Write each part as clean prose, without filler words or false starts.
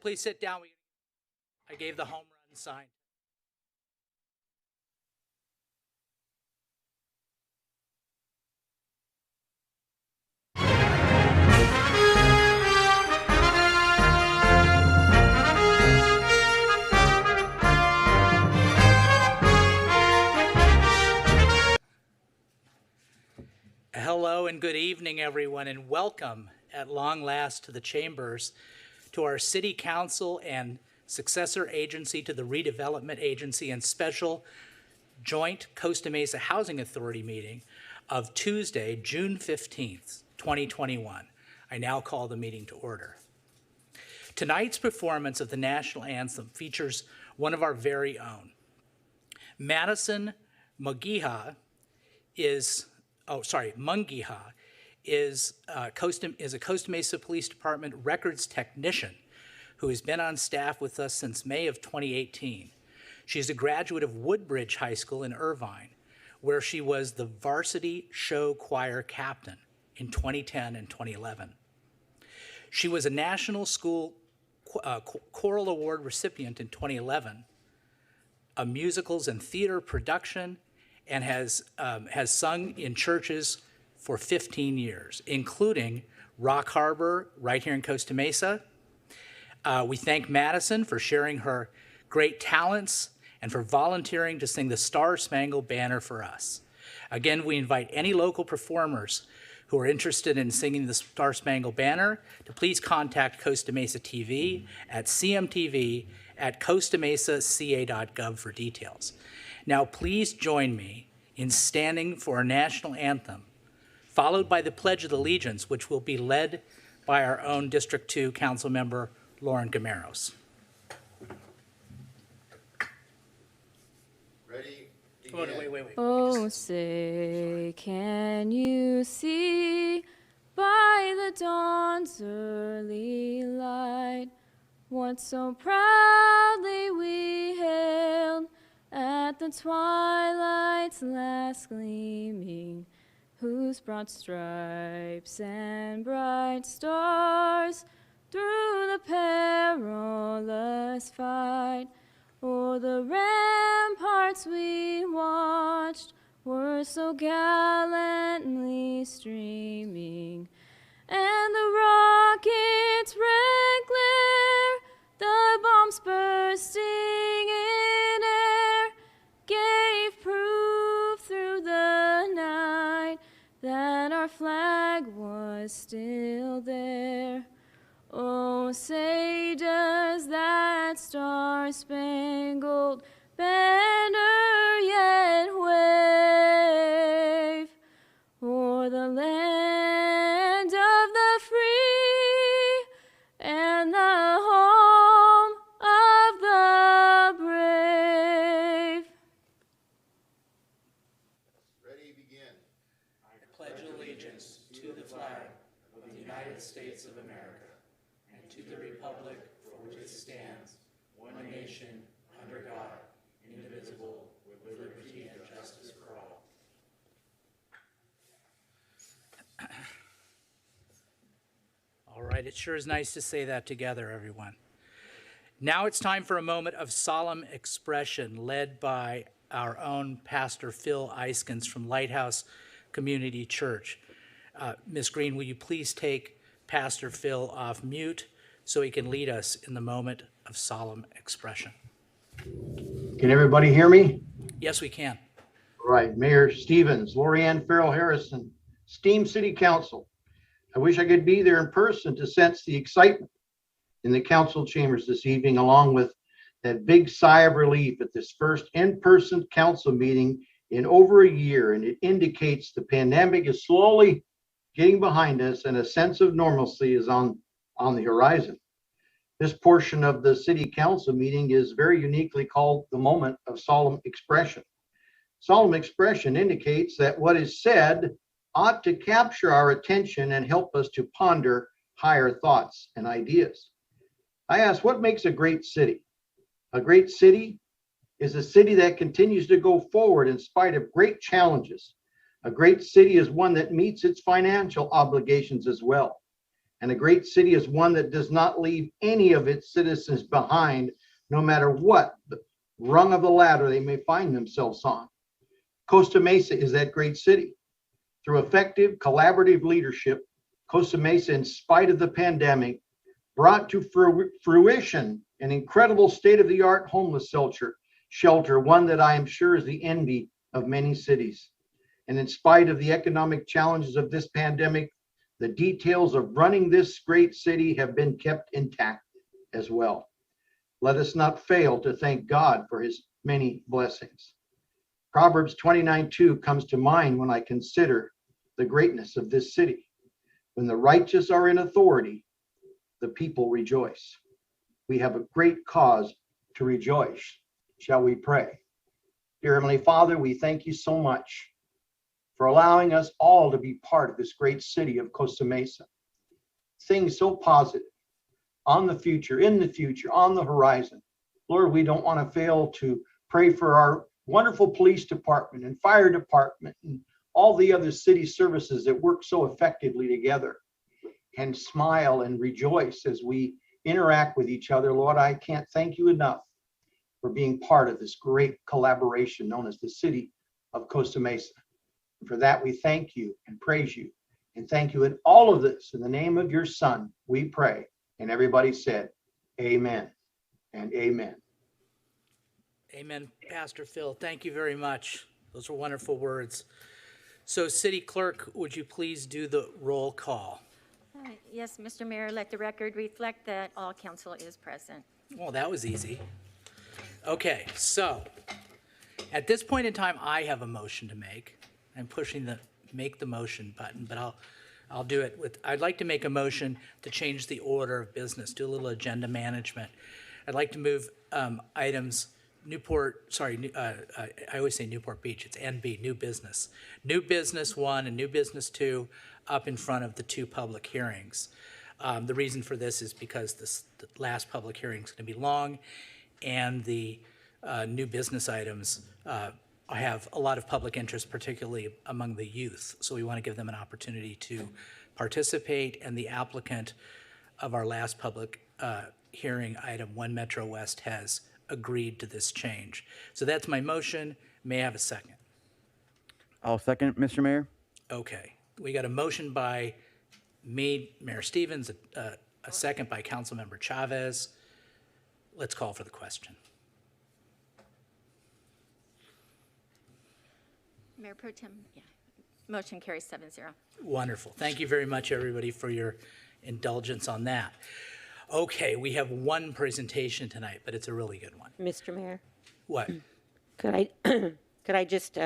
Please sit down. I gave the home run sign. Hello and good evening, everyone, and welcome at long last to the chambers, to our City Council and successor agency to the Redevelopment Agency and special joint Costa Mesa Housing Authority meeting of Tuesday, June 15th, 2021. I now call the meeting to order. Tonight's performance of the national anthem features one of our very own. Madison Mungiha is a Costa Mesa Police Department records technician who has been on staff with us since May of 2018. She's a graduate of Woodbridge High School in Irvine, where she was the varsity show choir captain in 2010 and 2011. She was a National School Choral Award recipient in 2011, a musicals and theater production, and has sung in churches for 15 years, including Rock Harbor right here in Costa Mesa. We thank Madison for sharing her great talents and for volunteering to sing the Star Spangled Banner for us. Again, we invite any local performers who are interested in singing the Star Spangled Banner to please contact Costa Mesa TV at cmtv@costamesa.ca.gov for details. Now, please join me in standing for our national anthem, followed by the Pledge of Allegiance, which will be led by our own District 2 Council Member, Lauren Gameros. Ready? Wait. Oh, say, can you see by the dawn's early light what so proudly we hailed at the twilight's last gleaming, whose broad stripes and bright stars through the perilous fight o'er the ramparts we watched were so gallantly streaming, and the rockets' red glare, the bombs bursting in air, gave proof through the night that our flag was still there. Oh, say does that star-spangled banner yet wave o'er the land of the free and the home of the brave? Ready, begin. I pledge allegiance to the flag of the United States of America and to the republic for which it stands, one nation, under God, indivisible, with liberty and justice for all. All right, it sure is nice to say that together, everyone. Now it's time for a moment of solemn expression led by our own Pastor Phil Eiskens from Lighthouse Community Church. Ms. Green, will you please take Pastor Phil off mute so he can lead us in the moment of solemn expression? Can everybody hear me? Yes, we can. All right, Mayor Stevens, Lorianne Farrell Harrison, esteemed City Council. I wish I could be there in person to sense the excitement in the council chambers this evening, along with that big sigh of relief at this first in-person council meeting in over a year. And it indicates the pandemic is slowly getting behind us and a sense of normalcy is on the horizon. This portion of the city council meeting is very uniquely called the moment of solemn expression. Solemn expression indicates that what is said ought to capture our attention and help us to ponder higher thoughts and ideas. I ask, what makes a great city? A great city is a city that continues to go forward in spite of great challenges. A great city is one that meets its financial obligations as well. And a great city is one that does not leave any of its citizens behind, no matter what rung of the ladder they may find themselves on. Costa Mesa is that great city. Through effective collaborative leadership, Costa Mesa, in spite of the pandemic, brought to fruition an incredible state-of-the-art homeless shelter, one that I am sure is the envy of many cities. And in spite of the economic challenges of this pandemic, the details of running this great city have been kept intact as well. Let us not fail to thank God for his many blessings. Proverbs 29:2 comes to mind when I consider the greatness of this city. When the righteous are in authority, the people rejoice. We have a great cause to rejoice. Shall we pray? Dear Heavenly Father, we thank you so much for allowing us all to be part of this great city of Costa Mesa. Things so positive on the future, in the future, on the horizon. Lord, we don't want to fail to pray for our wonderful police department and fire department and all the other city services that work so effectively together and smile and rejoice as we interact with each other. Lord, I can't thank you enough for being part of this great collaboration known as the city of Costa Mesa. And for that, we thank you and praise you and thank you in all of this. In the name of your Son, we pray. And everybody said, amen and amen. Amen, Pastor Phil. Thank you very much. Those were wonderful words. So, City Clerk, would you please do the roll call? Yes, Mr. Mayor, let the record reflect that all council is present. Well, that was easy. Okay, so at this point in time, I have a motion to make. I'm pushing the make the motion button, but I'll do it with, I'd like to make a motion to change the order of business, do a little agenda management. I'd like to move items I always say Newport Beach, it's NB, new business. New business 1 and new business 2 up in front of the 2 public hearings. The reason for this is because the last public hearing is going to be long, and the new business items have a lot of public interest, particularly among the youth. So we want to give them an opportunity to participate, and the applicant of our last public hearing item, One Metro West, has agreed to this change. So that's my motion. May I have a second? I'll second, Mr. Mayor. Okay. We got a motion by me, Mayor Stevens, a second by Councilmember Chavez. Let's call for the question. Mayor Pro Tem, yeah. Motion carries 7-0. Wonderful. Thank you very much, everybody, for your indulgence on that. Okay, we have one presentation tonight, but it's a really good one. Mr. Mayor, What? could I just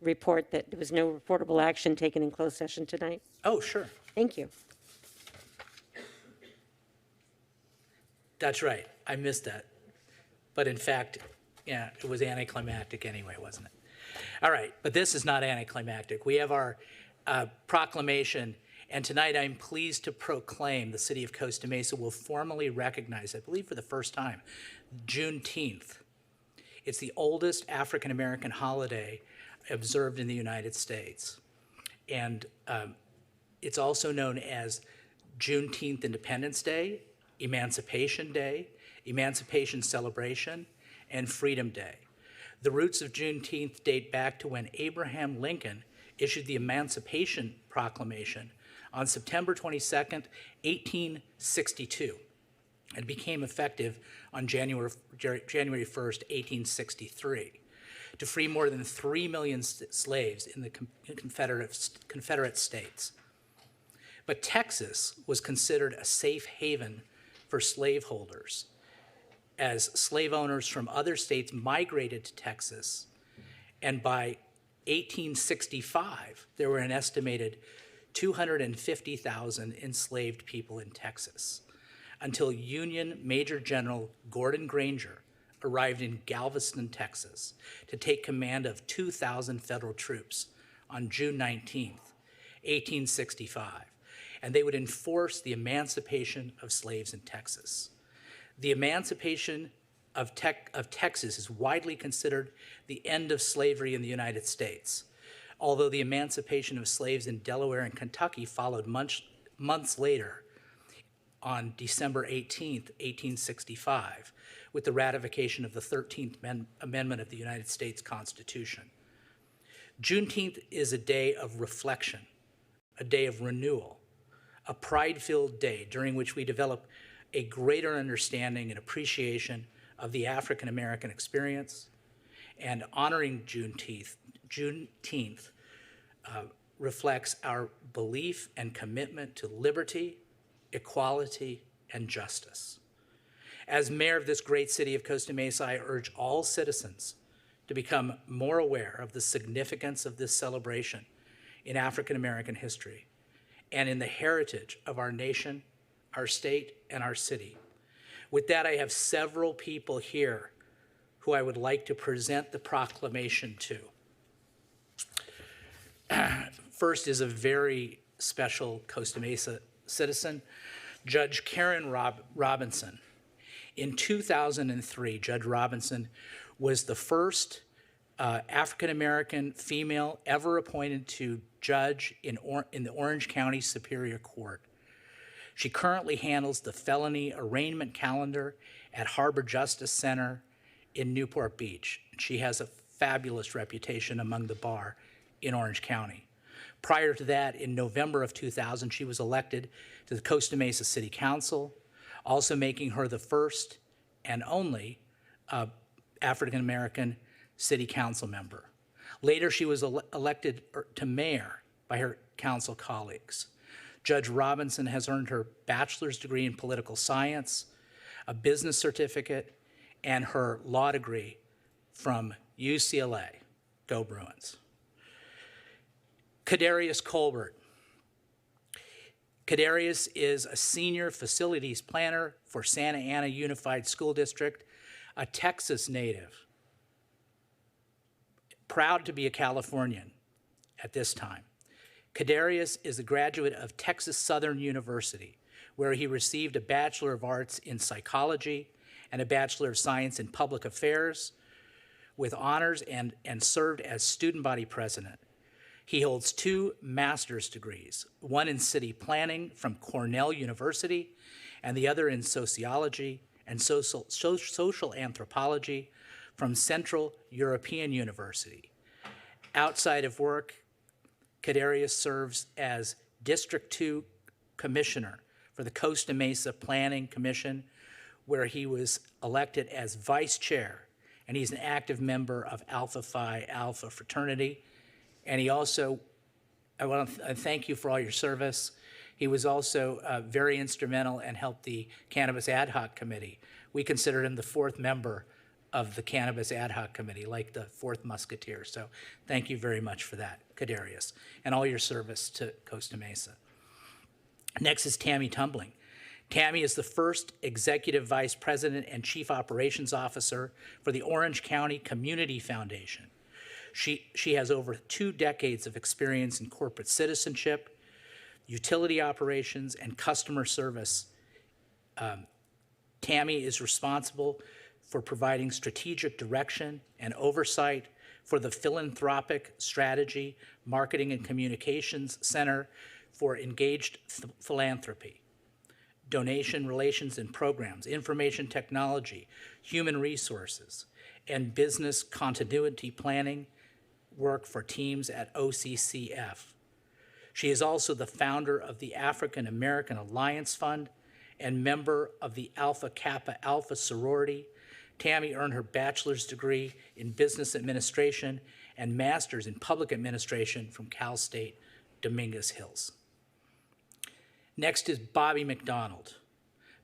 report that there was no reportable action taken in closed session tonight? Oh, sure. Thank you. That's right. I missed that. But in fact, yeah, it was anticlimactic anyway, wasn't it? All right, but this is not anticlimactic. We have our proclamation, and tonight I'm pleased to proclaim the city of Costa Mesa will formally recognize, I believe for the first time, Juneteenth. It's the oldest African-American holiday observed in the United States. And it's also known as Juneteenth Independence Day, Emancipation Day, Emancipation Celebration, and Freedom Day. The roots of Juneteenth date back to when Abraham Lincoln issued the Emancipation Proclamation on September 22nd, 1862, and became effective on January 1st, 1863, to free more than 3 million slaves in the Confederate States. But Texas was considered a safe haven for slaveholders, as slave owners from other states migrated to Texas, and by 1865, there were an estimated 250,000 enslaved people in Texas, until Union Major General Gordon Granger arrived in Galveston, Texas, to take command of 2,000 federal troops on June 19th, 1865, and they would enforce the emancipation of slaves in Texas. The emancipation of Texas is widely considered the end of slavery in the United States, although the emancipation of slaves in Delaware and Kentucky followed months later on December 18th, 1865, with the ratification of the 13th Amendment of the United States Constitution. Juneteenth is a day of reflection, a day of renewal, a pride-filled day during which we develop a greater understanding and appreciation of the African American experience, and honoring Juneteenth reflects our belief and commitment to liberty, equality, and justice. As mayor of this great city of Costa Mesa, I urge all citizens to become more aware of the significance of this celebration in African American history and in the heritage of our nation, our state, and our city. With that, I have several people here who I would like to present the proclamation to. First is a very special Costa Mesa citizen, Judge Karen Robinson. In 2003, Judge Robinson was the first African-American female ever appointed to judge in the Orange County Superior Court. She currently handles the felony arraignment calendar at Harbor Justice Center in Newport Beach. She has a fabulous reputation among the bar in Orange County. Prior to that, in November of 2000, she was elected to the Costa Mesa City Council, also making her the first and only African-American city council member. Later, she was elected to mayor by her council colleagues. Judge Robinson has earned her bachelor's degree in political science, a business certificate, and her law degree from UCLA. Go Bruins. Kadarius Colbert. Kadarius is a senior facilities planner for Santa Ana Unified School District, a Texas native, proud to be a Californian at this time. Kadarius is a graduate of Texas Southern University, where he received a Bachelor of Arts in Psychology and a Bachelor of Science in Public Affairs with honors and served as student body president. He holds 2 master's degrees, one in city planning from Cornell University and the other in sociology and social anthropology from Central European University. Outside of work, Kadarius serves as District 2 Commissioner for the Costa Mesa Planning Commission, where he was elected as Vice Chair, and he's an active member of Alpha Phi Alpha fraternity. And he also, I want to thank you for all your service. He was also very instrumental and helped the Cannabis Ad Hoc Committee. We consider him the 4th member of the Cannabis Ad Hoc Committee, like the 4th Musketeer. So thank you very much for that, Kadarius, and all your service to Costa Mesa. Next is Tammy Tumbling. Tammy is the first Executive Vice President and Chief Operations Officer for the Orange County Community Foundation. She has over 2 decades of experience in corporate citizenship, utility operations, and customer service. Tammy is responsible for providing strategic direction and oversight for the Philanthropic Strategy, Marketing, and Communications Center for Engaged Philanthropy, donation relations and programs, information technology, human resources, and business continuity planning work for teams at OCCF. She is also the founder of the African American Alliance Fund and member of the Alpha Kappa Alpha sorority. Tammy earned her bachelor's degree in business administration and master's in public administration from Cal State Dominguez Hills. Next is Bobby McDonald.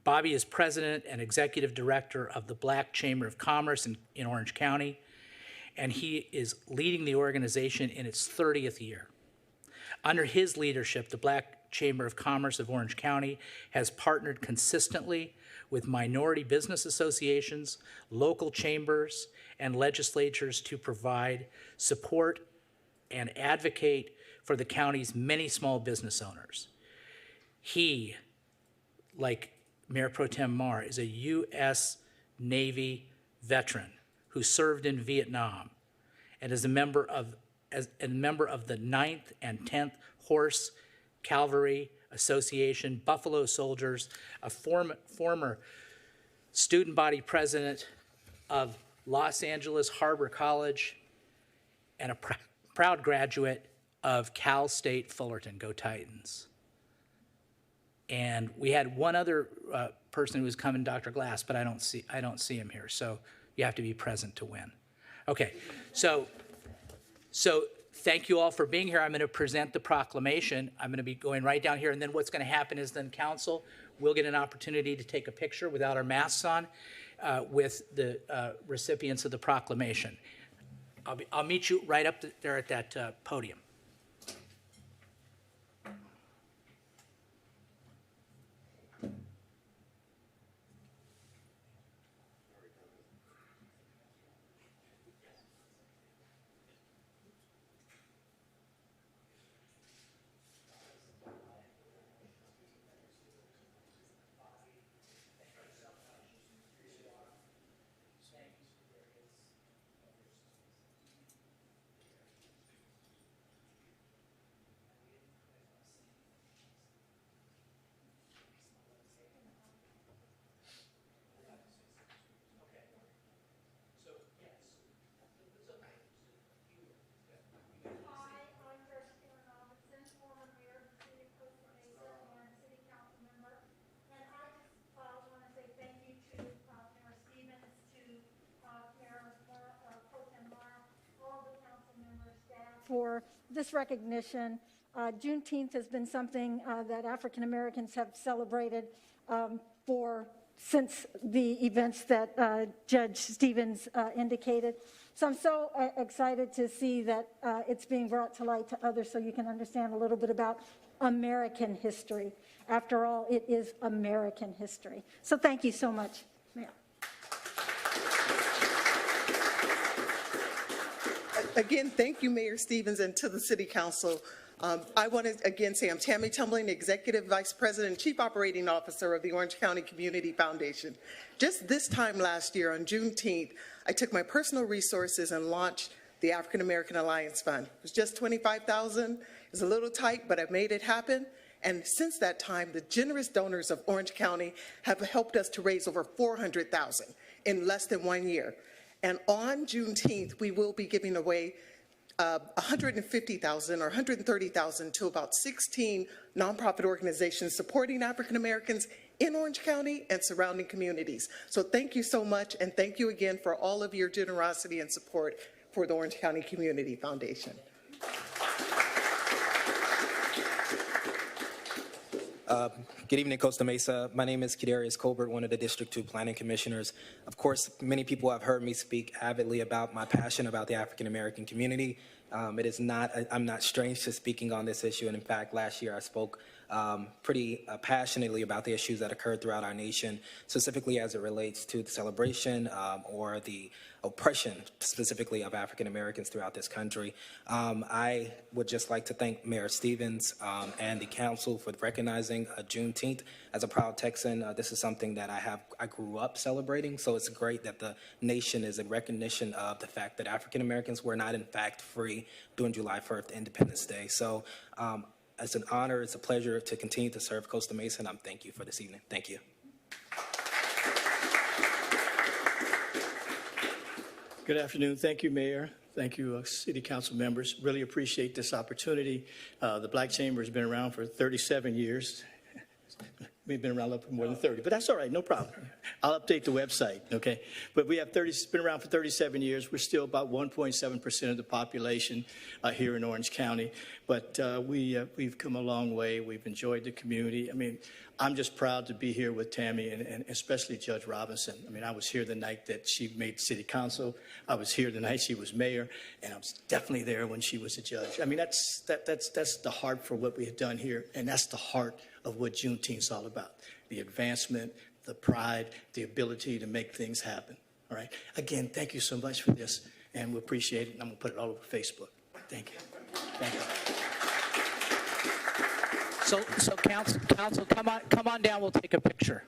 Bobby is president and executive director of the Black Chamber of Commerce in Orange County, and he is leading the organization in its 30th year. Under his leadership, the Black Chamber of Commerce of Orange County has partnered consistently with minority business associations, local chambers, and legislatures to provide support and advocate for the county's many small business owners. He, like Mayor Pro Tem Mar, is a U.S. Navy veteran who served in Vietnam and is a member of the 9th and 10th Horse Cavalry Association, Buffalo Soldiers, a former student body president of Los Angeles Harbor College, and a proud graduate of Cal State Fullerton. Go Titans. And we had one other person who was coming, Dr. Glass, but I don't see him here. So you have to be present to win. Okay, so thank you all for being here. I'm going to present the proclamation. I'm going to be going right down here, and then what's going to happen is then council will get an opportunity to take a picture without our masks on with the recipients of the proclamation. I'll meet you right up there at that podium. Hi, I'm Christina Robinson, former mayor of the city of Costa Mesa and city council member. And I just want to say thank you to Mayor Stevens, to Mayor Pro Tem Mara, all the council members, staff, for this recognition. Juneteenth has been something that African Americans have celebrated since the events that Judge Stevens indicated. So I'm so excited to see that it's being brought to light to others so you can understand a little bit about American history. After all, it is American history. So thank you so much, Mayor. Again, thank you, Mayor Stevens, and to the City Council. I want to again say I'm Tammy Tumbling, Executive Vice President and Chief Operating Officer of the Orange County Community Foundation. Just this time last year on Juneteenth, I took my personal resources and launched the African American Alliance Fund. It was just $25,000. It was a little tight, but I made it happen. And since that time, the generous donors of Orange County have helped us to raise over $400,000 in less than 1 year. And on Juneteenth, we will be giving away $150,000 or $130,000 to about 16 nonprofit organizations supporting African Americans in Orange County and surrounding communities. So thank you so much, and thank you again for all of your generosity and support for the Orange County Community Foundation. Good evening, Costa Mesa. My name is Kadarius Colbert, one of the District 2 Planning Commissioners. Of course, many people have heard me speak avidly about my passion about the African American community. I'm not strange to speaking on this issue, and in fact, last year I spoke pretty passionately about the issues that occurred throughout our nation, specifically as it relates to the celebration or the oppression, specifically of African Americans throughout this country. I would just like to thank Mayor Stevens and the council for recognizing Juneteenth. As a proud Texan, this is something that I grew up celebrating, so it's great that the nation is in recognition of the fact that African Americans were not in fact free during July 1st, Independence Day. So it's an honor, it's a pleasure to continue to serve Costa Mesa, and I'm thank you for this evening. Thank you. Good afternoon. Thank you, Mayor. Thank you, City Council members. Really appreciate this opportunity. The Black Chamber has been around for 37 years. We've been around a little bit more than 30, but that's all right, no problem. I'll update the website, okay? But we have been around for 37 years. We're still about 1.7% of the population here in Orange County, but we've come a long way. We've enjoyed the community. I mean, I'm just proud to be here with Tammy and especially Judge Robinson. I mean, I was here the night that she made city council. I was here the night she was mayor, and I was definitely there when she was a judge. I mean, that's the heart for what we had done here, and that's the heart of what Juneteenth's all about. The advancement, the pride, the ability to make things happen. All right. Again, thank you so much for this, and we appreciate it. And I'm going to put it all over Facebook. Thank you. Thank you. So council, come on down. We'll take a picture.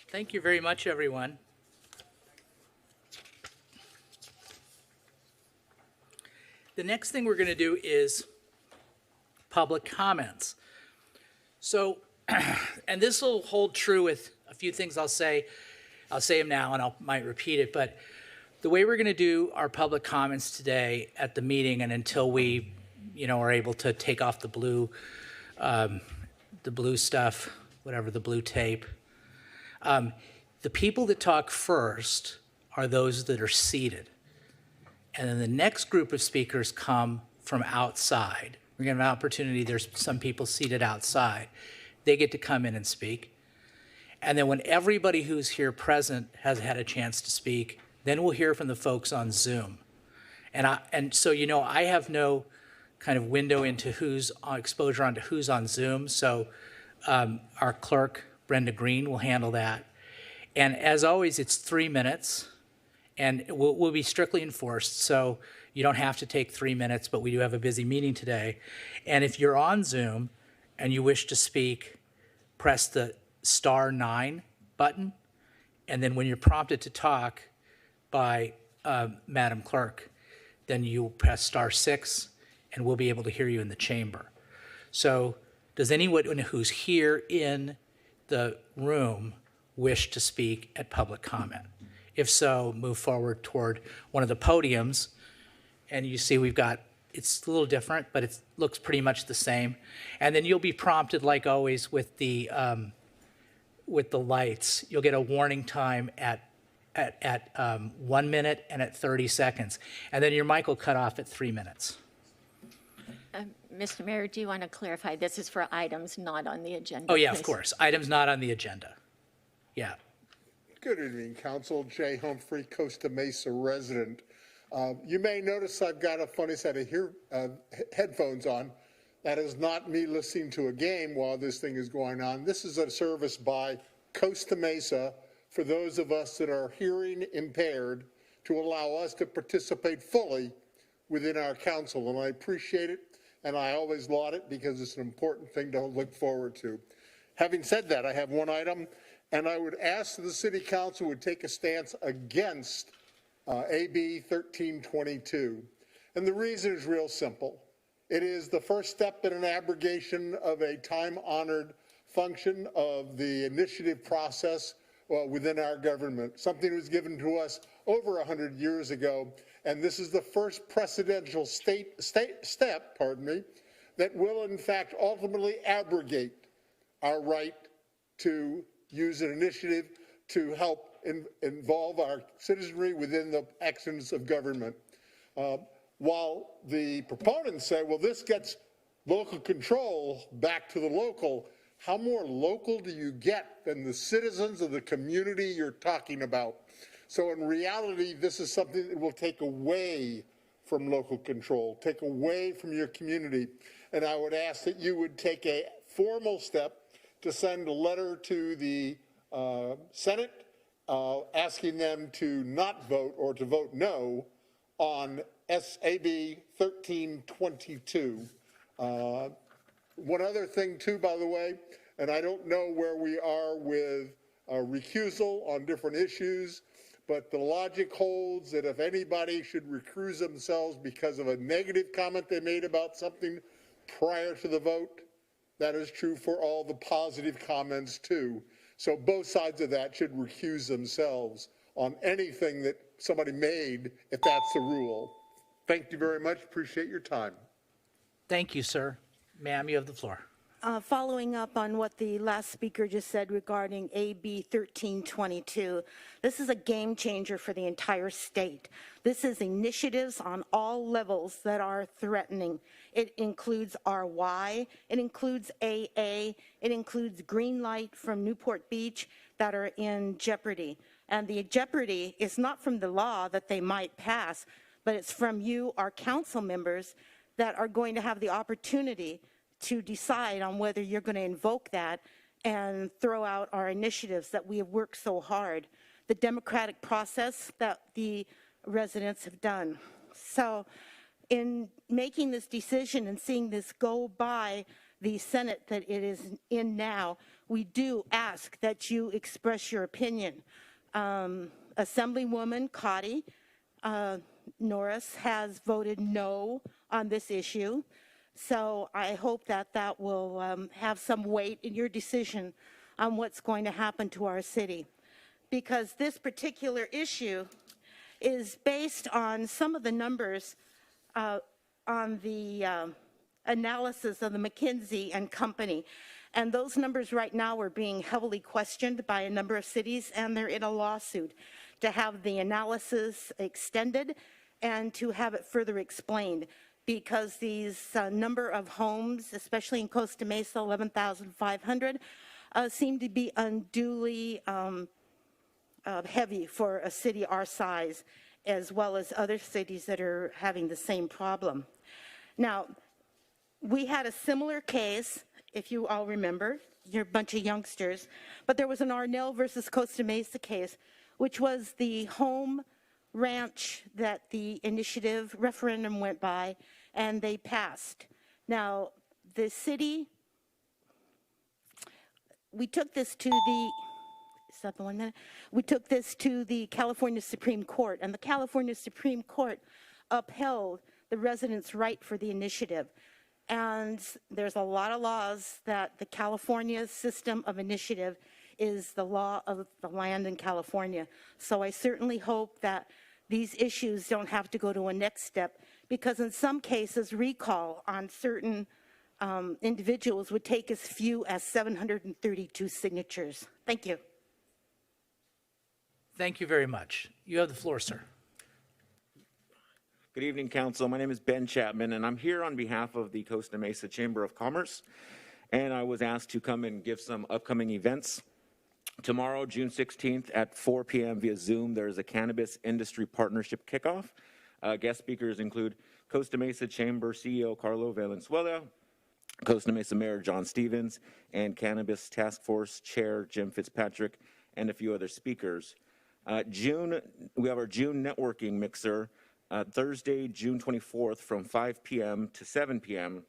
Thank you very much, everyone. The next thing we're going to do is public comments. So, and this will hold true with a few things I'll say. I'll say them now and I might repeat it, but the way we're going to do our public comments today at the meeting and until we, are able to take off the blue stuff, whatever, the blue tape. The people that talk first are those that are seated. And then the next group of speakers come from outside. We're going to have an opportunity. There's some people seated outside. They get to come in and speak. And then when everybody who's here present has had a chance to speak, then we'll hear from the folks on Zoom. And so, I have no kind of window into who's exposure onto who's on Zoom. So our clerk, Brenda Green, will handle that. And as always, it's 3 minutes, and we'll be strictly enforced. So you don't have to take 3 minutes, but we do have a busy meeting today. And if you're on Zoom and you wish to speak, press the *9 button. And then when you're prompted to talk by Madam Clerk, then you press *6 and we'll be able to hear you in the chamber. So does anyone who's here in the room wish to speak at public comment? If so, move forward toward one of the podiums. And you see it's a little different, but it looks pretty much the same. And then you'll be prompted, like always, with the lights. You'll get a warning time at 1 minute and at 30 seconds. And then your mic will cut off at 3 minutes. Mr. Mayor, do you want to clarify, this is for items not on the agenda? Oh, yeah, of please? course. Items not on the agenda. Yeah. Good evening, Council. Jay Humphrey, Costa Mesa resident. You may notice I've got a funny set of headphones on. That is not me listening to a game while this thing is going on. This is a service by Costa Mesa for those of us that are hearing impaired to allow us to participate fully within our council. And I appreciate it, and I always laud it because it's an important thing to look forward to. Having said that, I have one item, and I would ask that the City Council would take a stance against AB 1322. And the reason is real simple. It is the first step in an abrogation of a time-honored function of the initiative process within our government, something that was given to us over 100 years ago. And this is the first precedential step, that will in fact ultimately abrogate our right to use an initiative to help involve our citizenry within the actions of government. While the proponents say, well, this gets local control back to the local, how more local do you get than the citizens of the community you're talking about? So in reality, this is something that will take away from local control, take away from your community. And I would ask that you would take a formal step to send a letter to the Senate asking them to not vote or to vote no on SAB 1322. One other thing too, by the way, and I don't know where we are with recusal on different issues, but the logic holds that if anybody should recuse themselves because of a negative comment they made about something prior to the vote, that is true for all the positive comments too. So both sides of that should recuse themselves on anything that somebody made, if that's the rule. Thank you very much. Appreciate your time. Thank you, sir. Ma'am, you have the floor. Following up on what the last speaker just said regarding AB 1322, this is a game changer for the entire state. This is initiatives on all levels that are threatening. It includes RY, it includes AA, it includes Green Light from Newport Beach that are in jeopardy. And the jeopardy is not from the law that they might pass, but it's from you, our council members, that are going to have the opportunity to decide on whether you're going to invoke that and throw out our initiatives that we have worked so hard, the democratic process that the residents have done. So in making this decision and seeing this go by the Senate that it is in now, we do ask that you express your opinion. Assemblywoman Cotty Norris has voted no on this issue. So I hope that that will have some weight in your decision on what's going to happen to our city. Because this particular issue is based on some of the numbers on the analysis of the McKinsey and Company. And those numbers right now are being heavily questioned by a number of cities, and they're in a lawsuit to have the analysis extended and to have it further explained. Because these number of homes, especially in Costa Mesa, 11,500, seem to be unduly heavy for a city our size, as well as other cities that are having the same problem. Now, we had a similar case, if you all remember, you're a bunch of youngsters, but there was an Arnell versus Costa Mesa case, which was the home ranch that the initiative referendum went by, and they passed. Now, the city, we took this to the, stop for 1 minute. We took this to the California Supreme Court, and the California Supreme Court upheld the residents' right for the initiative. And there's a lot of laws that the California system of initiative is the law of the land in California. So I certainly hope that these issues don't have to go to a next step, because in some cases, recall on certain individuals would take as few as 732 signatures. Thank you. Thank you very much. You have the floor, sir. Good evening, Council. My name is Ben Chapman, and I'm here on behalf of the Costa Mesa Chamber of Commerce, and I was asked to come and give some upcoming events. Tomorrow, June 16th at 4 p.m. via Zoom, there is a cannabis industry partnership kickoff. Guest speakers include Costa Mesa Chamber CEO Carlo Valenzuela, Costa Mesa Mayor John Stevens, and Cannabis Task Force Chair Jim Fitzpatrick, and a few other speakers. We have our June networking mixer, Thursday, June 24th from 5 p.m. to 7 p.m.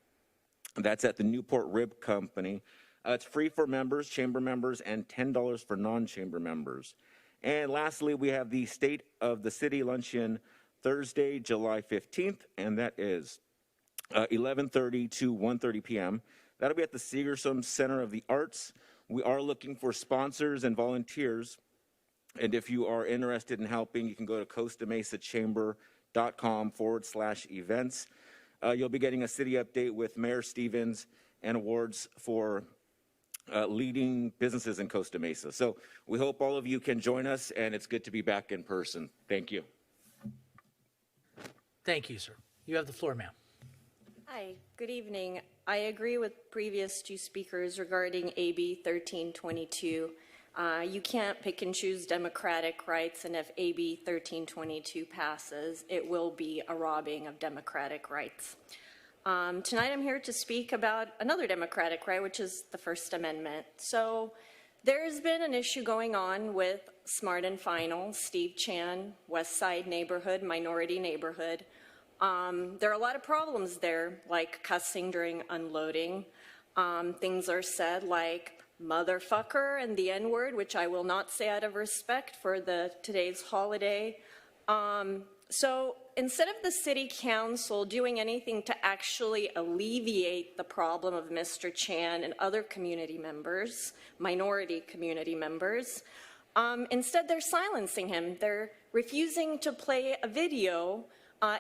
That's at the Newport Rib Company. It's free for members, chamber members, and $10 for non-chamber members. And lastly, we have the State of the City Luncheon Thursday, July 15th, and that is 11:30 to 1:30 p.m. That'll be at the Segersom Center of the Arts. We are looking for sponsors and volunteers. And if you are interested in helping, you can go to costamesachamber.com/events. You'll be getting a city update with Mayor Stevens and awards for leading businesses in Costa Mesa. So we hope all of you can join us, and it's good to be back in person. Thank you. Thank you, sir. You have the floor, ma'am. Hi, good evening. I agree with previous two speakers regarding AB 1322. You can't pick and choose democratic rights, and if AB 1322 passes, it will be a robbing of democratic rights. Tonight I'm here to speak about another democratic right, which is the First Amendment. So there's been an issue going on with Smart and Final, Steve Chan, West Side neighborhood, minority neighborhood. There are a lot of problems there, like cussing during unloading. Things are said like motherfucker and the N-word, which I will not say out of respect for today's holiday. So instead of the city council doing anything to actually alleviate the problem of Mr. Chan and other community members, minority community members, instead they're silencing him. They're refusing to play a video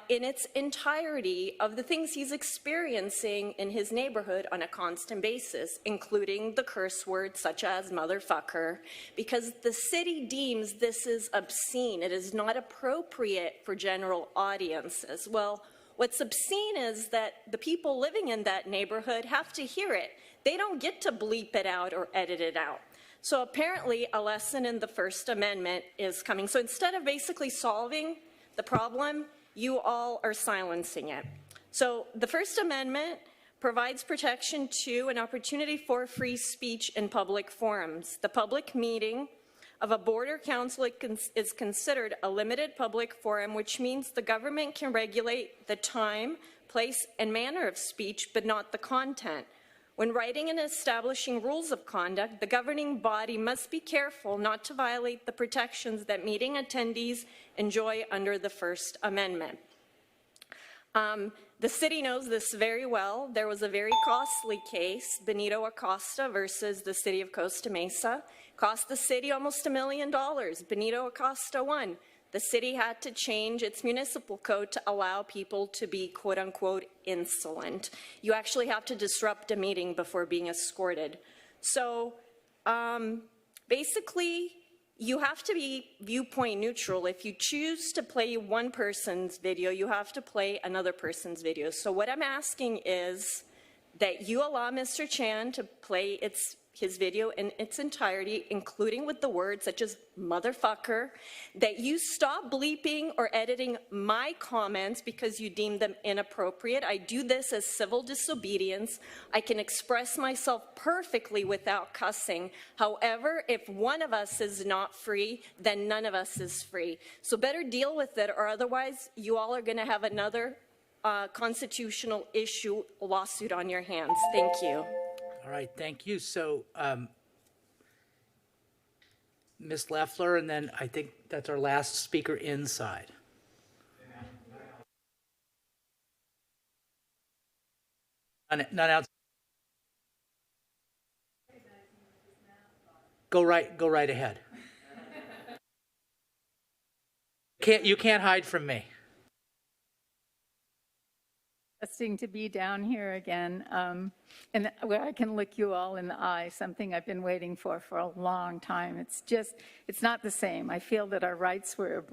in its entirety of the things he's experiencing in his neighborhood on a constant basis, including the curse words such as motherfucker, because the city deems this is obscene. It is not appropriate for general audiences. Well, what's obscene is that the people living in that neighborhood have to hear it. They don't get to bleep it out or edit it out. So apparently a lesson in the First Amendment is coming. So instead of basically solving the problem, you all are silencing it. So the First Amendment provides protection to an opportunity for free speech in public forums. The public meeting of a board or council is considered a limited public forum, which means the government can regulate the time, place, and manner of speech, but not the content. When writing and establishing rules of conduct, the governing body must be careful not to violate the protections that meeting attendees enjoy under the First Amendment. The city knows this very well. There was a very costly case, Benito Acosta versus the city of Costa Mesa. Cost the city almost $1 million. Benito Acosta won. The city had to change its municipal code to allow people to be, quote unquote, insolent. You actually have to disrupt a meeting before being escorted. So basically, you have to be viewpoint neutral. If you choose to play one person's video, you have to play another person's video. So what I'm asking is that you allow Mr. Chan to play his video in its entirety, including with the words such as motherfucker, that you stop bleeping or editing my comments because you deem them inappropriate. I do this as civil disobedience. I can express myself perfectly without cussing. However, if one of us is not free, then none of us is free. So better deal with it, or otherwise you all are gonna have another constitutional issue lawsuit on your hands. Thank you. All right, thank you. So, Ms. Leffler, and then I think that's our last speaker inside. None outside. Go right ahead. You can't hide from me. Interesting to be down here again, and where I can look you all in the eye, something I've been waiting for a long time. It's not the same. I feel that our rights were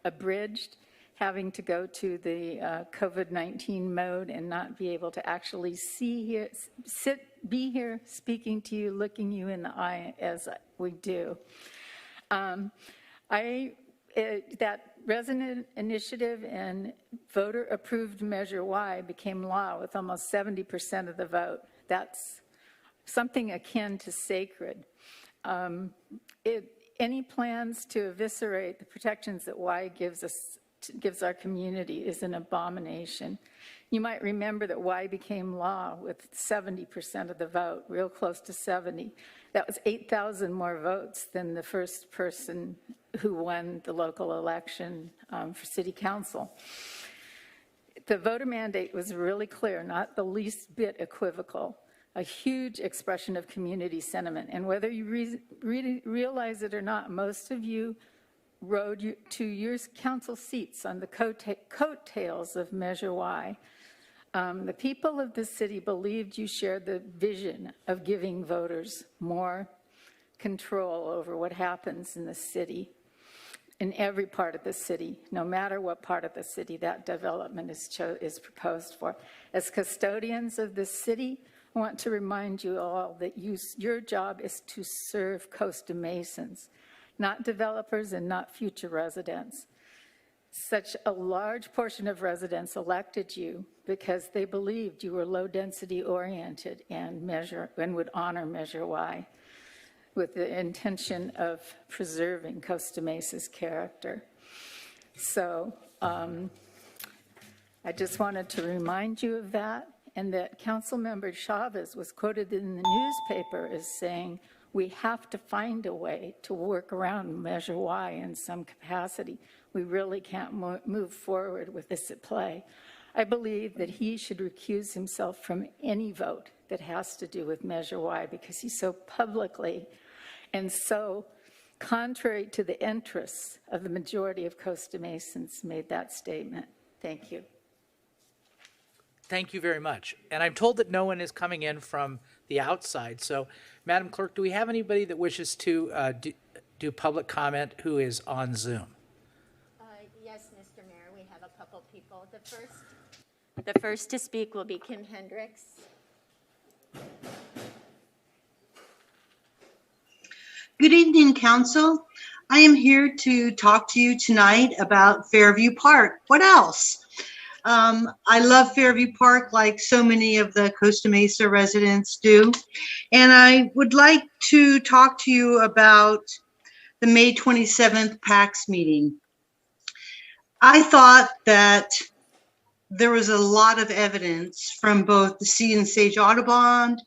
abridged, having to go to the COVID-19 mode and not be able to actually be here, speaking to you, looking you in the eye as we do. That resident initiative and voter-approved Measure Y became law with almost 70% of the vote. That's something akin to sacred. Any plans to eviscerate the protections that Y gives our community is an abomination. You might remember that Y became law with 70% of the vote, real close to 70. That was 8,000 more votes than the first person who won the local election for city council. The voter mandate was really clear, not the least bit equivocal, a huge expression of community sentiment. And whether you realize it or not, most of you rode to your council seats on the coattails of Measure Y. The people of the city believed you shared the vision of giving voters more control over what happens in the city, in every part of the city, no matter what part of the city that development is proposed for. As custodians of this city, I want to remind you all that your job is to serve Costa Mesans, not developers and not future residents. Such a large portion of residents elected you because they believed you were low-density oriented and would honor Measure Y with the intention of preserving Costa Mesa's character. So I just wanted to remind you of that, and that Councilmember Chavez was quoted in the newspaper as saying, we have to find a way to work around Measure Y in some capacity. We really can't move forward with this at play. I believe that he should recuse himself from any vote that has to do with Measure Y because he so publicly and so contrary to the interests of the majority of Costa Mesans made that statement. Thank you. Thank you very much. And I'm told that no one is coming in from the outside. So, Madam Clerk, do we have anybody that wishes to do public comment who is on Zoom? Yes, Mr. Mayor, we have a couple people. The first to speak will be Kim Hendricks. Good evening, Council. I am here to talk to you tonight about Fairview Park. What else? I love Fairview Park like so many of the Costa Mesa residents do. And I would like to talk to you about the May 27th PAX meeting. I thought that there was a lot of evidence from both the Sea and Sage Audubon,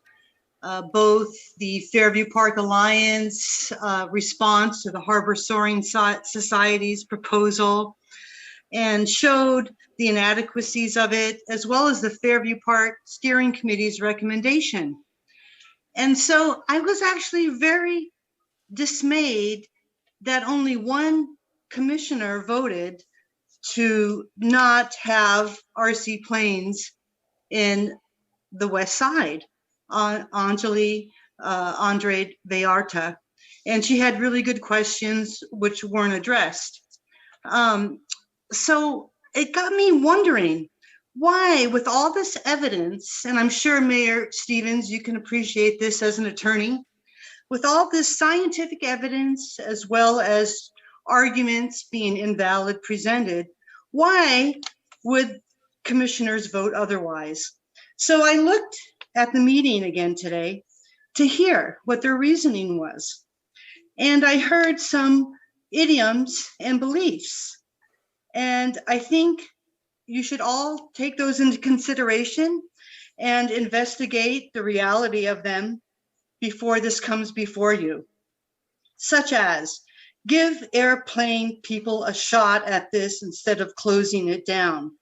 both the Fairview Park Alliance response to the Harbor Soaring Society's proposal, and showed the inadequacies of it, as well as the Fairview Park Steering Committee's recommendation. And so I was actually very dismayed that only one commissioner voted to not have RC planes in the West Side, Anjali Andre Vallarta. And she had really good questions which weren't addressed. So it got me wondering why, with all this evidence, and I'm sure Mayor Stevens, you can appreciate this as an attorney, with all this scientific evidence as well as arguments being invalid presented, why would commissioners vote otherwise? So I looked at the meeting again today to hear what their reasoning was. And I heard some idioms and beliefs. And I think you should all take those into consideration and investigate the reality of them before this comes before you. Such as, give airplane people a shot at this instead of closing it down.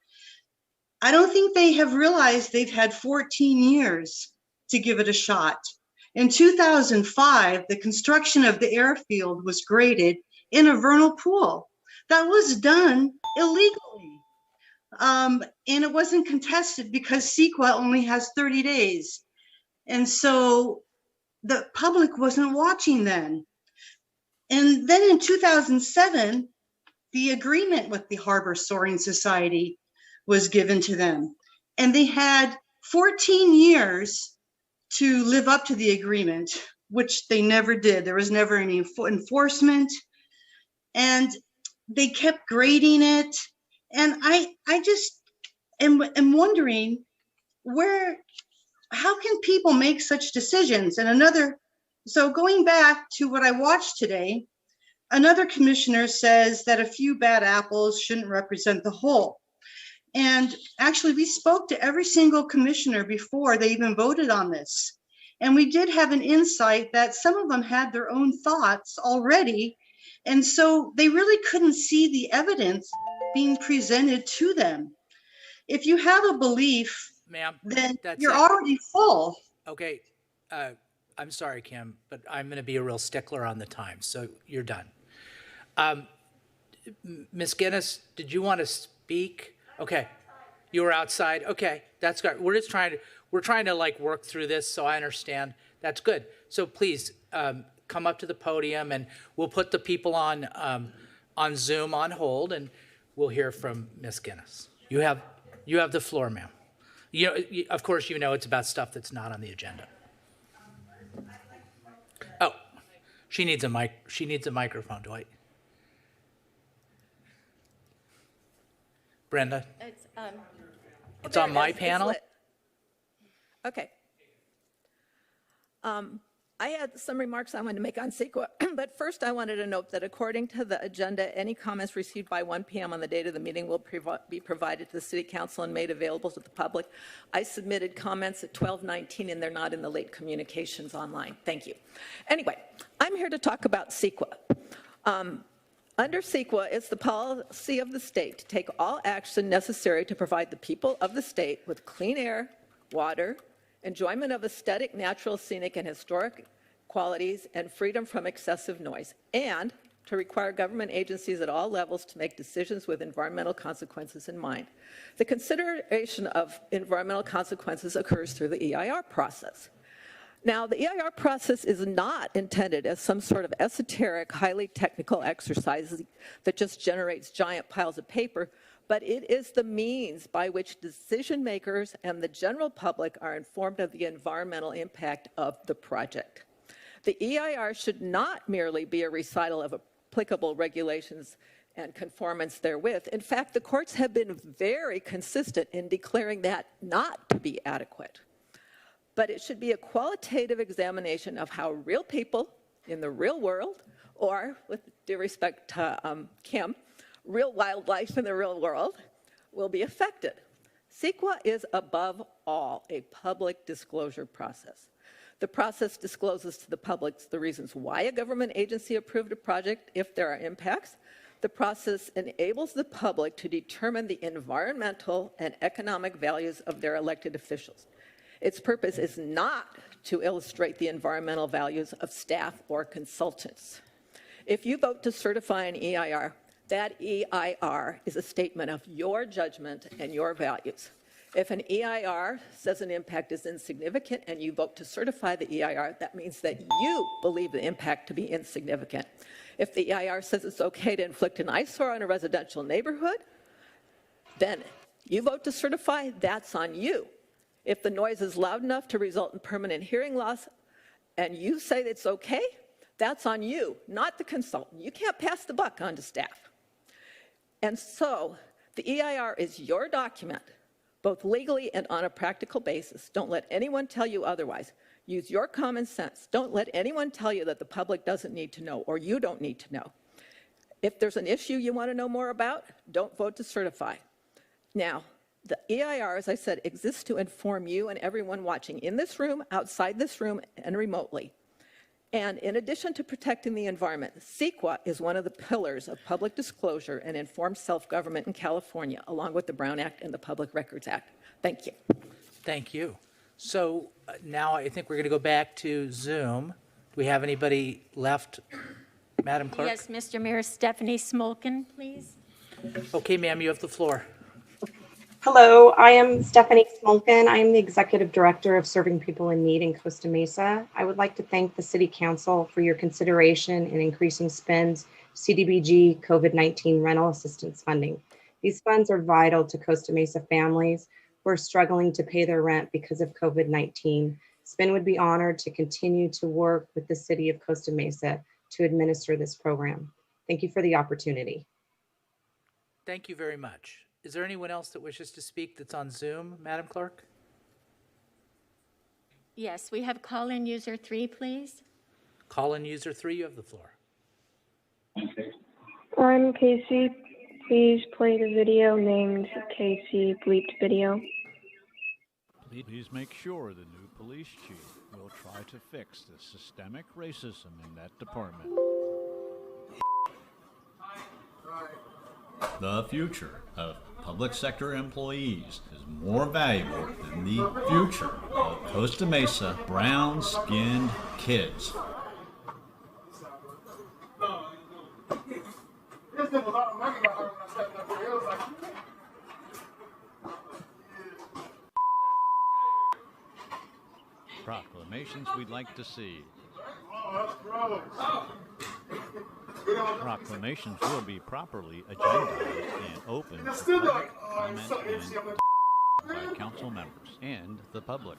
I don't think they have realized they've had 14 years to give it a shot. In 2005, the construction of the airfield was graded in a vernal pool. That was done illegally. And it wasn't contested because CEQA only has 30 days. And so the public wasn't watching then. And then in 2007, the agreement with the Harbor Soaring Society was given to them. And they had 14 years to live up to the agreement, which they never did. There was never any enforcement. And they kept grading it. And I just am wondering how can people make such decisions? And so going back to what I watched today, another commissioner says that a few bad apples shouldn't represent the whole. And actually, we spoke to every single commissioner before they even voted on this. And we did have an insight that some of them had their own thoughts already. And so they really couldn't see the evidence being presented to them. If you have a belief, Ma'am, then that's you're it. already full. Okay, I'm sorry, Kim, but I'm going to be a real stickler on the time, so you're done. Ms. Guinness, did you want to speak? Okay, you were outside. Okay, that's good. We're trying to like work through this, so I understand. That's good. So please come up to the podium, and we'll put the people on Zoom on hold, and we'll hear from Ms. Guinness. You have the floor, ma'am. Of course, it's about stuff that's not on the agenda. Oh, she needs a mic. She needs a microphone, Dwight. Brenda, it's on my panel. Okay. I had some remarks I wanted to make on CEQA, but first I wanted to note that according to the agenda, any comments received by 1 p.m. on the date of the meeting will be provided to the City Council and made available to the public. I submitted comments at 12:19 and they're not in the late communications online. Thank you. Anyway, I'm here to talk about CEQA. Under CEQA, it's the policy of the state to take all action necessary to provide the people of the state with clean air, water, enjoyment of aesthetic, natural, scenic, and historic qualities, and freedom from excessive noise. And to require government agencies at all levels to make decisions with environmental consequences in mind. The consideration of environmental consequences occurs through the EIR process. Now, the EIR process is not intended as some sort of esoteric, highly technical exercise that just generates giant piles of paper, but it is the means by which decision makers and the general public are informed of the environmental impact of the project. The EIR should not merely be a recital of applicable regulations and conformance therewith. In fact, the courts have been very consistent in declaring that not to be adequate. But it should be a qualitative examination of how real people in the real world, or with due respect to Kim, real wildlife in the real world, will be affected. CEQA is above all a public disclosure process. The process discloses to the public the reasons why a government agency approved a project if there are impacts. The process enables the public to determine the environmental and economic values of their elected officials. Its purpose is not to illustrate the environmental values of staff or consultants. If you vote to certify an EIR, that EIR is a statement of your judgment and your values. If an EIR says an impact is insignificant and you vote to certify the EIR, that means that you believe the impact to be insignificant. If the EIR says it's okay to inflict an eyesore on a residential neighborhood, then you vote to certify, that's on you. If the noise is loud enough to result in permanent hearing loss and you say it's okay, that's on you, not the consultant. You can't pass the buck on to staff. And so the EIR is your document, both legally and on a practical basis. Don't let anyone tell you otherwise. Use your common sense. Don't let anyone tell you that the public doesn't need to know or you don't need to know. If there's an issue you want to know more about, don't vote to certify. Now, the EIR, as I said, exists to inform you and everyone watching in this room, outside this room, and remotely. And in addition to protecting the environment, CEQA is one of the pillars of public disclosure and informed self-government in California, along with the Brown Act and the Public Records Act. Thank you. Thank you. So now I think we're going to go back to Zoom. Do we have anybody left, Madam Clerk? Yes, Mr. Mayor, Stephanie Smolkin, please. Okay, ma'am, you have the floor. Hello, I am Stephanie Smolkin. I am the Executive Director of Serving People in Need in Costa Mesa. I would like to thank the City Council for your consideration in increasing SPIN's CDBG COVID-19 rental assistance funding. These funds are vital to Costa Mesa families who are struggling to pay their rent because of COVID-19. SPIN would be honored to continue to work with the City of Costa Mesa to administer this program. Thank you for the opportunity. Thank you very much. Is there anyone else that wishes to speak that's on Zoom, Madam Clerk? Yes, we have call-in user 3, please. Call-in user 3, you have the floor. I'm Casey. Please play the video named Casey Bleeped Video. Please make sure the new police chief will try to fix the systemic racism in that department. The future of public sector employees is more valuable than the future of Costa Mesa brown-skinned kids. Proclamations we'd like to see. Proclamations will be properly agendized and open for public comment and by council members and the public.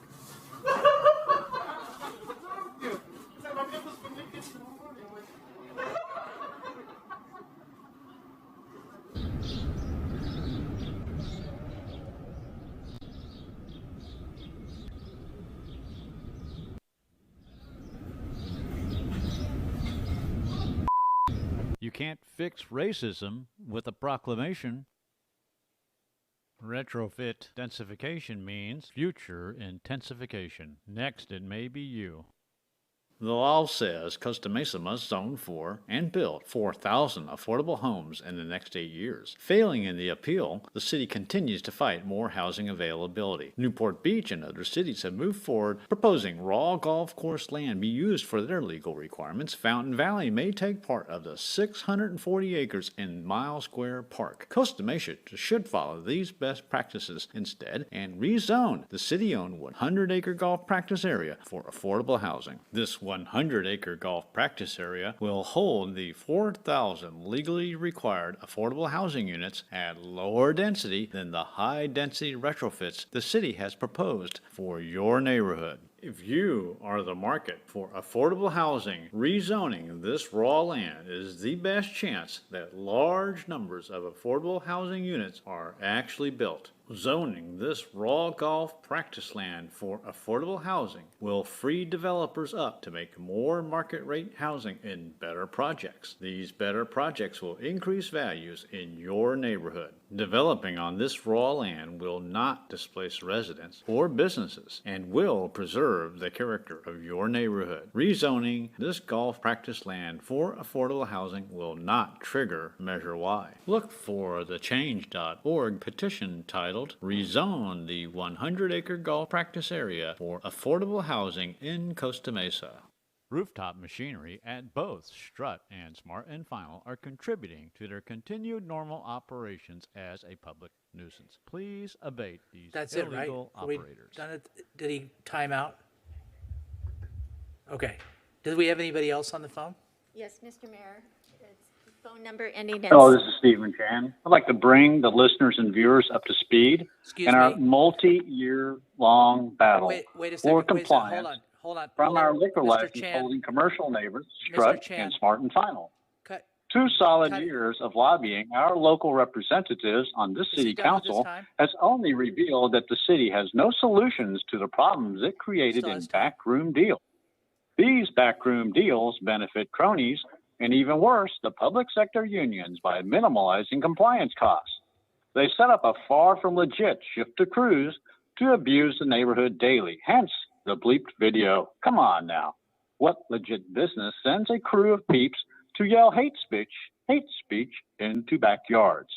You can't fix racism with a proclamation. Retrofit densification means future intensification. Next, it may be you. The law says Costa Mesa must zone for and build 4,000 affordable homes in the next 8 years. Failing in the appeal, the city continues to fight more housing availability. Newport Beach and other cities have moved forward proposing raw golf course land be used for their legal requirements. Fountain Valley may take part of the 640 acres in Mile Square Park. Costa Mesa should follow these best practices instead and rezone the city-owned 100-acre golf practice area for affordable housing. This 100-acre golf practice area will hold the 4,000 legally required affordable housing units at lower density than the high-density retrofits the city has proposed for your neighborhood. If you are the market for affordable housing, rezoning this raw land is the best chance that large numbers of affordable housing units are actually built. Zoning this raw golf practice land for affordable housing will free developers up to make more market rate housing in better projects. These better projects will increase values in your neighborhood. Developing on this raw land will not displace residents or businesses and will preserve the character of your neighborhood. Rezoning this golf practice land for affordable housing will not trigger Measure Y. Look for the change.org petition titled Rezone the 100-acre golf practice area for affordable housing in Costa Mesa. Rooftop machinery at both Strut and Smart & Final are contributing to their continued normal operations as a public nuisance. Please abate these That's it, right? illegal Are we operators. done it? Did he time out? Okay. Did we have anybody else on the phone? Yes, Mr. Mayor, it's phone number ending in. Hello, this is Stephen Chan. I'd like to bring the listeners and viewers up to speed Excuse in our me. multi-year-long battle Wait a for second. Wait a second. compliance from our liquor license Chan. holding commercial neighbors, Mr. Strut Chan. and Smart and Final. Cut. 2 solid Cut it. years of lobbying our local representatives on this Is he city done with his council time? has only revealed that the city has no solutions to the problems it created Still in has time. backroom deals. These backroom deals benefit cronies and, even worse, the public sector unions by minimalizing compliance costs. They set up a far from legit shift to cruise to abuse the neighborhood daily, hence the bleeped video. Come on now. What legit business sends a crew of peeps to yell hate speech into backyards?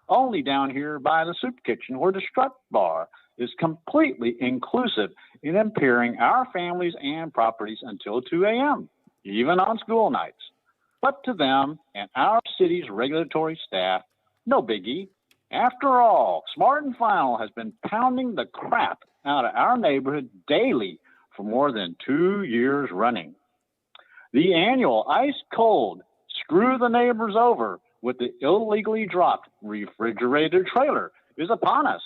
Only down here by the soup kitchen where the Strut bar is completely inclusive in impairing our families and properties until 2 a.m., even on school nights. But to them and our city's regulatory staff, no biggie. After all, Smart and Final has been pounding the crap out of our neighborhood daily for more than 2 years running. The annual ice cold screw the neighbors over with the illegally dropped refrigerated trailer is upon us.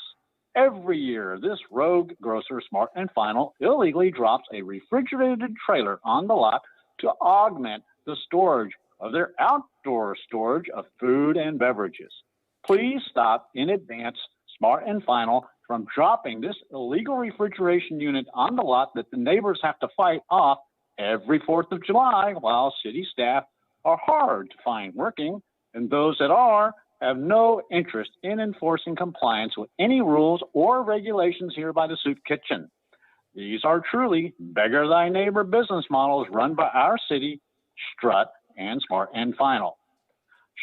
Every year, this rogue grocer, Smart and Final, illegally drops a refrigerated trailer on the lot to augment the storage of their outdoor storage of food and beverages. Please stop in advance, Smart and Final, from dropping this illegal refrigeration unit on the lot that the neighbors have to fight off every 4th of July while city staff are hard to find working, and those that are have no interest in enforcing compliance with any rules or regulations here by the soup kitchen. These are truly beggar thy neighbor business models run by our city, Strut and Smart and Final.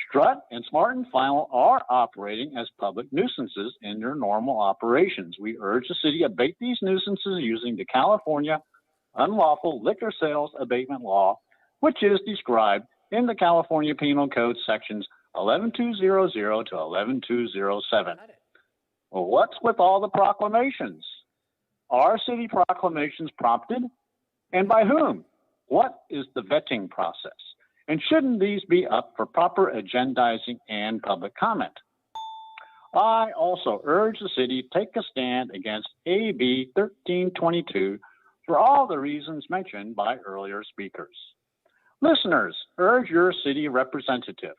Strut and Smart and Final are operating as public nuisances in their normal operations. We urge the city to abate these nuisances using the California Unlawful Liquor Sales Abatement Law, which is described in the California Penal Code sections 11200 to 11207. Well, what's with all the proclamations? Are city proclamations prompted? And by whom? What is the vetting process? And shouldn't these be up for proper agendizing and public comment? I also urge the city to take a stand against AB 1322 for all the reasons mentioned by earlier speakers. Listeners, urge your city representative.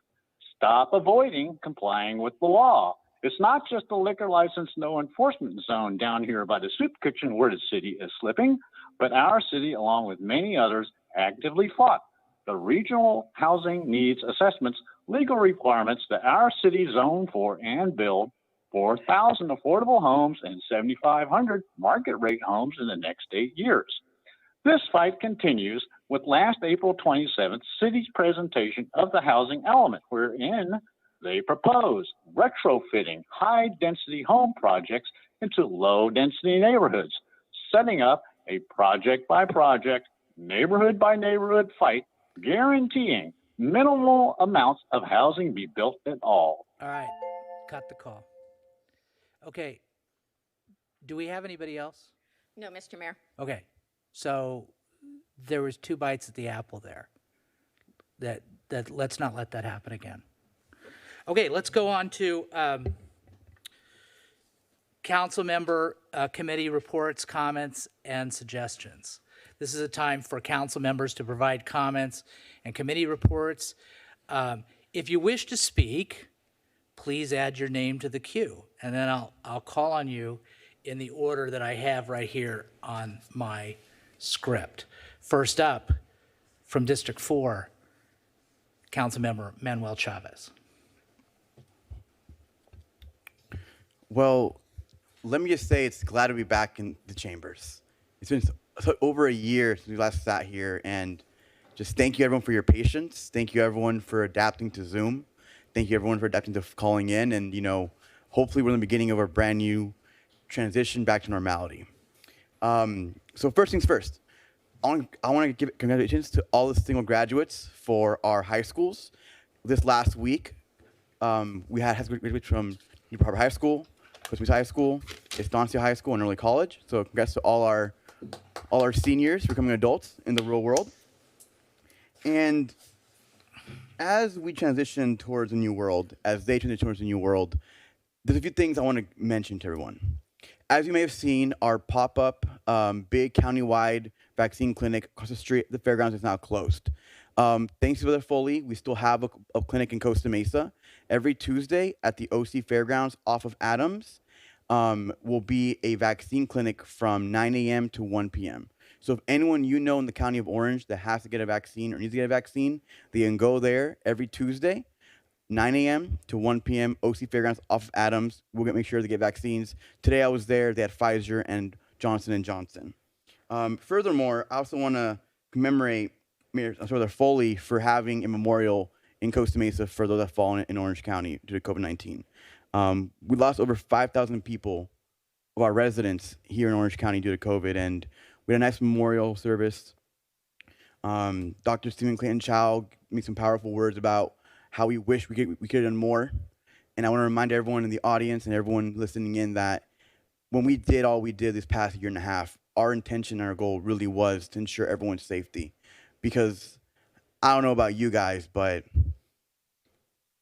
Stop avoiding complying with the law. It's not just the liquor license no enforcement zone down here by the soup kitchen where the city is slipping, but our city, along with many others, actively fought the regional housing needs assessments legal requirements that our city zone for and build 4,000 affordable homes and 7,500 market rate homes in the next 8 years. This fight continues with last April 27th city's presentation of the housing element, wherein they propose retrofitting high-density home projects into low-density neighborhoods, setting up a project-by-project, neighborhood-by-neighborhood fight, guaranteeing minimal amounts of housing be built at all. All right, cut the call. Okay, do we have anybody else? No, Mr. Mayor. Okay, so there was 2 bites at the apple there. That let's not let that happen again. Okay, let's go on to council member committee reports, comments, and suggestions. This is a time for council members to provide comments and committee reports. If you wish to speak, please add your name to the queue, and then I'll call on you in the order that I have right here on my script. First up, from District 4, Councilmember Manuel Chavez. Well, let me just say it's glad to be back in the chambers. It's been over a year since we last sat here, and just thank you everyone for your patience. Thank you everyone for adapting to Zoom. Thank you everyone for adapting to calling in, and hopefully we're in the beginning of a brand new transition back to normality. So first things first, I want to give congratulations to all the single graduates for our high schools. This last week, we had high school graduates from Newport Harbor High School, Costa Mesa High School, Estancia High School, and early college. So congrats to all our seniors becoming adults in the real world. And as we transition towards a new world, as they transition towards a new world, there's a few things I want to mention to everyone. As you may have seen, our pop-up big countywide vaccine clinic across the street at the fairgrounds is now closed. Thanks to Brother Foley, we still have a clinic in Costa Mesa. Every Tuesday at the OC Fairgrounds off of Adams will be a vaccine clinic from 9 a.m. to 1 p.m. So if anyone you know in the county of Orange that has to get a vaccine or needs to get a vaccine, they can go there every Tuesday, 9 a.m. to 1 p.m. OC Fairgrounds off of Adams. We'll make sure to get vaccines. Today I was there. They had Pfizer and Johnson & Johnson. Furthermore, I also want to commemorate Mayor Foley for having a memorial in Costa Mesa for those that have fallen in Orange County due to COVID-19. We lost over 5,000 people of our residents here in Orange County due to COVID, and we had a nice memorial service. Dr. Stephen Clayton Chow made some powerful words about how we wish we could have done more. And I want to remind everyone in the audience and everyone listening in that when we did all we did this past year and a half, our intention and our goal really was to ensure everyone's safety. Because I don't know about you guys, but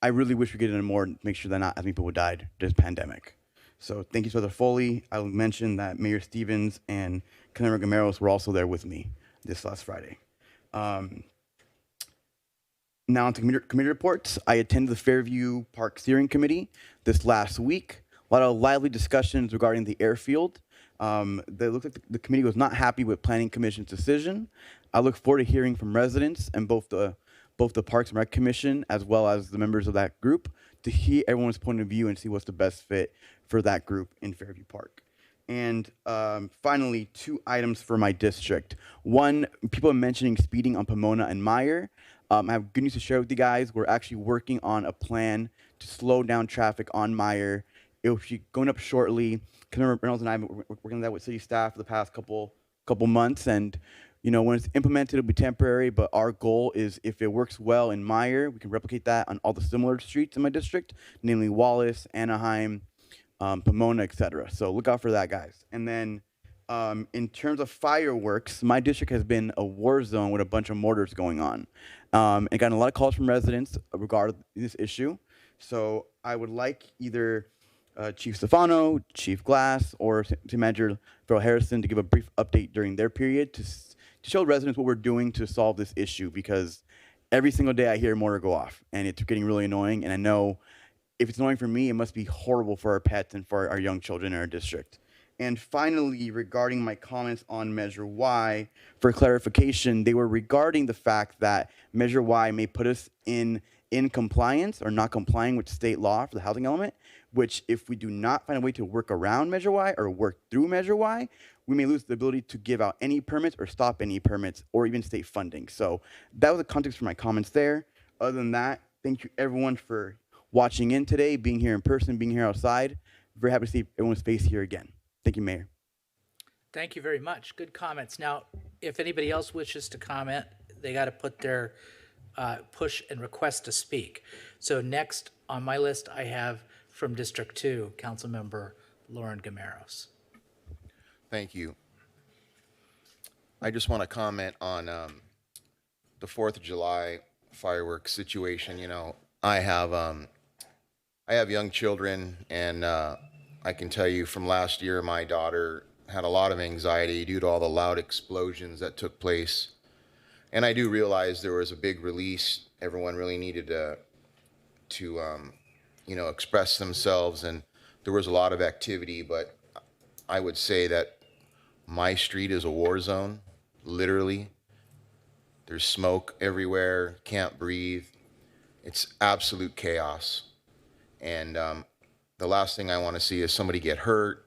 I really wish we could have done more to make sure that not as many people died during this pandemic. So thank you, Brother Foley. I'll mention that Mayor Stevens and Councilmember Gameros were also there with me this last Friday. Now on to committee reports. I attended the Fairview Park Steering Committee this last week. A lot of lively discussions regarding the airfield. It looks like the committee was not happy with Planning Commission's decision. I look forward to hearing from residents and both the Parks and Rec Commission as well as the members of that group to hear everyone's point of view and see what's the best fit for that group in Fairview Park. And finally, 2 items for my district. One, people are mentioning speeding on Pomona and Meyer. I have good news to share with you guys. We're actually working on a plan to slow down traffic on Meyer. It will be going up shortly. Councilmember Reynolds and I have been working on that with city staff for the past couple months. And when it's implemented, it'll be temporary. But our goal is if it works well in Meyer, we can replicate that on all the similar streets in my district, namely Wallace, Anaheim, Pomona, etc. So look out for that, guys. And then in terms of fireworks, my district has been a war zone with a bunch of mortars going on. And gotten a lot of calls from residents regarding this issue. So I would like either Chief Stefano, Chief Glass, or City Manager Farrell Harrison to give a brief update during their period to show residents what we're doing to solve this issue, because every single day I hear a mortar go off and it's getting really annoying. And I know if it's annoying for me, it must be horrible for our pets and for our young children in our district. And finally, regarding my comments on Measure Y, for clarification, they were regarding the fact that Measure Y may put us in in compliance or not complying with state law for the housing element, which if we do not find a way to work around Measure Y or work through Measure Y, we may lose the ability to give out any permits or stop any permits or even state funding. So that was the context for my comments there. Other than that, thank you everyone for watching in today, being here in person, being here outside. Very happy to see everyone's face here again. Thank you, Mayor. Thank you very much. Good comments. Now, if anybody else wishes to comment, they got to put their push and request to speak. So next on my list, I have from District 2, Councilmember Lauren Gameros. Thank you. I just want to comment on the 4th of July fireworks situation. You know, I have young children, and I can tell you from last year, my daughter had a lot of anxiety due to all the loud explosions that took place. And I do realize there was a big release. Everyone really needed to you know, express themselves, and there was a lot of activity, but I would say that my street is a war zone, literally. There's smoke everywhere, can't breathe. It's absolute chaos. And the last thing I want to see is somebody get hurt.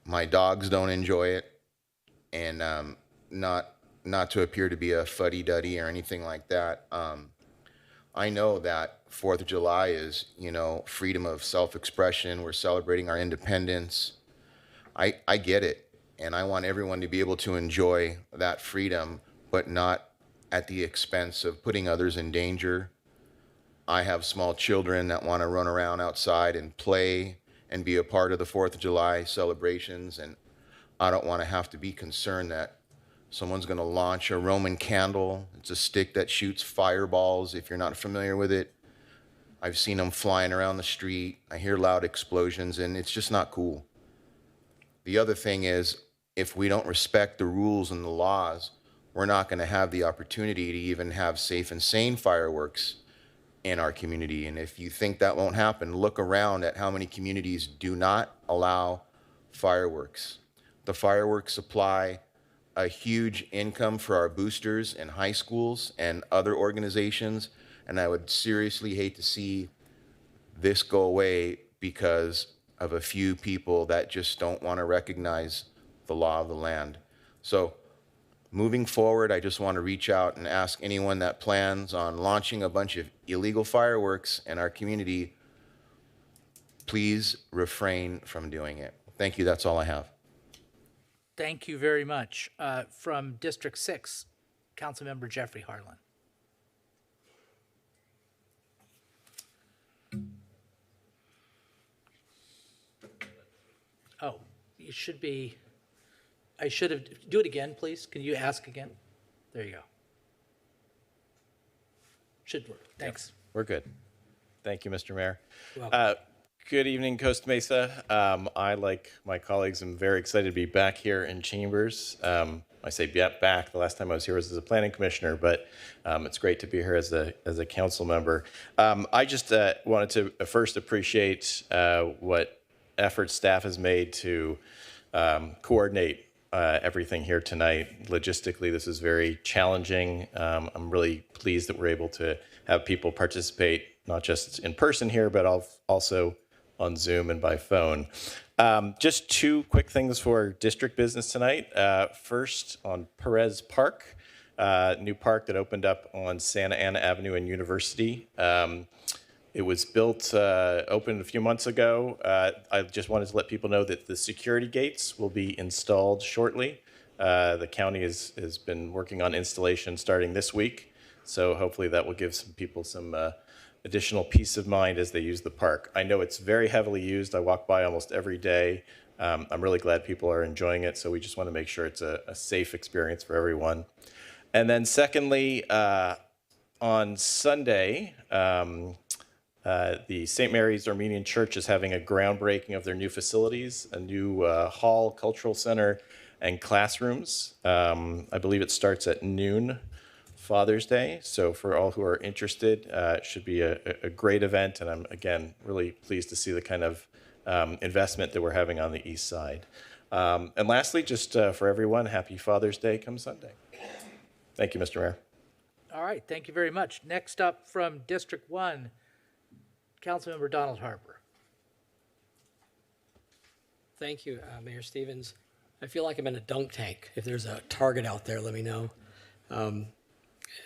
My dogs don't enjoy it, and not to appear to be a fuddy-duddy or anything like that. I know that 4th of July is, you know, freedom of self-expression. We're celebrating our independence. I get it, and I want everyone to be able to enjoy that freedom, but not at the expense of putting others in danger. I have small children that want to run around outside and play and be a part of the 4th of July celebrations, and I don't want to have to be concerned that someone's going to launch a Roman candle. It's a stick that shoots fireballs, if you're not familiar with it. I've seen them flying around the street. I hear loud explosions, and it's just not cool. The other thing is, if we don't respect the rules and the laws, we're not going to have the opportunity to even have safe and sane fireworks in our community. And if you think that won't happen, look around at how many communities do not allow fireworks. The fireworks supply a huge income for our boosters in high schools and other organizations, and I would seriously hate to see this go away because of a few people that just don't want to recognize the law of the land. So moving forward, I just want to reach out and ask anyone that plans on launching a bunch of illegal fireworks in our community, please refrain from doing it. Thank you. That's all I have. Thank you very much. From District 6, Councilmember Jeffrey Harlan. Oh, you should be, I should have, do it again, please. Can you ask again? There you go. Should work. Thanks. We're good. Thank you, Mr. Mayor. You're welcome. Good evening, Costa Mesa. I, like my colleagues, am very excited to be back here in Chambers. I say back. The last time I was here was as a planning commissioner, but it's great to be here as a council member. I just wanted to first appreciate what efforts staff has made to coordinate everything here tonight. Logistically, this is very challenging. I'm really pleased that we're able to have people participate, not just in person here, but also on Zoom and by phone. Just two quick things for district business tonight. First, on Perez Park, new park that opened up on Santa Ana Avenue and University. It was built, opened a few months ago. I just wanted to let people know that the security gates will be installed shortly. The county has been working on installation starting this week, so hopefully that will give some people some additional peace of mind as they use the park. I know it's very heavily used. I walk by almost every day. I'm really glad people are enjoying it, so we just want to make sure it's a safe experience for everyone. And then secondly, on Sunday, the St. Mary's Armenian Church is having a groundbreaking of their new facilities, a new hall, cultural center, and classrooms. I believe it starts at noon Father's Day. So for all who are interested, it should be a great event. And I'm, again, really pleased to see the kind of investment that we're having on the east side. And lastly, just for everyone, happy Father's Day come Sunday. Thank you, Mr. Mayor. All right, thank you very much. Next up from District 1, Councilmember Donald Harper. Thank you, Mayor Stevens. I feel like I'm in a dunk tank. If there's a target out there, let me know.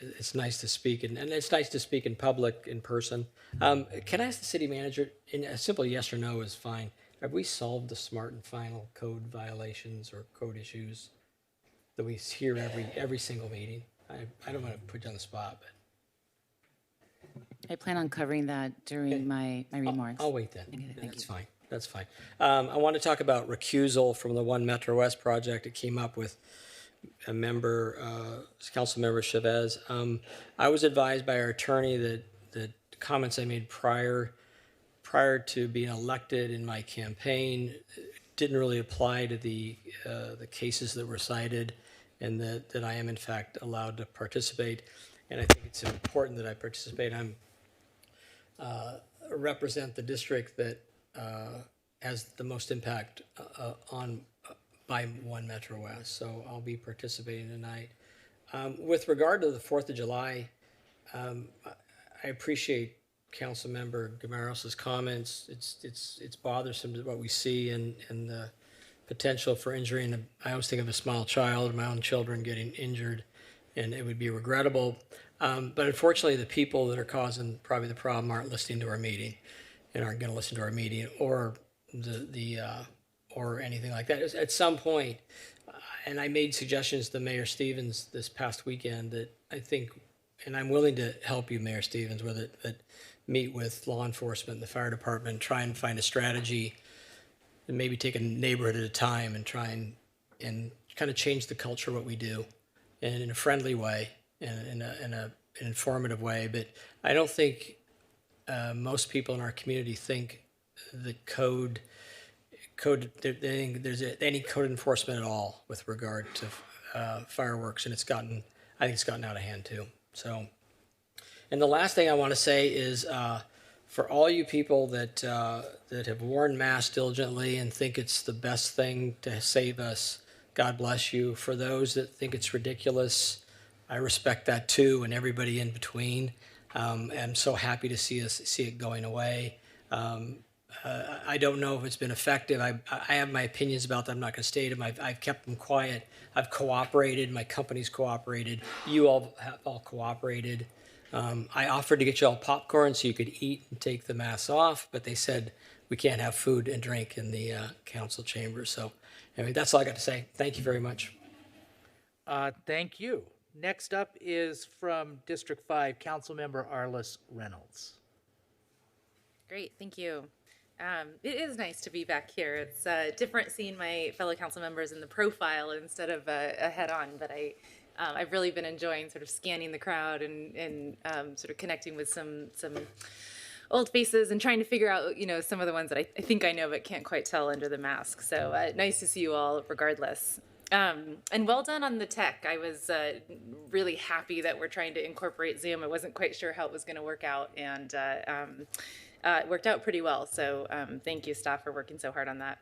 It's nice to speak, and it's nice to speak in public, in person. Can I ask the city manager, in a simple yes or no is fine, have we solved the smart and final code violations or code issues that we hear every single meeting? I don't want to put you on the spot, but. I plan on covering that during my remarks. I'll wait then. Thank That's you. fine. That's fine. I want to talk about recusal from the One Metro West project. It came up with a member, Council Member Chavez. I was advised by our attorney that the comments I made prior to being elected in my campaign didn't really apply to the cases that were cited, and that I am in fact allowed to participate. And I think it's important that I participate. I'm represent the district that has the most impact by One Metro West. So I'll be participating tonight. With regard to the 4th of July, I appreciate Councilmember Gamaros's comments. It's bothersome to what we see and the potential for injury. And I always think of a small child, my own children getting injured, and it would be regrettable. But unfortunately, the people that are causing probably the problem aren't listening to our meeting and aren't going to listen to our meeting or or anything like that. At some point, and I made suggestions to Mayor Stevens this past weekend that I think, and I'm willing to help you, Mayor Stevens, with it, that meet with law enforcement and the fire department, try and find a strategy and maybe take a neighborhood at a time and try and kind of change the culture of what we do, and in a friendly way and in an informative way. But I don't think most people in our community think the code they think there's any code enforcement at all with regard to fireworks, and I think it's gotten out of hand too. So, and the last thing I want to say is for all you people that have worn masks diligently and think it's the best thing to save us, God bless you. For those that think it's ridiculous, I respect that too, and everybody in between. I'm so happy to see it going away. I don't know if it's been effective. I have my opinions about that. I'm not going to state them. I've kept them quiet. I've cooperated. My company's cooperated. You all have all cooperated. I offered to get you all popcorn so you could eat and take the masks off, but they said we can't have food and drink in the council chambers. So anyway, that's all I got to say. Thank you very much. Thank you. Next up is from District 5, Councilmember Arliss Reynolds. Great, thank you. It is nice to be back here. It's different seeing my fellow council members in the profile instead of a head-on, but I've really been enjoying sort of scanning the crowd and sort of connecting with some old faces and trying to figure out, some of the ones that I think I know but can't quite tell under the mask. So nice to see you all regardless. And well done on the tech. I was really happy that we're trying to incorporate Zoom. I wasn't quite sure how it was going to work out, and it worked out pretty well. So thank you, staff, for working so hard on that.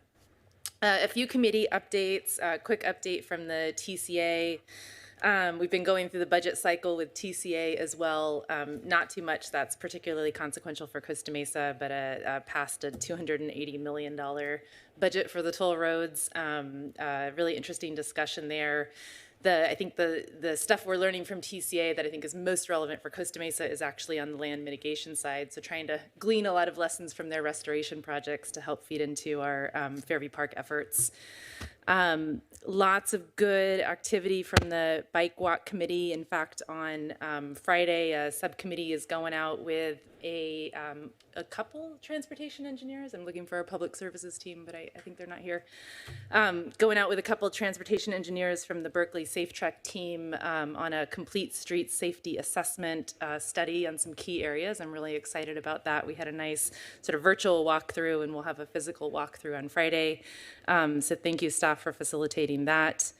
A few committee updates, quick update from the TCA. We've been going through the budget cycle with TCA as well. Not too much that's particularly consequential for Costa Mesa, but passed a $280 million budget for the toll roads. Really interesting discussion there. I think the stuff we're learning from TCA that I think is most relevant for Costa Mesa is actually on the land mitigation side. So trying to glean a lot of lessons from their restoration projects to help feed into our Fairview Park efforts. Lots of good activity from the Bike Walk Committee. In fact, on Friday, a subcommittee is going out with a couple transportation engineers. I'm looking for a public services team, but I think they're not here. Going out with a couple transportation engineers from the Berkeley Safe Trek team on a complete street safety assessment study on some key areas. I'm really excited about that. We had a nice sort of virtual walkthrough, and we'll have a physical walkthrough on Friday. So thank you, staff, for facilitating that.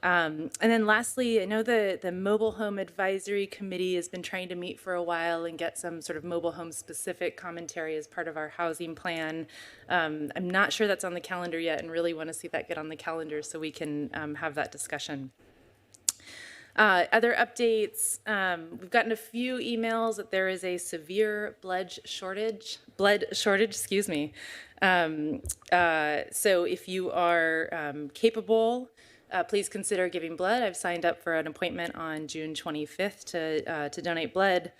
And then lastly, I know the Mobile Home Advisory Committee has been trying to meet for a while and get some sort of mobile home specific commentary as part of our housing plan. I'm not sure that's on the calendar yet, and really want to see that get on the calendar so we can have that discussion. Other updates, we've gotten a few emails that there is a severe blood shortage, excuse me. So if you are capable, please consider giving blood. I've signed up for an appointment on June 25th to donate blood.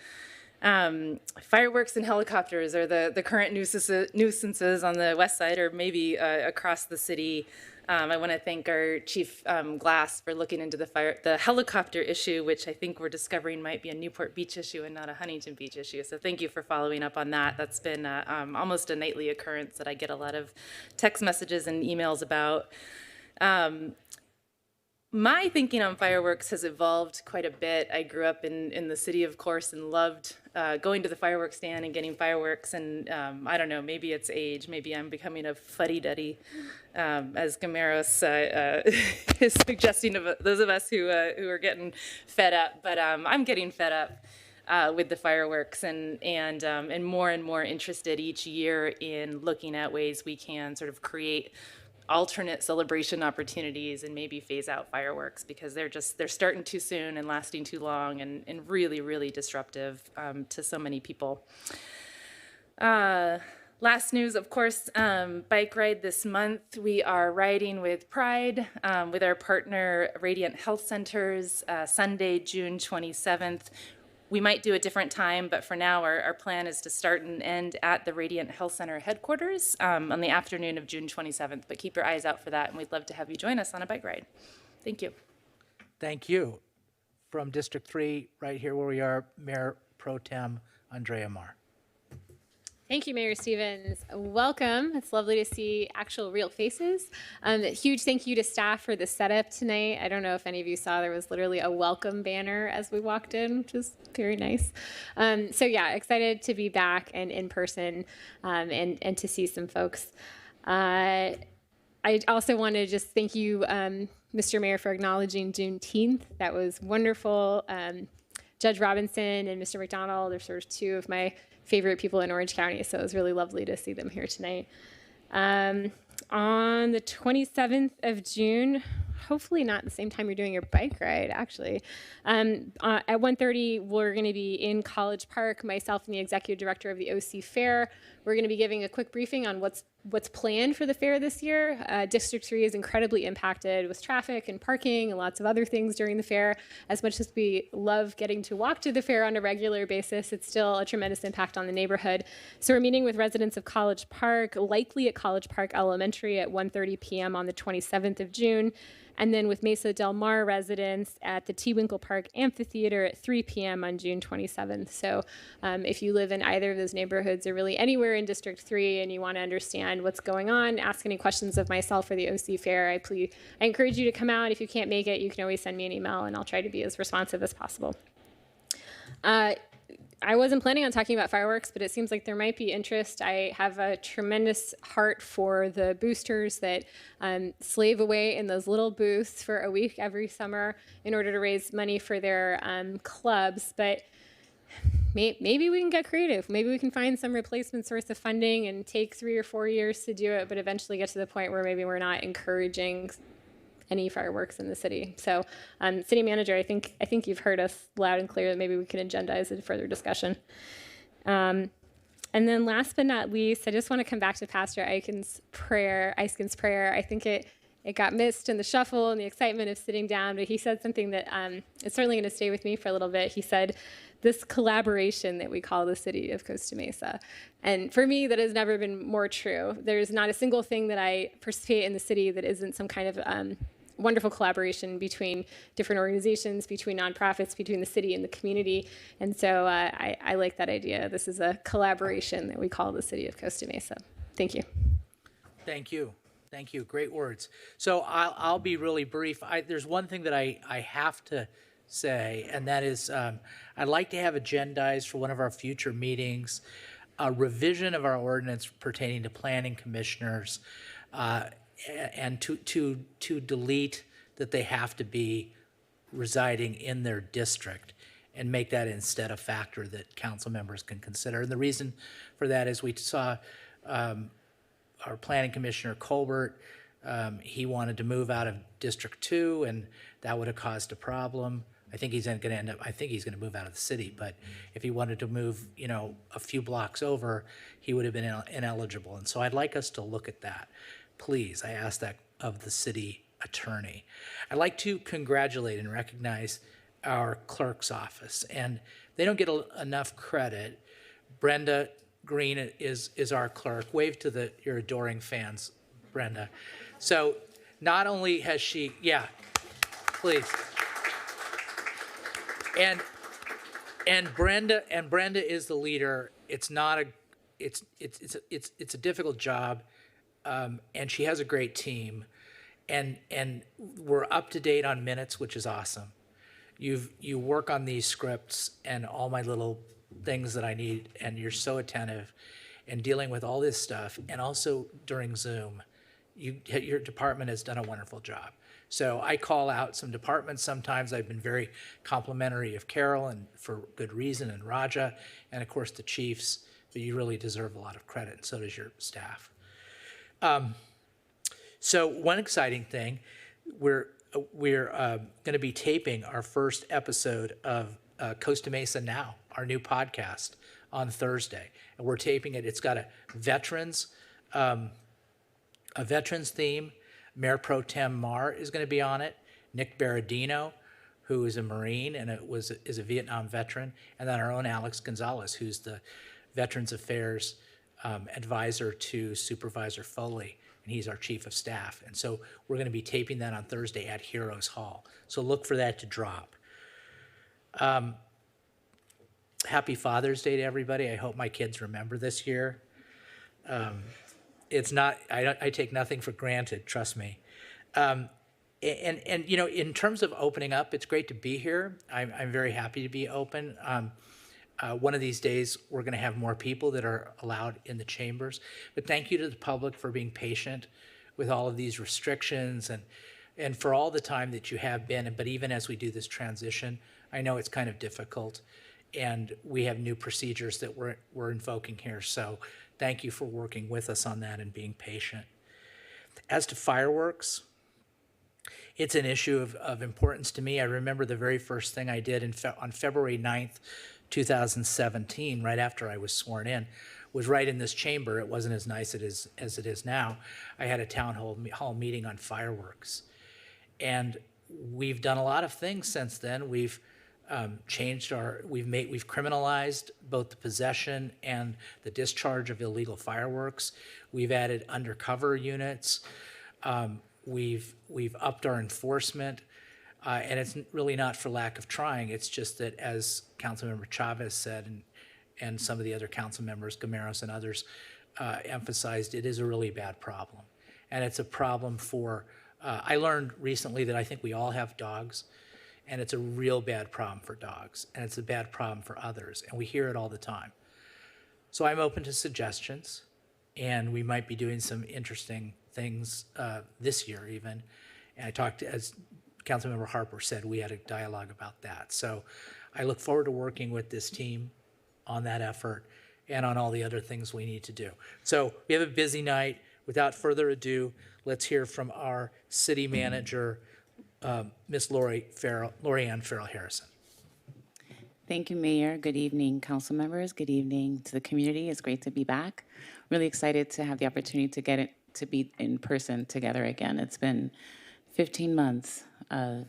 Fireworks and helicopters are the current nuisances on the west side or maybe across the city. I want to thank our Chief Glass for looking into the helicopter issue, which I think we're discovering might be a Newport Beach issue and not a Huntington Beach issue. So thank you for following up on that. That's been almost a nightly occurrence that I get a lot of text messages and emails about. My thinking on fireworks has evolved quite a bit. I grew up in the city, of course, and loved going to the fireworks stand and getting fireworks. And I don't know, maybe it's age. Maybe I'm becoming a fuddy-duddy, as Gamaros is suggesting of those of us who are getting fed up. But I'm getting fed up with the fireworks and more interested each year in looking at ways we can sort of create alternate celebration opportunities and maybe phase out fireworks because they're starting too soon and lasting too long and really disruptive to so many people. Last news, of course, bike ride this month. We are riding with Pride with our partner Radiant Health Centers, Sunday, June 27th. We might do a different time, but for now, our plan is to start and end at the Radiant Health Center headquarters on the afternoon of June 27th. But keep your eyes out for that, and we'd love to have you join us on a bike ride. Thank you. Thank you. From District 3, right here where we are, Mayor Pro Tem Andrea Marr. Thank you, Mayor Stevens. Welcome. It's lovely to see actual real faces. Huge thank you to staff for the setup tonight. I don't know if any of you saw, there was literally a welcome banner as we walked in, which is very nice. So yeah, excited to be back and in person and to see some folks. I also want to just thank you, Mr. Mayor, for acknowledging Juneteenth. That was wonderful. Judge Robinson and Mr. McDonald are sort of two of my favorite people in Orange County, so it was really lovely to see them here tonight. On the 27th of June, hopefully not the same time you're doing your bike ride, actually. At 1:30, we're going to be in College Park, myself and the executive director of the OC Fair. We're going to be giving a quick briefing on what's planned for the fair this year. District 3 is incredibly impacted with traffic and parking and lots of other things during the fair. As much as we love getting to walk to the fair on a regular basis, it's still a tremendous impact on the neighborhood. So we're meeting with residents of College Park, likely at College Park Elementary at 1:30 p.m. on the 27th of June. And then with Mesa Del Mar residents at the T. Winkle Park Amphitheater at 3 p.m. on June 27th. So if you live in either of those neighborhoods or really anywhere in District 3 and you want to understand what's going on, ask any questions of myself or the OC Fair, I encourage you to come out. If you can't make it, you can always send me an email and I'll try to be as responsive as possible. I wasn't planning on talking about fireworks, but it seems like there might be interest. I have a tremendous heart for the boosters that slave away in those little booths for a week every summer in order to raise money for their clubs. But maybe we can get creative. Maybe we can find some replacement source of funding and take 3 or 4 years to do it, but eventually get to the point where maybe we're not encouraging any fireworks in the city. So, City Manager, I think you've heard us loud and clear that maybe we can agendize a further discussion. And then last but not least, I just want to come back to Pastor Eiskin's prayer. I think it got missed in the shuffle and the excitement of sitting down, but he said something that is certainly going to stay with me for a little bit. He said, this collaboration that we call the city of Costa Mesa. And for me, that has never been more true. There's not a single thing that I participate in the city that isn't some kind of wonderful collaboration between different organizations, between nonprofits, between the city and the community. And so I like that idea. This is a collaboration that we call the city of Costa Mesa. Thank you. Thank you. Thank you. Great words. So I'll be really brief. There's one thing that I have to say, and that is I'd like to have agendized for one of our future meetings a revision of our ordinance pertaining to planning commissioners and to delete that they have to be residing in their district and make that instead a factor that council members can consider. And the reason for that is we saw our planning commissioner Colbert, he wanted to move out of District 2 and that would have caused a problem. I think he's going to end up, I think he's going to move out of the city, but if he wanted to move, a few blocks over, he would have been ineligible. And so I'd like us to look at that. Please, I ask that of the city attorney. I'd like to congratulate and recognize our clerk's office, and they don't get enough credit. Brenda Green is our clerk. Wave to your adoring fans, Brenda. So not only has she, yeah, please. And Brenda is the leader. It's not a, it's a difficult job, and she has a great team, and we're up to date on minutes, which is awesome. You work on these scripts and all my little things that I need, and you're so attentive and dealing with all this stuff, and also during Zoom, your department has done a wonderful job. So I call out some departments sometimes. I've been very complimentary of Carol, and for good reason, and Raja, and of course the chiefs, but you really deserve a lot of credit, and so does your staff. So one exciting thing, we're going to be taping our first episode of Costa Mesa Now, our new podcast, on Thursday, and we're taping it. It's got a veterans theme. Mayor Pro Tem Mar is going to be on it. Nick Berardino, who is a Marine and is a Vietnam veteran, and then our own Alex Gonzalez, who's the Veterans Affairs advisor to Supervisor Foley, and he's our chief of staff. And so we're going to be taping that on Thursday at Heroes Hall. So look for that to drop. Happy Father's Day to everybody. I hope my kids remember this year. It's not, I take nothing for granted, trust me. And in terms of opening up, it's great to be here. I'm very happy to be open. One of these days, we're going to have more people that are allowed in the chambers. But thank you to the public for being patient with all of these restrictions and for all the time that you have been. But even as we do this transition, I know it's kind of difficult. And we have new procedures that we're invoking here. So thank you for working with us on that and being patient. As to fireworks, it's an issue of importance to me. I remember the very first thing I did on February 9th, 2017, right after I was sworn in, was right in this chamber. It wasn't as nice as it is now. I had a town hall meeting on fireworks. And we've done a lot of things since then. We've we've criminalized both the possession and the discharge of illegal fireworks. We've added undercover units. We've upped our enforcement, and it's really not for lack of trying. It's just that, as Councilmember Chavez said, and some of the other council members, Gameros and others, emphasized, it is a really bad problem, and it's a problem for. I learned recently that I think we all have dogs. And it's a real bad problem for dogs, and it's a bad problem for others, and we hear it all the time. So I'm open to suggestions, and we might be doing some interesting things this year even. And I talked, as Councilmember Harper said, we had a dialogue about that. So I look forward to working with this team on that effort and on all the other things we need to do. So we have a busy night. Without further ado, let's hear from our city manager, Ms. Lori Ann Farrell Harrison. Thank you, Mayor. Good evening, council members. Good evening to the community. It's great to be back. Really excited to have the opportunity to be in person together again. It's been 15 months of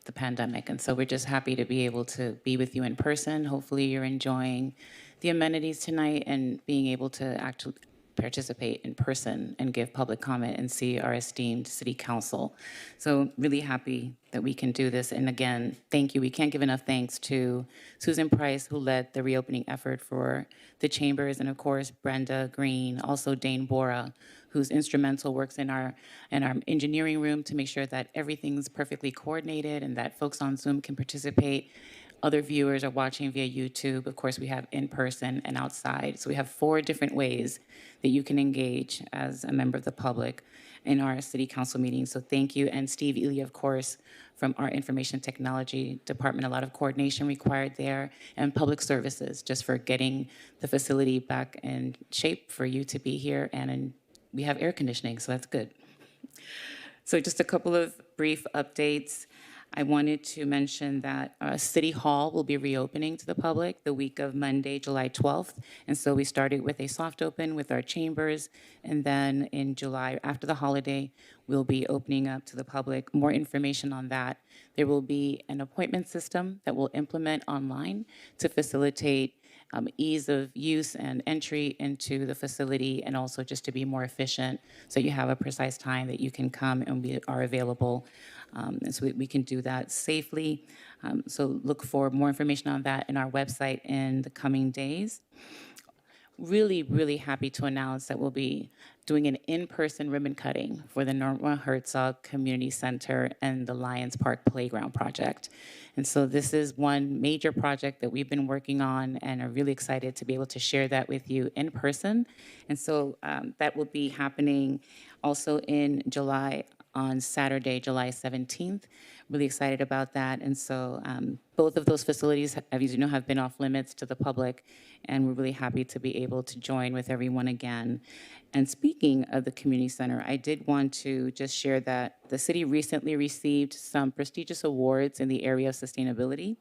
the pandemic, and so we're just happy to be able to be with you in person. Hopefully you're enjoying the amenities tonight and being able to actually participate in person and give public comment and see our esteemed city council. So really happy that we can do this. And again, thank you. We can't give enough thanks to Susan Price, who led the reopening effort for the chambers, and of course, Brenda Green, also Dane Bora, who's instrumental, works in our engineering room to make sure that everything's perfectly coordinated and that folks on Zoom can participate. Other viewers are watching via YouTube. Of course, we have in person and outside. So we have 4 different ways that you can engage as a member of the public in our city council meetings. So thank you. And Steve Ely, of course, from our information technology department, a lot of coordination required there, and public services, just for getting the facility back in shape for you to be here. And we have air conditioning, so that's good. So just a couple of brief updates. I wanted to mention that City Hall will be reopening to the public the week of Monday, July 12th. And so we started with a soft open with our chambers. And then in July, after the holiday, we'll be opening up to the public. More information on that. There will be an appointment system that we'll implement online to facilitate ease of use and entry into the facility, and also just to be more efficient, so you have a precise time that you can come and we are available. And so we can do that safely. So look for more information on that in our website in the coming days. Really, really happy to announce that we'll be doing an in-person ribbon cutting for the Norma Herzog Community Center and the Lions Park Playground project. And so this is one major project that we've been working on and are really excited to be able to share that with you in person. And so that will be happening also in July, on Saturday, July 17th. Really excited about that. And so both of those facilities, as you know, have been off limits to the public, and we're really happy to be able to join with everyone again. And speaking of the community center, I did want to just share that the city recently received some prestigious awards in the area of sustainability.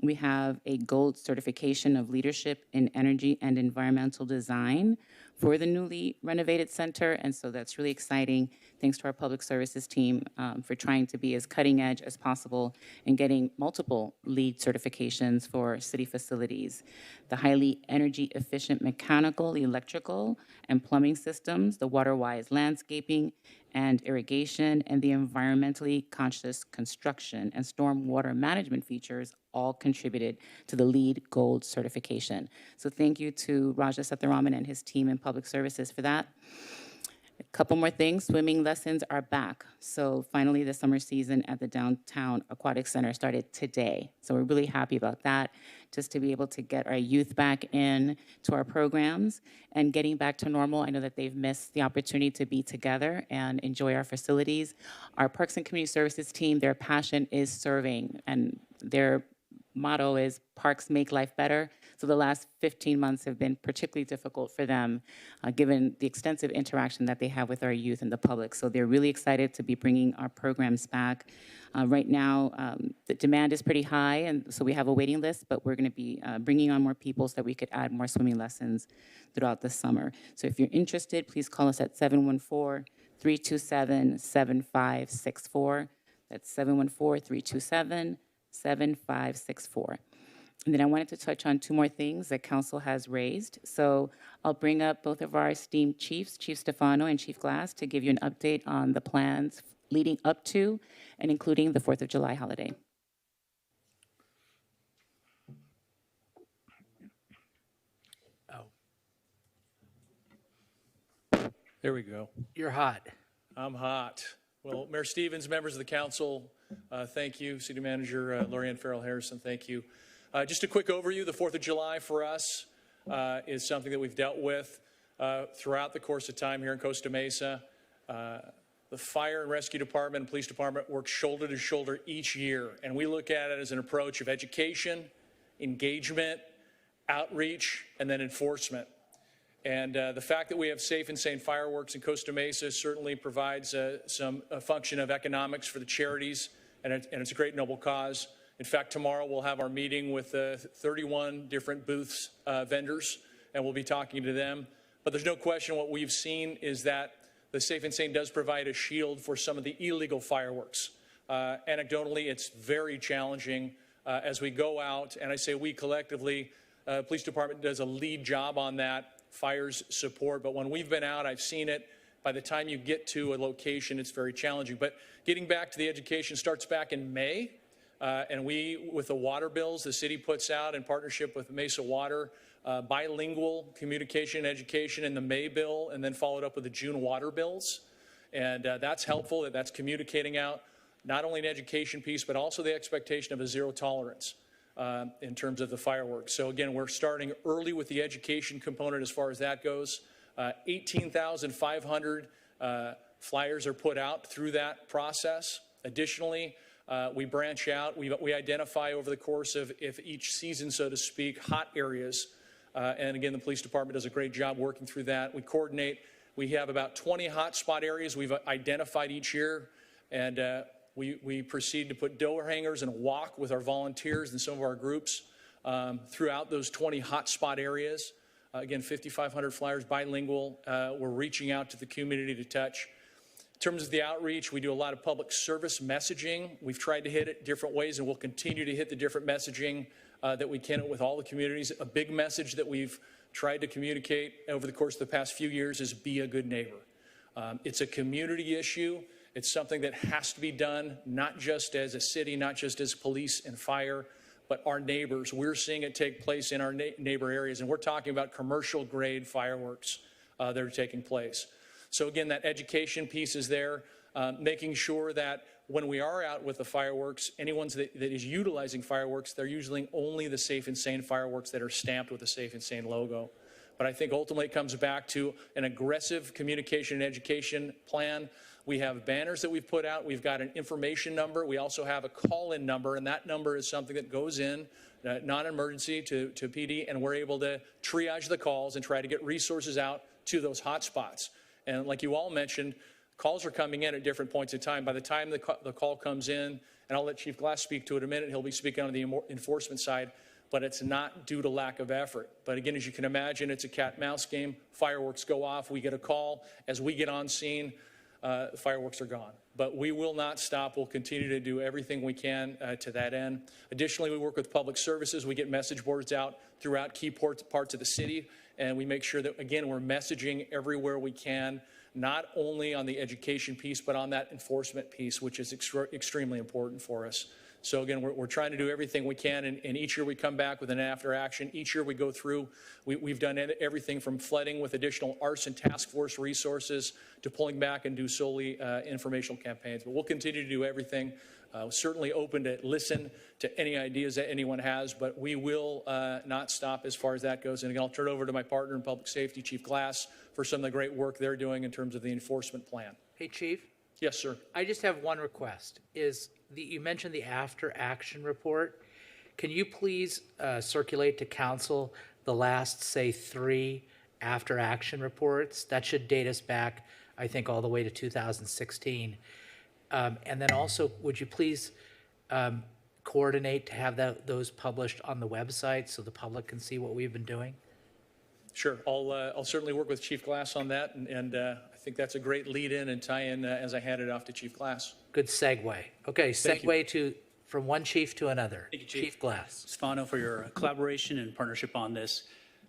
We have a gold certification of leadership in energy and environmental design for the newly renovated center. And so that's really exciting. Thanks to our public services team for trying to be as cutting edge as possible and getting multiple LEED certifications for city facilities. The highly energy efficient mechanical, electrical, and plumbing systems, the water-wise landscaping and irrigation, and the environmentally conscious construction and stormwater management features all contributed to the LEED Gold certification. So thank you to Raja Satharaman and his team in public services for that. A couple more things. Swimming lessons are back. So finally, the summer season at the Downtown Aquatic Center started today. So we're really happy about that, just to be able to get our youth back in to our programs and getting back to normal. I know that they've missed the opportunity to be together and enjoy our facilities. Our Parks and Community Services team, their passion is serving, and their motto is Parks Make Life Better. So the last 15 months have been particularly difficult for them, given the extensive interaction that they have with our youth and the public. So they're really excited to be bringing our programs back. Right now, the demand is pretty high, and so we have a waiting list, but we're going to be bringing on more people so that we could add more swimming lessons throughout the summer. So if you're interested, please call us at 714-327-7564. That's 714-327-7564. And then I wanted to touch on two more things that council has raised. So I'll bring up both of our esteemed chiefs, Chief Stefano and Chief Glass, to give you an update on the plans leading up to and including the 4th of July holiday. Oh, there we go. You're hot. I'm hot. Well, Mayor Stevens, members of the council, thank you. City Manager Lorianne Farrell-Harrison, thank you. Just a quick overview. The 4th of July for us is something that we've dealt with throughout the course of time here in Costa Mesa. The Fire and Rescue Department and Police Department work shoulder to shoulder each year, and we look at it as an approach of education, engagement, outreach, and then enforcement. And the fact that we have safe and sane fireworks in Costa Mesa certainly provides a function of economics for the charities, and it's a great noble cause. In fact, tomorrow we'll have our meeting with 31 different booths, vendors, and we'll be talking to them. But there's no question what we've seen is that the Safe and Sane does provide a shield for some of the illegal fireworks. Anecdotally, it's very challenging as we go out, and I say we collectively, police department does a lead job on that, fires support, but when we've been out, I've seen it. By the time you get to a location, it's very challenging. But getting back to the education starts back in May. And we, with the water bills, the city puts out in partnership with Mesa Water, bilingual communication and education in the May bill, and then followed up with the June water bills. And that's helpful, that's communicating out not only an education piece, but also the expectation of a zero tolerance in terms of the fireworks. So again, we're starting early with the education component as far as that goes. 18,500 flyers are put out through that process. Additionally, we branch out. We identify over the course of each season, so to speak, hot areas. And again, the police department does a great job working through that. We coordinate. We have about 20 hotspot areas we've identified each year. And We proceed to put door hangers and walk with our volunteers and some of our groups throughout those 20 hotspot areas. Again, 5,500 flyers, bilingual. We're reaching out to the community to touch. In terms of the outreach, we do a lot of public service messaging. We've tried to hit it different ways, and we'll continue to hit the different messaging that we can with all the communities. A big message that we've tried to communicate over the course of the past few years is be a good neighbor. It's a community issue. It's something that has to be done, not just as a city, not just as police and fire, but our neighbors. We're seeing it take place in our neighbor areas, and we're talking about commercial grade fireworks that are taking place. So again, that education piece is there, making sure that when we are out with the fireworks, anyone that is utilizing fireworks, they're using only the Safe and Sane fireworks that are stamped with the Safe and Sane logo. But I think ultimately it comes back to an aggressive communication and education plan. We have banners that we've put out. We've got an information number. We also have a call-in number, and that number is something that goes in, non-emergency to PD, and we're able to triage the calls and try to get resources out to those hot spots. And like you all mentioned, calls are coming in at different points in time. By the time the call comes in, and I'll let Chief Glass speak to it in a minute, he'll be speaking on the enforcement side, but it's not due to lack of effort. But again, as you can imagine, it's a cat and mouse game. Fireworks go off, we get a call. As we get on scene, the fireworks are gone. But we will not stop. We'll continue to do everything we can to that end. Additionally, we work with public services. We get message boards out throughout key parts of the city, and we make sure that, again, we're messaging everywhere we can, not only on the education piece, but on that enforcement piece, which is extremely important for us. So again, we're trying to do everything we can, and each year we come back with an after action. Each year we go through, we've done everything from flooding with additional arson task force resources to pulling back and do solely informational campaigns. But we'll continue to do everything. Certainly open to listen to any ideas that anyone has, but we will not stop as far as that goes. And again, I'll turn it over to my partner in public safety, Chief Glass, for some of the great work they're doing in terms of the enforcement plan. Hey, Chief. Yes, sir. I just have one request. You mentioned the after action report. Can you please circulate to council the last, say, 3 after action reports? That should date us back, I think, all the way to 2016. And then also, would you please coordinate to have those published on the website so the public can see what we've been doing? Sure. I'll certainly work with Chief Glass on that, and I think that's a great lead-in and tie-in as I hand it off to Chief Glass. Good segue. Okay, segue from one chief to another. Thank you, Chief. Chief Glass. Stefano, for your collaboration and partnership on this.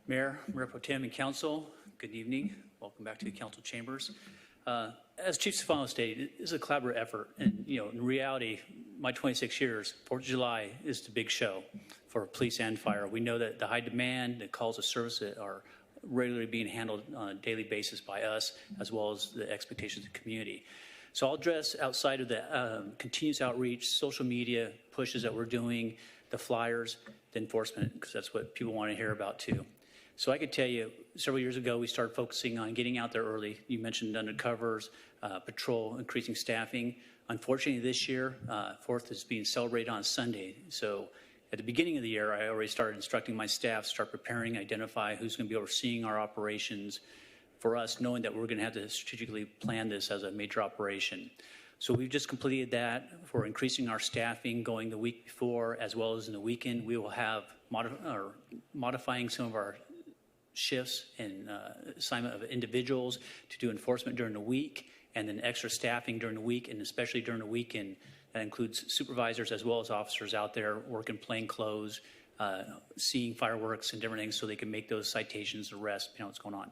Mayor, Mayor Pro Tem, and Council, good evening. Welcome back to the Council Chambers. As Chief Stefano stated, it is a collaborative effort, and in reality, my 26 years, 4th of July is the big show for police and fire. We know that the high demand, the calls of service that are regularly being handled on a daily basis by us, as well as the expectations of the community. So I'll address outside of the continuous outreach, social media pushes that we're doing, the flyers, the enforcement, because that's what people want to hear about too. So I could tell you, several years ago, we started focusing on getting out there early. You mentioned undercovers, patrol, increasing staffing. Unfortunately, this year, 4th is being celebrated on Sunday. So at the beginning of the year, I already started instructing my staff, start preparing, identify who's going to be overseeing our operations for us, knowing that we're going to have to strategically plan this as a major operation. So we've just completed that for increasing our staffing going the week before as well as in the weekend. We will have modifying some of our shifts and assignment of individuals to do enforcement during the week, and then extra staffing during the week, and especially during the weekend. That includes supervisors as well as officers out there working plain clothes, seeing fireworks and different things so they can make those citations, arrests, what's going on.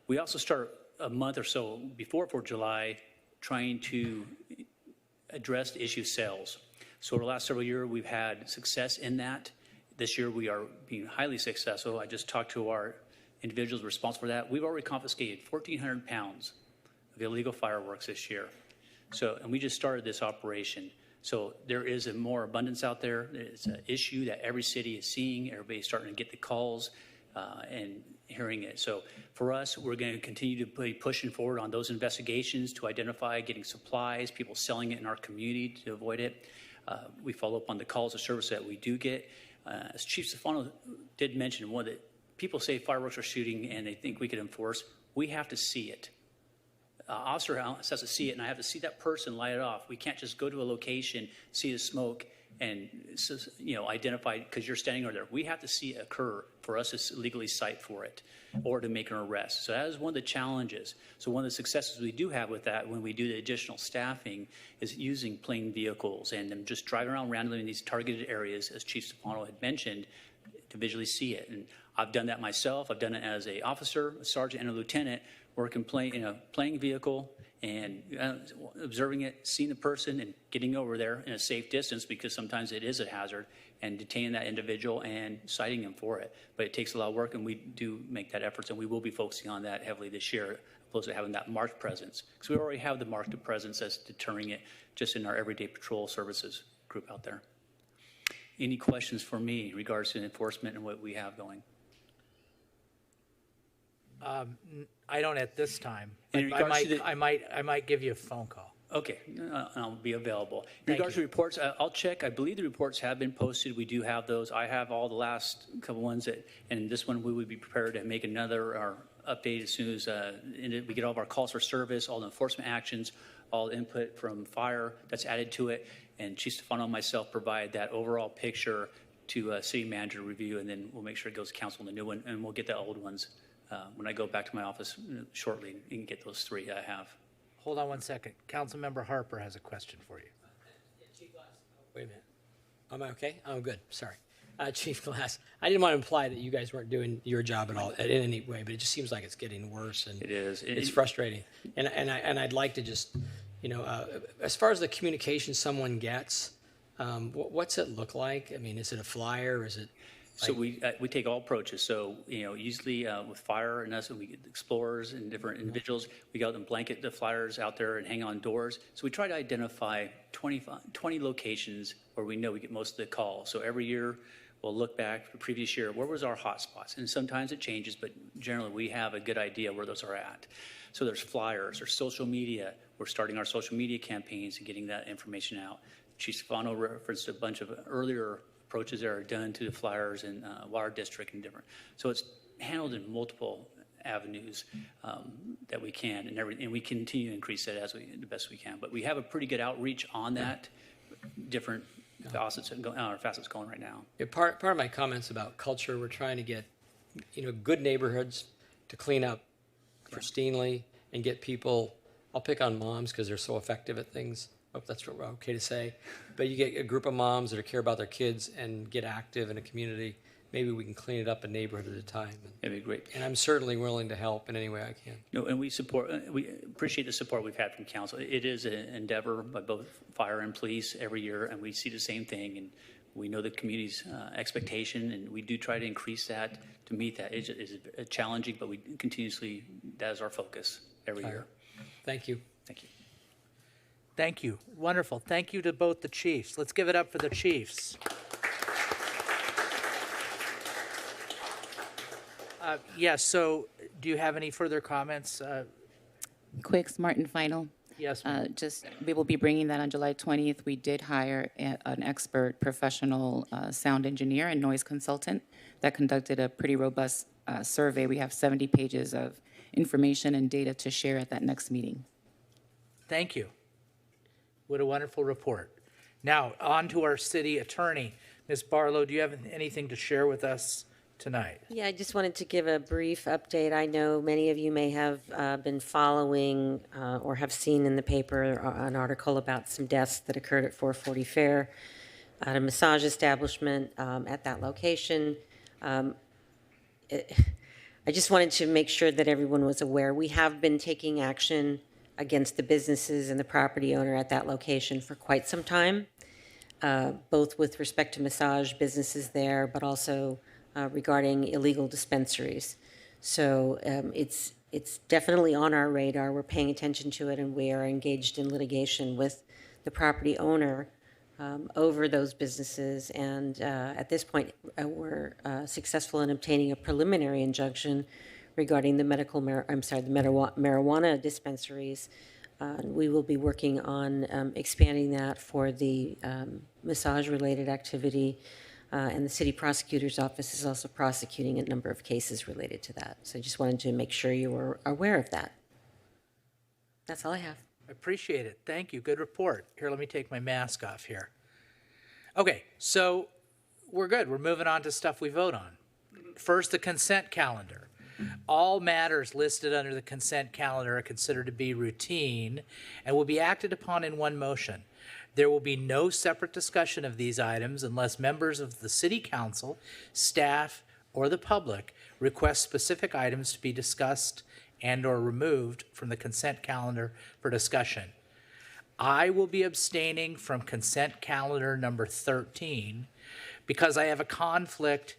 We also start a month or so before 4th of July trying to address the issue of sales. So over the last several years, we've had success in that. This year, we are being highly successful. I just talked to our individuals responsible for that. We've already confiscated 1,400 pounds of illegal fireworks this year. So, and we just started this operation. So there is a more abundance out there. It's an issue that every city is seeing. Everybody's starting to get the calls and hearing it. So for us, we're going to continue to be pushing forward on those investigations to identify getting supplies, people selling it in our community to avoid it. We follow up on the calls of service that we do get. As Chief Stefano did mention, one that people say fireworks are shooting and they think we could enforce. We have to see it. officer has to see it, and I have to see that person light it off. We can't just go to a location, see the smoke, and identify because you're standing over there. We have to see it occur for us to legally cite for it or to make an arrest. So that is one of the challenges. So one of the successes we do have with that when we do the additional staffing is using plane vehicles and them just driving around randomly in these targeted areas, as Chief Stefano had mentioned, to visually see it. And I've done that myself. I've done it as an officer, a sergeant, and a lieutenant, working in a plane vehicle and observing it, seeing the person and getting over there in a safe distance because sometimes it is a hazard, and detaining that individual and citing him for it. But it takes a lot of work, and we do make that effort, and we will be focusing on that heavily this year, opposed to having that marked presence. Because we already have the marked presence that's deterring it just in our everyday patrol services group out there. Any questions for me in regards to enforcement and what we have going? I don't at this time. In I regards to the- might give you a phone call. Okay, I'll be available. In regards to reports, I'll check. I believe the reports have been posted. We do have those. I have all the last couple ones, and this one we would be prepared to make another update as soon as we get all of our calls for service, all the enforcement actions, all the input from fire that's added to it, and Chief Stefano and myself provide that overall picture to city manager review, and then we'll make sure it goes to council in the new one, and we'll get the old ones when I go back to my office shortly and get those three I have. Hold on one second. Councilmember Harper has a question for you. Wait a minute. Am I okay? Oh, good. Sorry. Chief Glass, I didn't want to imply that you guys weren't doing your job at all in any way, but it just seems like it's getting worse, and it is. It's frustrating. And I'd like to just, as far as the communication someone gets, what's it look like? I mean, is it a flyer? Is it? So we take all approaches. So usually with fire and us, we get explorers and different individuals. We go out and blanket the flyers out there and hang on doors. So we try to identify 20 locations where we know we get most of the calls. So every year we'll look back to the previous year. Where was our hot spots? And sometimes it changes, but generally we have a good idea where those are at. So there's flyers, there's social media. We're starting our social media campaigns and getting that information out. Chief Stefano referenced a bunch of earlier approaches that are done to the flyers in Water District and different. So it's handled in multiple avenues that we can, and we continue to increase that the best we can. But we have a pretty good outreach on that, different facets going right now. Yeah, part of my comments about culture, we're trying to get, good neighborhoods to clean up pristinely and get people. I'll pick on moms because they're so effective at things. I hope that's okay to say. But you get a group of moms that care about their kids and get active in a community. Maybe we can clean it up a neighborhood at a time. That'd be great. And I'm certainly willing to help in any way I can. No, and we appreciate the support we've had from council. It is an endeavor by both fire and police every year, and we see the same thing. And we know the community's expectation, and we do try to increase that to meet that. It is challenging, but we continuously, that is our focus every year. Thank you. Thank you. Thank you. Wonderful. Thank you to both the chiefs. Let's give it up for the chiefs. Yes, so do you have any further comments? Quick, smart, and final. Yes. We will be bringing that on July 20th. We did hire an expert professional sound engineer and noise consultant that conducted a pretty robust survey. We have 70 pages of information and data to share at that next meeting. Thank you. What a wonderful report. Now, on to our city attorney. Ms. Barlow, do you have anything to share with us tonight? Yeah, I just wanted to give a brief update. I know many of you may have been following or have seen in the paper an article about some deaths that occurred at 440 Fair at a massage establishment at that location. I just wanted to make sure that everyone was aware. We have been taking action against the businesses and the property owner at that location for quite some time, both with respect to massage businesses there, but also regarding illegal dispensaries. So it's definitely on our radar. We're paying attention to it, and we are engaged in litigation with the property owner over those businesses. And at this point, we're successful in obtaining a preliminary injunction regarding the marijuana dispensaries. We will be working on expanding that for the massage-related activity, and the city prosecutor's office is also prosecuting a number of cases related to that. So I just wanted to make sure you were aware of that. That's all I have. I appreciate it. Thank you. Good report. Here, let me take my mask off here. Okay, so we're good. We're moving on to stuff we vote on. First, the consent calendar. All matters listed under the consent calendar are considered to be routine and will be acted upon in one motion. There will be no separate discussion of these items unless members of the City Council, staff, or the public request specific items to be discussed and or removed from the consent calendar for discussion. I will be abstaining from consent calendar number 13 because I have a conflict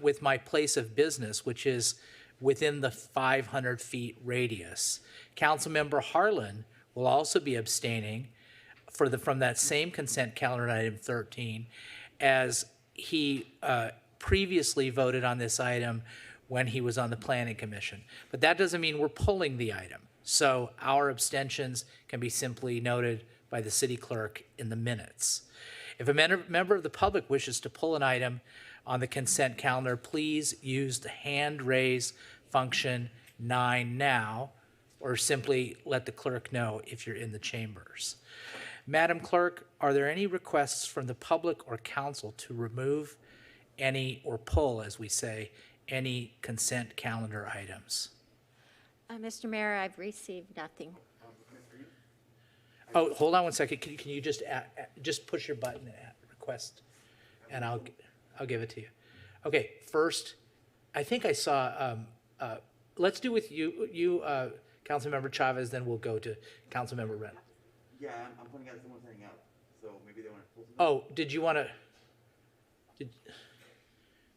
with my place of business, which is within the 500 feet radius. Councilmember Harlan will also be abstaining from that same consent calendar item 13, as he previously voted on this item when he was on the Planning Commission. But that doesn't mean we're pulling the item. So our abstentions can be simply noted by the city clerk in the minutes. If a member of the public wishes to pull an item on the consent calendar, please use the hand raise function 9 now, or simply let the clerk know if you're in the chambers. Madam Clerk, are there any requests from the public or council to remove any, or pull, as we say, any consent calendar items? Mr. Mayor, I've received nothing. Oh, hold on one second. Can you just just push your button at request, and I'll give it to you. Okay, first, I think I saw. Let's do with you, Councilmember Chavez. Then we'll go to Councilmember Reynolds. Yeah, I'm putting out someone setting up, so maybe they want to pull something. Oh, did you want to?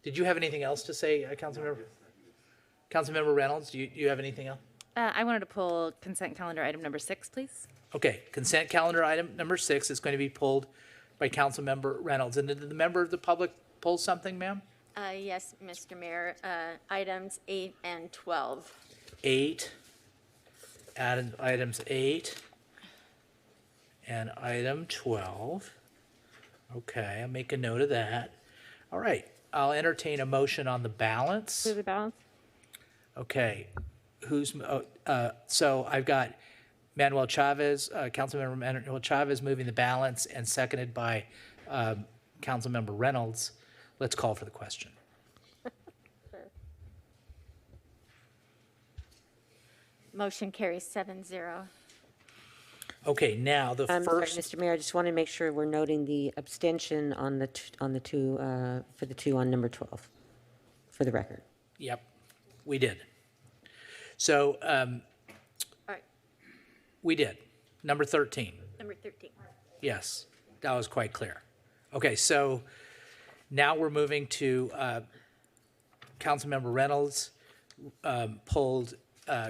Did you have anything else to say, Councilmember? Councilmember Reynolds, do you have anything else? I wanted to pull consent calendar item number 6, please. Okay, consent calendar item number 6 is going to be pulled by Councilmember Reynolds. And did the member of the public pull something, ma'am? Yes, Mr. Mayor, items 8 and 12. 8, items 8 and item 12. Okay, I'll make a note of that. All right, I'll entertain a motion on the balance. Do the balance. Okay, so I've got Manuel Chavez, Councilmember Manuel Chavez moving the balance, and seconded by Councilmember Reynolds. Let's call for the question. Motion carries 7-0. Okay, now the I'm first. sorry, Mr. Mayor, I just want to make sure we're noting the abstention on the two for the two on number 12, for the record. Yep, we did. So All right, we did. Number 13. number 13. Yes, that was quite clear. Okay, so now we're moving to Councilmember Reynolds pulled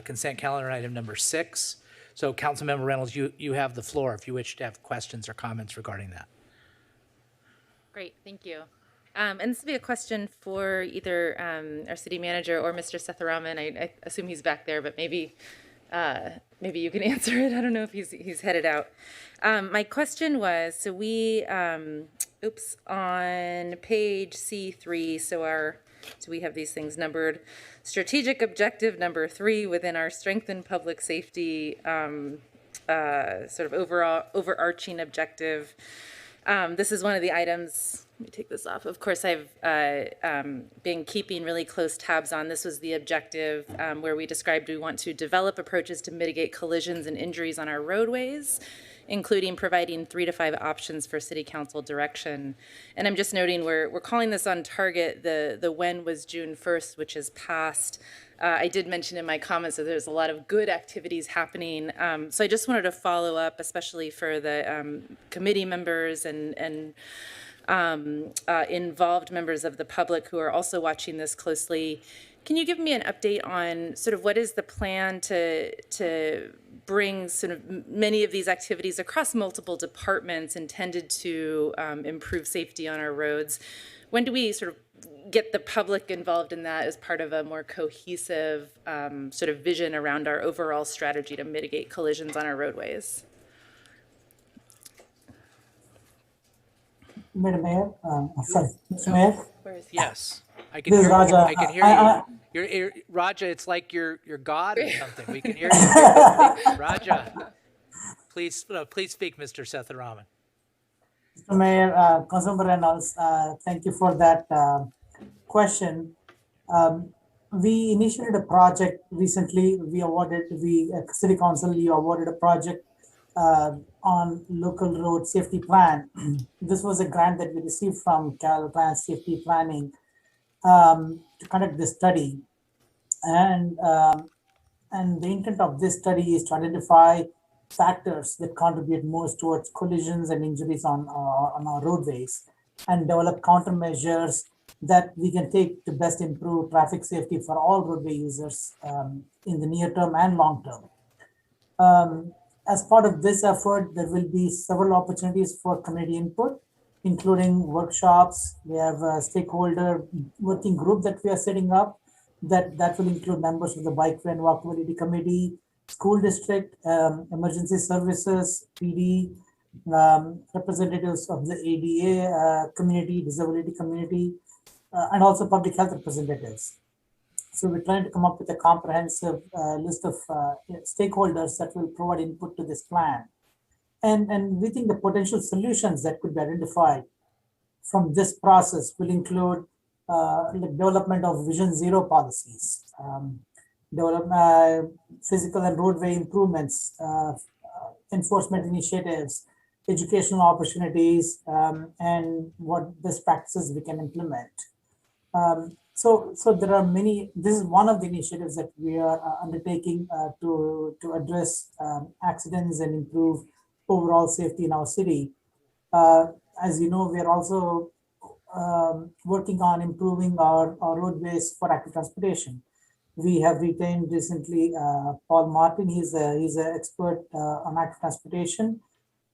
consent calendar item number 6. So Councilmember Reynolds, you have the floor if you wish to have questions or comments regarding that. Great, thank you. And this will be a question for either our city manager or Mr. Setharaman. I assume he's back there, but maybe you can answer it. I don't know if he's headed out. My question was, so we, on page C3, so we have these things numbered. Strategic objective number 3 within our strengthen public safety sort of overarching objective. This is one of the items. Let me take this off. Of course, I've been keeping really close tabs on. This was the objective where we described we want to develop approaches to mitigate collisions and injuries on our roadways, including providing 3 to 5 options for city council direction. And I'm just noting we're calling this on target. The when was June 1st, which is past. I did mention in my comments that there's a lot of good activities happening. So I just wanted to follow up, especially for the committee members and involved members of the public who are also watching this closely. Can you give me an update on sort of what is the plan to bring sort of many of these activities across multiple departments intended to improve safety on our roads? When do we sort of get the public involved in that as part of a more cohesive sort of vision around our overall strategy to mitigate collisions on our roadways? Madam Mayor, Smith. Yes. I can This is hear you. Raja. I can hear you. You're Raja. It's like you're God or something. We can hear you, Raja. Please speak, Mr. Setharaman. Mr. Mayor, Councilmember Reynolds, thank you for that question. We initiated a project recently. City Council, you awarded a project on local road safety plan. This was a grant that we received from Caltrans Safety Planning to conduct this study. And the intent of this study is to identify factors that contribute most towards collisions and injuries on our roadways and develop countermeasures that we can take to best improve traffic safety for all roadway users in the near term and long term. As part of this effort, there will be several opportunities for community input, including workshops. We have a stakeholder working group that we are setting up that will include members of the Bikeway and Walkability Committee, school district, emergency services, PD, representatives of the ADA community, disability community, and also public health representatives. So we're trying to come up with a comprehensive list of stakeholders that will provide input to this plan. And we think the potential solutions that could be identified from this process will include the development of Vision Zero policies, physical and roadway improvements, enforcement initiatives, educational opportunities, and what best practices we can implement. So there are many. This is one of the initiatives that we are undertaking to address accidents and improve overall safety in our city. As you know, we are also working on improving our roadways for active transportation. We have retained recently Paul Martin. He's an expert on active transportation,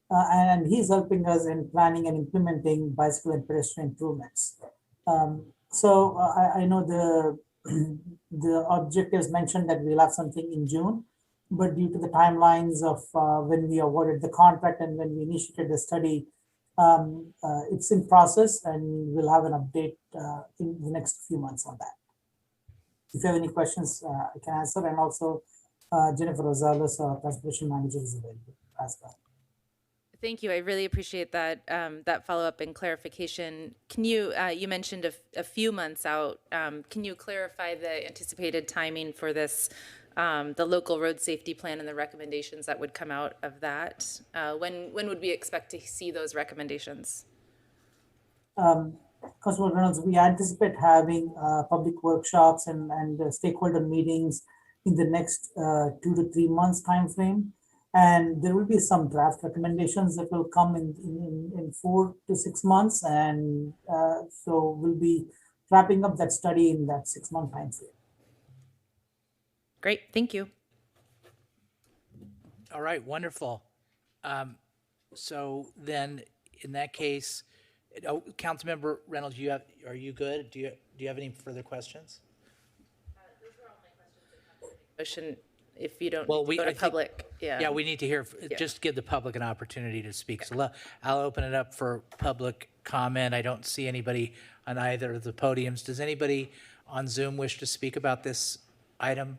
and he's helping us in planning and implementing bicycle and pedestrian improvements. So I know the objectives mentioned that we'll have something in June, but due to the timelines of when we awarded the contract and when we initiated the study, it's in process, and we'll have an update in the next few months on that. If you have any questions, I can answer, and also Jennifer Rosales, our transportation manager, is available as well. Thank you. I really appreciate that that follow-up and clarification. Can you, you mentioned a few months out. Can you clarify the anticipated timing for this, the local road safety plan and the recommendations that would come out of that? When would we expect to see those recommendations? Councilor Reynolds, we anticipate having public workshops and stakeholder meetings in the next 2 to 3 months time frame. And there will be some draft recommendations that will come in 4 to 6 months. And so we'll be wrapping up that study in that 6-month time frame. Great, thank you. All right, wonderful. So then in that case, Councilmember Reynolds, are you good? Do you have any further questions? Those are all my questions. If you don't Well, go to public, yeah, we need to hear, just give the public an opportunity to speak. So I'll open it up for public comment. I don't see anybody on either of the podiums. Does anybody on Zoom wish to speak about this item?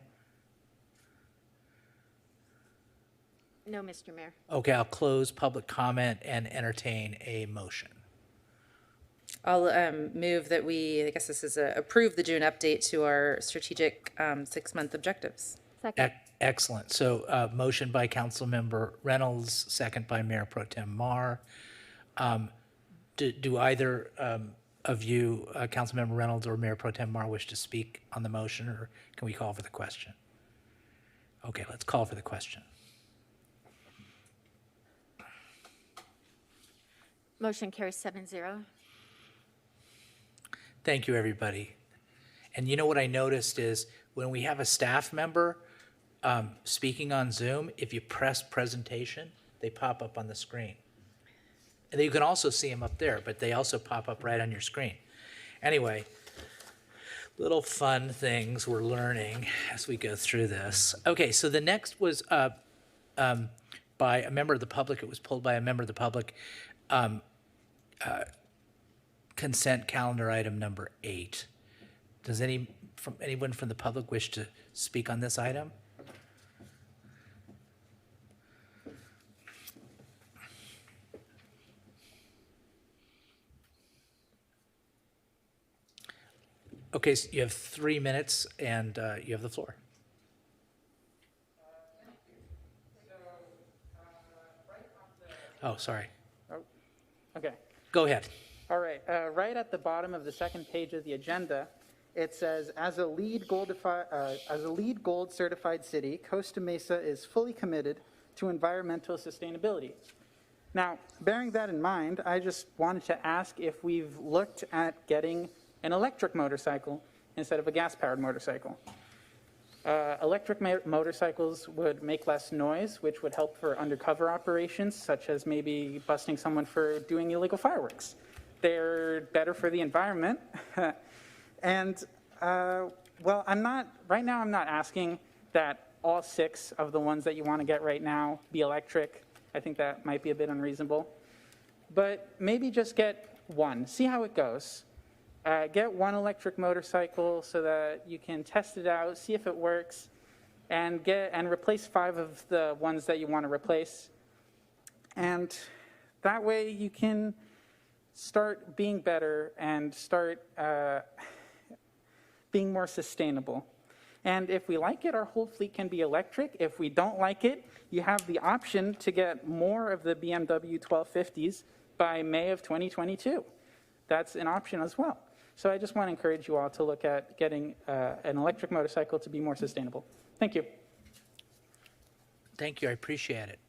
No, Mr. Mayor. Okay, I'll close public comment and entertain a motion. I'll move that we, I guess this is approve the June update to our strategic 6-month objectives. Second. Excellent. So motion by Councilmember Reynolds, second by Mayor Pro Tem Mar. Do either of you, Councilmember Reynolds or Mayor Pro Tem Mar, wish to speak on the motion, or can we call for the question? Okay, let's call for the question. Motion carries 7-0. Thank you, everybody. And you know what I noticed is when we have a staff member speaking on Zoom, if you press presentation, they pop up on the screen. And you can also see them up there, but they also pop up right on your screen. Anyway, little fun things we're learning as we go through this. Okay, so the next was by a member of the public. It was pulled by a member of the public. Consent calendar item number 8. Does anyone from the public wish to speak on this item? Okay, so you have 3 minutes, and you have the floor. Oh, sorry. Okay. Go ahead. All right. Right at the bottom of the second page of the agenda, it says, as a lead gold certified city, Costa Mesa is fully committed to environmental sustainability. Now, bearing that in mind, I just wanted to ask if we've looked at getting an electric motorcycle instead of a gas-powered motorcycle. Electric motorcycles would make less noise, which would help for undercover operations, such as maybe busting someone for doing illegal fireworks. They're better for the environment. And, well, right now I'm not asking that all 6 of the ones that you want to get right now be electric. I think that might be a bit unreasonable. But maybe just get one, see how it goes. Get one electric motorcycle so that you can test it out, see if it works, and replace 5 of the ones that you want to replace. And that way you can start being better and start being more sustainable. And if we like it, our whole fleet can be electric. If we don't like it, you have the option to get more of the BMW 1250s by May of 2022. That's an option as well. So I just want to encourage you all to look at getting an electric motorcycle to be more sustainable. Thank you. Thank you. I appreciate it.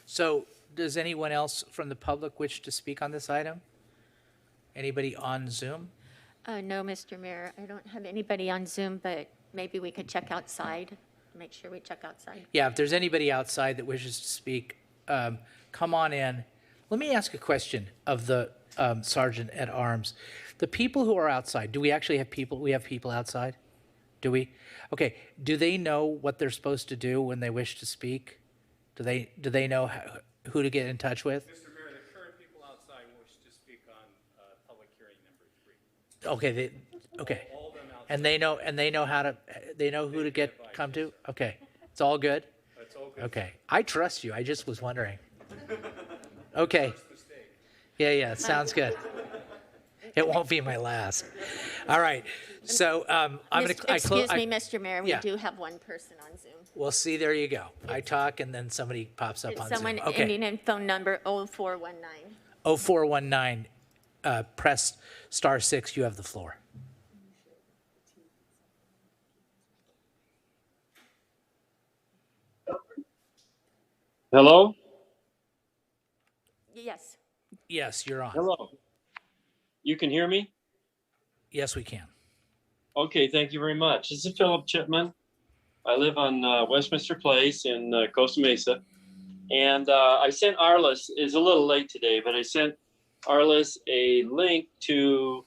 So does anyone else from the public wish to speak on this item? Anybody on Zoom? No, Mr. Mayor, I don't have anybody on Zoom, but maybe we could check outside, make sure we check outside. Yeah, if there's anybody outside that wishes to speak, come on in. Let me ask a question of the Sergeant at Arms. The people who are outside, do we actually have people? We have people outside? Do we? Okay. Do they know what they're supposed to do when they wish to speak? Do they know who to get in touch with? Mr. Mayor, the current people outside wish to speak on public hearing number 3. Okay. Okay. All of them outside. And they know how to. They know who to come to. Okay. It's all good. It's all good. Okay. I trust you. I just was wondering. Okay. Yeah. Sounds good. It won't be my last. All right. So I'm going to. Excuse me, Mr. Mayor. We yeah. do have one person on Zoom. Well, see, there you go. I talk, and then somebody pops up It's on someone Zoom. Okay. ending in phone number 0419. 0419. Press *6. You have the floor. Hello? Yes. Yes, you're on. Hello. You can hear me? Yes, we can. Okay, thank you very much. This is Philip Chipman. I live on Westminster Place in Costa Mesa. And I sent Arliss, it's a little late today, but I sent Arliss a link to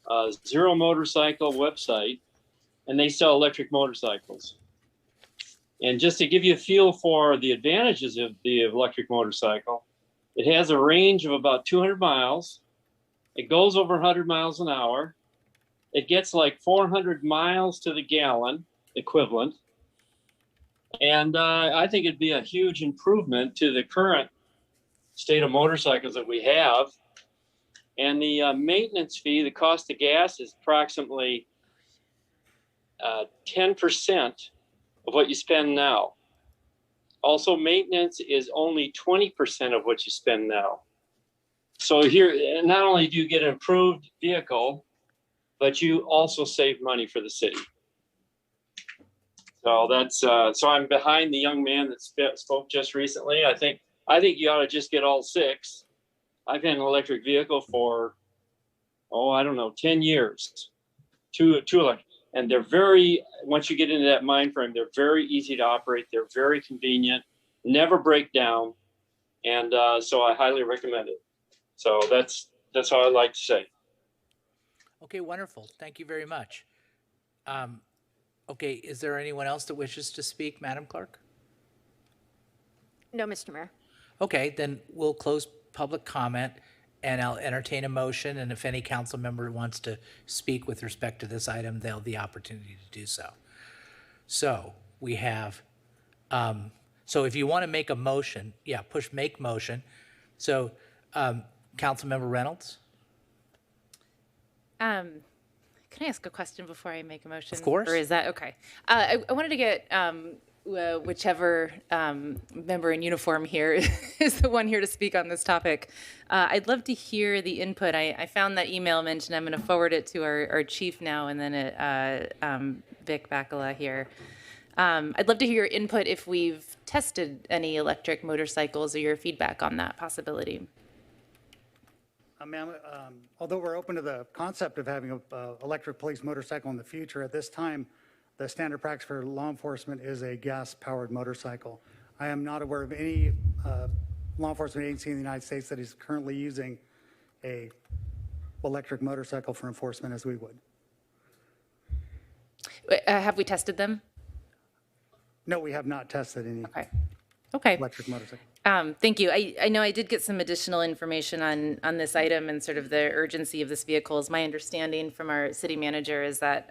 a Zero Motorcycle website, and they sell electric motorcycles. And just to give you a feel for the advantages of the electric motorcycle, it has a range of about 200 miles. It goes over 100 miles an hour. It gets like 400 miles to the gallon equivalent. And I think it'd be a huge improvement to the current state of motorcycles that we have. And the maintenance fee, the cost of gas is approximately 10% of what you spend now. Also, maintenance is only 20% of what you spend now. So here, not only do you get an improved vehicle, but you also save money for the city. So that's so I'm behind the young man that spoke just recently. I think you ought to just get all 6. I've had an electric vehicle for 10 years. Two electric, and they're very. Once you get into that mind frame, they're very easy to operate. They're very convenient, never break down, and so I highly recommend it. So that's all I'd like to say. Okay, wonderful. Thank you very much. Okay, is there anyone else that wishes to speak, Madam Clerk? No, Mr. Mayor. Okay, then we'll close public comment, And I'll entertain a motion, and if any council member wants to speak with respect to this item, they'll have the opportunity to do so. So we have, so if you want to make a motion, yeah, push make motion. So Councilmember Reynolds? Can I ask a question before I make a motion? Of course. Or is that, okay. I wanted to get whichever member in uniform here is the one here to speak on this topic. I'd love to hear the input. I found that email mentioned. I'm going to forward it to our chief now and then Vic Bacala here. I'd love to hear your input if we've tested any electric motorcycles or your feedback on that possibility. Ma'am, although we're open to the concept of having an electric police motorcycle in the future, at this time, the standard practice for law enforcement is a gas-powered motorcycle. I am not aware of any law enforcement agency in the United States that is currently using a electric motorcycle for enforcement as we would. Have we tested them? No, we have not tested any electric motorcycle. Thank you. I know I did get some additional information on this item and sort of the urgency of this vehicle. My understanding from our city manager is that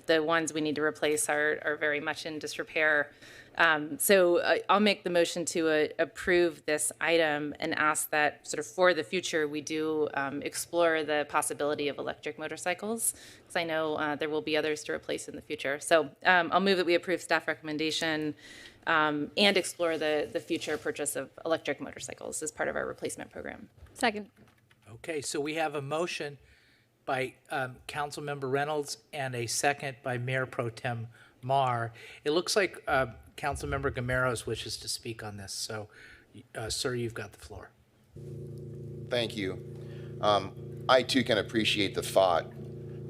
the ones we need to replace are very much in disrepair. So I'll make the motion to approve this item and ask that sort of for the future we do explore the possibility of electric motorcycles, because I know there will be others to replace in the future. So I'll move that we approve staff recommendation and explore the future purchase of electric motorcycles as part of our replacement program. Second. Okay, so we have a motion by Councilmember Reynolds and a second by Mayor Pro Tem Mar. It looks like Councilmember Gameros wishes to speak on this. So, sir, you've got the floor. Thank you. I too can appreciate the thought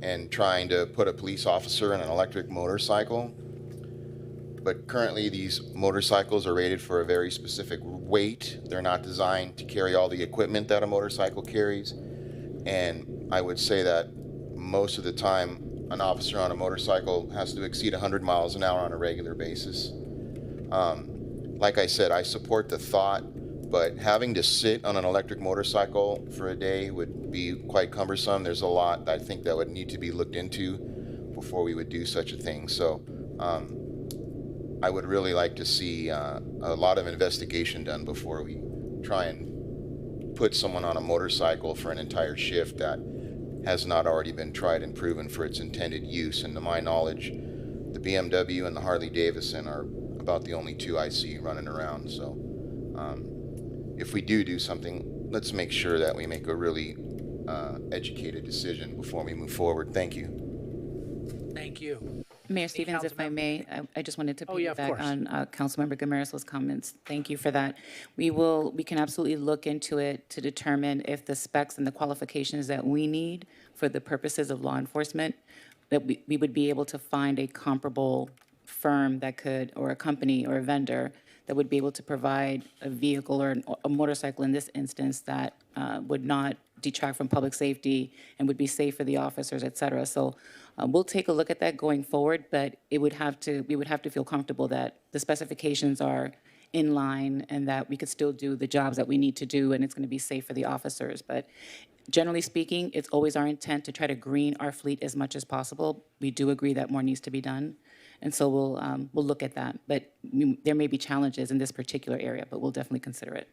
and trying to put a police officer in an electric motorcycle. But currently these motorcycles are rated for a very specific weight. They're not designed to carry all the equipment that a motorcycle carries. And I would say that most of the time, an officer on a motorcycle has to exceed 100 miles an hour on a regular basis. Like I said, I support the thought, but having to sit on an electric motorcycle for a day would be quite cumbersome. There's a lot I think that would need to be looked into before we would do such a thing. So I would really like to see a lot of investigation done before we try and put someone on a motorcycle for an entire shift that has not already been tried and proven for its intended use. And to my knowledge, the BMW and the Harley Davidson are about the only two I see running around. So if we do something, let's make sure that we make a really educated decision before we move forward. Thank you. Thank you. Mayor Stevens, if I may, I just wanted to yeah, of piggyback course. on Councilmember Gameros' comments. Thank you for that. We can absolutely look into it to determine if the specs and the qualifications that we need for the purposes of law enforcement, that we would be able to find a comparable firm that could, or a company or a vendor that would be able to provide a vehicle or a motorcycle in this instance that would not detract from public safety and would be safe for the officers, et cetera. So we'll take a look at that going forward, but we would have to feel comfortable that the specifications are in line and that we could still do the jobs that we need to do and it's going to be safe for the officers. But generally speaking, it's always our intent to try to green our fleet as much as possible. We do agree that more needs to be done. And so we'll look at that. But there may be challenges in this particular area, but we'll definitely consider it.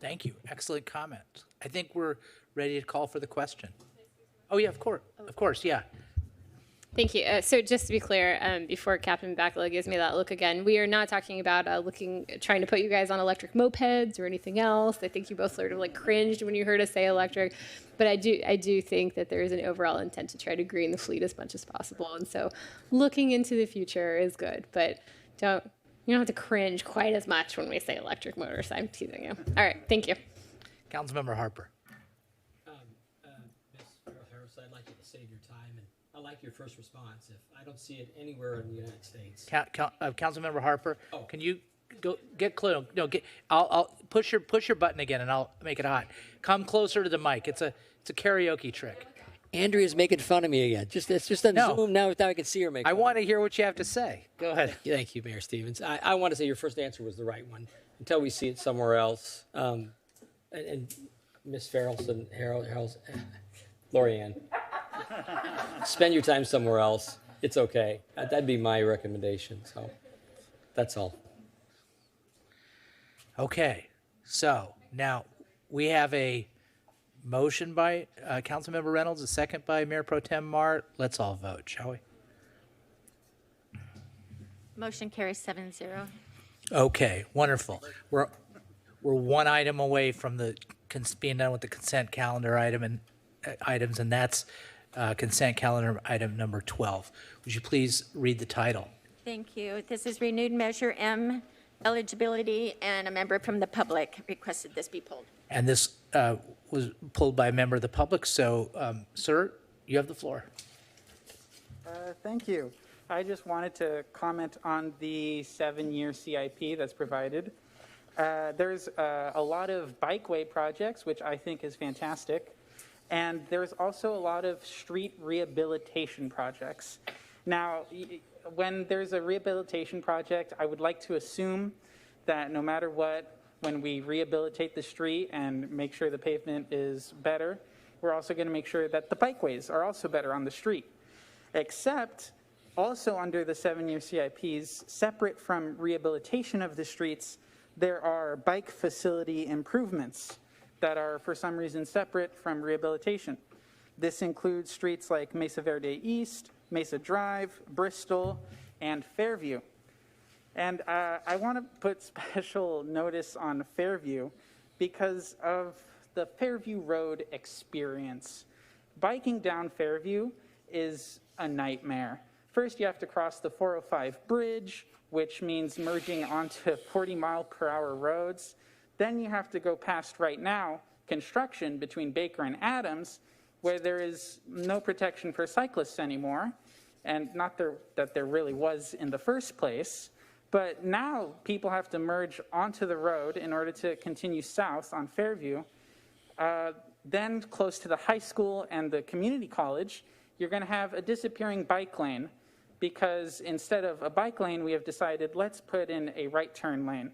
Thank you. Excellent comment. I think we're ready to call for the question. Oh, yeah, of course, yeah. Thank you. So just to be clear, before Captain Bacala gives me that look again, we are not talking about trying to put you guys on electric mopeds or anything else. I think you both sort of like cringed when you heard us say electric, but I do think that there is an overall intent to try to green the fleet as much as possible. And so looking into the future is good, but you don't have to cringe quite as much when we say electric motors. I'm teasing you. All right, thank you. Councilmember Harper. Ms. Harris, I'd like you to save your time, and I like your first response. If I don't see it anywhere in the United States. Councilmember Harper, can you go get close? No, I'll push your button again, and I'll make it hot. Come closer to the mic. It's a karaoke trick. Andrea's making fun of me again. It's just on Zoom now. I can see her making. I want to hear what you have to say. Go ahead. Thank you, Mayor Stevens. I want to say your first answer was the right one. Until we see it somewhere else, and Miss Lorianne, spend your time somewhere else. It's okay. That'd be my recommendation. So that's all. Okay, so now we have a motion by Councilmember Reynolds, a second by Mayor Pro Tem Mar. Let's all vote, shall we? Motion carries 7-0. Okay, wonderful. We're one item away from the being done with the consent calendar items, and that's consent calendar item number 12. Would you please read the title? Thank you. This is renewed Measure M eligibility, and a member from the public requested this be pulled. And this was pulled by a member of the public, so sir, you have the floor. Thank you. I just wanted to comment on the 7-year CIP that's provided. There's a lot of bikeway projects, which I think is fantastic. And there's also a lot of street rehabilitation projects. Now, when there's a rehabilitation project, I would like to assume that no matter what, when we rehabilitate the street and make sure the pavement is better, we're also going to make sure that the bikeways are also better on the street. Except, also under the 7-year CIPs, separate from rehabilitation of the streets, there are bike facility improvements that are for some reason separate from rehabilitation. This includes streets like Mesa Verde East, Mesa Drive, Bristol, and Fairview. And I want to put special notice on Fairview because of the Fairview Road experience. Biking down Fairview is a nightmare. First, you have to cross the 405 bridge, which means merging onto 40-mile-per-hour roads. Then you have to go past, right now, construction between Baker and Adams, where there is no protection for cyclists anymore, and not that there really was in the first place. But now people have to merge onto the road in order to continue south on Fairview. Then close to the high school and the community college, you're going to have a disappearing bike lane because instead of a bike lane, we have decided let's put in a right turn lane.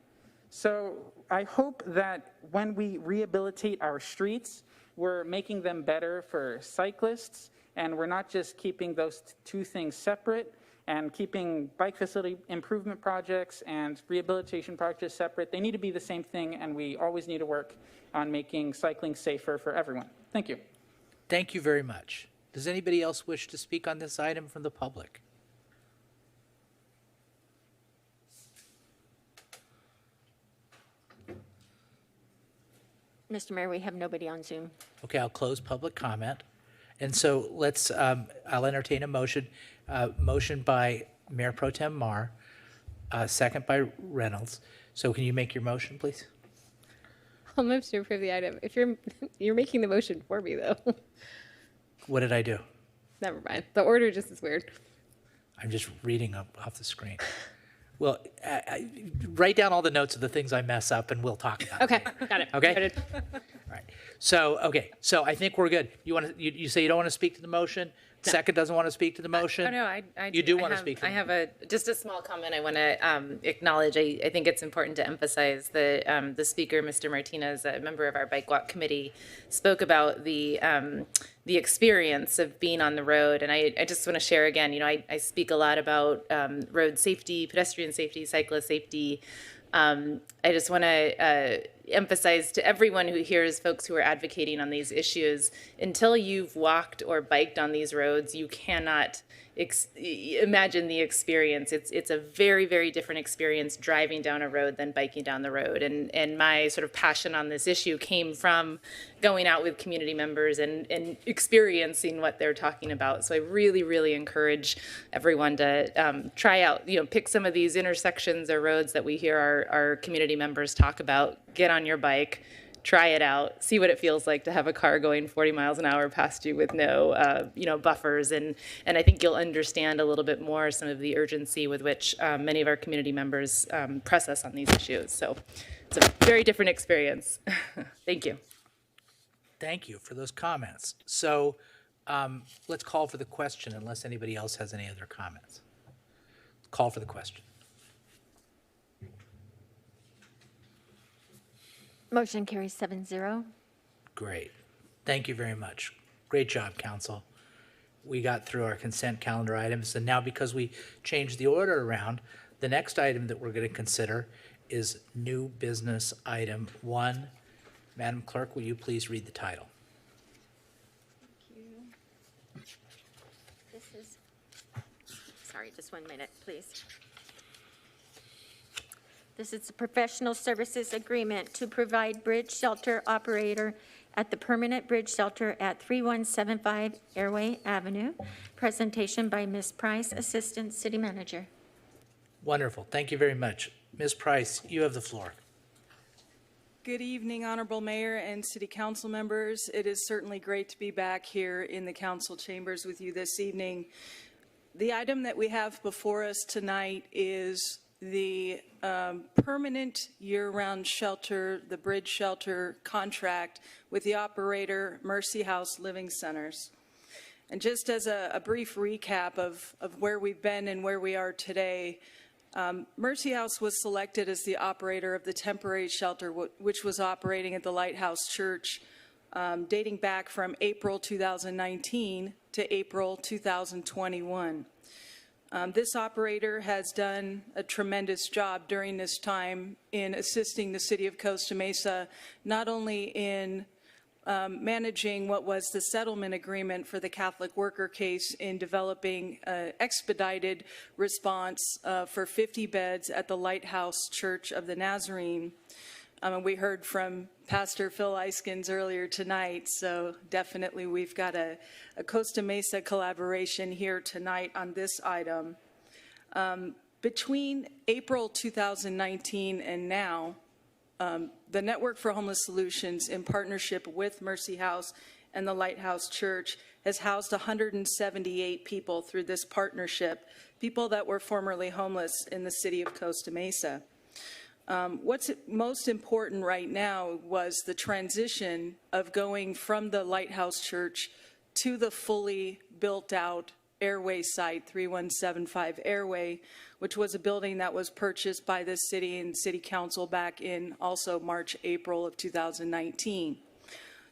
So I hope that when we rehabilitate our streets, we're making them better for cyclists, and we're not just keeping those two things separate and keeping bike facility improvement projects and rehabilitation projects separate. They need to be the same thing, and we always need to work on making cycling safer for everyone. Thank you. Thank you very much. Does anybody else wish to speak on this item from the public? Mr. Mayor, we have nobody on Zoom. Okay, I'll close public comment. And so let's, I'll entertain a motion. Motion by Mayor Pro Tem Mar, second by Reynolds. So can you make your motion, please? I'll move to approve the item. If you're making the motion for me, though. What did I do? Never mind. The order just is weird. I'm just reading off the screen. Well, write down all the notes of the things I mess up, and we'll talk about it. Okay, got it. Okay? Noted. All right. So, okay. So I think we're good. You say you don't want to speak to the motion? No. Second doesn't want to speak to the motion? Oh, no, I You do want to speak to I the have just a small comment I want to acknowledge. I think it's important to emphasize that the speaker, Mr. Martinez, a member of our Bike Walk Committee, spoke about the experience of being on the road. And I just want to share again, I speak a lot about road safety, pedestrian safety, cyclist safety. I just want to emphasize to everyone who hears folks who are advocating on these issues, until you've walked or biked on these roads, you cannot imagine the experience. It's a very, very different experience driving down a road than biking down the road. And my sort of passion on this issue came from going out with community members and experiencing what they're talking about. So I really, really encourage everyone to try out, pick some of these intersections or roads that we hear our community members talk about. Get on your bike, try it out, see what it feels like to have a car going 40 miles an hour past you with no, buffers. And I think you'll understand a little bit more some of the urgency with which many of our community members press us on these issues. So it's a very different experience. Thank you. Thank you for those comments. So let's call for the question unless anybody else has any other comments. Call for the question. Motion carries 7-0. Great. Thank you very much. Great job, Council. We got through our consent calendar items, and now because we changed the order around, the next item that we're going to consider is new business item 1. Madam Clerk, will you please read the title? This is, sorry, just 1 minute, please. This is a professional services agreement to provide bridge shelter operator at the permanent bridge shelter at 3175 Airway Avenue. Presentation by Ms. Price, Assistant City Manager. Wonderful. Thank you very much. Ms. Price, you have the floor. Good evening, Honorable Mayor and City Council members. It is certainly great to be back here in the council chambers with you this evening. The item that we have before us tonight is the permanent year-round shelter, the bridge shelter contract with the operator Mercy House Living Centers. And just as a brief recap of where we've been and where we are today, Mercy House was selected as the operator of the temporary shelter, which was operating at the Lighthouse Church, dating back from April 2019 to April 2021. This operator has done a tremendous job during this time in assisting the city of Costa Mesa, not only in managing what was the settlement agreement for the Catholic worker case in developing an expedited response for 50 beds at the Lighthouse Church of the Nazarene. We heard from Pastor Phil Eiskens earlier tonight, so definitely we've got a Costa Mesa collaboration here tonight on this item. Between April 2019 and now, the Network for Homeless Solutions, in partnership with Mercy House and the Lighthouse Church, has housed 178 people through this partnership, people that were formerly homeless in the city of Costa Mesa. What's most important right now was the transition of going from the Lighthouse Church to the fully built-out Airway site, 3175 Airway, which was a building that was purchased by the city and city council back in also March, April of 2019.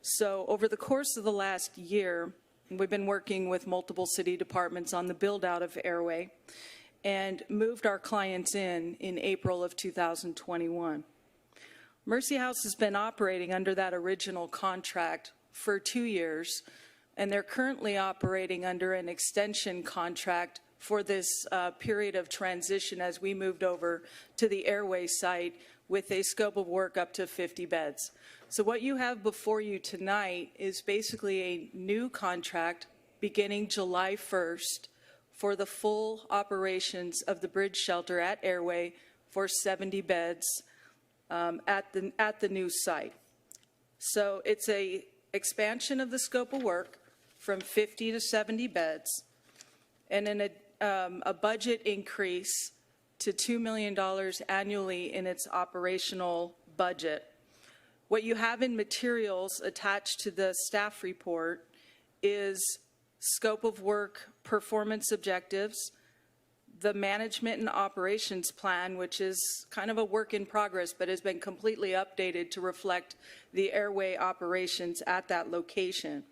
So over the course of the last year, we've been working with multiple city departments on the build-out of Airway and moved our clients in April of 2021. Mercy House has been operating under that original contract for 2 years, and they're currently operating under an extension contract for this period of transition as we moved over to the Airway site with a scope of work up to 50 beds. So what you have before you tonight is basically a new contract beginning July 1st for the full operations of the bridge shelter at Airway for 70 beds at the new site. So it's a expansion of the scope of work from 50 to 70 beds, and a budget increase to $2 million annually in its operational budget. What you have in materials attached to the staff report is scope of work performance objectives, the management and operations plan, which is kind of a work in progress but has been completely updated to reflect the Airway operations at that location.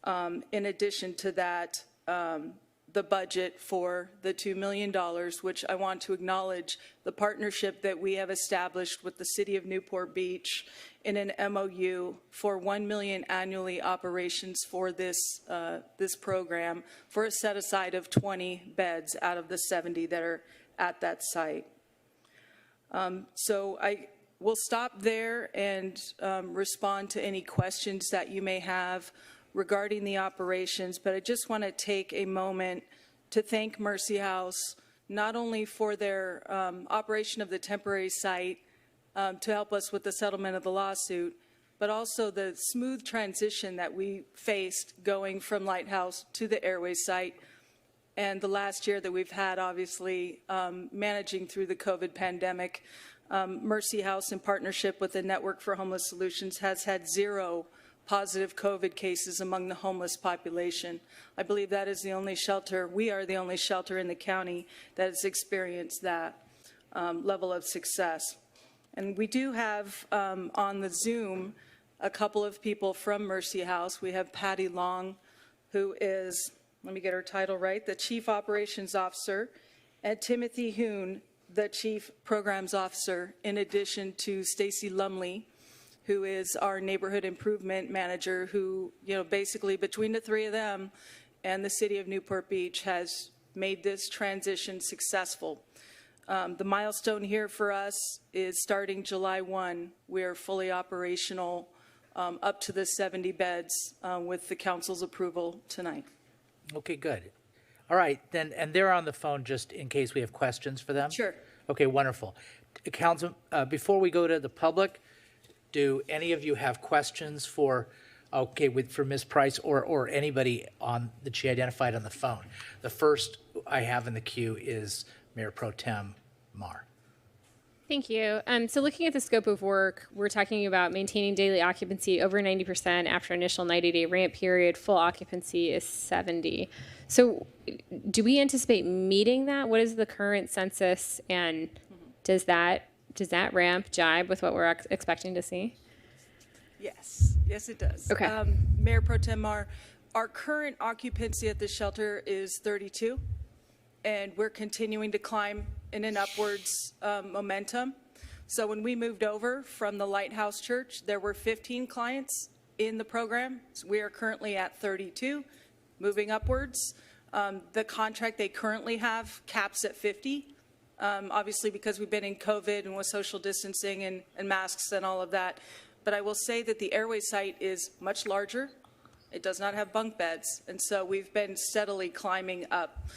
In addition to that, the budget for the $2 million, which I want to acknowledge the partnership that we have established with the City of Newport Beach in an MOU for $1 million annually operations for this program for a set aside of 20 beds out of the 70 that are at that site. So I will stop there and respond to any questions that you may have regarding the operations, but I just want to take a moment to thank Mercy House, not only for their operation of the temporary site to help us with the settlement of the lawsuit, but also the smooth transition that we faced going from Lighthouse to the Airway site, and the last year that we've had, obviously, managing through the COVID pandemic. Mercy House, in partnership with the Network for Homeless Solutions, has had 0 positive COVID cases among the homeless population. I believe that is the only shelter, we are the only shelter in the county that has experienced that level of success. And we do have on the Zoom a couple of people from Mercy House. We have Patty Long, who is, let me get her title right, the Chief Operations Officer, and Timothy Hoon, the Chief Programs Officer, in addition to Stacy Lumley, who is our Neighborhood Improvement Manager, who, basically between the three of them and the City of Newport Beach has made this transition successful. The milestone here for us is starting July 1. We are fully operational up to the 70 beds with the council's approval tonight. Okay, good. All right, then, and they're on the phone just in case we have questions for them? Sure. Okay, wonderful. Council, before we go to the public, do any of you have questions for Ms. Price or anybody that she identified on the phone? The first I have in the queue is Mayor Pro Tem Mar. Thank you. So looking at the scope of work, we're talking about maintaining daily occupancy over 90% after initial 90-day ramp period. Full occupancy is 70. So do we anticipate meeting that? What is the current census, and does that ramp jibe with what we're expecting to see? Yes, it does. Okay. Mayor Pro Tem Mar, our current occupancy at the shelter is 32, and we're continuing to climb in an upwards momentum. So when we moved over from the Lighthouse Church, there were 15 clients in the program. So we are currently at 32, moving upwards. The contract they currently have caps at 50. Obviously, because we've been in COVID and with social distancing and masks and all of that. But I will say that the Airway site is much larger. It does not have bunk beds. And so we've been steadily climbing up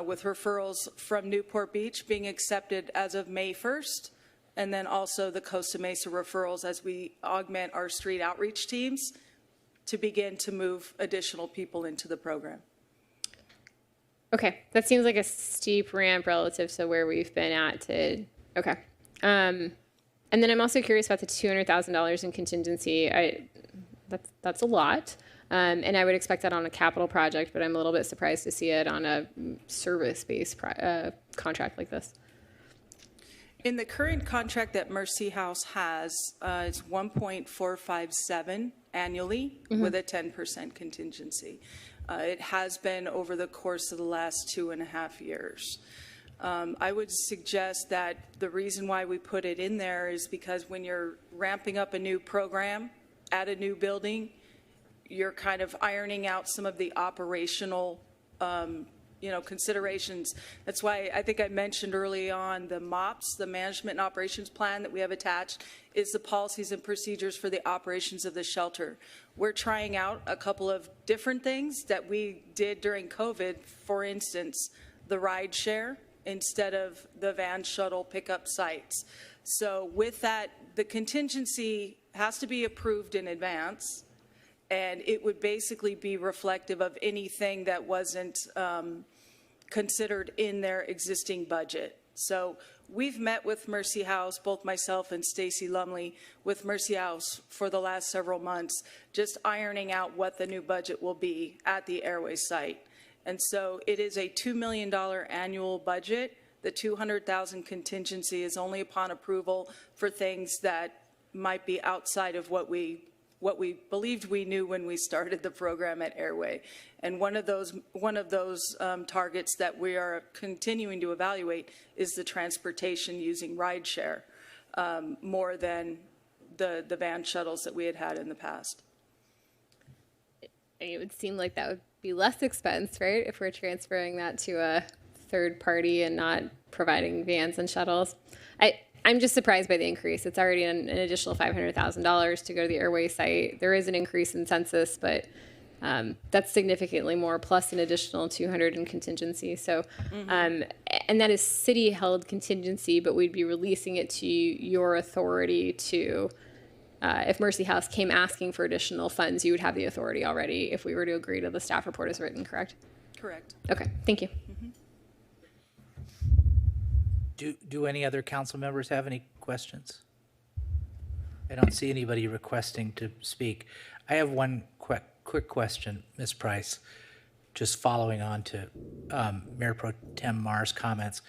with referrals from Newport Beach being accepted as of May 1st. And then also the Costa Mesa referrals as we augment our street outreach teams to begin to move additional people into the program. Okay, that seems like a steep ramp relative to where we've been at to, okay. And then I'm also curious about the $200,000 in contingency. That's a lot. And I would expect that on a capital project, but I'm a little bit surprised to see it on a service-based contract like this. In the current contract that Mercy House has, it's 1.457 annually with a 10% contingency. It has been over the course of the last 2.5 years. I would suggest that the reason why we put it in there is because when you're ramping up a new program at a new building, you're kind of ironing out some of the operational considerations. That's why I think I mentioned early on the MOPS, the Management and Operations Plan that we have attached, is the policies and procedures for the operations of the shelter. We're trying out a couple of different things that we did during COVID. For instance, the ride share instead of the van shuttle pickup sites. So with that, the contingency has to be approved in advance, and it would basically be reflective of anything that wasn't considered in their existing budget. So we've met with Mercy House, both myself and Stacy Lumley, with Mercy House for the last several months, just ironing out what the new budget will be at the Airway site. And so it is a $2 million annual budget. The $200,000 contingency is only upon approval for things that might be outside of what we believed we knew when we started the program at Airway. And one of those targets that we are continuing to evaluate is the transportation using rideshare, more than the van shuttles that we had in the past. It would seem like that would be less expense, right? If we're transferring that to a third party and not providing vans and shuttles. I'm just surprised by the increase. It's already an additional $500,000 to go to the Airway site. There is an increase in census, but that's significantly more, plus an additional 200 in contingency. So, and that is city-held contingency, but we'd be releasing it to your authority to, if Mercy House came asking for additional funds, you would have the authority already if we were to agree to the staff report as written, correct? Correct. Okay, thank you. Do any other council members have any questions? I don't see anybody requesting to speak. I have one quick question, Ms. Price, just following on to Mayor Pro Tem Mar's comments.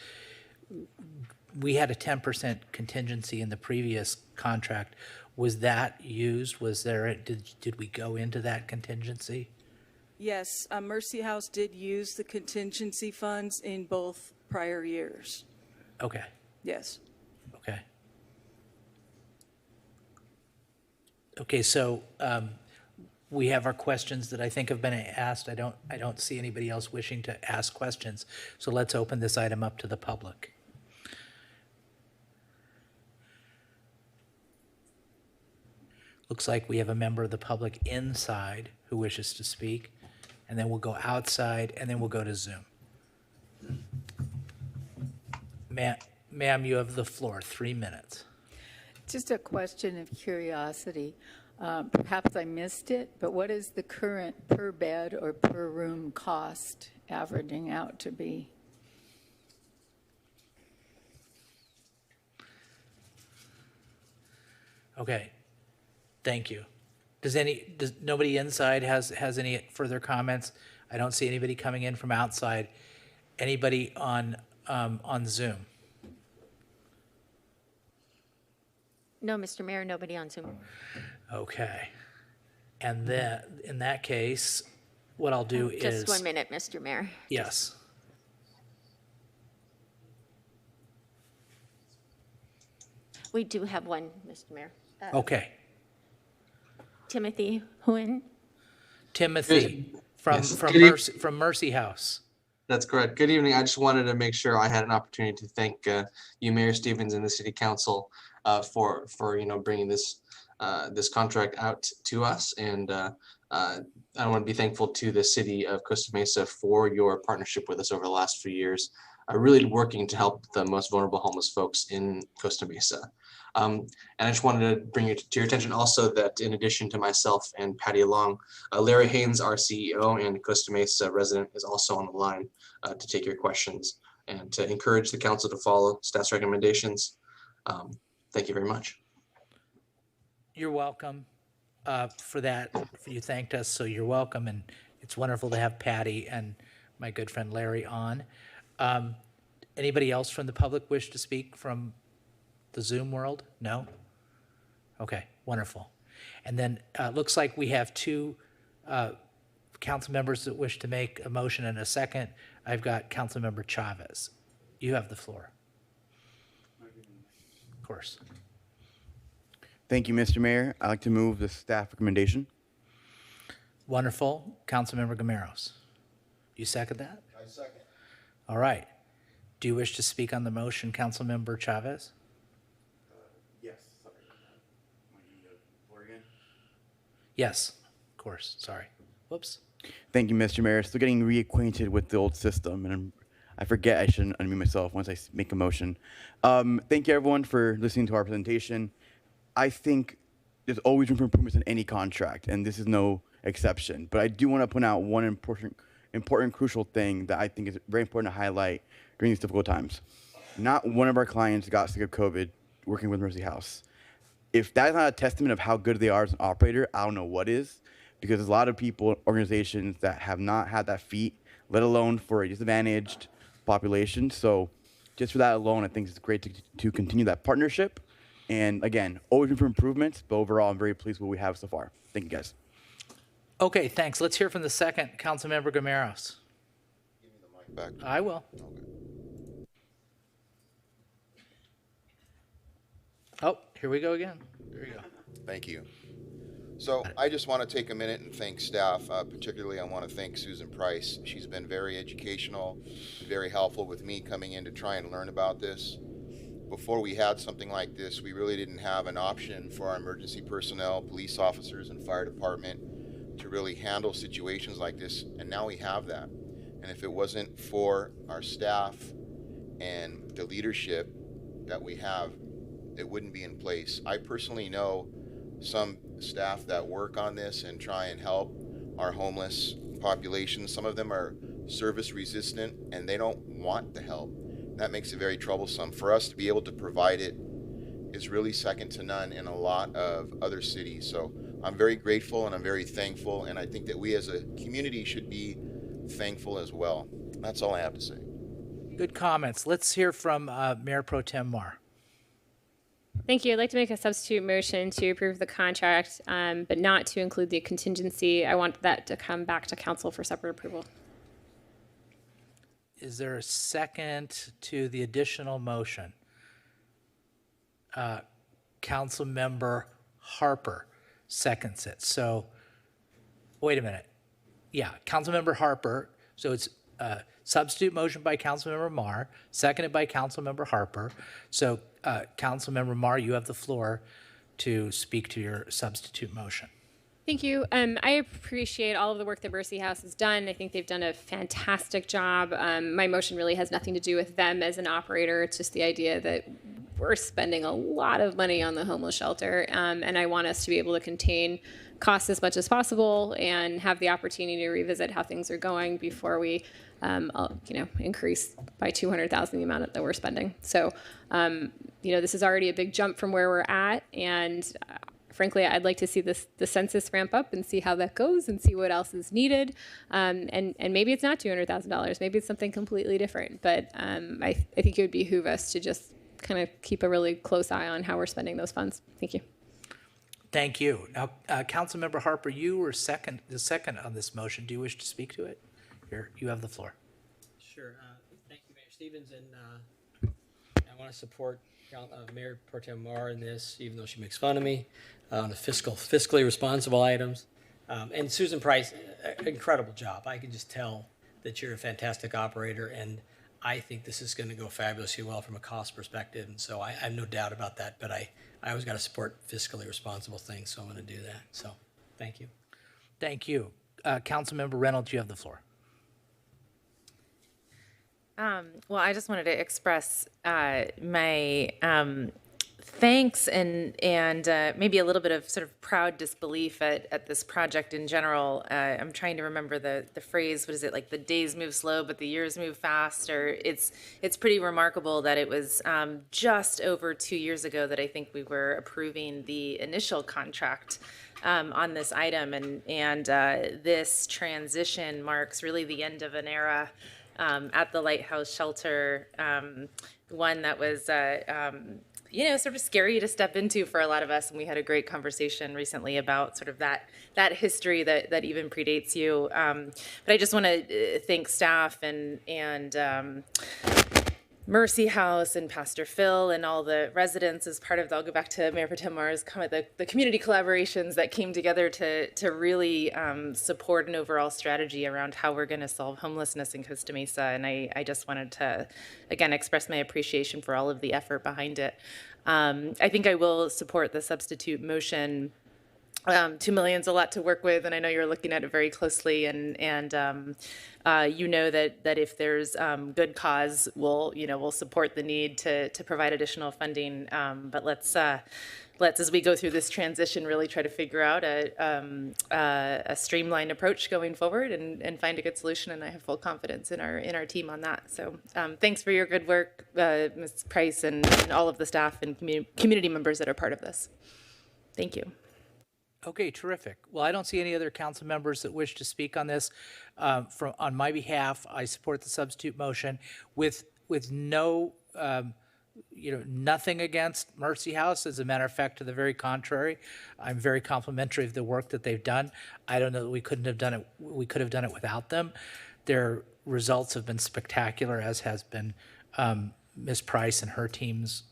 We had a 10% contingency in the previous contract. Was that used? Was there, did we go into that contingency? Yes, Mercy House did use the contingency funds in both prior years. Okay, Yes. okay. Okay, so we have our questions that I think have been asked. I don't see anybody else wishing to ask questions. So let's open this item up to the public. Looks like we have a member of the public inside who wishes to speak, and then we'll go outside, and then we'll go to Zoom. Ma'am, you have the floor, 3 minutes. Just a question of curiosity. Perhaps I missed it, but what is the current per bed or per room cost averaging out to be? Okay, thank you. Does nobody inside has any further comments? I don't see anybody coming in from outside. Anybody on Zoom? No, Mr. Mayor, nobody on Zoom. Okay. And then, in that case, what I'll do is... Just 1 minute, Mr. Mayor. Yes. We do have one, Mr. Mayor. Okay. Timothy Huen. Timothy from Yes. from Mercy House. That's correct. Good evening. I just wanted to make sure I had an opportunity to thank you, Mayor Stevens, and the City Council for bringing this this contract out to us, and I want to be thankful to the City of Costa Mesa for your partnership with us over the last few years, really working to help the most vulnerable homeless folks in Costa Mesa. And I just wanted to bring it to your attention also that in addition to myself and Patty Long, Larry Haynes, our CEO and Costa Mesa resident, is also on the line to take your questions and to encourage the council to follow staff's recommendations. Thank you very much. You're welcome for that. You thanked us, so you're welcome. And it's wonderful to have Patty and my good friend Larry on. Anybody else from the public wish to speak from the Zoom world? No? Okay, wonderful. And then looks like we have two council members that wish to make a motion in a second. I've got Council Member Chavez. You have the floor. Of course. Thank you, Mr. Mayor. I'd like to move the staff recommendation. Wonderful. Councilmember Gameros. You second that? I second. All right. Do you wish to speak on the motion, Councilmember Chavez? Yes. Floor again? Yes, of course. Sorry. Whoops. Thank you, Mr. Mayor. Still getting reacquainted with the old system, and I forget I shouldn't unmute myself once I make a motion. Thank you, everyone, for listening to our presentation. I think there's always room for improvements in any contract, and this is no exception. But I do want to point out one important, crucial thing that I think is very important to highlight during these difficult times. Not one of our clients got sick of COVID working with Mercy House. If that's not a testament of how good they are as an operator, I don't know what is, because there's a lot of people, organizations that have not had that feat, let alone for a disadvantaged population. So just for that alone, I think it's great to continue that partnership. And again, always room for improvements, but overall, I'm very pleased with what we have so far. Thank you, guys. Okay, thanks. Let's hear from the second, Councilmember Gameros. Give me the mic back. I will. Okay. Oh, here we go again. There you go. Thank you. So I just want to take a minute and thank staff. Particularly, I want to thank Susan Price. She's been very educational, very helpful with me coming in to try and learn about this. Before we had something like this, we really didn't have an option for our emergency personnel, police officers, and fire department to really handle situations like this, and now we have that. And if it wasn't for our staff and the leadership that we have, it wouldn't be in place. I personally know some staff that work on this and try and help our homeless population. Some of them are service resistant and they don't want the help. That makes it very troublesome. For us to be able to provide it is really second to none in a lot of other cities. So I'm very grateful and I'm very thankful, and I think that we as a community should be thankful as well. That's all I have to say. Good comments. Let's hear from Mayor Pro Tem Mar. Thank you. I'd like to make a substitute motion to approve the contract, but not to include the contingency. I want that to come back to council for separate approval. Is there a second to the additional motion? Councilmember Harper seconds it. So, wait a minute. Yeah, Councilmember Harper. So it's substitute motion by Councilmember Marr, seconded by Councilmember Harper. So, Councilmember Marr, you have the floor to speak to your substitute motion. Thank you. I appreciate all of the work that Mercy House has done. I think they've done a fantastic job. My motion really has nothing to do with them as an operator. It's just the idea that we're spending a lot of money on the homeless shelter, and I want us to be able to contain costs as much as possible and have the opportunity to revisit how things are going before we, increase by $200,000 the amount that we're spending. So, this is already a big jump from where we're at, and frankly, I'd like to see the census ramp up and see how that goes and see what else is needed. And maybe it's not $200,000. Maybe it's something completely different. But I think it would behoove us to just kind of keep a really close eye on how we're spending those funds. Thank you. Thank you. Now, Councilmember Harper, you were the second on this motion. Do you wish to speak to it? Here, you have the floor. Sure. Thank you, Mayor Stevens. And I want to support Mayor Pro Tem Marr in this, even though she makes fun of me on the fiscally responsible items. And Susan Price, incredible job. I can just tell that you're a fantastic operator, and I think this is going to go fabulously well from a cost perspective. And so I have no doubt about that, but I always got to support fiscally responsible things, so I'm going to do that. So thank you. Thank you. Councilmember Reynolds, you have the floor. Well, I just wanted to express my thanks and maybe a little bit of sort of proud disbelief at this project in general. I'm trying to remember the phrase. What is it, like the days move slow, but the years move fast? Or it's pretty remarkable that it was just over 2 years ago that I think we were approving the initial contract on this item, and this transition marks really the end of an era. At the Lighthouse Shelter, one that was, sort of scary to step into for a lot of us. And we had a great conversation recently about sort of that history that even predates you. But I just want to thank staff and Mercy House and Pastor Phil and all the residents as part of, I'll go back to Mayor Pro Tem Marr's comment, the community collaborations that came together to really support an overall strategy around how we're going to solve homelessness in Costa Mesa. And I just wanted to, again, express my appreciation for all of the effort behind it. I think I will support the substitute motion. $2 million is a lot to work with, and I know you're looking at it very closely. And you know that if there's good cause, we'll support the need to provide additional funding. But let's as we go through this transition, really try to figure out a streamlined approach going forward and find a good solution. And I have full confidence in our team on that. So thanks for your good work, Ms. Price, and all of the staff and community members that are part of this. Thank you. Okay, terrific. Well, I don't see any other council members that wish to speak on this. On my behalf, I support the substitute motion with no, nothing against Mercy House. As a matter of fact, to the very contrary, I'm very complimentary of the work that they've done. I don't know that we couldn't have done it. We could have done it without them. Their results have been spectacular, as has been Ms. Price and her team's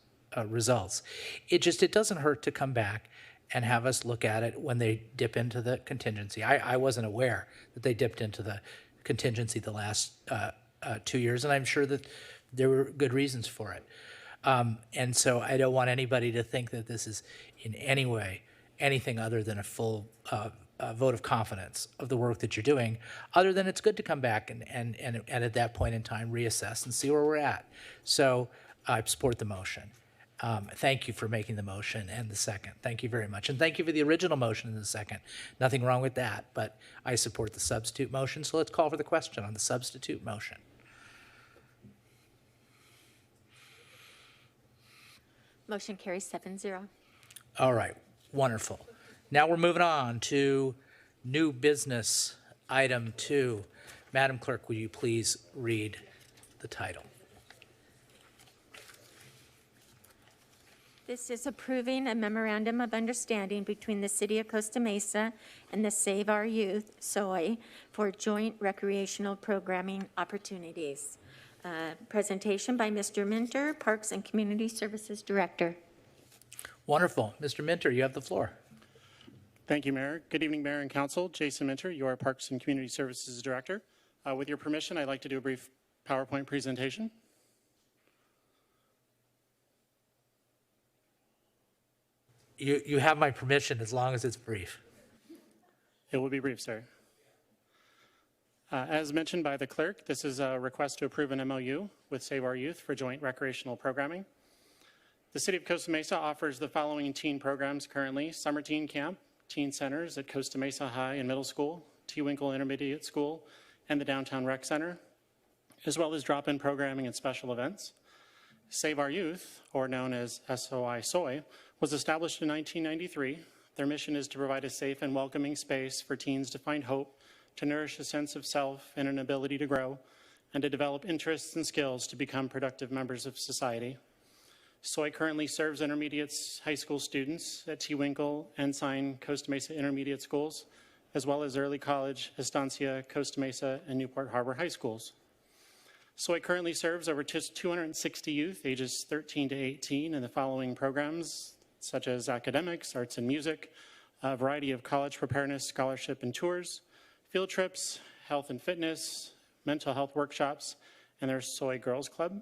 results. It doesn't hurt to come back and have us look at it when they dip into the contingency. I wasn't aware that they dipped into the contingency the last 2 years, and I'm sure that there were good reasons for it. And so I don't want anybody to think that this is in any way anything other than a full vote of confidence of the work that you're doing, other than it's good to come back and at that point in time reassess and see where we're at. So I support the motion. Thank you for making the motion and the second. Thank you very much. And thank you for the original motion and the second. Nothing wrong with that, but I support the substitute motion. So let's call for the question on the substitute motion. Motion carries 7-0. All right, wonderful. Now we're moving on to new business item 2. Madam Clerk, will you please read the title? This is approving a memorandum of understanding between the City of Costa Mesa and the Save Our Youth, SOI, for joint recreational programming opportunities. Presentation by Mr. Minter, Parks and Community Services Director. Wonderful. Mr. Minter, you have the floor. Thank you, Mayor. Good evening, Mayor and Council. Jason Minter, your Parks and Community Services Director. With your permission, I'd like to do a brief PowerPoint presentation. You have my permission as long as it's brief. It will be brief, sir. As mentioned by the clerk, this is a request to approve an MOU with Save Our Youth for joint recreational programming. The City of Costa Mesa offers the following teen programs currently: Summer Teen Camp, Teen Centers at Costa Mesa High and Middle School, T-Winkle Intermediate School, and the Downtown Rec Center, as well as drop-in programming and special events. Save Our Youth, or known as SOI, was established in 1993. Their mission is to provide a safe and welcoming space for teens to find hope, to nourish a sense of self and an ability to grow, and to develop interests and skills to become productive members of society. SOI currently serves intermediate high school students at T-Winkle, Ensign, Costa Mesa Intermediate Schools, as well as early college, Estancia, Costa Mesa, and Newport Harbor High Schools. SOI currently serves over 260 youth ages 13 to 18 in the following programs, such as academics, arts and music, a variety of college preparedness, scholarship and tours, field trips, health and fitness, mental health workshops, and their SOI Girls Club.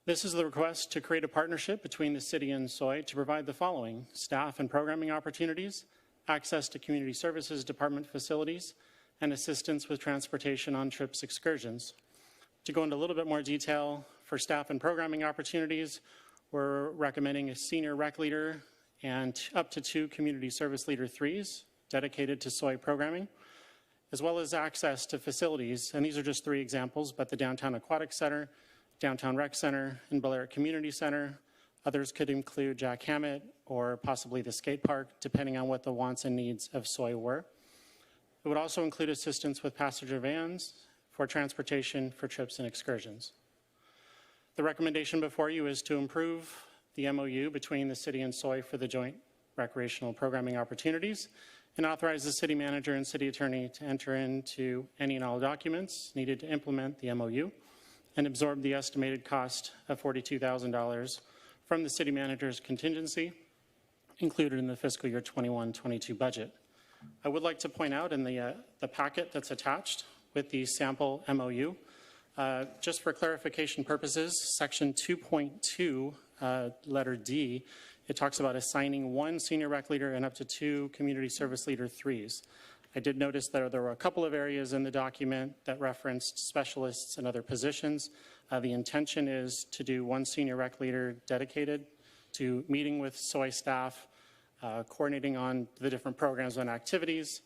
This is the request to create a partnership between the city and SOI to provide the following: staff and programming opportunities, access to community services department facilities, and assistance with transportation on trips excursions. To go into a little bit more detail, for staff and programming opportunities, we're recommending a senior rec leader and up to 2 community service leader 3s dedicated to SOI programming, as well as access to facilities. And these are just 3 examples, but the Downtown Aquatic Center, Downtown Rec Center, and Belair Community Center. Others could include Jack Hammett or possibly the skate park, depending on what the wants and needs of SOI were. It would also include assistance with passenger vans for transportation for trips and excursions. The recommendation before you is to improve the MOU between the city and SOI for the joint recreational programming opportunities, and authorize the city manager and city attorney to enter into any and all documents needed to implement the MOU and absorb the estimated cost of $42,000 from the city manager's contingency included in the fiscal year 21-22 budget. I would like to point out in the packet that's attached with the sample MOU, just for clarification purposes, section 2.2, letter D, it talks about assigning 1 senior rec leader and up to 2 community service leader 3s. I did notice that there were a couple of areas in the document that referenced specialists and other positions. The intention is to do 1 senior rec leader dedicated to meeting with SOI staff, coordinating on the different programs and activities.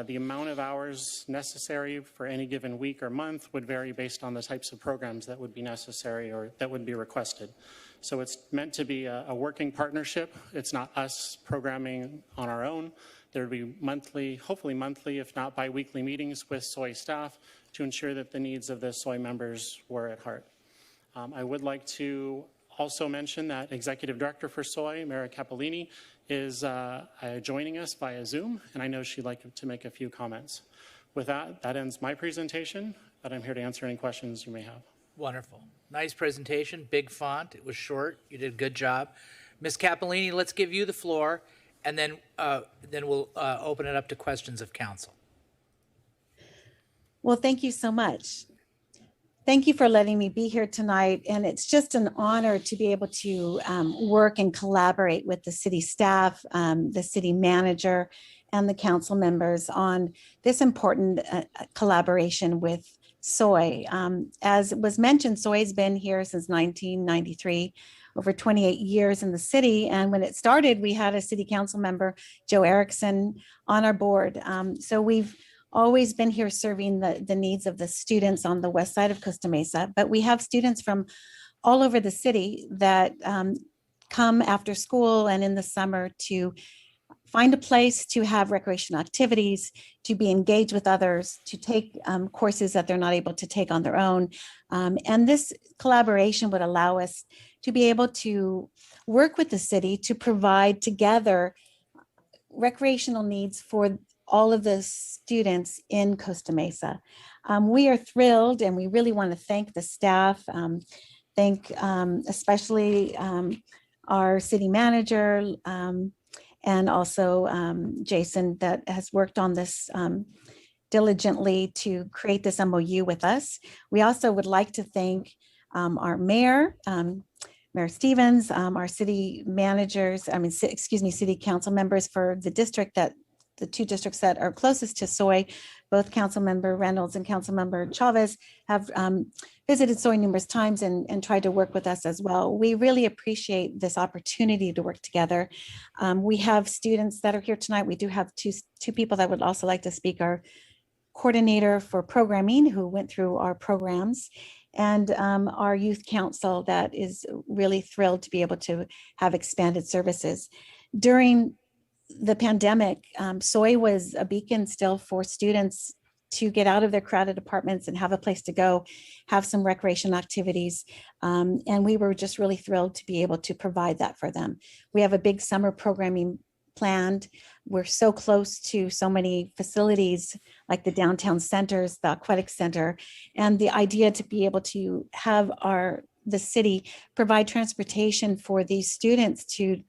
The amount of hours necessary for any given week or month would vary based on the types of programs that would be necessary or that would be requested. So it's meant to be a working partnership. It's not us programming on our own. There would be monthly, hopefully monthly, if not bi-weekly meetings with SOI staff to ensure that the needs of the SOI members were at heart. I would like to also mention that Executive Director for SOI, Mara Cappellini, is joining us via Zoom, and I know she'd like to make a few comments. With that, that ends my presentation, but I'm here to answer any questions you may have. Wonderful. Nice presentation, big font. It was short. You did a good job. Ms. Cappellini, let's give you the floor, and then we'll open it up to questions of council. Well, thank you so much. Thank you for letting me be here tonight. And it's just an honor to be able to work and collaborate with the city staff, the city manager, and the council members on this important collaboration with SOI. As was mentioned, SOI has been here since 1993, over 28 years in the city. And when it started, we had a city council member, Joe Erickson, on our board. So we've always been here serving the needs of the students on the west side of Costa Mesa, but we have students from all over the city that come after school and in the summer to find a place to have recreational activities, to be engaged with others, to take courses that they're not able to take on their own. And this collaboration would allow us to be able to work with the city to provide together recreational needs for all of the students in Costa Mesa. We are thrilled, and we really want to thank the staff, thank especially our city manager, and also Jason, that has worked on this diligently to create this MOU with us. We also would like to thank our mayor, Mayor Stevens, our city managers, city council members for the district the two districts that are closest to Soy. Both Councilmember Reynolds and Councilmember Chavez have visited Soy numerous times and tried to work with us as well. We really appreciate this opportunity to work together. We have students that are here tonight. We do have two people that would also like to speak. Our coordinator for programming, who went through our programs, and our youth council that is really thrilled to be able to have expanded services. During the pandemic, Soy was a beacon still for students to get out of their crowded apartments and have a place to go, have some recreation activities. And we were just really thrilled to be able to provide that for them. We have a big summer programming planned. We're so close to so many facilities like the downtown centers, the aquatic center, and the idea to be able to have the city provide transportation for these students to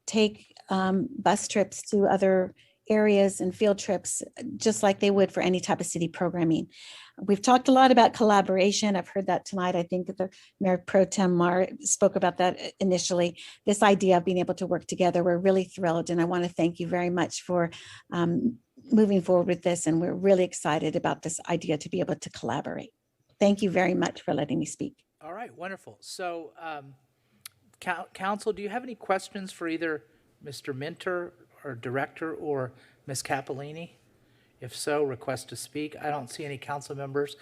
take bus trips to other areas and field trips, just like they would for any type of city programming. We've talked a lot about collaboration. I've heard that tonight. I think that the Mayor Pro Tem Mar spoke about that initially. This idea of being able to work together, we're really thrilled. And I want to thank you very much for moving forward with this. And we're really excited about this idea to be able to collaborate. Thank you very much for letting me speak. All right, wonderful. So, Council, do you have any questions for either Mr. Minter or Director or Ms. Capellini? If so, request to speak. I don't see any council members.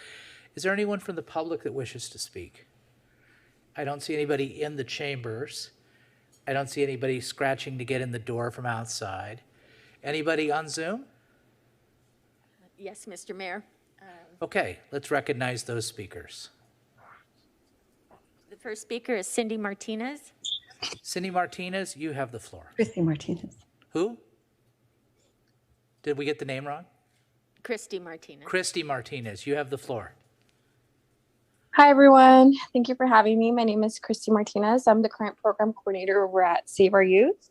Is there anyone from the public that wishes to speak? I don't see anybody in the chambers. I don't see anybody scratching to get in the door from outside. Anybody on Zoom? Yes, Mr. Mayor. Okay, let's recognize those speakers. The first speaker is Cindy Martinez. Cindy Martinez, you have the floor. Christy Martinez. Who? Did we get the name wrong? Christy Martinez. Christy Martinez, you have the floor. Hi, everyone. Thank you for having me. My name is Christy Martinez. I'm the current program coordinator over at Save Our Youth.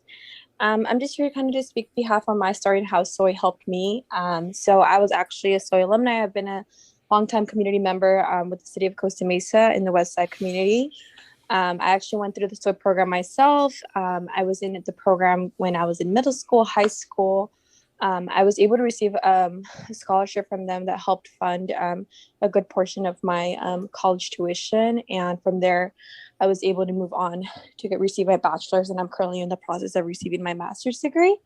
I'm just here kind of to speak behalf on my story and how Soy helped me. So I was actually a Soy alumni. I've been a longtime community member with the city of Costa Mesa in the West Side community. I actually went through the Soy program myself. I was in the program when I was in middle school, high school. I was able to receive a scholarship from them that helped fund a good portion of my college tuition. And from there, I was able to move on to receive my bachelor's, and I'm currently in the process of receiving my master's degree.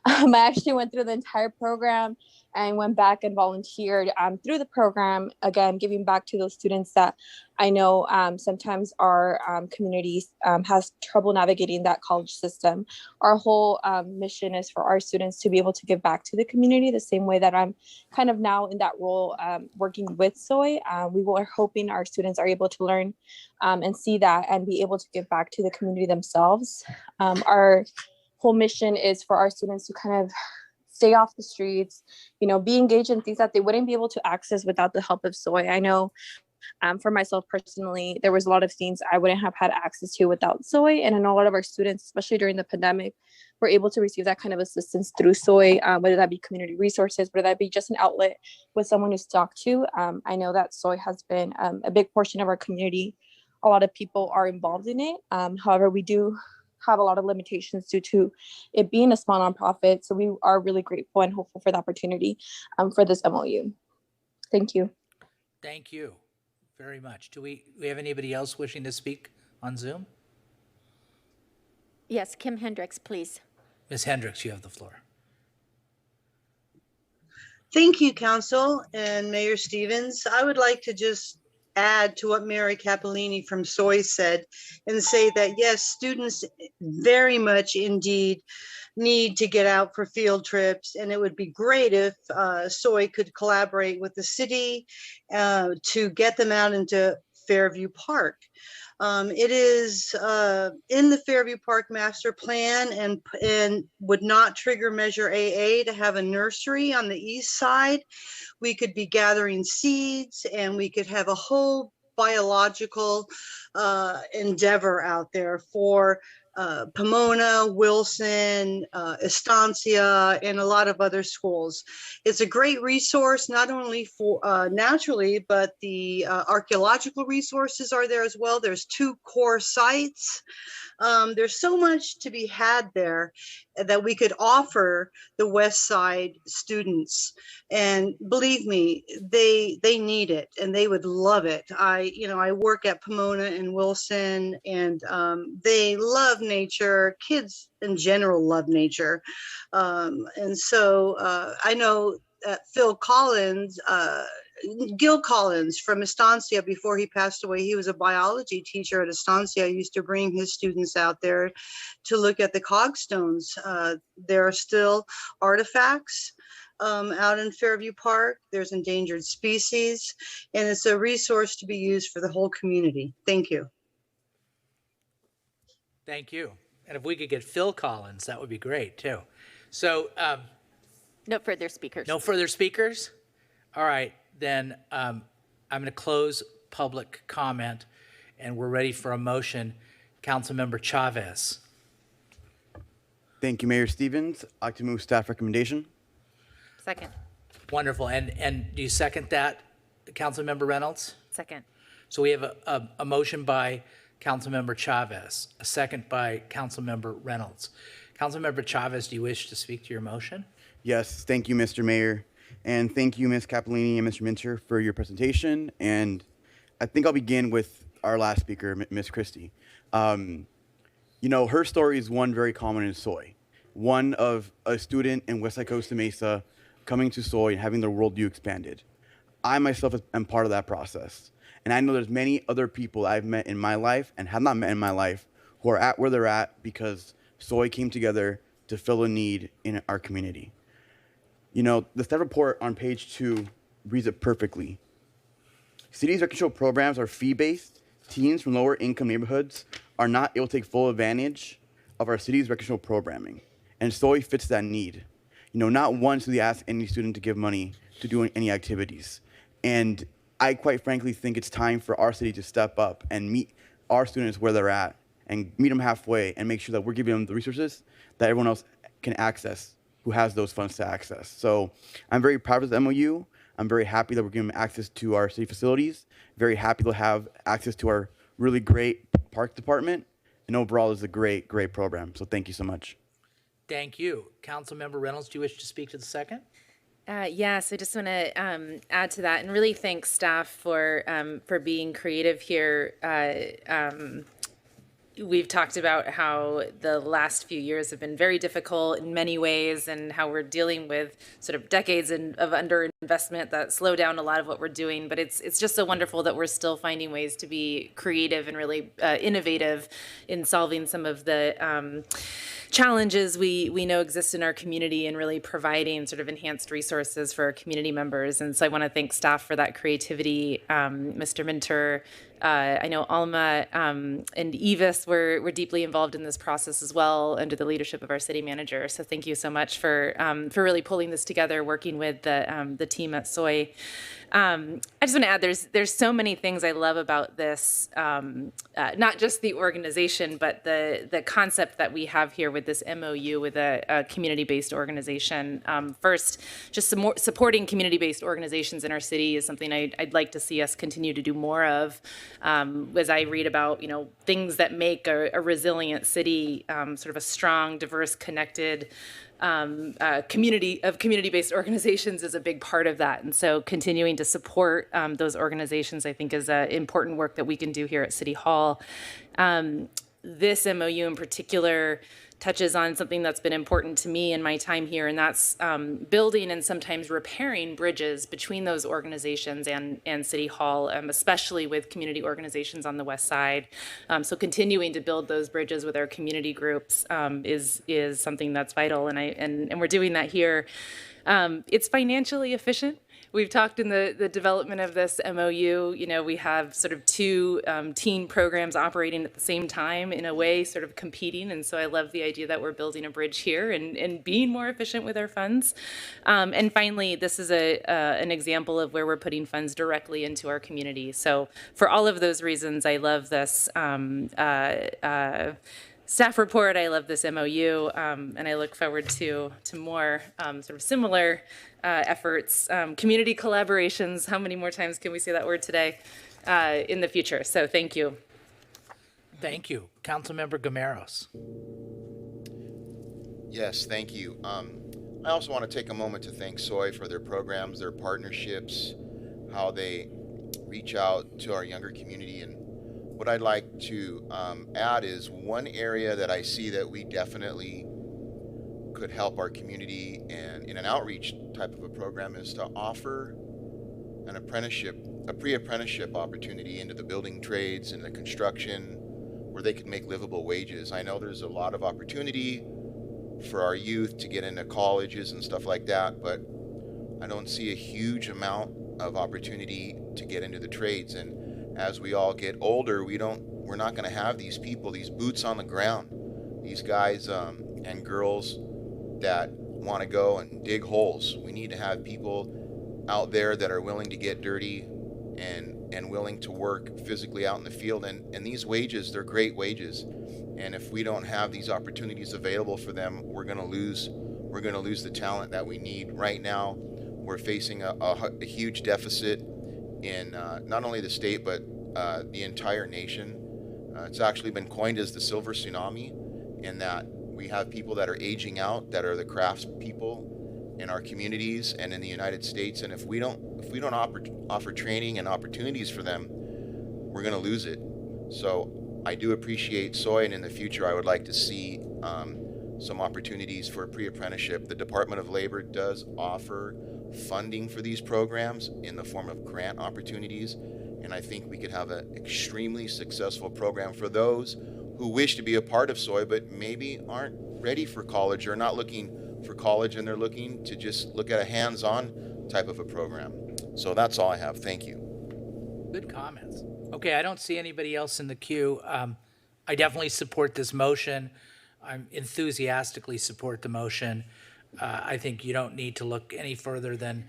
I actually went through the entire program and went back and volunteered through the program, again, giving back to those students that I know sometimes our communities has trouble navigating that college system. Our whole mission is for our students to be able to give back to the community the same way that I'm kind of now in that role working with Soy. We were hoping our students are able to learn and see that and be able to give back to the community themselves. Our whole mission is for our students to kind of stay off the streets, be engaged in things that they wouldn't be able to access without the help of Soy. I know for myself personally, there was a lot of things I wouldn't have had access to without Soy. And I know a lot of our students, especially during the pandemic, were able to receive that kind of assistance through Soy, whether that be community resources, whether that be just an outlet with someone to talk to. I know that Soy has been a big portion of our community. A lot of people are involved in it. However, we do have a lot of limitations due to it being a small nonprofit. So we are really grateful and hopeful for the opportunity for this MOU. Thank you. Thank you very much. Do we have anybody else wishing to speak on Zoom? Yes, Kim Hendricks, please. Ms. Hendricks, you have the floor. Thank you, Council and Mayor Stevens. I would like to just add to what Mary Cappellini from Soy said and say that yes, students very much indeed need to get out for field trips, and it would be great if Soy could collaborate with the city to get them out into Fairview Park. It is in the Fairview Park Master Plan and would not trigger Measure AA to have a nursery on the east side. We could be gathering seeds and we could have a whole biological endeavor out there for Pomona, Wilson, Estancia, and a lot of other schools. It's a great resource, not only for naturally, but the archaeological resources are there as well. There's 2 core sites. There's so much to be had there that we could offer the West Side students. And believe me, they need it and they would love it. I work at Pomona and Wilson, and they love nature. Kids in general love nature. And so I know Phil Collins, Gil Collins from Estancia, before he passed away, he was a biology teacher at Estancia. He used to bring his students out there to look at the cogstones. There are still artifacts out in Fairview Park. There's endangered species, and it's a resource to be used for the whole community. Thank you. Thank you. And if we could get Phil Collins, that would be great too. So No further speakers. no further speakers? All right, then I'm going to close public comment and we're ready for a motion. Councilmember Chavez. Thank you, Mayor Stevens. I'd like to move staff recommendation. Second. Wonderful. And do you second that, Councilmember Reynolds? Second. So we have a motion by Councilmember Chavez, a second by Councilmember Reynolds. Councilmember Chavez, do you wish to speak to your motion? Yes, thank you, Mr. Mayor. And thank you, Ms. Cappellini and Mr. Minter, for your presentation. And I think I'll begin with our last speaker, Ms. Christie. Her story is one very common in Soy. One of a student in Westside Costa Mesa coming to Soy and having their worldview expanded. I myself am part of that process. And I know there's many other people I've met in my life and have not met in my life who are at where they're at because Soy came together to fill a need in our community. The staff report on page 2 reads it perfectly. City's recreational programs are fee-based. Teens from lower income neighborhoods are not able to take full advantage of our city's recreational programming. And Soy fits that need. Not once do they ask any student to give money to do any activities. And I quite frankly think it's time for our city to step up and meet our students where they're at and meet them halfway and make sure that we're giving them the resources that everyone else can access who has those funds to access. So I'm very proud of the MOU. I'm very happy that we're giving them access to our city facilities, very happy to have access to our really great park department, and overall it's a great, great program. So thank you so much. Thank you. Councilmember Reynolds, do you wish to speak to the second? Yes, I just want to add to that and really thank staff for being creative here. We've talked about how the last few years have been very difficult in many ways and how we're dealing with sort of decades of underinvestment that slow down a lot of what we're doing. But it's just so wonderful that we're still finding ways to be creative and really innovative in solving some of the challenges we know exist in our community and really providing sort of enhanced resources for our community members. And so I want to thank staff for that creativity. Mr. Minter, I know Alma and Evis were deeply involved in this process as well under the leadership of our city manager. So thank you so much for really pulling this together, working with the team at Soy. I just want to add, there's so many things I love about this, not just the organization, but the concept that we have here with this MOU with a community-based organization. First, just some more supporting community-based organizations in our city is something I'd like to see us continue to do more of. As I read about, things that make a resilient city, sort of a strong, diverse, connected community-based organizations is a big part of that. And so continuing to support those organizations, I think, is important work that we can do here at City Hall. This MOU in particular touches on something that's been important to me in my time here, and that's building and sometimes repairing bridges between those organizations and City Hall, especially with community organizations on the west side. So continuing to build those bridges with our community groups is something that's vital, and we're doing that here. It's financially efficient. We've talked in the development of this MOU, we have sort of two teen programs operating at the same time, in a way, sort of competing. And so I love the idea that we're building a bridge here and being more efficient with our funds. And finally, this is an example of where we're putting funds directly into our community. So for all of those reasons, I love this staff report. I love this MOU, and I look forward to more sort of similar efforts, community collaborations. How many more times can we say that word today in the future? So thank you. Thank you. Councilmember Gameros. Yes, thank you. I also want to take a moment to thank SOI for their programs, their partnerships, how they reach out to our younger community. And what I'd like to add is one area that I see that we definitely could help our community and in an outreach type of a program is to offer an apprenticeship, a pre-apprenticeship opportunity into the building trades and the construction where they could make livable wages. I know there's a lot of opportunity for our youth to get into colleges and stuff like that, but I don't see a huge amount of opportunity to get into the trades. And as we all get older, we're not going to have these people, these boots on the ground, these guys and girls that want to go and dig holes. We need to have people out there that are willing to get dirty and willing to work physically out in the field. And these wages, they're great wages. And if we don't have these opportunities available for them, we're going to lose the talent that we need. Right now, we're facing a huge deficit in not only the state, but the entire nation. It's actually been coined as the silver tsunami, in that we have people that are aging out, that are the crafts people in our communities and in the United States. And if we don't offer training and opportunities for them, we're going to lose it. So I do appreciate SOI, and in the future, I would like to see some opportunities for pre-apprenticeship. The Department of Labor does offer funding for these programs in the form of grant opportunities, and I think we could have an extremely successful program for those who wish to be a part of SOI but maybe aren't ready for college or not looking for college, and they're looking to just look at a hands-on type of a program. So that's all I have. Thank you. Good comments. Okay, I don't see anybody else in the queue. I definitely support this motion. I enthusiastically support the motion. I think you don't need to look any further than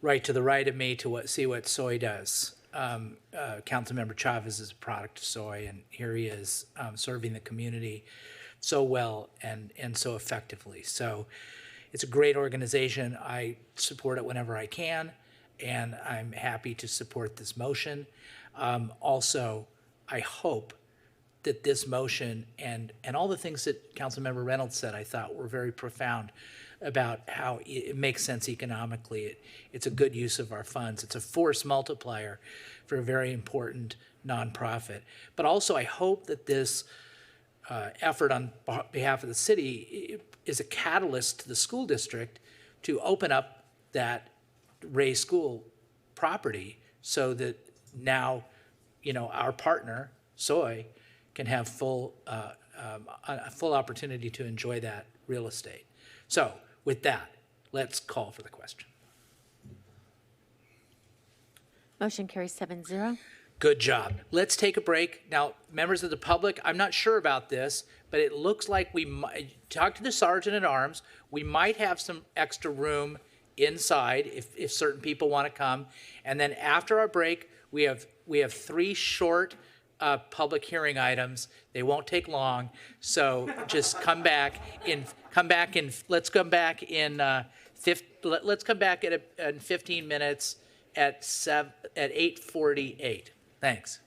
right to the right of me to see what SOI does. Councilmember Chavez is a product of SOI, and here he is serving the community so well and so effectively. So it's a great organization. I support it whenever I can, and I'm happy to support this motion. Also, I hope that this motion and all the things that Councilmember Reynolds said, I thought were very profound about how it makes sense economically. It's a good use of our funds. It's a force multiplier for a very important nonprofit. But also, I hope that this effort on behalf of the city is a catalyst to the school district to open up that Ray School property so that now, our partner, SOI, can have full opportunity to enjoy that real estate. So with that, let's call for the question. Motion carries 7-0. Good job. Let's take a break. Now, members of the public, I'm not sure about this, but it looks like we might talk to the sergeant at arms. We might have some extra room inside if certain people want to come. And then after our break, we have 3 short public hearing items. They won't take long. So just let's come back in 15 minutes at 8:48. Thanks.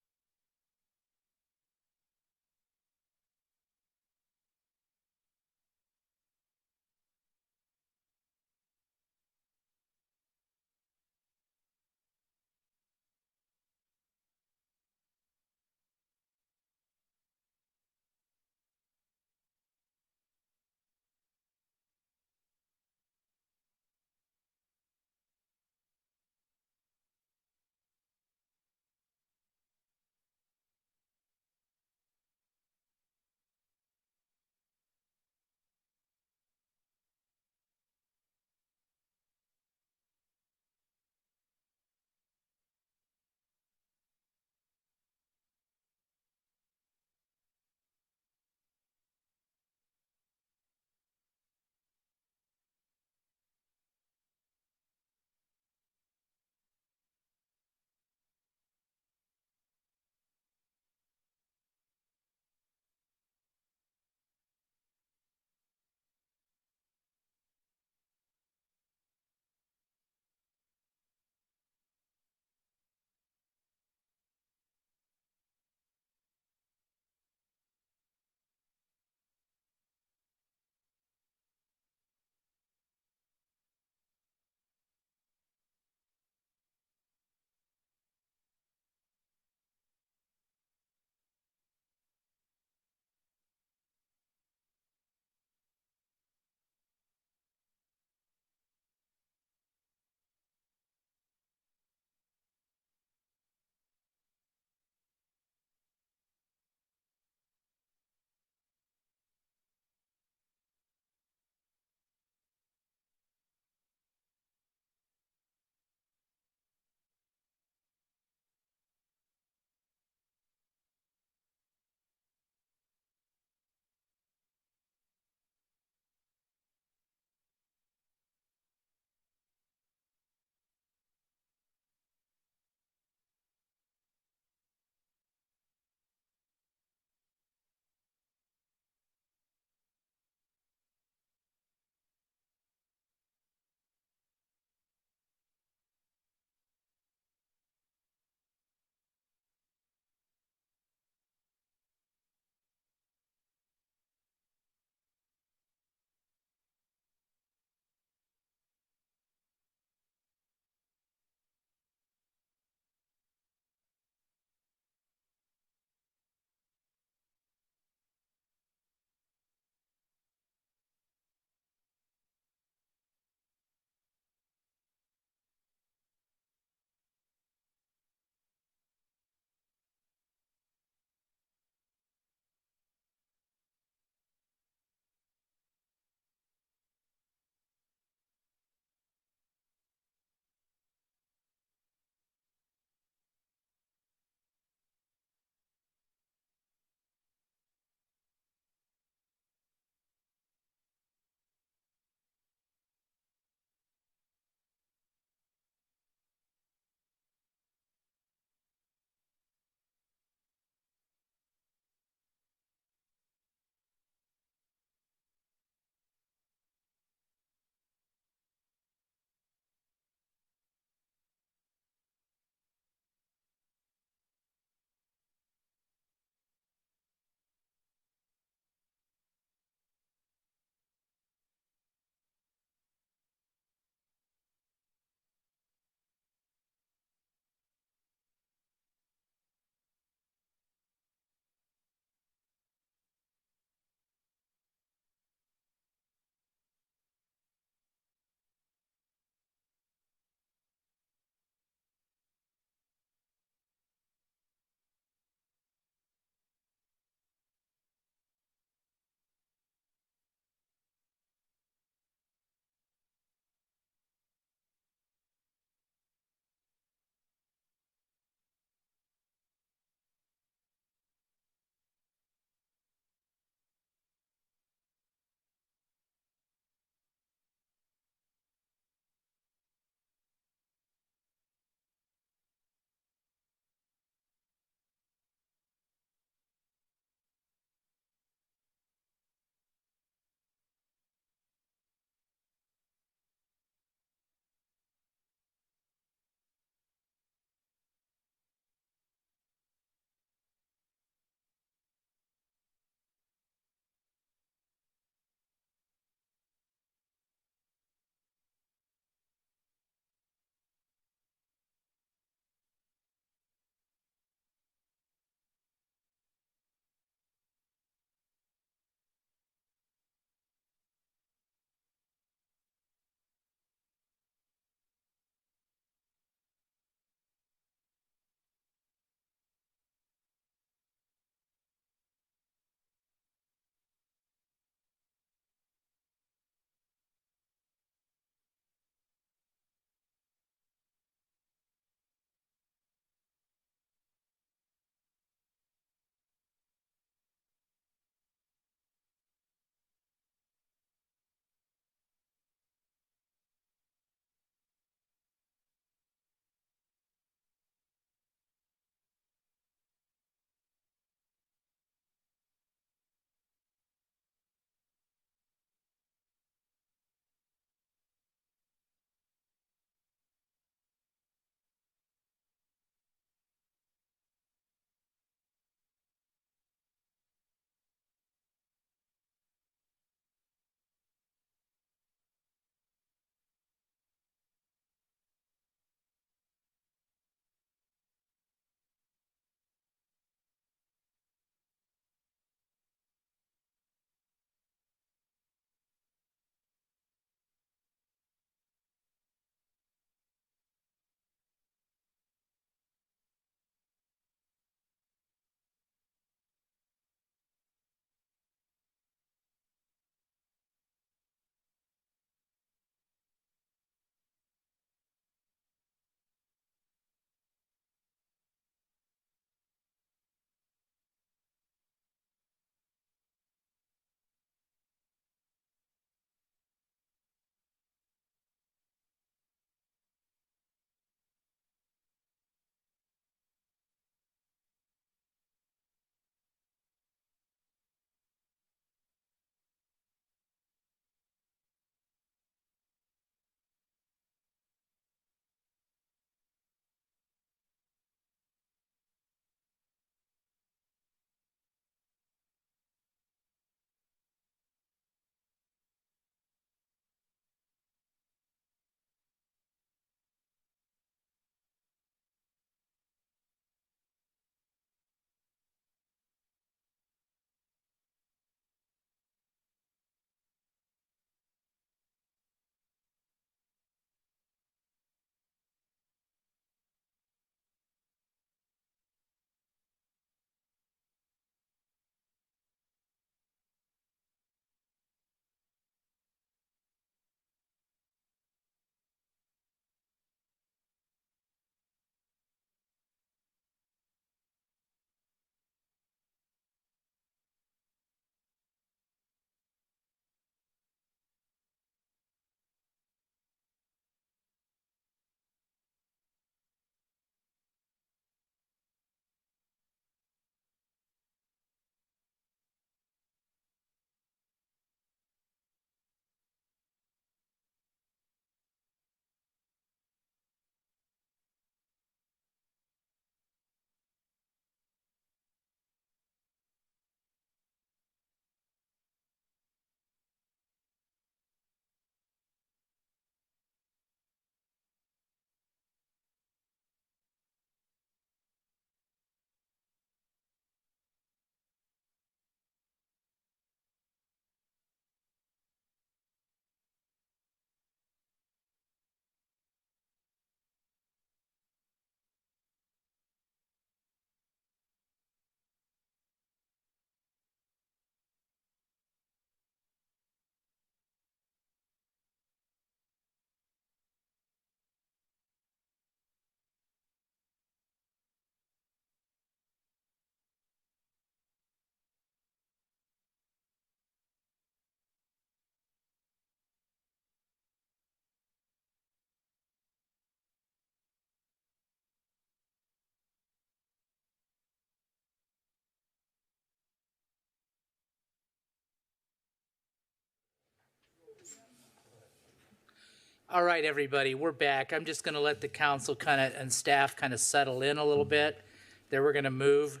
All right, everybody, we're back. I'm just going to let the council and staff settle in a little bit. Then we're going to move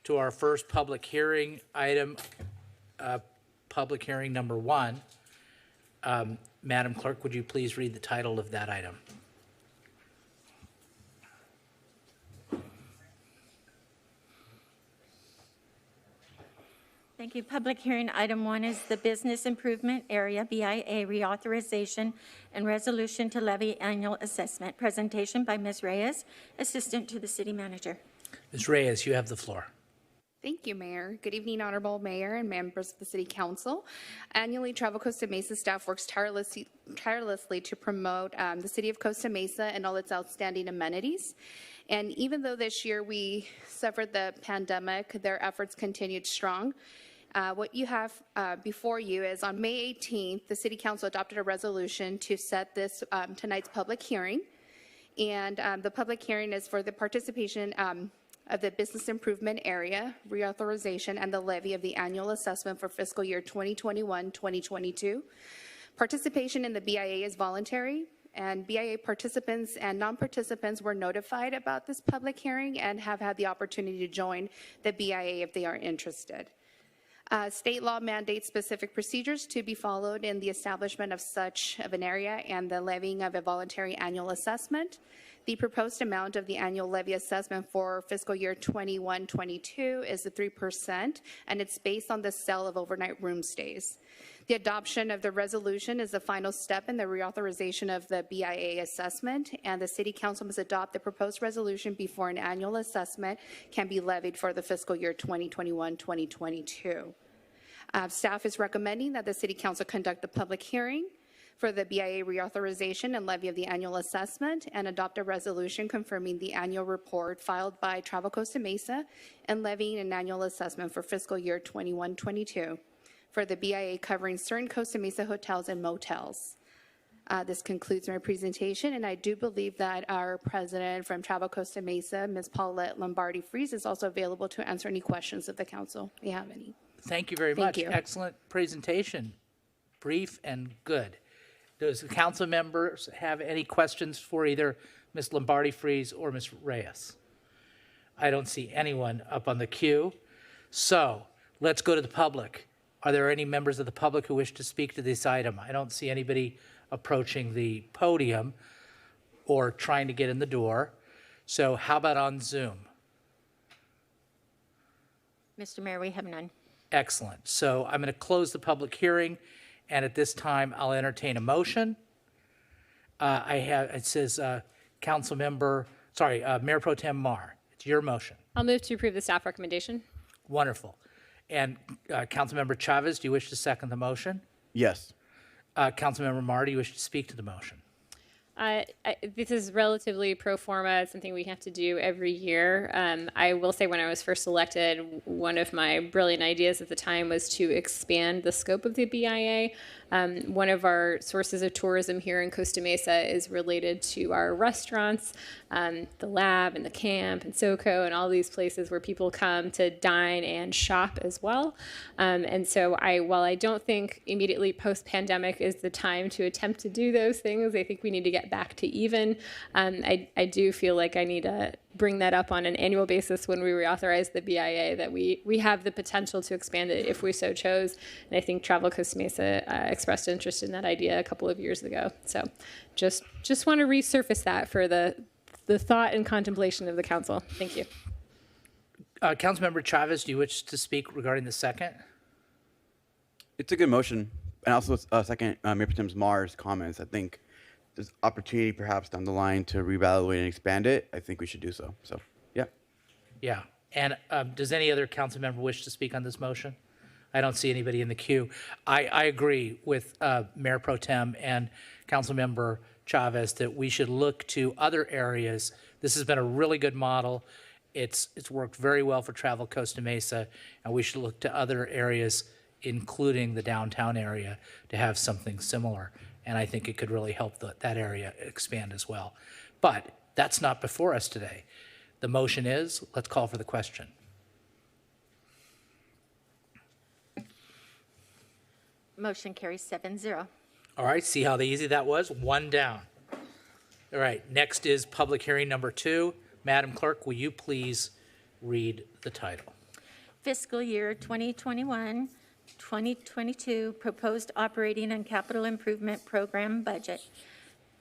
to our first public hearing item, public hearing number 1. Madam Clerk, would you please read the title of that item? Thank you. Public hearing item 1 is the Business Improvement Area, BIA, reauthorization and resolution to levy annual assessment. Presentation by Ms. Reyes, Assistant to the City Manager. Ms. Reyes, you have the floor. Thank you, Mayor. Good evening, Honorable Mayor and members of the City Council. Annually, Travel Costa Mesa staff works tirelessly to promote the City of Costa Mesa and all its outstanding amenities. And even though this year we suffered the pandemic, their efforts continued strong. What you have before you is on May 18th, the City Council adopted a resolution to set this tonight's public hearing. And the public hearing is for the participation of the Business Improvement Area, reauthorization, and the levy of the annual assessment for fiscal year 2021-2022. Participation in the BIA is voluntary, and BIA participants and non-participants were notified about this public hearing and have had the opportunity to join the BIA if they are interested. State law mandates specific procedures to be followed in the establishment of such of an area and the levying of a voluntary annual assessment. The proposed amount of the annual levy assessment for fiscal year 21-22 is the 3%, and it's based on the sale of overnight room stays. The adoption of the resolution is the final step in the reauthorization of the BIA assessment, and the City Council must adopt the proposed resolution before an annual assessment can be levied for the fiscal year 2021-2022. Staff is recommending that the City Council conduct the public hearing for the BIA reauthorization and levy of the annual assessment and adopt a resolution confirming the annual report filed by Travel Costa Mesa and levying an annual assessment for fiscal year 21-22 for the BIA covering certain Costa Mesa hotels and motels. This concludes my presentation, and I do believe that our president from Travel Costa Mesa, Ms. Paulette Lombardi-Fries, is also available to answer any questions that the council may have any. Thank you very much. Excellent presentation. Brief and good. Does the council members have any questions for either Ms. Lombardi-Fries or Ms. Reyes? I don't see anyone up on the queue. So let's go to the public. Are there any members of the public who wish to speak to this item? I don't see anybody approaching the podium or trying to get in the door. So how about on Zoom? Mr. Mayor, we have none. Excellent. So I'm going to close the public hearing, and at this time, I'll entertain a motion. It says Mayor Pro Tem Mar. It's your motion. I'll move to approve the staff recommendation. Wonderful. And Councilmember Chavez, do you wish to second the motion? Yes. Councilmember Mar, do you wish to speak to the motion? This is relatively pro forma. It's something we have to do every year. I will say when I was first elected, one of my brilliant ideas at the time was to expand the scope of the BIA. One of our sources of tourism here in Costa Mesa is related to our restaurants, the lab and the camp and SoCo and all these places where people come to dine and shop as well. And so while I don't think immediately post-pandemic is the time to attempt to do those things, I think we need to get back to even. I do feel like I need to bring that up on an annual basis when we reauthorize the BIA, that we have the potential to expand it if we so chose. And I think Travel Costa Mesa expressed interest in that idea a couple of years ago. So just want to resurface that for the thought and contemplation of the council. Thank you. Councilmember Chavez, do you wish to speak regarding the second? It's a good motion. And also second Mayor Pro Tem Mar's comments. I think there's opportunity perhaps down the line to reevaluate and expand it. I think we should do so. So, yeah. Yeah. And does any other council member wish to speak on this motion? I don't see anybody in the queue. I agree with Mayor Pro Tem and Councilmember Chavez that we should look to other areas. This has been a really good model. It's worked very well for Travel Costa Mesa, and we should look to other areas, including the downtown area, to have something similar. And I think it could really help that area expand as well. But that's not before us today. The motion is, let's call for the question. Motion carries 7-0. All right, see how easy that was? One down. All right, next is public hearing number 2. Madam Clerk, will you please read the title? Fiscal year 2021, 2022 proposed operating and capital improvement program budget.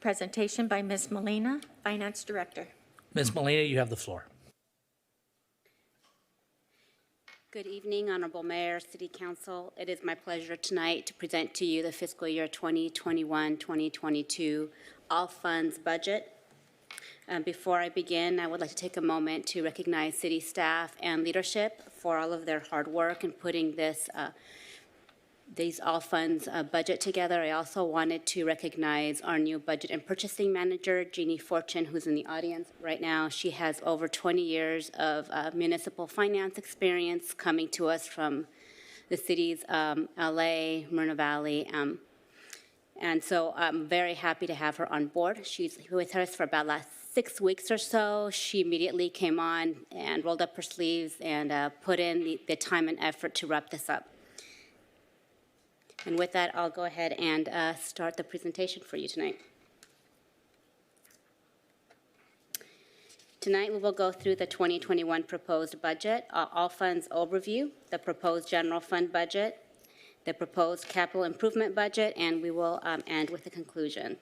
Presentation by Ms. Molina, Finance Director. Ms. Molina, you have the floor. Good evening, Honorable Mayor, City Council. It is my pleasure tonight to present to you the fiscal year 2021-2022 all funds budget. Before I begin, I would like to take a moment to recognize city staff and leadership for all of their hard work in putting these all funds budget together. I also wanted to recognize our new budget and purchasing manager, Jeannie Fortune, who's in the audience right now. She has over 20 years of municipal finance experience coming to us from the cities LA, Moreno Valley, and so I'm very happy to have her on board. She's with us for about last 6 weeks or so. She immediately came on and rolled up her sleeves and put in the time and effort to wrap this up. And with that, I'll go ahead and start the presentation for you tonight. Tonight, we will go through the 2021 proposed budget, all funds overview, the proposed general fund budget, the proposed capital improvement budget, and we will end with a conclusion.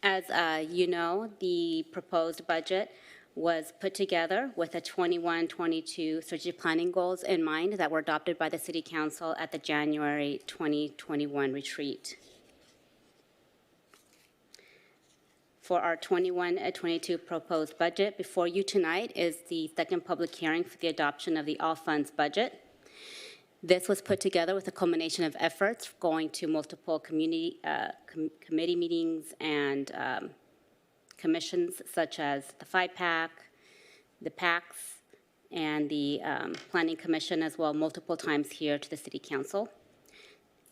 As you know, the proposed budget was put together with the 21-22 strategic planning goals in mind that were adopted by the City Council at the January 2021 retreat. For our 21-22 proposed budget, before you tonight is the second public hearing for the adoption of the all funds budget. This was put together with a culmination of efforts going to multiple community committee meetings and commissions such as the FIPAC, the PACs, and the Planning Commission as well, multiple times here to the City Council.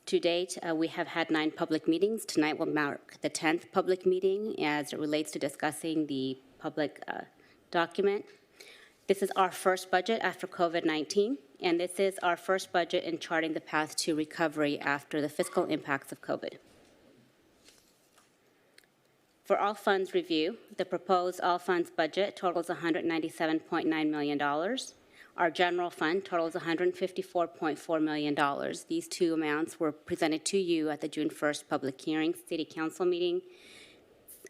To date, we have had 9 public meetings. Tonight will mark the 10th public meeting as it relates to discussing the public document. This is our first budget after COVID-19, and this is our first budget in charting the path to recovery after the fiscal impacts of COVID. For all funds review, the proposed all funds budget totals $197.9 million. Our general fund totals $154.4 million. These two amounts were presented to you at the June 1st public hearing City Council meeting.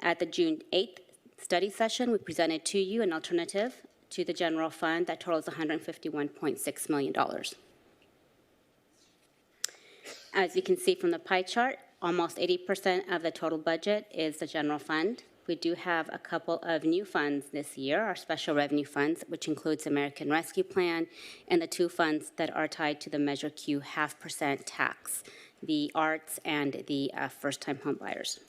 At the June 8th study session, we presented to you an alternative to the general fund that totals $151.6 million. As you can see from the pie chart, almost 80% of the total budget is the general fund. We do have a couple of new funds this year, our special revenue funds, which includes American Rescue Plan, and the 2 funds that are tied to the Measure Q 0.5% tax, the arts and the first-time homebuyers.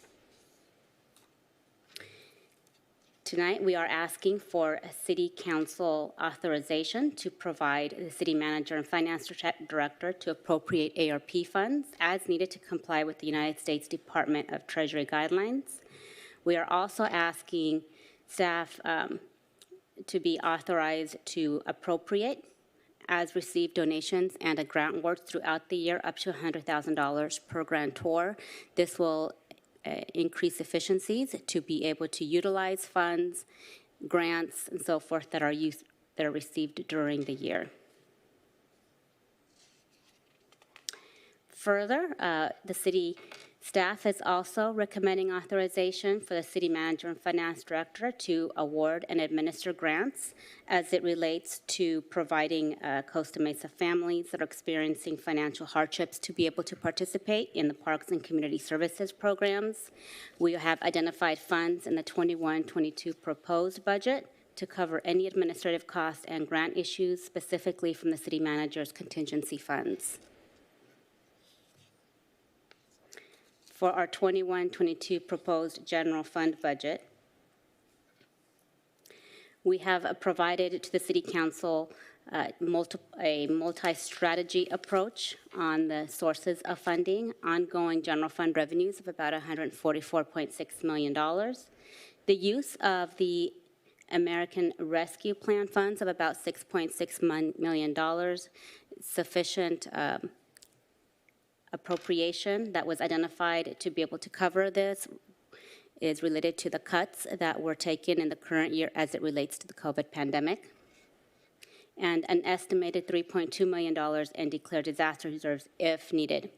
Tonight, we are asking for a City Council authorization to provide the City Manager and Finance Director to appropriate ARP funds as needed to comply with the United States Department of Treasury guidelines. We are also asking staff to be authorized to appropriate as received donations and a grant award throughout the year up to $100,000 per grantor. This will increase efficiencies to be able to utilize funds, grants, and so forth that are received during the year. Further, the city staff is also recommending authorization for the City Manager and Finance Director to award and administer grants as it relates to providing Costa Mesa families that are experiencing financial hardships to be able to participate in the Parks and Community Services programs. We have identified funds in the 21-22 proposed budget to cover any administrative costs and grant issues, specifically from the City Manager's contingency funds. For our 21-22 proposed general fund budget, we have provided to the City Council a multi-strategy approach on the sources of funding, ongoing general fund revenues of about $144.6 million, the use of the American Rescue Plan funds of about $6.6 million, sufficient appropriation that was identified to be able to cover this is related to the cuts that were taken in the current year as it relates to the COVID pandemic, and an estimated $3.2 million in declared disaster reserves if needed.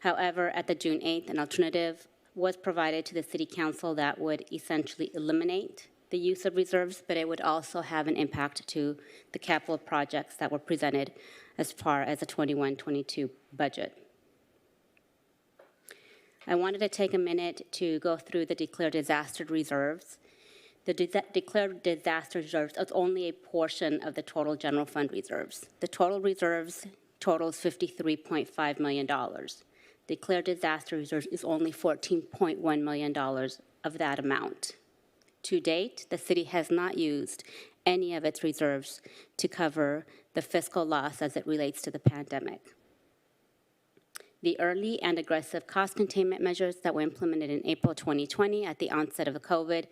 However, at the June 8th, an alternative was provided to the City Council that would essentially eliminate the use of reserves, but it would also have an impact to the capital projects that were presented as far as the 21-22 budget. I wanted to take a minute to go through the declared disaster reserves. The declared disaster reserves is only a portion of the total general fund reserves. The total reserves totals $53.5 million. Declared disaster reserves is only $14.1 million of that amount. To date, the city has not used any of its reserves to cover the fiscal loss as it relates to the pandemic. The early and aggressive cost containment measures that were implemented in April 2020 at the onset of the COVID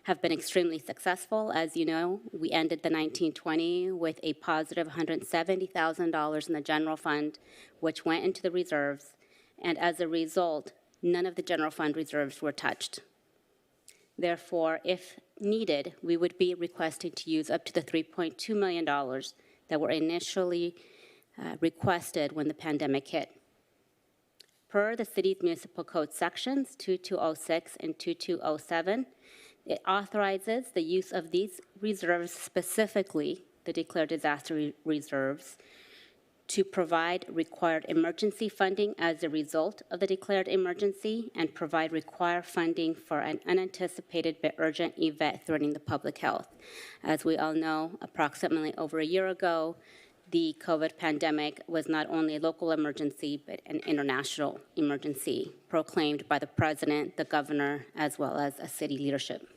have been extremely successful. As you know, we ended the 1920 with a positive $170,000 in the general fund, which went into the reserves, and as a result, none of the general fund reserves were touched. Therefore, if needed, we would be requesting to use up to the $3.2 million that were initially requested when the pandemic hit. Per the city's municipal code sections 2206 and 2207, it authorizes the use of these reserves, specifically the declared disaster reserves, to provide required emergency funding as a result of the declared emergency and provide required funding for an unanticipated but urgent event threatening the public health. As we all know, approximately over a year ago, the COVID pandemic was not only a local emergency, but an international emergency proclaimed by the president, the governor, as well as a city leadership.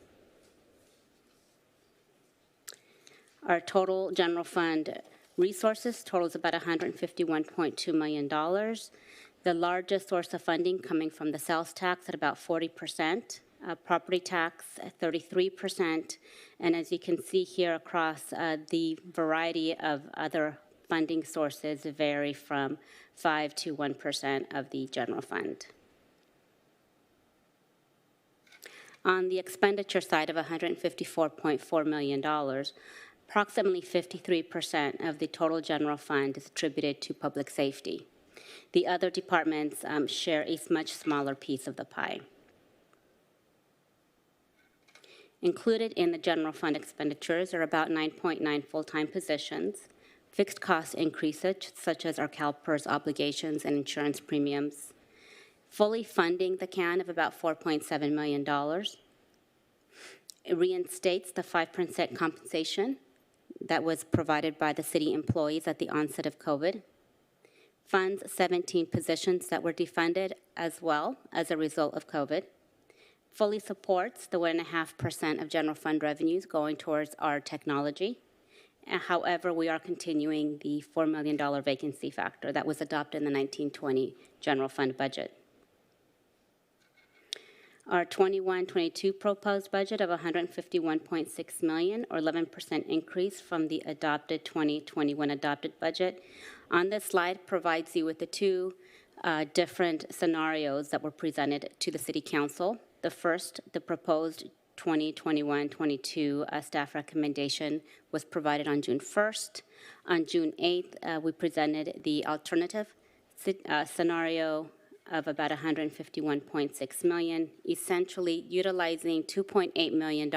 Our total general fund resources totals about $151.2 million. The largest source of funding coming from the sales tax at about 40%, property tax at 33%, and as you can see here across the variety of other funding sources vary from 5 to 1% of the general fund. On the expenditure side of $154.4 million, approximately 53% of the total general fund is attributed to public safety. The other departments share a much smaller piece of the pie. Included in the general fund expenditures are about 9.9 full-time positions, fixed cost increases such as our CalPERS obligations and insurance premiums, fully funding the CAN of about $4.7 million. It reinstates the 5% compensation that was provided by the city employees at the onset of COVID, funds 17 positions that were defunded as well as a result of COVID, fully supports the 1.5% of general fund revenues going towards our technology. However, we are continuing the $4 million vacancy factor that was adopted in the 1920 general fund budget. Our 21-22 proposed budget of $151.6 million, or 11% increase from the adopted 2021 adopted budget. On this slide provides you with the two different scenarios that were presented to the City Council. The first, the proposed 2021-22 staff recommendation was provided on June 1st. On June 8th, we presented the alternative scenario of about $151.6 million, essentially utilizing $2.8 million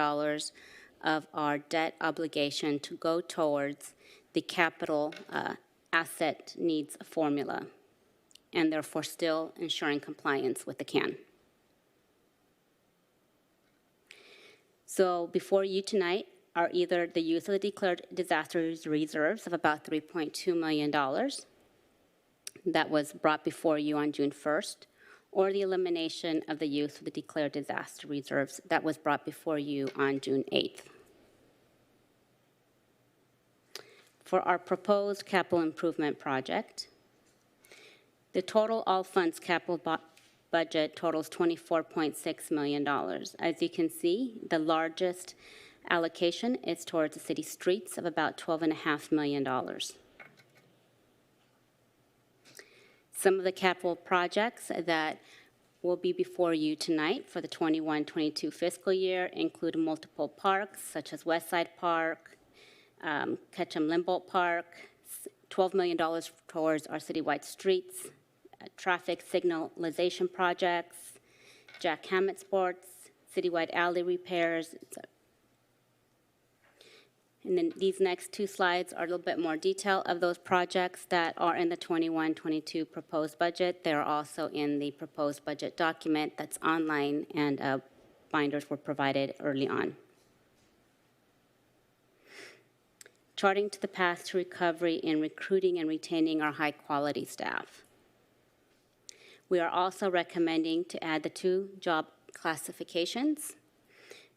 of our debt obligation to go towards the capital asset needs formula, and therefore still ensuring compliance with the CAN. So before you tonight are either the use of the declared disaster reserves of about $3.2 million that was brought before you on June 1st, or the elimination of the use of the declared disaster reserves that was brought before you on June 8th. For our proposed capital improvement project, the total all funds capital budget totals $24.6 million. As you can see, the largest allocation is towards the city streets of about $12.5 million. Some of the capital projects that will be before you tonight for the 21-22 fiscal year include multiple parks such as Westside Park, Ketchum-Limbolt Park, $12 million towards our citywide streets, traffic signalization projects, Jack Hammett Sports, citywide alley repairs. And then these next two slides are a little bit more detail of those projects that are in the 21-22 proposed budget. They're also in the proposed budget document that's online, and binders were provided early on. Charting to the path to recovery in recruiting and retaining our high-quality staff. We are also recommending to add the 2 job classifications.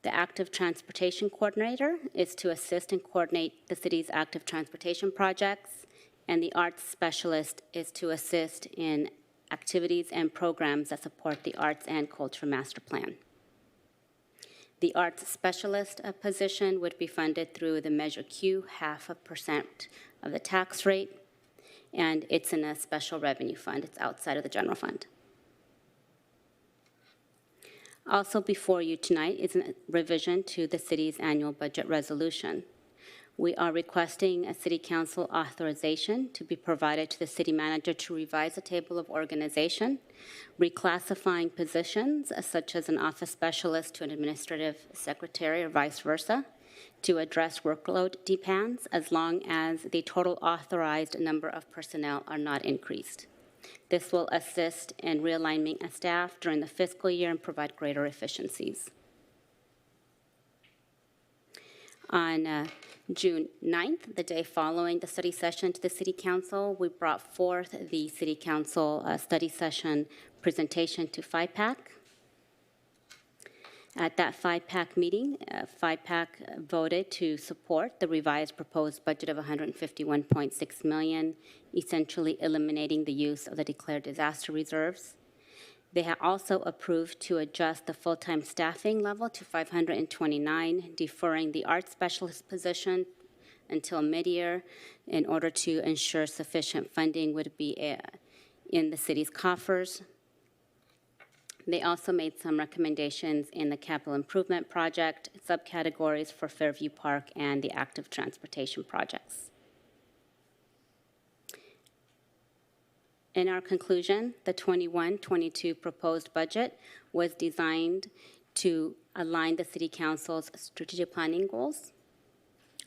The active transportation coordinator is to assist and coordinate the city's active transportation projects, and the arts specialist is to assist in activities and programs that support the arts and culture master plan. The arts specialist position would be funded through the Measure Q, 0.5% of the tax rate, and it's in a special revenue fund. It's outside of the general fund. Also before you tonight is a revision to the city's annual budget resolution. We are requesting a city council authorization to be provided to the city manager to revise the table of organization, reclassifying positions such as an office specialist to an administrative secretary or vice versa, to address workload demands as long as the total authorized number of personnel are not increased. This will assist in realigning a staff during the fiscal year and provide greater efficiencies. On June 9th, the day following the study session to the City Council, we brought forth the City Council study session presentation to FIPAC. At that FIPAC meeting, FIPAC voted to support the revised proposed budget of $151.6 million, essentially eliminating the use of the declared disaster reserves. They have also approved to adjust the full-time staffing level to 529, deferring the art specialist position until mid-year in order to ensure sufficient funding would be in the city's coffers. They also made some recommendations in the capital improvement project subcategories for Fairview Park and the active transportation projects. In our conclusion, the 21-22 proposed budget was designed to align the City Council's strategic planning goals.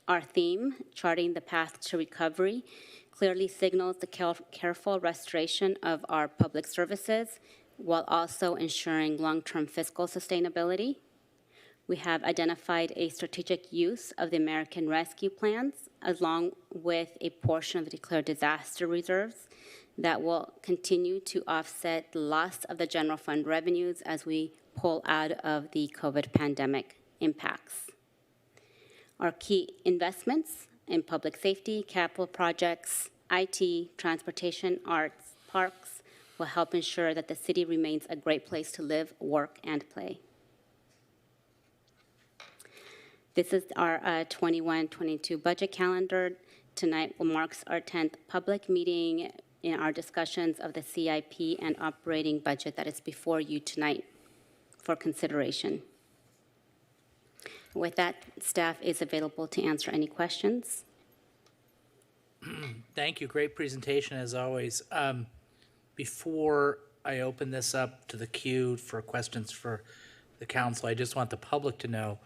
Our theme, Charting the Path to Recovery, clearly signals the careful restoration of our public services while also ensuring long-term fiscal sustainability. We have identified a strategic use of the American Rescue Plans along with a portion of the declared disaster reserves that will continue to offset the loss of the general fund revenues as we pull out of the COVID pandemic impacts. Our key investments in public safety, capital projects, IT, transportation, arts, parks will help ensure that the city remains a great place to live, work, and play. This is our 21-22 budget calendar. Tonight marks our 10th public meeting in our discussions of the CIP and operating budget that is before you tonight for consideration. With that, staff is available to answer any questions. Thank you. Great presentation as always. Before I open this up to the queue for questions for the council, I just want the public to know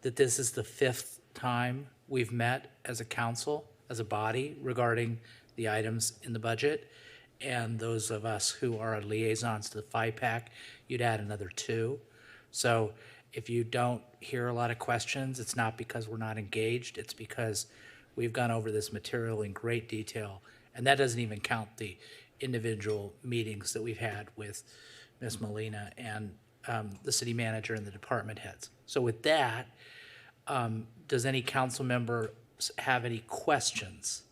that this is the 5th time we've met as a council, as a body, regarding the items in the budget. And those of us who are liaisons to the FIPAC, you'd add another 2. So if you don't hear a lot of questions, it's not because we're not engaged, it's because we've gone over this material in great detail. And that doesn't even count the individual meetings that we've had with Ms. Molina and the city manager and the department heads. So with that, does any council member have any questions?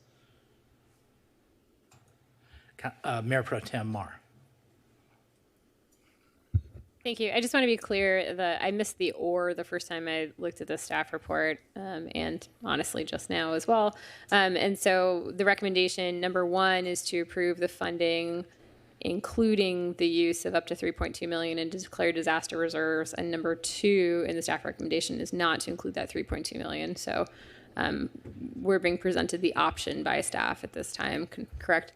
Mayor Pro Tem Mar. Thank you. I just want to be clear that I missed the "or" the first time I looked at the staff report, and honestly just now as well. And so the recommendation number 1 is to approve the funding, including the use of up to 3.2 million in declared disaster reserves. And number 2 in the staff recommendation is not to include that 3.2 million. So we're being presented the option by staff at this time, correct?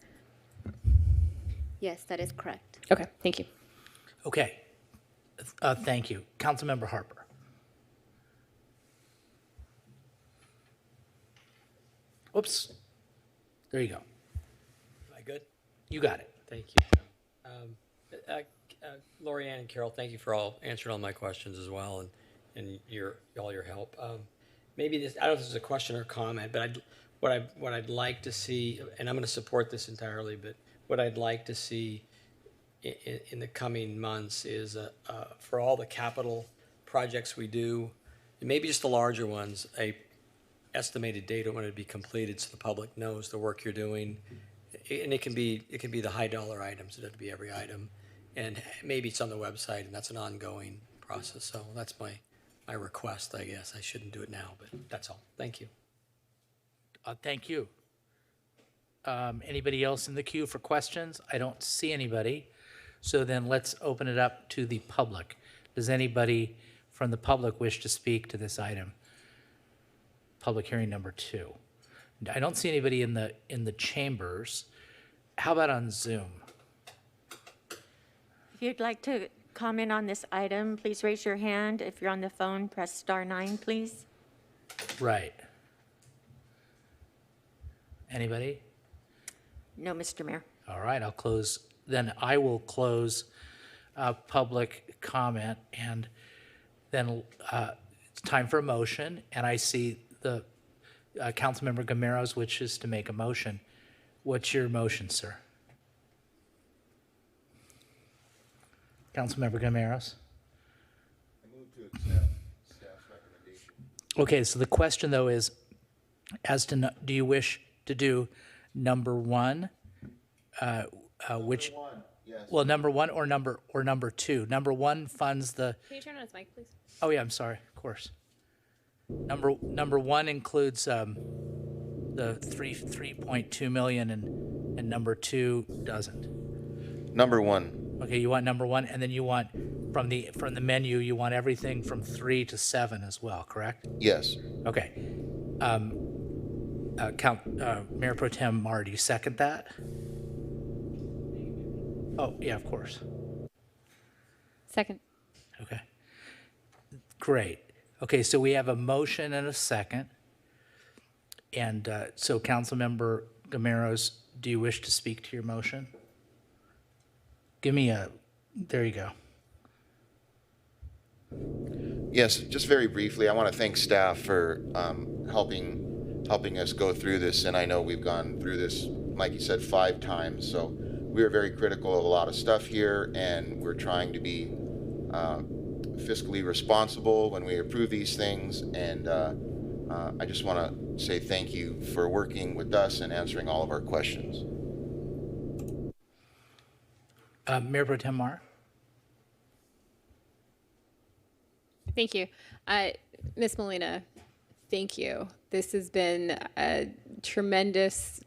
Yes, that is correct. Okay, thank you. Okay. Thank you. Councilmember Harper. Oops. There you go. Am I good? You got it. Thank you. Lori Ann and Carol, thank you for answering all my questions as well, and all your help. Maybe this, I don't know if this is a question or a comment, but what I'd like to see, and I'm going to support this entirely, but what I'd like to see in the coming months is for all the capital projects we do, and maybe just the larger ones, a estimated date on when it'd be completed so the public knows the work you're doing. And it can be the high dollar items. It doesn't have to be every item. And maybe it's on the website and that's an ongoing process. So that's my request, I guess. I shouldn't do it now, but that's all. Thank you. Thank you. Anybody else in the queue for questions? I don't see anybody. So then let's open it up to the public. Does anybody from the public wish to speak to this item? Public hearing number 2. I don't see anybody in the chambers. How about on Zoom? If you'd like to comment on this item, please raise your hand. If you're on the phone, press *9, please. Right. Anybody? No, Mr. Mayor. All right, I will close public comment, and then it's time for a motion, and I see the Councilmember Gameros wishes to make a motion. What's your motion, sir? Councilmember Gameros? I move to accept staff's recommendation. Okay, so the question though is, do you wish to do number 1, which? Number 1, yes. Well, number 1 or number 2. Number 1 funds the. Can you turn on his mic, please? Oh yeah, I'm sorry. Of course. Number 1 includes the 3.2 million, and number 2 doesn't. Number 1. Okay, you want number 1, and then you want from the menu, you want everything from 3 to 7 as well, correct? Yes. Okay. Mayor Pro Tem Mar, do you second that? Oh yeah, of course. Second. Okay. Great. Okay, so we have a motion and a second. And so Councilmember Gameros, do you wish to speak to your motion? There you go. Yes, just very briefly, I want to thank staff for helping us go through this. And I know we've gone through this, like you said, 5 times. So we are very critical of a lot of stuff here, and we're trying to be fiscally responsible when we approve these things. And I just want to say thank you for working with us and answering all of our questions. Mayor Pro Tem Mar? Thank you. Ms. Molina, thank you. This has been a tremendous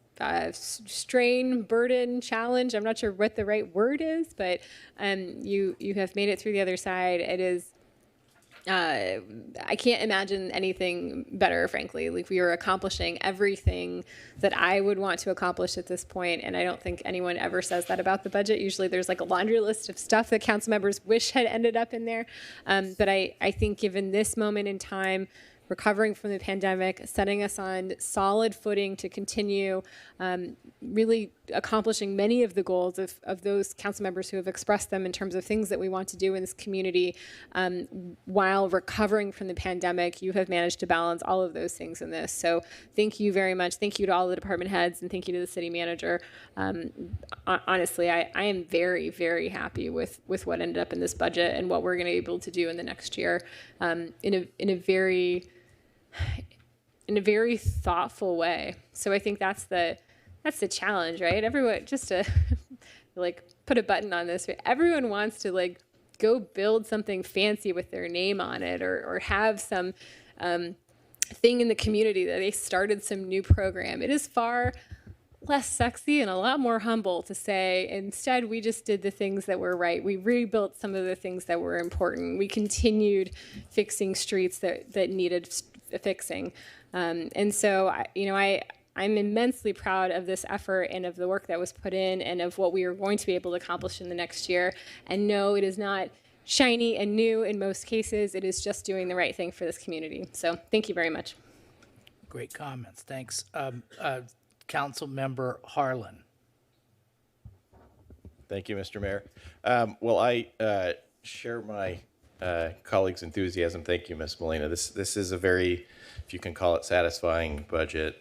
strain, burden, challenge. I'm not sure what the right word is, but you have made it through the other side. It is, I can't imagine anything better, frankly. Like, we are accomplishing everything that I would want to accomplish at this point, and I don't think anyone ever says that about the budget. Usually there's like a laundry list of stuff that council members wish had ended up in there. But I think given this moment in time, recovering from the pandemic, setting us on solid footing to continue really accomplishing many of the goals of those council members who have expressed them in terms of things that we want to do in this community. While recovering from the pandemic, you have managed to balance all of those things in this. So thank you very much. Thank you to all the department heads, and thank you to the city manager. Honestly, I am very, very happy with what ended up in this budget and what we're going to be able to do in the next year in a very thoughtful way. So I think that's the challenge, right? Everyone, just to like put a button on this, everyone wants to like go build something fancy with their name on it, or have some thing in the community that they started some new program. It is far less sexy and a lot more humble to say, instead, we just did the things that were right. We rebuilt some of the things that were important. We continued fixing streets that needed fixing. And so, I'm immensely proud of this effort and of the work that was put in and of what we are going to be able to accomplish in the next year. And no, it is not shiny and new in most cases. It is just doing the right thing for this community. So thank you very much. Great comments. Thanks. Council Member Harlan. Thank you, Mr. Mayor. Well, I share my colleagues' enthusiasm. Thank you, Ms. Molina. This is a very, if you can call it, satisfying budget.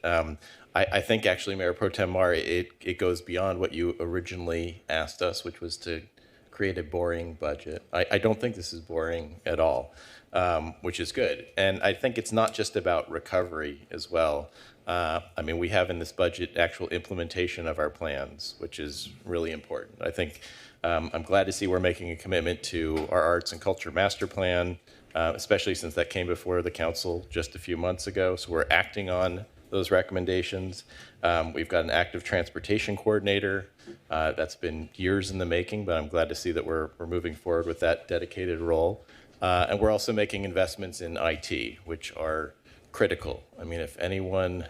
I think actually, Mayor Pro Tem Mar, it goes beyond what you originally asked us, which was to create a boring budget. I don't think this is boring at all, which is good. And I think it's not just about recovery as well. I mean, we have in this budget actual implementation of our plans, which is really important. I think I'm glad to see we're making a commitment to our arts and culture master plan, especially since that came before the council just a few months ago. So we're acting on those recommendations. We've got an active transportation coordinator. That's been years in the making, but I'm glad to see that we're moving forward with that dedicated role. And we're also making investments in IT, which are critical. I mean, if anyone,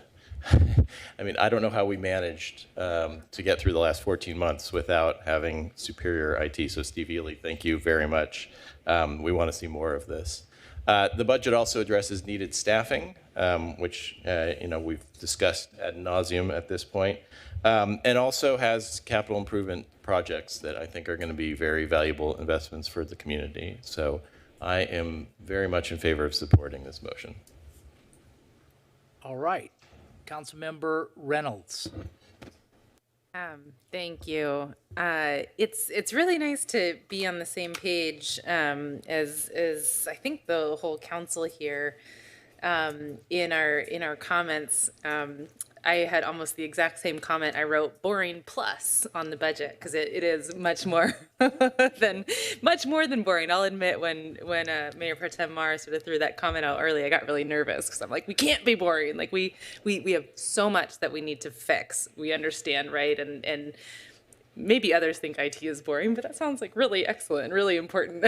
I don't know how we managed to get through the last 14 months without having superior IT. So Steve Ely, thank you very much. We want to see more of this. The budget also addresses needed staffing, which we've discussed ad nauseum at this point, and also has capital improvement projects that I think are going to be very valuable investments for the community. So I am very much in favor of supporting this motion. All right. Councilmember Reynolds. Thank you. It's really nice to be on the same page as I think the whole council here. In our comments, I had almost the exact same comment. I wrote boring plus on the budget because it is much more much more than boring. I'll admit when Mayor Pro Tem Mar sort of threw that comment out early, I got really nervous because I'm like, we can't be boring. Like we have so much that we need to fix. We understand, right? And maybe others think IT is boring, but that sounds like really excellent, really important,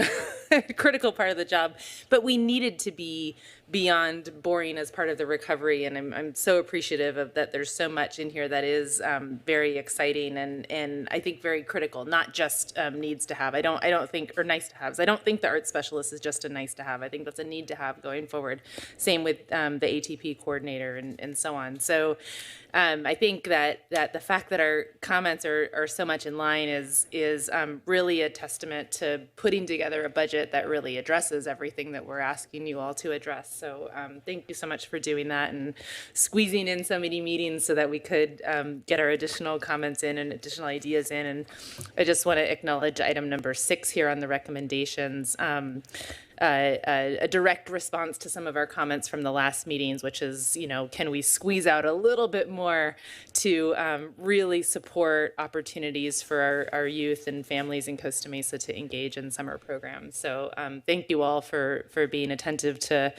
critical part of the job. But we needed to be beyond boring as part of the recovery, and I'm so appreciative of that. There's so much in here that is very exciting and I think very critical, not just needs to have. I don't think, or nice to haves. I don't think the art specialist is just a nice to have. I think that's a need to have going forward. Same with the ATP coordinator and so on. So I think that the fact that our comments are so much in line is really a testament to putting together a budget that really addresses everything that we're asking you all to address. So thank you so much for doing that and squeezing in so many meetings so that we could get our additional comments in and additional ideas in. And I just want to acknowledge item number 6 here on the recommendations. A direct response to some of our comments from the last meetings, which is, can we squeeze out a little bit more to really support opportunities for our youth and families in Costa Mesa to engage in summer programs. So thank you all for being attentive to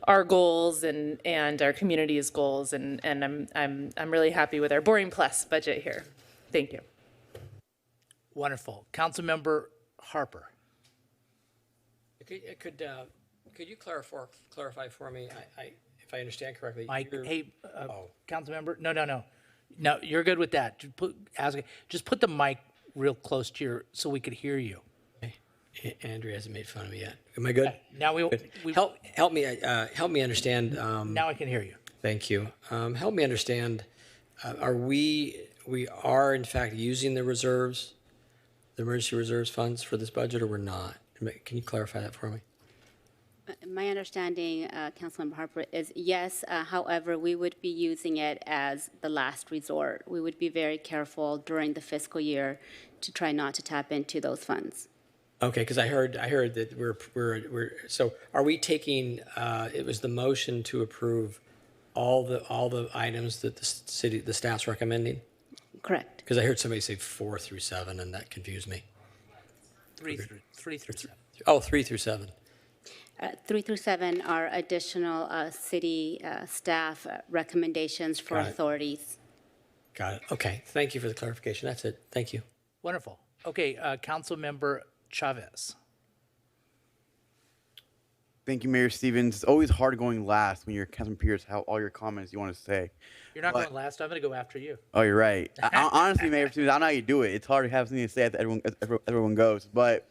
our goals and our community's goals, and I'm really happy with our boring plus budget here. Thank you. Wonderful. Councilmember Harper. Could you clarify for me? If I understand correctly. Mike, Councilmember. No, you're good with that. Just put the mic real close to your so we could hear you. Andrea hasn't made fun of me yet. Am I good? Now we help me understand. Now I can hear you. Thank you. Help me understand. Are we are in fact using the reserves, the emergency reserves funds for this budget, or we're not? Can you clarify that for me? My understanding, Councilmember Harper, is yes. However, we would be using it as the last resort. We would be very careful during the fiscal year to try not to tap into those funds. Okay, because I heard that we're so are we taking? It was the motion to approve all the items that the staff's recommending. Correct. Because I heard somebody say 4 through 7, and that confused me. 3 through 7. Oh, 3 through 7. 3 through 7 are additional city staff recommendations for Got it. authorities. Got it. Okay. Thank you for the clarification. That's it. Thank you. Wonderful. Okay, Councilmember Chavez. Thank you, Mayor Stevens. It's always hard going last when your councilman peers have all your comments you want to say. You're not But- going last. I'm going to go after you. Oh, you're right. Honestly, Mayor Stevens, I don't know how you do it. It's hard to have something to say after everyone goes. But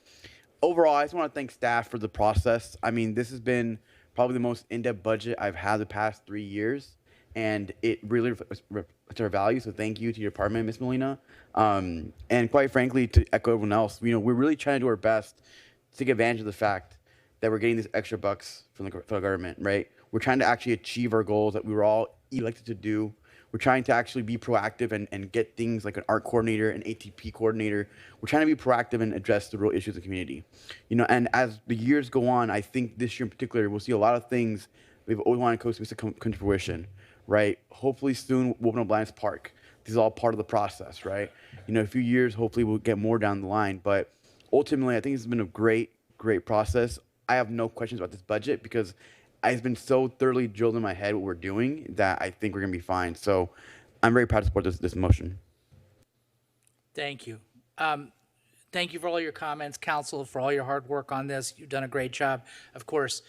overall, I just want to thank staff for the process. I mean, this has been probably the most in-depth budget I've had the past 3 years, and it really reflects our values. So thank you to your department, Ms. Molina. And quite frankly, to echo everyone else, we're really trying to do our best to take advantage of the fact that we're getting these extra bucks from the federal government, right? We're trying to actually achieve our goals that we were all elected to do. We're trying to actually be proactive and get things like an art coordinator, an ATP coordinator. We're trying to be proactive and address the real issues of the community. And as the years go on, I think this year in particular, we'll see a lot of things we've always wanted Costa Mesa to come to fruition, right? Hopefully soon we'll open up Lions Park. This is all part of the process, right? A few years, hopefully we'll get more down the line. But ultimately, I think this has been a great process. I have no questions about this budget because it's been so thoroughly drilled in my head what we're doing that I think we're going to be fine. So I'm very proud to support this motion. Thank you. Thank you for all your comments, council, for all your hard work on this. You've done a great job. Of course,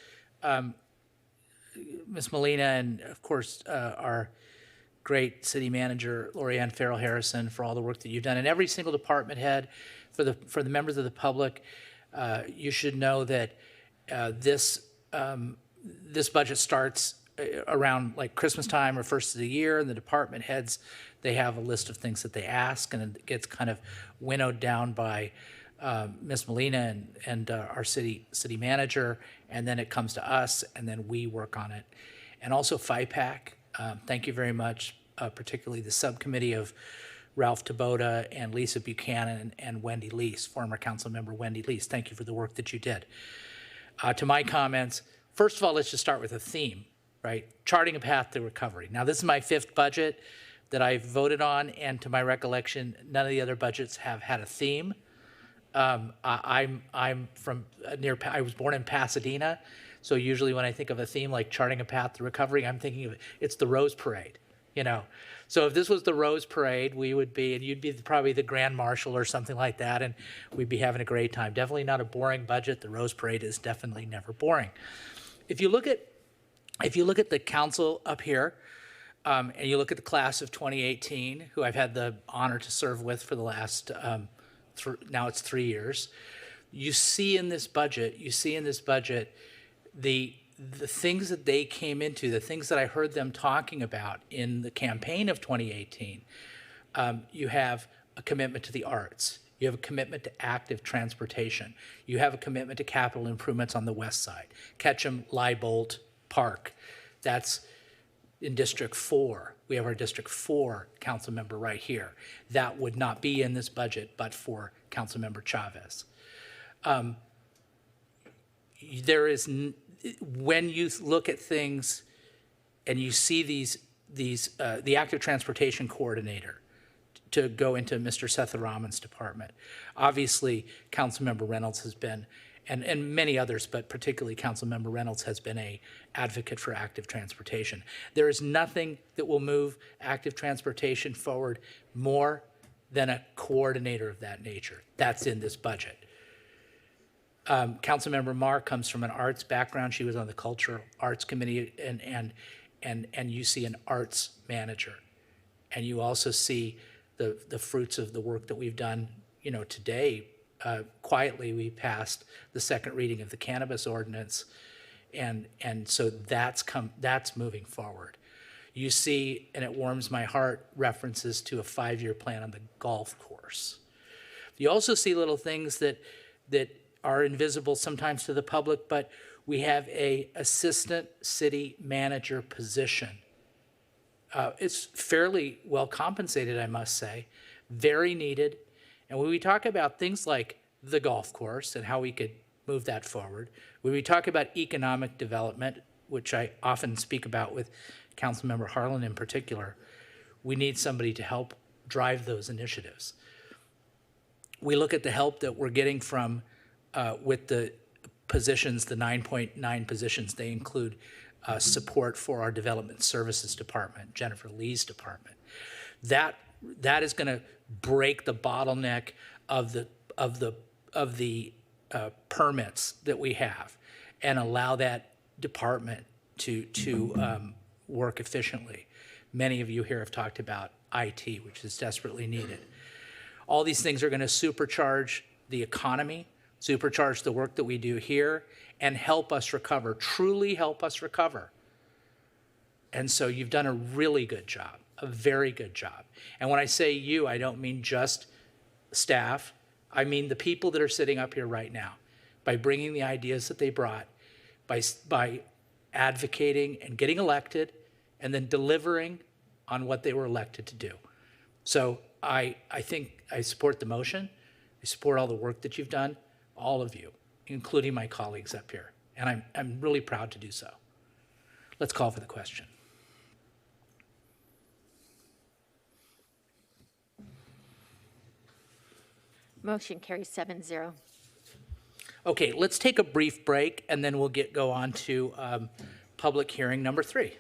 Ms. Molina and, of course, our great city manager, Lorianne Farrell Harrison, for all the work that you've done. And every single department head, for the members of the public, you should know that this budget starts around like Christmas time or first of the year, and the department heads, they have a list of things that they ask, and it gets kind of winnowed down by Ms. Molina and our city manager, and then it comes to us, and then we work on it. And also FIPAC, thank you very much, particularly the subcommittee of Ralph Taboda and Lisa Buchanan and Wendy Lease, former council member Wendy Lease. Thank you for the work that you did. To my comments, first of all, let's just start with a theme, right? Charting a path to recovery. Now, this is my 5th budget that I've voted on, and to my recollection, none of the other budgets have had a theme. I'm from I was born in Pasadena, so usually when I think of a theme like charting a path to recovery, I'm thinking of it's the Rose Parade, So if this was the Rose Parade, we would be, and you'd be probably the Grand Marshal or something like that, and we'd be having a great time. Definitely not a boring budget. The Rose Parade is definitely never boring. If you look at the council up here, and you look at the class of 2018, who I've had the honor to serve with for the last, now it's 3 years, you see in this budget, the things that they came into, the things that I heard them talking about in the campaign of 2018, you have a commitment to the arts. You have a commitment to active transportation. You have a commitment to capital improvements on the west side. Ketchum, Leibold Park. That's in District 4. We have our District 4 council member right here. That would not be in this budget but for Council Member Chavez. When you look at things and you see the active transportation coordinator to go into Mr. Setharaman's department, obviously Councilmember Reynolds has been, and many others, but particularly Councilmember Reynolds has been an advocate for active transportation. There is nothing that will move active transportation forward more than a coordinator of that nature. That's in this budget. Councilmember Marr comes from an arts background. She was on the Cultural Arts Committee, and you see an arts manager. And you also see the fruits of the work that we've done, today. Quietly, we passed the second reading of the cannabis ordinance, and so that's moving forward. You see, and it warms my heart, references to a 5-year plan on the golf course. You also see little things that are invisible sometimes to the public, but we have a assistant city manager position. It's fairly well compensated, I must say, very needed. And when we talk about things like the golf course and how we could move that forward, when we talk about economic development, which I often speak about with Councilmember Harlan in particular, we need somebody to help drive those initiatives. we look at the help that we're getting from, with the positions, the 9.9 positions, they include support for our Development Services Department, Jennifer Lee's department. That is going to break the bottleneck of the permits that we have, and allow that department to work efficiently. Many of you here have talked about IT, which is desperately needed. All these things are going to supercharge the economy, supercharge the work that we do here, and help us recover, truly help us recover. And so you've done a really good job, a very good job. And when I say you, I don't mean just staff. I mean the people that are sitting up here right now, by bringing the ideas that they brought, by advocating and getting elected, and then delivering on what they were elected to do. So I think I support the motion. I support all the work that you've done, all of you, including my colleagues up here. And I'm really proud to do so. Let's call for the question. Motion carries 7-0. Okay, let's take a brief break, and then we'll go on to public hearing number 3.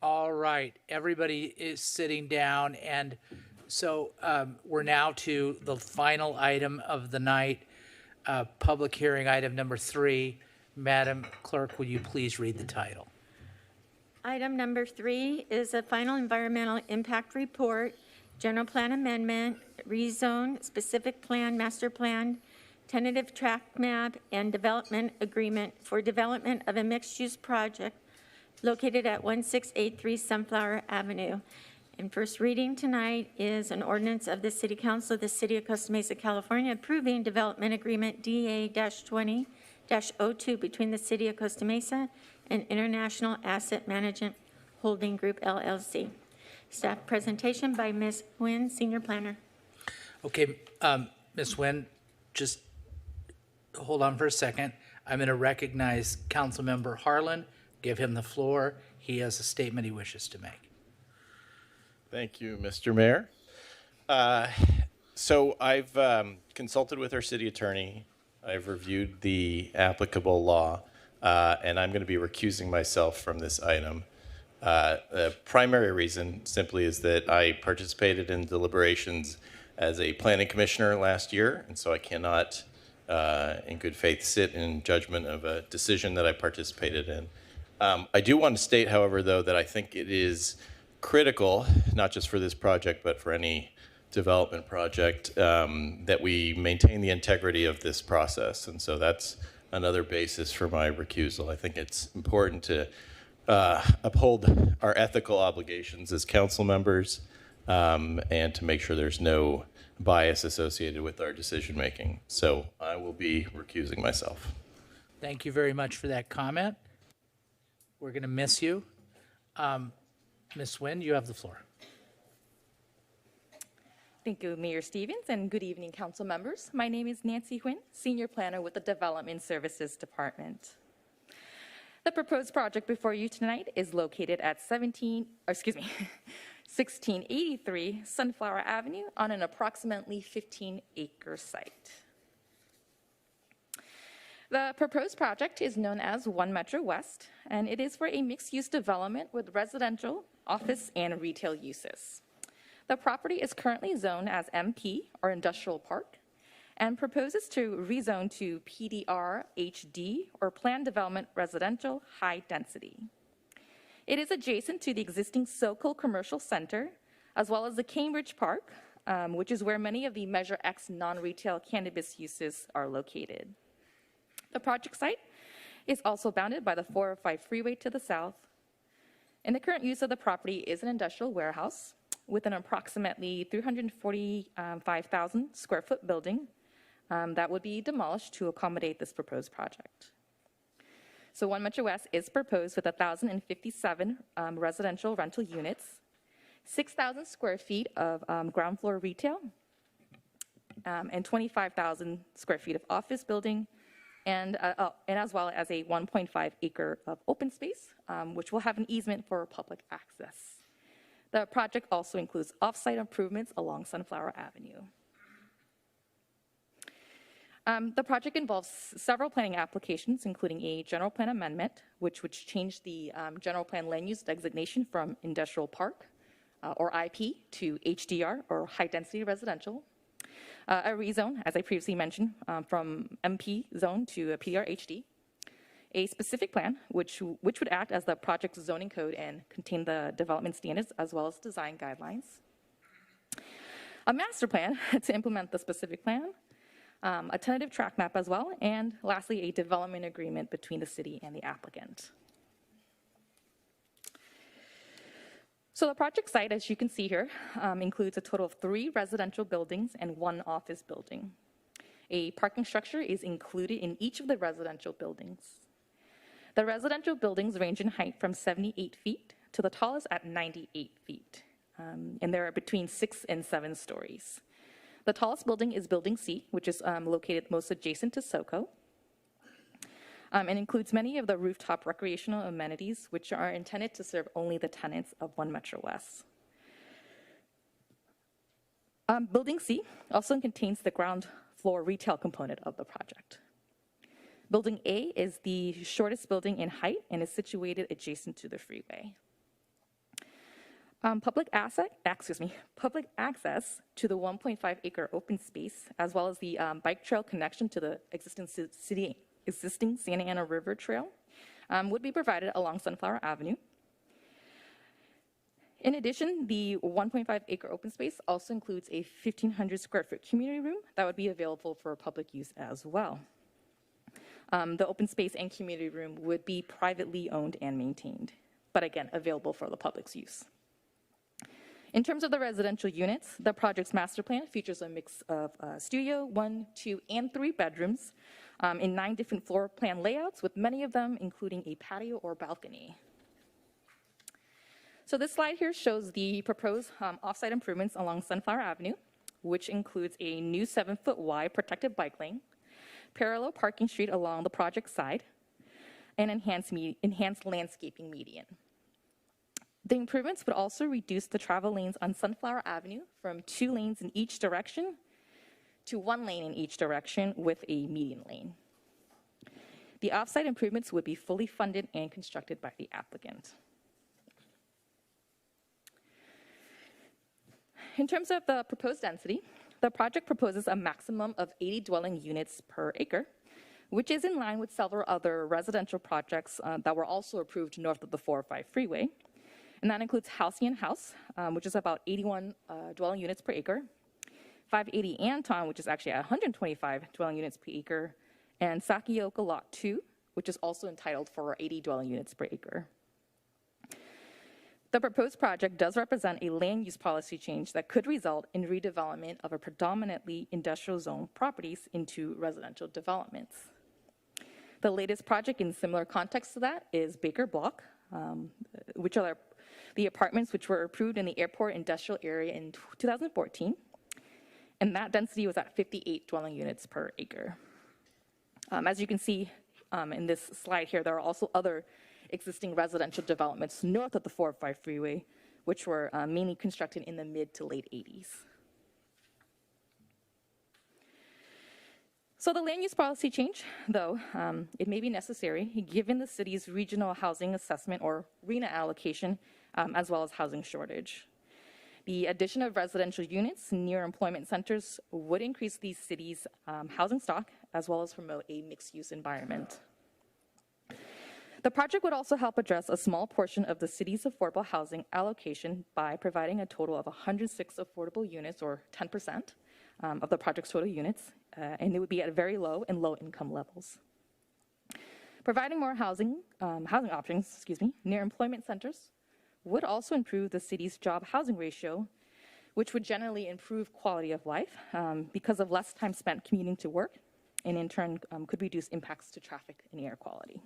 All right, everybody is sitting down, and so we're now to the final item of the night, public hearing item number 3. Madam Clerk, will you please read the title? Item number 3 is a final environmental impact report, general plan amendment, rezone, specific plan, master plan, tentative tract map, and development agreement for development of a mixed-use project located at 1683 Sunflower Avenue. And first reading tonight is an ordinance of the City Council of the City of Costa Mesa, California, approving development agreement DA-20-02 between the City of Costa Mesa and International Asset Management Holding Group, LLC. Staff presentation by Ms. Nguyen, Senior Planner. Okay, Ms. Nguyen, just hold on for a second. I'm going to recognize Councilmember Harlan. Give him the floor. He has a statement he wishes to make. Thank you, Mr. Mayor. So I've consulted with our city attorney. I've reviewed the applicable law, and I'm going to be recusing myself from this item. The primary reason simply is that I participated in deliberations as a planning commissioner last year, and so I cannot, in good faith, sit in judgment of a decision that I participated in. I do want to state, however, though, that I think it is critical, not just for this project, but for any development project, that we maintain the integrity of this process. And so that's another basis for my recusal. I think it's important to uphold our ethical obligations as council members, and to make sure there's no bias associated with our decision making. So I will be recusing myself. Thank you very much for that comment. We're going to miss you. Ms. Nguyen, you have the floor. Thank you, Mayor Stevens, and good evening, council members. My name is Nancy Nguyen, Senior Planner with the Development Services Department. The proposed project before you tonight is located at 1683 Sunflower Avenue on an approximately 15-acre site. The proposed project is known as One Metro West, and it is for a mixed-use development with residential, office, and retail uses. The property is currently zoned as MP, or Industrial Park, and proposes to rezone to PDR HD, or Planned Development Residential High Density. It is adjacent to the existing SoCo Commercial Center, as well as the Cambridge Park, which is where many of the Measure X non-retail cannabis uses are located. The project site is also bounded by the 405 freeway to the south, and the current use of the property is an industrial warehouse with an approximately 345,000 square foot building that would be demolished to accommodate this proposed project. So One Metro West is proposed with 1,057 residential rental units, 6,000 square feet of ground floor retail, and 25,000 square feet of office building, and as well as a 1.5 acre of open space, which will have an easement for public access. The project also includes off-site improvements along Sunflower Avenue. The project involves several planning applications, including a general plan amendment, which would change the general plan land use designation from industrial park, or IP, to HDR, or high density residential. A rezone, as I previously mentioned, from MP zone to a PDR HD. A specific plan, which would act as the project's zoning code and contain the development standards as well as design guidelines. A master plan to implement the specific plan. A tentative track map as well, and lastly, a development agreement between the city and the applicant. So the project site, as you can see here, includes a total of 3 residential buildings and 1 office building. A parking structure is included in each of the residential buildings. The residential buildings range in height from 78 feet to the tallest at 98 feet, and there are between 6 and 7 stories. The tallest building is Building C, which is located most adjacent to SoCo, and includes many of the rooftop recreational amenities, which are intended to serve only the tenants of One Metro West. Building C also contains the ground floor retail component of the project. Building A is the shortest building in height and is situated adjacent to the freeway. Public access to the 1.5 acre open space, as well as the bike trail connection to the existing Santa Ana River Trail, would be provided along Sunflower Avenue. In addition, the 1.5 acre open space also includes a 1,500 square foot community room that would be available for public use as well. The open space and community room would be privately owned and maintained, but again, available for the public's use. In terms of the residential units, the project's master plan features a mix of studio, 1, 2, and 3 bedrooms in 9 different floor plan layouts, with many of them including a patio or balcony. So this slide here shows the proposed off-site improvements along Sunflower Avenue, which includes a new 7-foot wide protected bike lane, parallel parking street along the project side, and enhanced landscaping median. The improvements would also reduce the travel lanes on Sunflower Avenue from 2 lanes in each direction to 1 lane in each direction with a median lane. The off-site improvements would be fully funded and constructed by the applicant. In terms of the proposed density, the project proposes a maximum of 80 dwelling units per acre, which is in line with several other residential projects that were also approved north of the 405 freeway. And that includes Halcyon House, which is about 81 dwelling units per acre, 580 Anton, which is actually 125 dwelling units per acre, and Sakioka Lot 2, which is also entitled for 80 dwelling units per acre. The proposed project does represent a land use policy change that could result in redevelopment of a predominantly industrial zone properties into residential developments. The latest project in similar context to that is Baker Block, which are the apartments which were approved in the airport industrial area in 2014, and that density was at 58 dwelling units per acre. As you can see in this slide here, there are also other existing residential developments north of the 405 freeway, which were mainly constructed in the mid to late 80s. So the land use policy change, though, it may be necessary given the city's regional housing assessment or RHNA allocation, as well as housing shortage. The addition of residential units near employment centers would increase the city's housing stock, as well as promote a mixed-use environment. The project would also help address a small portion of the city's affordable housing allocation by providing a total of 106 affordable units, or 10% of the project's total units, and it would be at very low and low income levels. Providing more housing options, near employment centers would also improve the city's job housing ratio, which would generally improve quality of life because of less time spent commuting to work, and in turn could reduce impacts to traffic and air quality.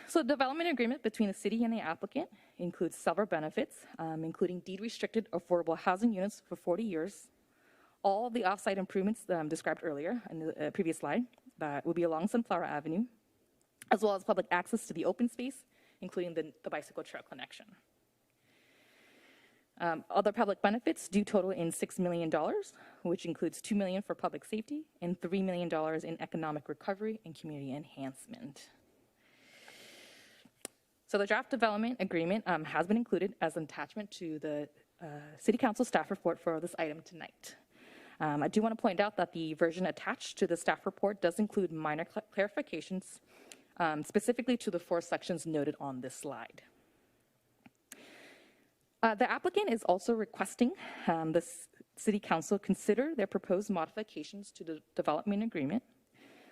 So the development agreement between the city and the applicant includes several benefits, including deed-restricted affordable housing units for 40 years, all of the off-site improvements that described earlier in the previous slide that will be along Sunflower Avenue, as well as public access to the open space, including the bicycle trail connection. Other public benefits do total in $6 million, which includes $2 million for public safety and $3 million in economic recovery and community enhancement. So the draft development agreement has been included as an attachment to the City Council staff report for this item tonight. I do want to point out that the version attached to the staff report does include minor clarifications, specifically to the 4 sections noted on this slide. The applicant is also requesting the City Council consider their proposed modifications to the development agreement,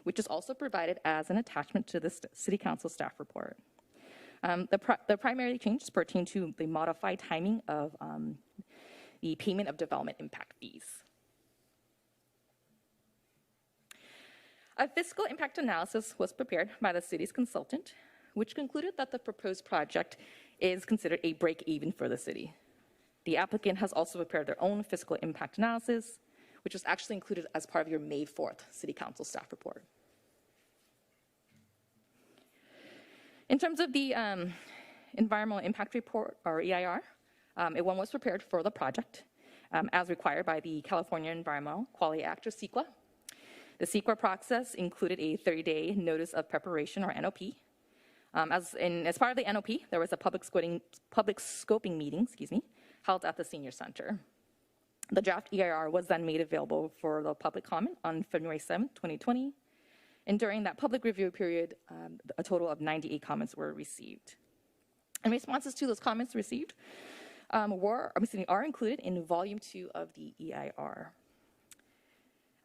which is also provided as an attachment to the City Council staff report. The primary changes pertain to the modified timing of the payment of development impact fees. A fiscal impact analysis was prepared by the city's consultant, which concluded that the proposed project is considered a break-even for the city. The applicant has also prepared their own fiscal impact analysis, which was actually included as part of your May 4th City Council staff report. In terms of the environmental impact report, or EIR, one was prepared for the project as required by the California Environmental Quality Act, or CEQA. The CEQA process included a 30-day notice of preparation, or NOP, As part of the NOP, there was a public scoping meeting, held at the Senior Center. The draft EIR was then made available for the public comment on February 7, 2020. And during that public review period, a total of 98 comments were received. And responses to those comments received are included in Volume 2 of the EIR.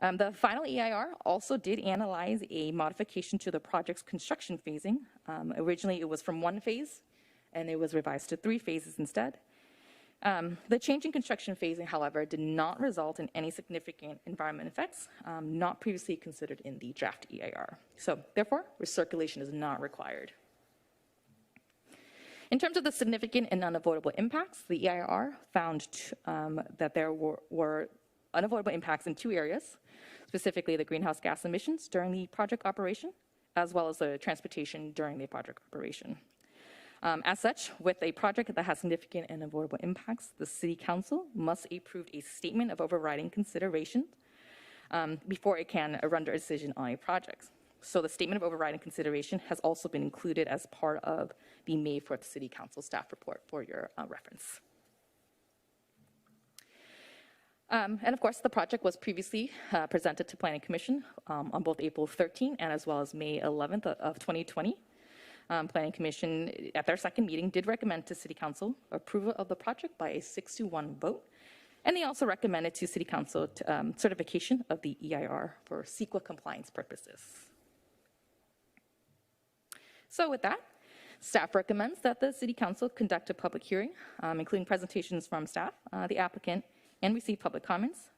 The final EIR also did analyze a modification to the project's construction phasing. Originally, it was from 1 phase, and it was revised to 3 phases instead. The change in construction phasing, however, did not result in any significant environmental effects not previously considered in the draft EIR. So, therefore, recirculation is not required. In terms of the significant and unavoidable impacts, the EIR found that there were unavoidable impacts in 2 areas, specifically the greenhouse gas emissions during the project operation, as well as the transportation during the project operation. As such, with a project that has significant and avoidable impacts, the City Council must approve a statement of overriding consideration before it can render a decision on a project. So the statement of overriding consideration has also been included as part of the May 4th City Council staff report for your reference. And of course, the project was previously presented to Planning Commission on both April 13 and as well as May 11th of 2020. Planning Commission, at their second meeting, did recommend to City Council approval of the project by a 6-1 vote. And they also recommended to City Council certification of the EIR for CEQA compliance purposes. So with that, staff recommends that the City Council conduct a public hearing, including presentations from staff, the applicant, and receive public comments.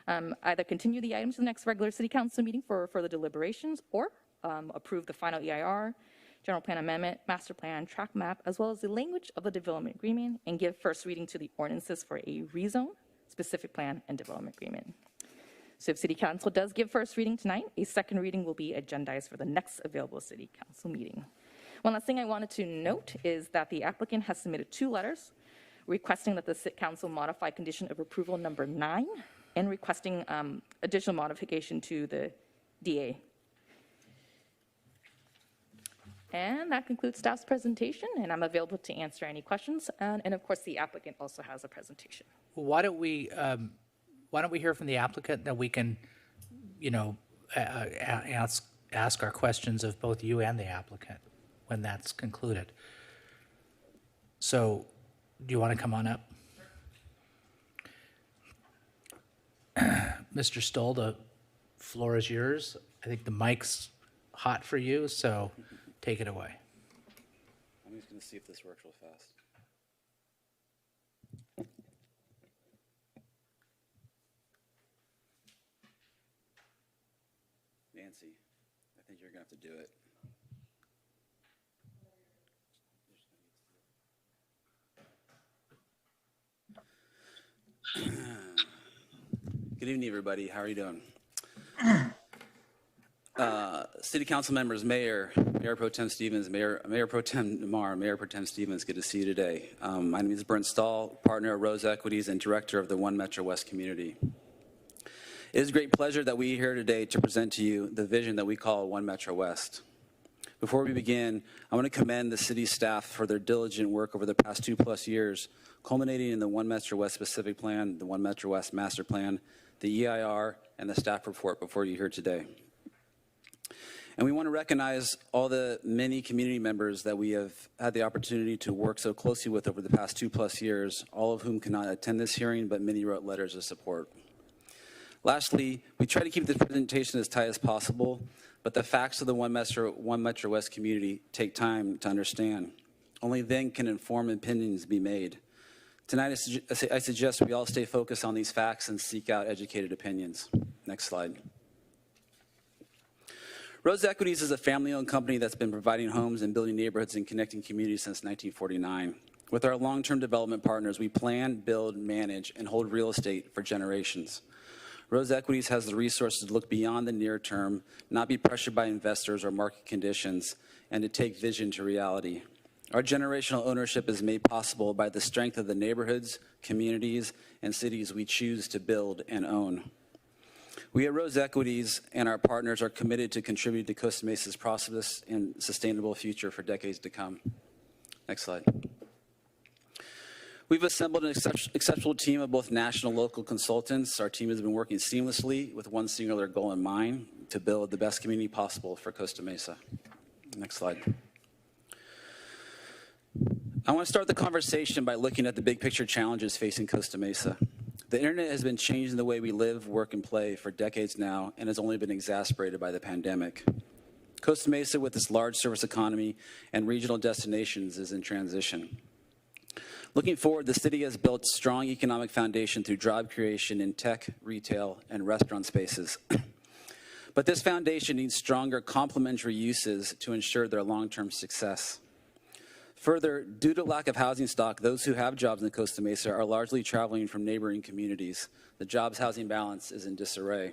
Either continue the items to the next regular City Council meeting for further deliberations, or approve the final EIR, general plan amendment, master plan, track map, as well as the language of the development agreement, and give first reading to the ordinances for a rezone, specific plan, and development agreement. So if City Council does give first reading tonight, a second reading will be agendized for the next available City Council meeting. One last thing I wanted to note is that the applicant has submitted 2 letters requesting that the City Council modify condition of approval number 9 and requesting additional modification to the DA. And that concludes staff's presentation, and I'm available to answer any questions. And of course, the applicant also has a presentation. Why don't we hear from the applicant, that we can, ask our questions of both you and the applicant when that's concluded. So, do you want to come on up? Mr. Stoll, the floor is yours. I think the mic's hot for you, so take it away. I'm just going to see if this works real fast. Nancy, I think you're going to have to do it. Good evening, everybody. How are you doing? City Council members, Mayor Pro Tem Stevens, Mayor Pro Tem Namar, Mayor Pro Tem Stevens, good to see you today. My name is Brent Stahl, partner of Rose Equities and director of the One Metro West community. It is a great pleasure that we are here today to present to you the vision that we call One Metro West. Before we begin, I want to commend the city staff for their diligent work over the past 2+ years, culminating in the One Metro West specific plan, the One Metro West master plan, the EIR, and the staff report before you here today. And we want to recognize all the many community members that we have had the opportunity to work so closely with over the past 2+ years, all of whom cannot attend this hearing, but many wrote letters of support. Lastly, we try to keep this presentation as tight as possible, but the facts of the One Metro West community take time to understand. Only then can informed opinions be made. Tonight, I suggest we all stay focused on these facts and seek out educated opinions. Next slide. Rose Equities is a family-owned company that's been providing homes and building neighborhoods and connecting communities since 1949. With our long-term development partners, we plan, build, manage, and hold real estate for generations. Rose Equities has the resources to look beyond the near term, not be pressured by investors or market conditions, and to take vision to reality. Our generational ownership is made possible by the strength of the neighborhoods, communities, and cities we choose to build and own. We at Rose Equities and our partners are committed to contribute to Costa Mesa's prosperous and sustainable future for decades to come. Next slide. We've assembled an exceptional team of both national and local consultants. Our team has been working seamlessly with one singular goal in mind: to build the best community possible for Costa Mesa. Next slide. I want to start the conversation by looking at the big picture challenges facing Costa Mesa. The internet has been changing the way we live, work, and play for decades now, and has only been exacerbated by the pandemic. Costa Mesa, with its large service economy and regional destinations, is in transition. Looking forward, the city has built strong economic foundation through job creation in tech, retail, and restaurant spaces. But this foundation needs stronger complementary uses to ensure their long-term success. Further, due to lack of housing stock, those who have jobs in Costa Mesa are largely traveling from neighboring communities. The jobs-housing balance is in disarray.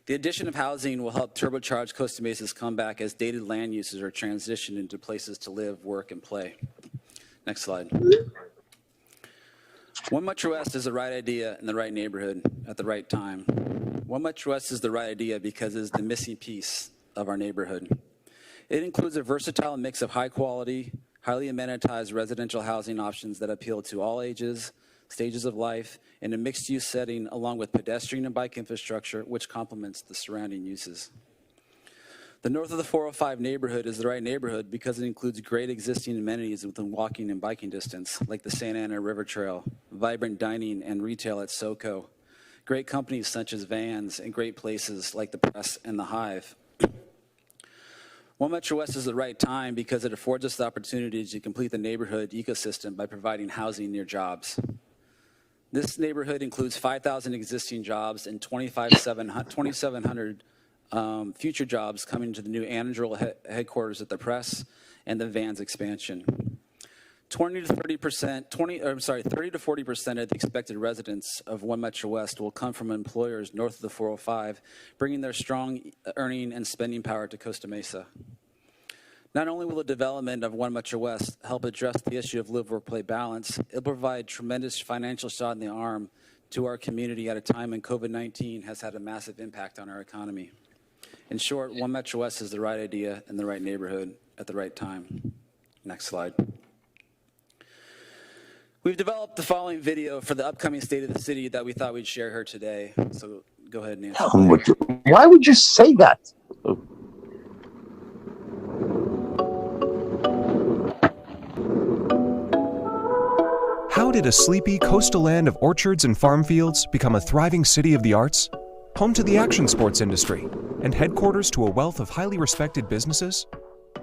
The addition of housing will help turbocharge Costa Mesa's comeback as dated land uses are transitioned into places to live, work, and play. Next slide. One Metro West is the right idea in the right neighborhood at the right time. One Metro West is the right idea because it is the missing piece of our neighborhood. It includes a versatile mix of high quality, highly amenitized residential housing options that appeal to all ages, stages of life, in a mixed use setting along with pedestrian and bike infrastructure which complements the surrounding uses. The north of the 405 neighborhood is the right neighborhood because it includes great existing amenities within walking and biking distance, like the Santa Ana River Trail, vibrant dining and retail at SoCo, great companies such as Vans, and great places like the Press and the Hive. One Metro West is the right time because it affords us the opportunity to complete the neighborhood ecosystem by providing housing near jobs. This neighborhood includes 5,000 existing jobs and 2,700 future jobs coming to the new Andrew headquarters at the Press and the Vans expansion. 30 to 40% of the expected residents of One Metro West will come from employers north of the 405, bringing their strong earning and spending power to Costa Mesa. Not only will the development of One Metro West help address the issue of live-work-play balance, it'll provide tremendous financial shot in the arm to our community at a time when COVID-19 has had a massive impact on our economy. In short, One Metro West is the right idea in the right neighborhood at the right time. Next slide. We've developed the following video for the upcoming State of the City that we thought we'd share here today. So go ahead, Nancy. Why would you say that? How did a sleepy coastal land of orchards and farm fields become a thriving city of the arts? Home to the action sports industry and headquarters to a wealth of highly respected businesses?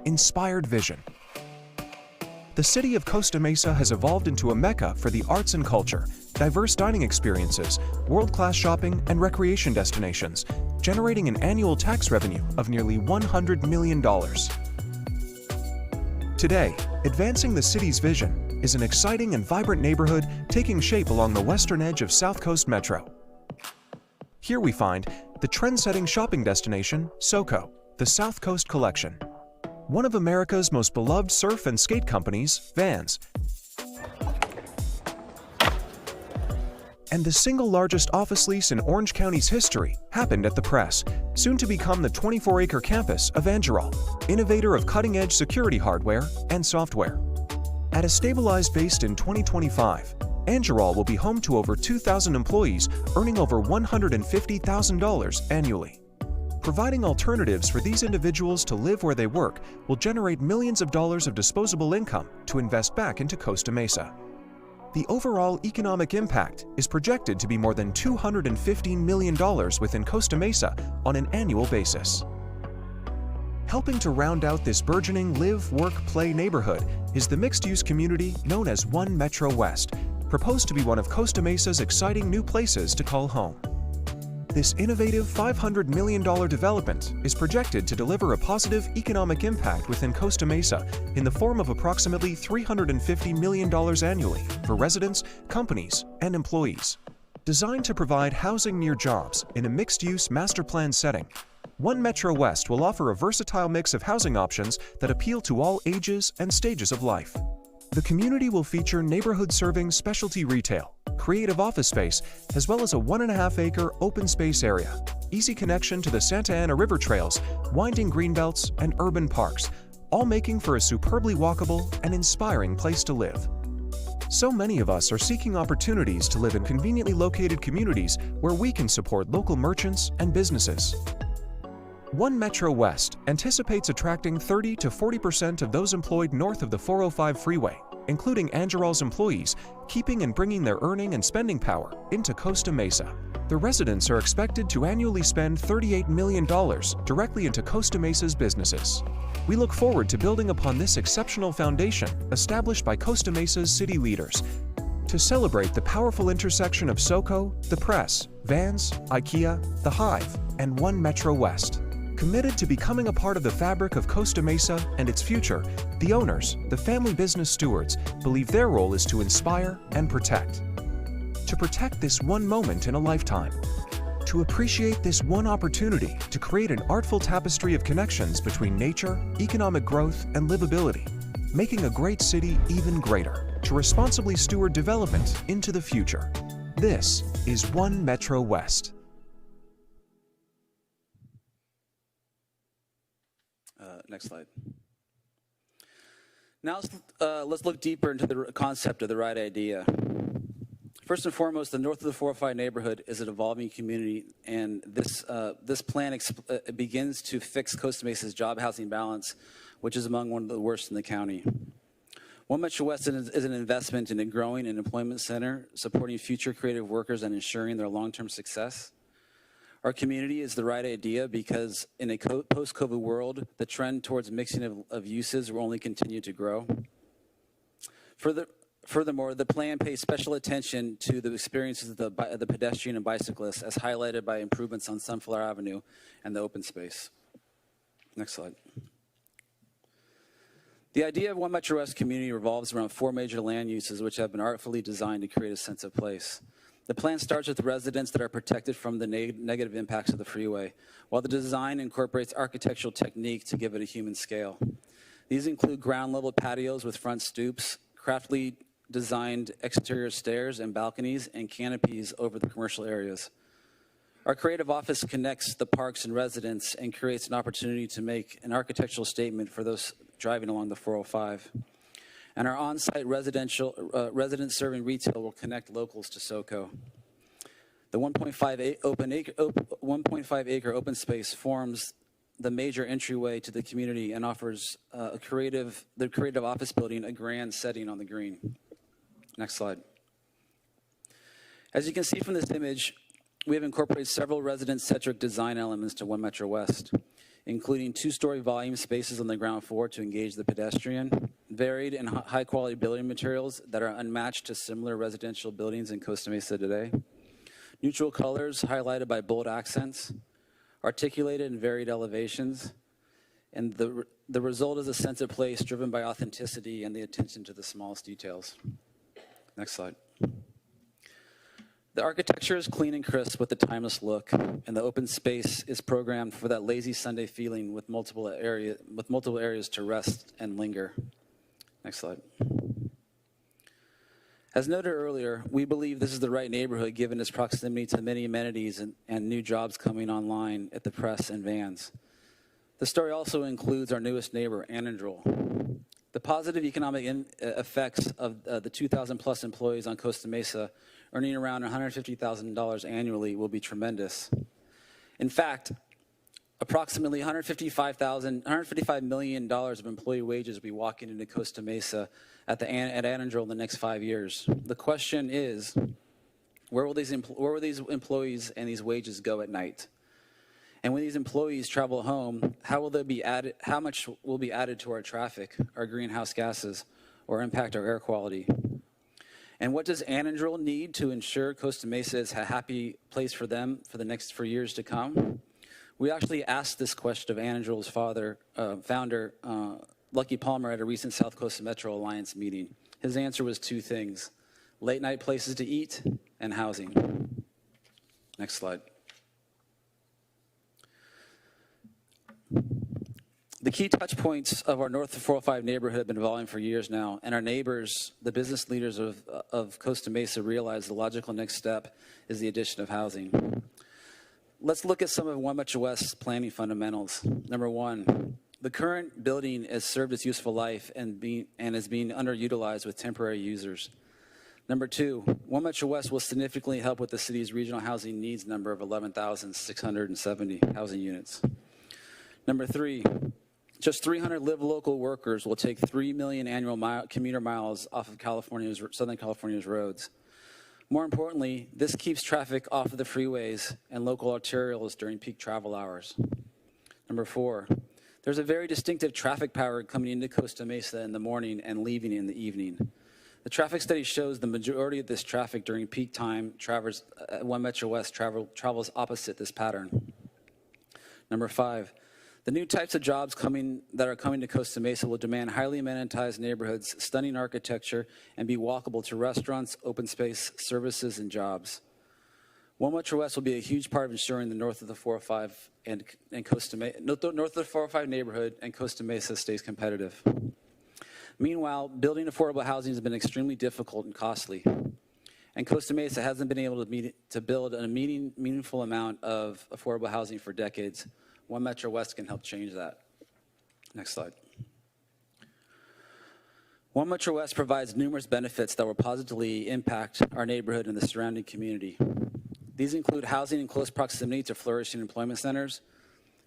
Inspired vision. The city of Costa Mesa has evolved into a mecca for the arts and culture, diverse dining experiences, world-class shopping and recreation destinations, generating an annual tax revenue of nearly $100 million. Today, advancing the city's vision is an exciting and vibrant neighborhood taking shape along the western edge of South Coast Metro. Here we find the trend-setting shopping destination, SoCo, the South Coast Collection. One of America's most beloved surf and skate companies, Vans, and the single largest office lease in Orange County's history happened at the Press, soon to become the 24-acre campus of Angerol, innovator of cutting-edge security hardware and software. At a stabilized base in 2025, Angerol will be home to over 2,000 employees earning over $150,000 annually. Providing alternatives for these individuals to live where they work will generate millions of dollars of disposable income to invest back into Costa Mesa. The overall economic impact is projected to be more than $215 million within Costa Mesa on an annual basis. Helping to round out this burgeoning live, work, play neighborhood is the mixed-use community known as One Metro West, proposed to be one of Costa Mesa's exciting new places to call home. This innovative $500 million development is projected to deliver a positive economic impact within Costa Mesa in the form of approximately $350 million annually for residents, companies, and employees. Designed to provide housing near jobs in a mixed-use master plan setting, One Metro West will offer a versatile mix of housing options that appeal to all ages and stages of life. The community will feature neighborhood-serving specialty retail, creative office space, as well as a 1.5-acre open space area, easy connection to the Santa Ana River trails, winding greenbelts, and urban parks, all making for a superbly walkable and inspiring place to live. So many of us are seeking opportunities to live in conveniently located communities where we can support local merchants and businesses. One Metro West anticipates attracting 30 to 40% of those employed north of the 405 freeway, including Angeral's employees, keeping and bringing their earning and spending power into Costa Mesa. The residents are expected to annually spend $38 million directly into Costa Mesa's businesses. We look forward to building upon this exceptional foundation established by Costa Mesa's city leaders to celebrate the powerful intersection of SoCo, the Press, Vans, IKEA, The Hive, and One Metro West. Committed to becoming a part of the fabric of Costa Mesa and its future, the owners, the family business stewards, believe their role is to inspire and protect. To protect this one moment in a lifetime. To appreciate this one opportunity to create an artful tapestry of connections between nature, economic growth, and livability, making a great city even greater. To responsibly steward development into the future. This is One Metro West. Next slide. Now let's look deeper into the concept of the right idea. First and foremost, the north of the 405 neighborhood is an evolving community, and this plan begins to fix Costa Mesa's job housing balance, which is among one of the worst in the county. One Metro West is an investment in a growing and employment center, supporting future creative workers and ensuring their long-term success. Our community is the right idea because in a post-COVID world, the trend towards mixing of uses will only continue to grow. Furthermore, the plan pays special attention to the experiences of the pedestrian and bicyclists, as highlighted by improvements on Sunflower Avenue and the open space. Next slide. The idea of One Metro West community revolves around 4 major land uses which have been artfully designed to create a sense of place. The plan starts with residents that are protected from the negative impacts of the freeway, while the design incorporates architectural technique to give it a human scale. These include ground-level patios with front stoops, craftily designed exterior stairs and balconies, and canopies over the commercial areas. Our creative office connects the parks and residents and creates an opportunity to make an architectural statement for those driving along the 405. And our on-site resident-serving retail will connect locals to SoCo. The 1.5-acre open space forms the major entryway to the community and offers the creative office building a grand setting on the green. Next slide. As you can see from this image, we have incorporated several resident-centric design elements to One Metro West, including 2-story volume spaces on the ground floor to engage the pedestrian, varied and high-quality building materials that are unmatched to similar residential buildings in Costa Mesa today, neutral colors highlighted by bold accents, articulated and varied elevations, and the result is a sense of place driven by authenticity and the attention to the smallest details. Next slide. The architecture is clean and crisp with a timeless look, and the open space is programmed for that lazy Sunday feeling with multiple areas to rest and linger. Next slide. As noted earlier, we believe this is the right neighborhood given its proximity to many amenities and new jobs coming online at the Press and Vans. The story also includes our newest neighbor, Annandale. The positive economic effects of the 2,000 plus employees on Costa Mesa earning around $150,000 annually will be tremendous. In fact, approximately $155 million of employee wages will be walking into Costa Mesa at Annandale in the next 5 years. The question is, where will these employees and these wages go at night? And when these employees travel home, how much will be added to our traffic, our greenhouse gases, or impact our air quality? And what does Annandale need to ensure Costa Mesa is a happy place for them for years to come? We actually asked this question of Annandale's founder, Lucky Palmer, at a recent South Coast Metro Alliance meeting. His answer was 2 things: late night places to eat and housing. Next slide. The key touch points of our North of 405 neighborhood have been evolving for years now, and our neighbors, the business leaders of Costa Mesa, realize the logical next step is the addition of housing. Let's look at some of One Metro West's planning fundamentals. Number one, the current building has served its useful life and is being underutilized with temporary users. Number two, One Metro West will significantly help with the city's regional housing needs number of 11,670 housing units. Number three, just 300 Live Local workers will take 3 million annual commuter miles off of Southern California's roads. More importantly, this keeps traffic off of the freeways and local arterials during peak travel hours. Number four, there's a very distinctive traffic pattern coming into Costa Mesa in the morning and leaving in the evening. The traffic study shows the majority of this traffic during peak time One Metro West travels opposite this pattern. Number five, the new types of jobs that are coming to Costa Mesa will demand highly amenitized neighborhoods, stunning architecture, and be walkable to restaurants, open space, services, and jobs. One Metro West will be a huge part of ensuring the north of the 405 and Costa Mesa, north of the 405 neighborhood and Costa Mesa stays competitive. Meanwhile, building affordable housing has been extremely difficult and costly, and Costa Mesa hasn't been able to build a meaningful amount of affordable housing for decades. One Metro West can help change that. Next slide. One Metro West provides numerous benefits that will positively impact our neighborhood and the surrounding community. These include housing in close proximity to flourishing employment centers,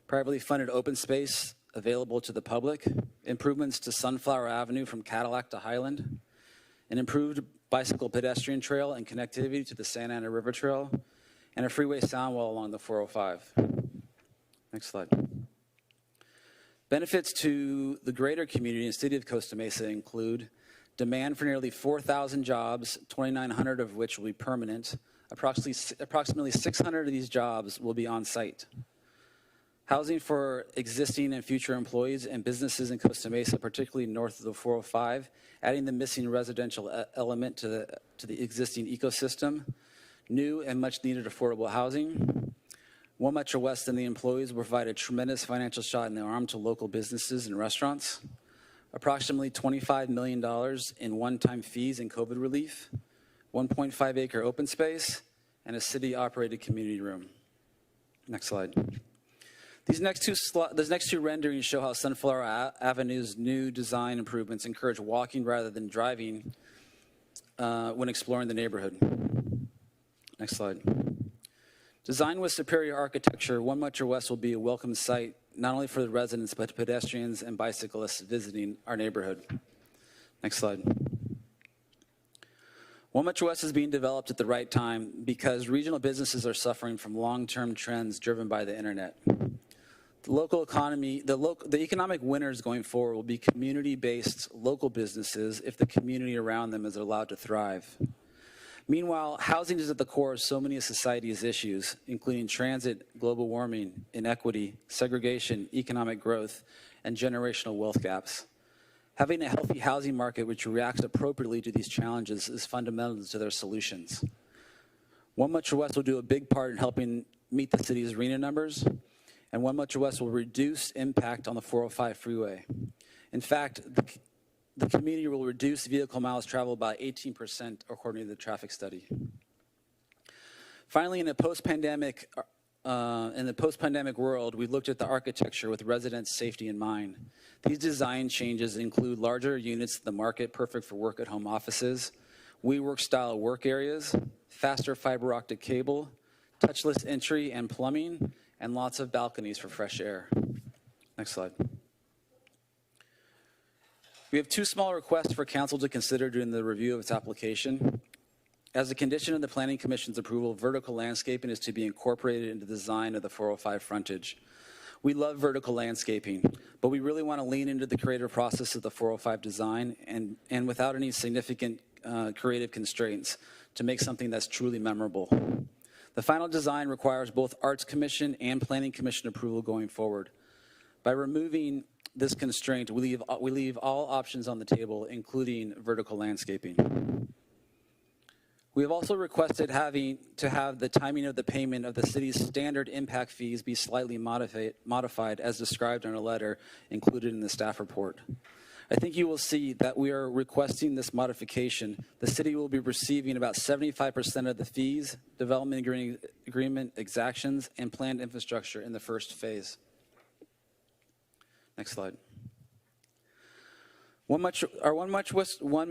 privately funded open space available to the public, improvements to Sunflower Avenue from Cadillac to Highland, an improved bicycle pedestrian trail and connectivity to the Santa Ana River Trail, and a freeway sound wall along the 405. Next slide. Benefits to the greater community and city of Costa Mesa include demand for nearly 4,000 jobs, 2,900 of which will be permanent. Approximately 600 of these jobs will be on site. Housing for existing and future employees and businesses in Costa Mesa, particularly north of the 405, adding the missing residential element to the existing ecosystem. New and much needed affordable housing. One Metro West and the employees will provide a tremendous financial shot in the arm to local businesses and restaurants. Approximately $25 million in one-time fees and COVID relief, 1.5 acre open space, and a city-operated community room. Next slide. These next two renderings show how Sunflower Avenue's new design improvements encourage walking rather than driving when exploring the neighborhood. Next slide. Designed with superior architecture, One Metro West will be a welcome site not only for the residents but pedestrians and bicyclists visiting our neighborhood. Next slide. One Metro West is being developed at the right time because regional businesses are suffering from long-term trends driven by the internet. The local economy, the economic winners going forward will be community-based local businesses if the community around them is allowed to thrive. Meanwhile, housing is at the core of so many of society's issues, including transit, global warming, inequity, segregation, economic growth, and generational wealth gaps. Having a healthy housing market which reacts appropriately to these challenges is fundamental to their solutions. One Metro West will do a big part in helping meet the city's RHNA numbers, and One Metro West will reduce impact on the 405 freeway. In fact, the community will reduce vehicle miles traveled by 18%, according to the traffic study. Finally, in the post-pandemic world, we looked at the architecture with residents' safety in mind. These design changes include larger units in the market, perfect for work-at-home offices, WeWork-style work areas, faster fiber optic cable, touchless entry and plumbing, and lots of balconies for fresh air. Next slide. We have two small requests for council to consider during the review of its application. As a condition of the Planning Commission's approval, vertical landscaping is to be incorporated into the design of the 405 frontage. We love vertical landscaping, but we really want to lean into the creative process of the 405 design and without any significant creative constraints to make something that's truly memorable. The final design requires both Arts Commission and Planning Commission approval going forward. By removing this constraint, we leave all options on the table, including vertical landscaping. We have also requested to have the timing of the payment of the city's standard impact fees be slightly modified as described in our letter included in the staff report. I think you will see that we are requesting this modification. The city will be receiving about 75% of the fees, development agreement exactions, and planned infrastructure in the first phase. Next slide. Our One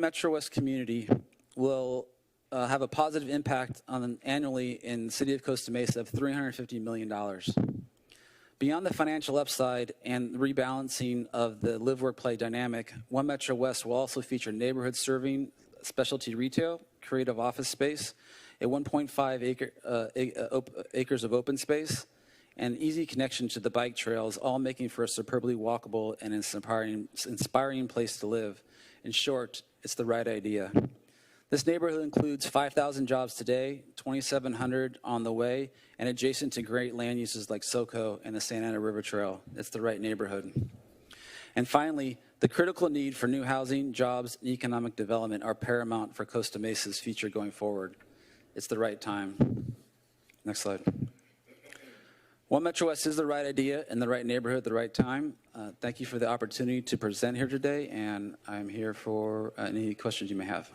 Metro West community will have a positive impact annually in the city of Costa Mesa of $350 million. Beyond the financial upside and rebalancing of the live-work-play dynamic, One Metro West will also feature neighborhood serving, specialty retail, creative office space, a 1.5 acres of open space, and easy connection to the bike trails, all making for a superbly walkable and inspiring place to live. In short, it's the right idea. This neighborhood includes 5,000 jobs today, 2,700 on the way, and adjacent to great land uses like SoCo and the Santa Ana River Trail. It's the right neighborhood. And finally, the critical need for new housing, jobs, and economic development are paramount for Costa Mesa's future going forward. It's the right time. Next slide. One Metro West is the right idea in the right neighborhood at the right time. Thank you for the opportunity to present here today, and I'm here for any questions you may have.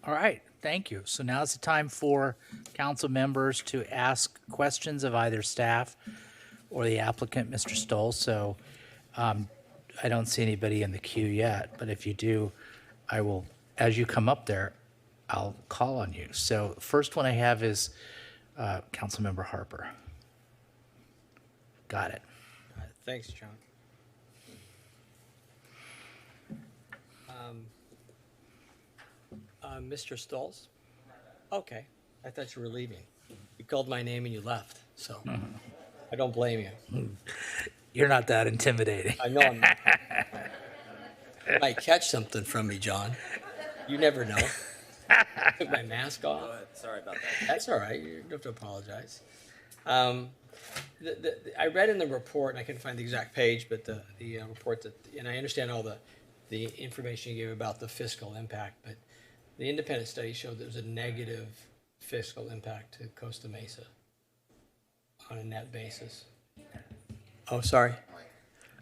All right, thank you. So now is the time for council members to ask questions of either staff or the applicant, Mr. Stoll. So I don't see anybody in the queue yet, but if you do, I will, as you come up there, I'll call on you. So first one I have is Councilmember Harper. Got it. Thanks, John. Mr. Stolz? Okay. I thought you were leaving. You called my name and you left, so I don't blame you. You're not that intimidating. I know I'm not. You might catch something from me, John. You never know. Took my mask off. Go ahead. Sorry about that. That's all right. You don't have to apologize. I read in the report, and I couldn't find the exact page, but the report that, and I understand all the information you gave about the fiscal impact, but the independent study showed there was a negative fiscal impact to Costa Mesa on a net basis. Oh, sorry.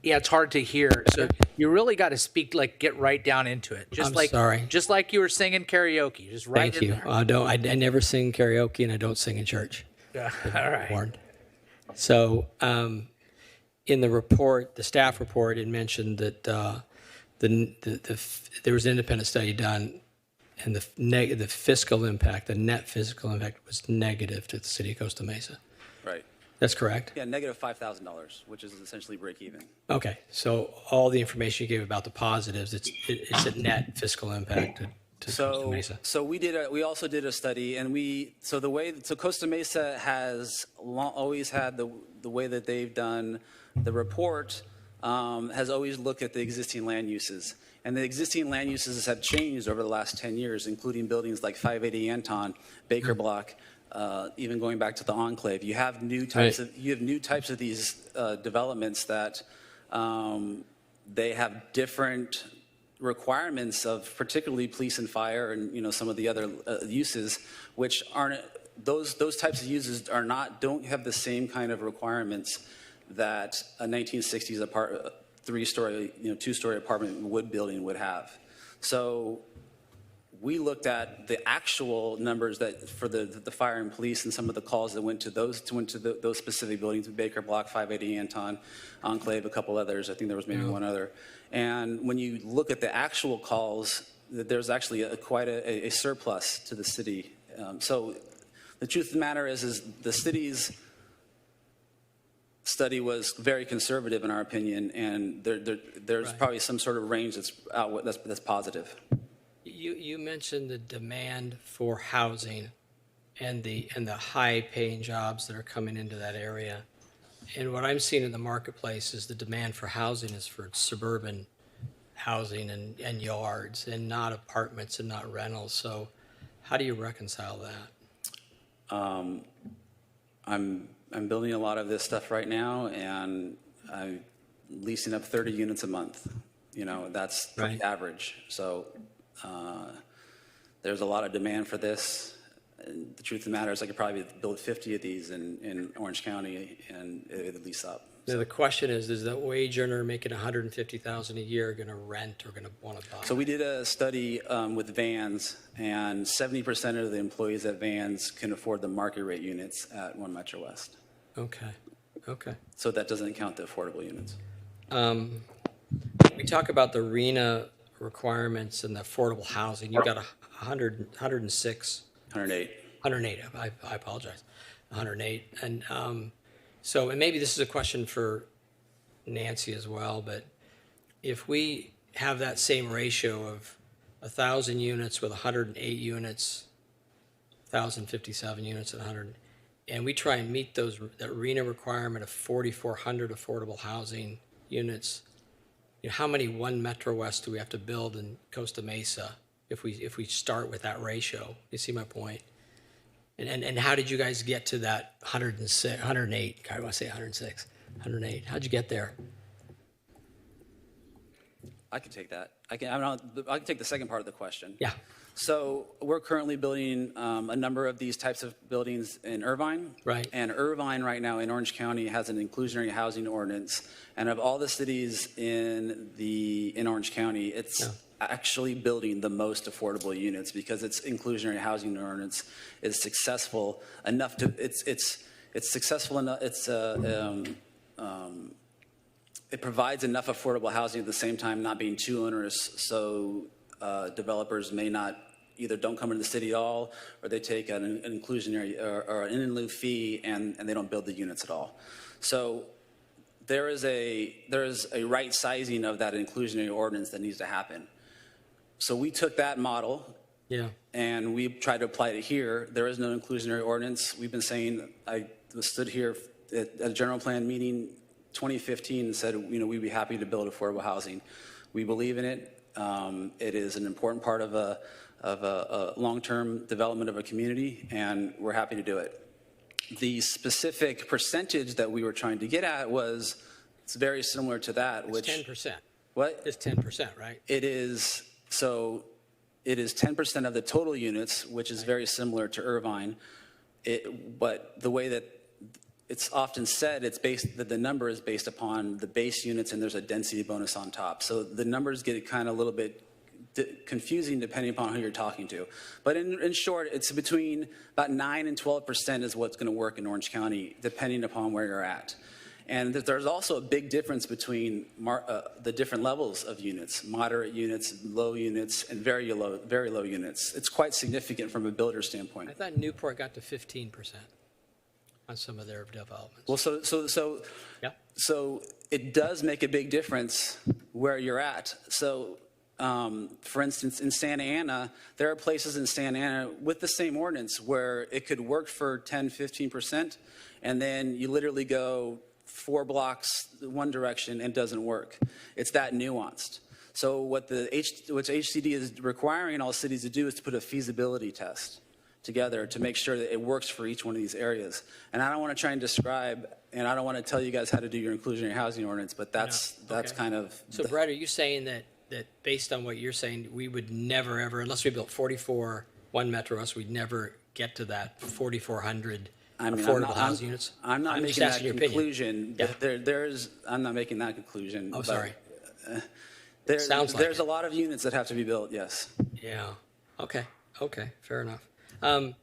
Yeah, it's hard to hear. So you really got to speak, like, get right down into it. I'm sorry. Just like you were singing karaoke. Just right Thank you. I never sing karaoke, and I don't sing in church. Yeah, all right. Warned. So in the report, the staff report, it mentioned that there was an independent study done, and the fiscal impact, the net fiscal impact, was negative to the city of Costa Mesa. Right. That's correct? Yeah, negative $5,000, which is essentially break even. Okay, so all the information you gave about the positives, it's a net fiscal impact to Costa Mesa. So we also did a study, and Costa Mesa has always had the way that they've done the report has always looked at the existing land uses. And the existing land uses have changed over the last 10 years, including buildings like 580 Anton, Baker Block, even going back to the Enclave. You have new types of these developments that they have different requirements of, particularly police and fire, and some of the other uses, which aren't those types of uses don't have the same kind of requirements that a 1960s three-story, two-story apartment wood building would have. So we looked at the actual numbers that for the fire and police and some of the calls that went to those specific buildings, Baker Block, 580 Anton, Enclave, a couple others. I think there was maybe one other. And when you look at the actual calls, there's actually quite a surplus to the city. So the truth of the matter is the city's study was very conservative in our opinion, and there's probably some sort of range that's positive. You mentioned the demand for housing and the high-paying jobs that are coming into that area. And what I'm seeing in the marketplace is the demand for housing is for suburban housing and yards, and not apartments and not rentals. So how do you reconcile that? I'm building a lot of this stuff right now, and I'm leasing up 30 units a month. That's pretty average. So There's a lot of demand for this. And the truth of the matter is I could probably build 50 of these in Orange County and it would lease up. Now, the question is that wage earner making $150,000 a year going to rent or going to want to buy? So we did a study with Vans, and 70% of the employees at Vans can afford the market rate units at One Metro West. Okay. Okay. So that doesn't count the affordable units. We talk about the RENA requirements and the affordable housing. You've got 106. 108. 108. I apologize. 108. And so, and maybe this is a question for Nancy as well, but if we have that same ratio of 1,000 units with 108 units, 1,057 units at 100, and we try and meet that RENA requirement of 4,400 affordable housing units, you know, how many One Metro West do we have to build in Costa Mesa if we start with that ratio? You see my point? And how did you guys get to that 106, 108? I want to say 106, 108. How'd you get there? I can take that. I can take the second part of the question. Yeah. So we're currently building a number of these types of buildings in Irvine. Right. And Irvine right now in Orange County has an inclusionary housing ordinance. And of all the cities in Orange County, it's actually building the most affordable units because its inclusionary housing ordinance is successful enough to it's successful enough. It provides enough affordable housing at the same time not being too onerous, so developers may not either don't come into the city at all, or they take an inclusionary or an in lieu fee and they don't build the units at all. So there is a right sizing of that inclusionary ordinance that needs to happen. So we took that model. Yeah. And we tried to apply it here. There is no inclusionary ordinance. We've been saying, I stood here at a general plan meeting 2015 and said, you know, we'd be happy to build affordable housing. We believe in it. It is an important part of a long-term development of a community, and we're happy to do it. The specific percentage that we were trying to get at was, it's very similar to that, which 10%. What? It's 10%, right? It is. So it is 10% of the total units, which is very similar to Irvine. But the way that it's often said, it's based that the number is based upon the base units, and there's a density bonus on top. So the numbers get kind of a little bit confusing depending upon who you're talking to. But in short, it's between about 9 and 12% is what's going to work in Orange County, depending upon where you're at. And there's also a big difference between the different levels of units: moderate units, low units, and very low units. It's quite significant from a builder standpoint. I thought Newport got to 15% on some of their developments. Well, so it does make a big difference where you're at. So, for instance, in Santa Ana, there are places in Santa Ana with the same ordinance where it could work for 10, 15%, and then you literally go 4 blocks one direction and it doesn't work. It's that nuanced. So what HCD is requiring all cities to do is to put a feasibility test together to make sure that it works for each one of these areas. And I don't want to try and describe, and I don't want to tell you guys how to do your inclusionary housing ordinance, but that's kind of... So Brett, are you saying that based on what you're saying, we would never ever, unless we built 44 One Metro West, we'd never get to that 4,400 affordable housing units? I'm not making that conclusion. Yeah. I'm not making that conclusion. Oh, sorry. Sounds like there's a lot of units that have to be built, yes. Yeah. Okay, fair enough. Let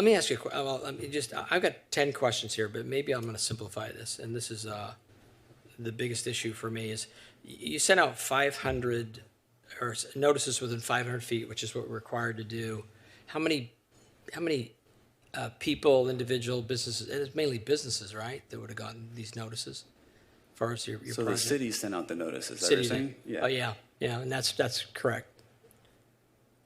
me ask you I've got 10 questions here, but maybe I'm going to simplify this. And this is the biggest issue for me is you sent out 500 or notices within 500 feet, which is what we're required to do. How many people, individual businesses, and it's mainly businesses, right, that would have gotten these notices? As far as your so project? The city sent out the notices. Is that what you're saying? Yeah. Oh yeah, and that's correct.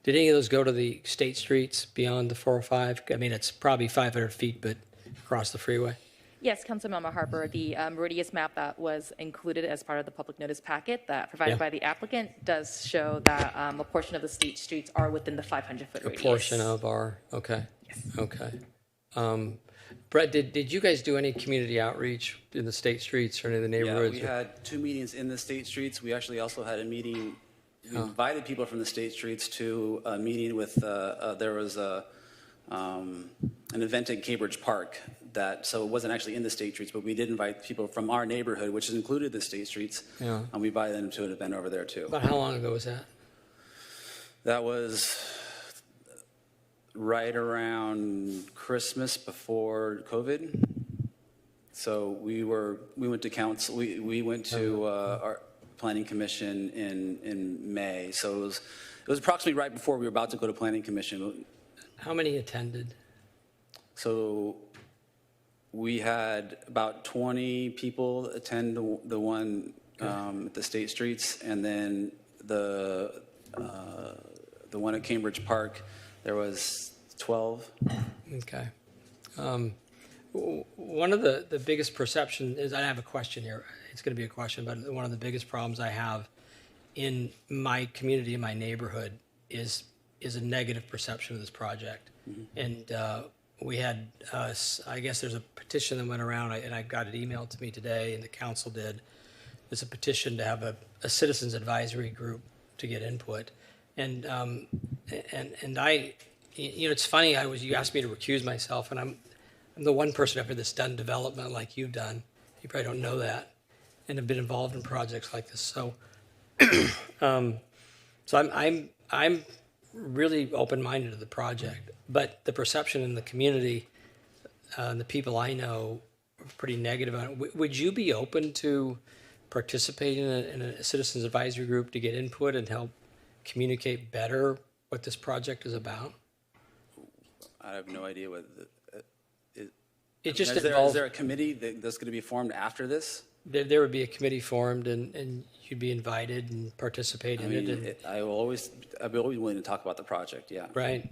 Did any of those go to the state streets beyond the 405? I mean, it's probably 500 feet, but across the freeway. Yes, Councilmember Harper, the Meridius map that was included as part of the public notice packet that provided by the applicant does show that a portion of the state streets are within the 500-foot radius. A portion of our, okay. Yes. Okay. Brett, did you guys do any community outreach in the state streets or any of the neighborhoods? Yeah, we had 2 meetings in the state streets. We actually also had a meeting we invited people from the state streets to a meeting with, there was an event in Cambridge Park so it wasn't actually in the state streets, but we did invite people from our neighborhood, which included the state streets. Yeah. And we invited them to an event over there too. About how long ago was that? That was right around Christmas before COVID. So we went to council, we went to our planning commission in May. So it was approximately right before we were about to go to planning commission. How many attended? So we had about 20 people attend the one at the state streets, and then the one at Cambridge Park, there was 12. Okay. One of the biggest perception is, I have a question here. It's going to be a question, but one of the biggest problems I have in my community, in my neighborhood, is a negative perception of this project. And we had, I guess there's a petition that went around, and I got it emailed to me today, and the council did. There's a petition to have a citizens advisory group to get input. And I, it's funny, you asked me to recuse myself, and I'm the one person up here that's done development like you've done. You probably don't know that, and have been involved in projects like this. So, I'm really open-minded to the project, but the perception in the community, the people I know, are pretty negative on it. Would you be open to participating in a citizens advisory group to get input and help communicate better what this project is about? I have no idea what It just is involves, there a committee that's going to be formed after this? there would be a committee formed, and you'd be invited and participate I in mean, it. And, I'd be always willing to talk about the project. Yeah. right.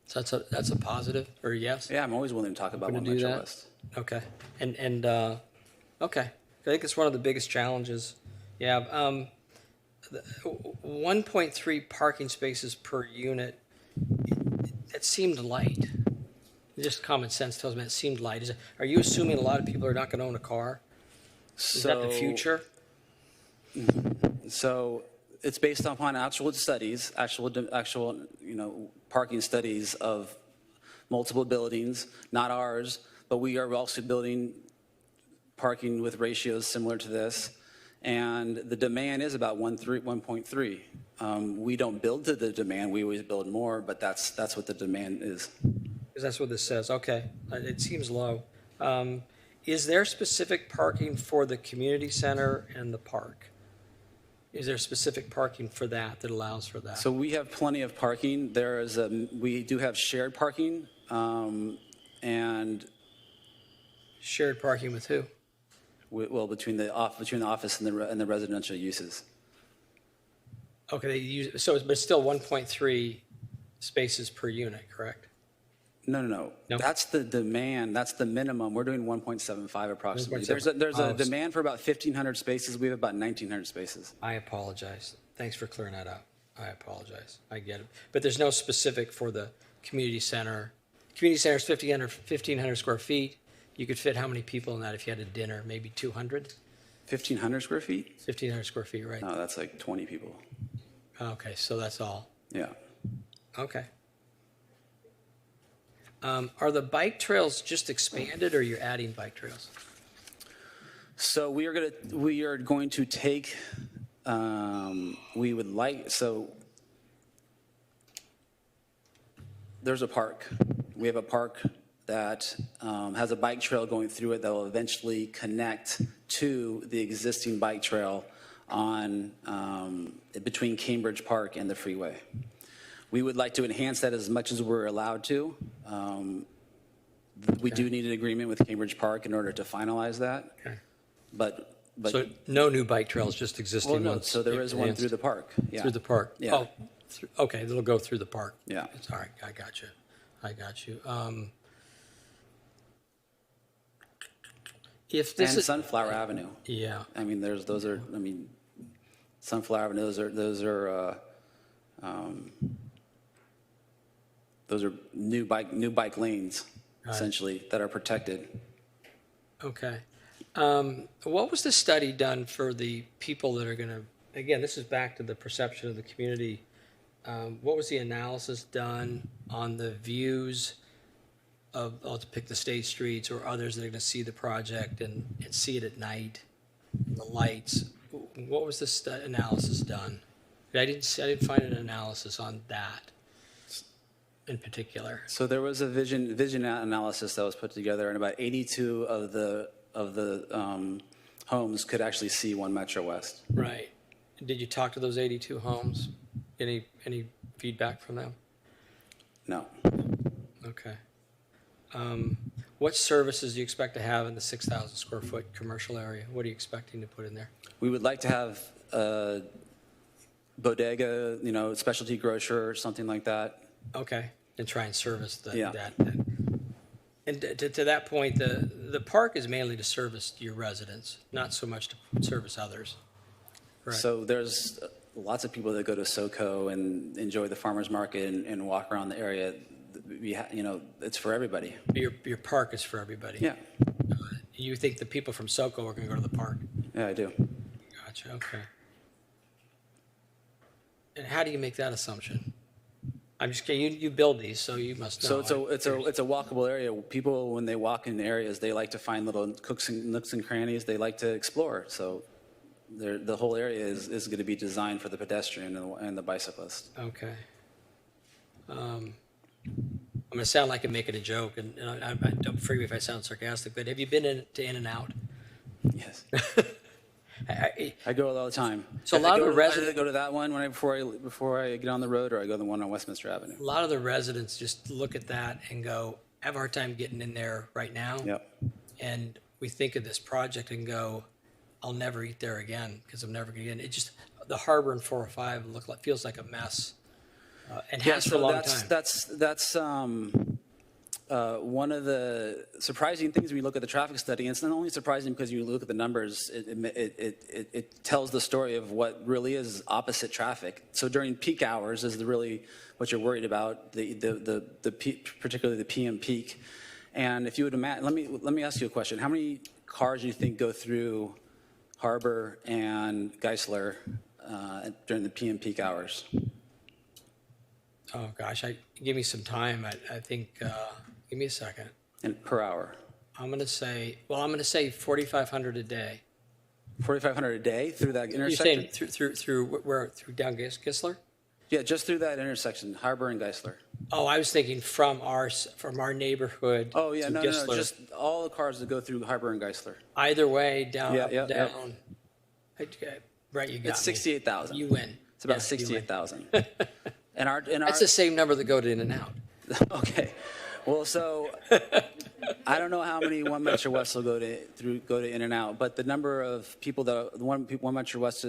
So that's a positive, or yes? Yeah, I'm always willing to talk about Open One to do Metro that? West. Okay. And okay. I think it's one of the biggest challenges. Yeah. 1.3 parking spaces per unit. It seemed light. Just common sense tells me it seemed light. Are you assuming a lot of people are not going to own a car? Is that the future? So it's based upon actual studies, actual parking studies of multiple buildings, not ours, but we are also building parking with ratios similar to this. And the demand is about 1.3. We don't build to the demand. We always build more, but that's what the demand is. Because that's what this says. Okay. It seems low. Is there specific parking for the community center and the park? Is there specific parking for that allows for that? So we have plenty of parking. We do have shared parking, and shared parking with who? Well, between the office and the residential uses. Okay, but it's still 1.3 spaces per unit, correct? No. That's the demand. That's the minimum. We're doing 1.75 approximately. 1.7. There's a demand for about 1,500 spaces. We have about 1,900 spaces. I apologize. Thanks for clearing that up. I apologize. I get it. But there's no specific for the community center. Community center is 1,500 square feet. You could fit how many people in that if you had a dinner? Maybe 200? 1,500 square feet? 1,500 square feet, right? No, that's like 20 people. Okay, so that's all. Yeah. Okay. Are the bike trails just expanded, or you're adding bike trails? So we are going to take. There's a park. We have a park that has a bike trail going through it that will eventually connect to the existing bike trail on between Cambridge Park and the freeway. We would like to enhance that as much as we're allowed to. We do need an agreement with Cambridge Park in order to finalize that. Okay. But So no new bike trails, just existing well, no, ones. so there is one enhanced. through the park. Yeah. Through the park. Yeah. Oh, okay. It'll go through the park. Yeah. All right. I got you. If this And is Sunflower Avenue. Yeah. I mean, Sunflower Avenue. Those are new bike lanes, Right. essentially, that are protected. Okay. What was the study done for the people that are going to again, this is back to the perception of the community. What was the analysis done on the views of, I'll pick the state streets or others that are going to see the project and see it at night, the lights? What was this analysis done? I didn't find an analysis on that in particular. So there was a vision analysis that was put together, and about 82 of the homes could actually see One Metro West. Right. Did you talk to those 82 homes? Any feedback from them? No. Okay. What services do you expect to have in the 6,000 square foot commercial area? What are you expecting to put in there? We would like to have a bodega, specialty grocer or something like that. Okay, and try and service Yeah. that. And to that point, the park is mainly to service your residents, not so much to service others. Right. So there's lots of people that go to SoCo and enjoy the farmers market and walk around the area. It's for everybody. Your park is for everybody. Yeah. You think the people from SoCo are going to go to the park? Yeah, I do. Gotcha. Okay. And how do you make that assumption? I'm just kidding. You build these, so you must know. So it's a walkable area. People, when they walk in areas, they like to find little nooks and crannies. They like to explore. So the whole area is going to be designed for the pedestrian and the bicyclist. Okay. I'm going to sound like I'm making a joke, and I don't forgive me if I sound sarcastic, but have you been to In-N-Out? Yes. I go all the time. So a lot of the residents I go to that one before I get on the road, or I go to the one on Westminster Avenue. A lot of the residents just look at that and go, I have a hard time getting in there right now. Yep. And we think of this project and go, I'll never eat there again because I'm never going to get in. It just, the harbor and 405 feels like a mess. And has for a long time. That's one of the surprising things when you look at the traffic study. And it's not only surprising because you look at the numbers, it tells the story of what really is opposite traffic. So during peak hours is really what you're worried about, the peak, particularly the PM peak. And if you would imagine, let me ask you a question. How many cars do you think go through Harbor and Geisler during the PM peak hours? Oh gosh, give me some time. I think, give me a second. And per hour? I'm going to say 4,500 a day. 4,500 a day through that intersection? You're saying through down Gisler? Yeah, just through that intersection, Harbor and Geisler. Oh, I was thinking from our neighborhood. Oh yeah, to no, Gisler. just all the cars that go through Harbor and Geisler. Either way, down, Yeah, up, yeah, down. yeah. Right, you got It's me. 68,000. You win. It's about Yeah, 68,000. And our That's the same number that go to In-N-Out. Okay. Well, so I don't know how many One Metro West will go to In-N-Out, but the number of people One Metro West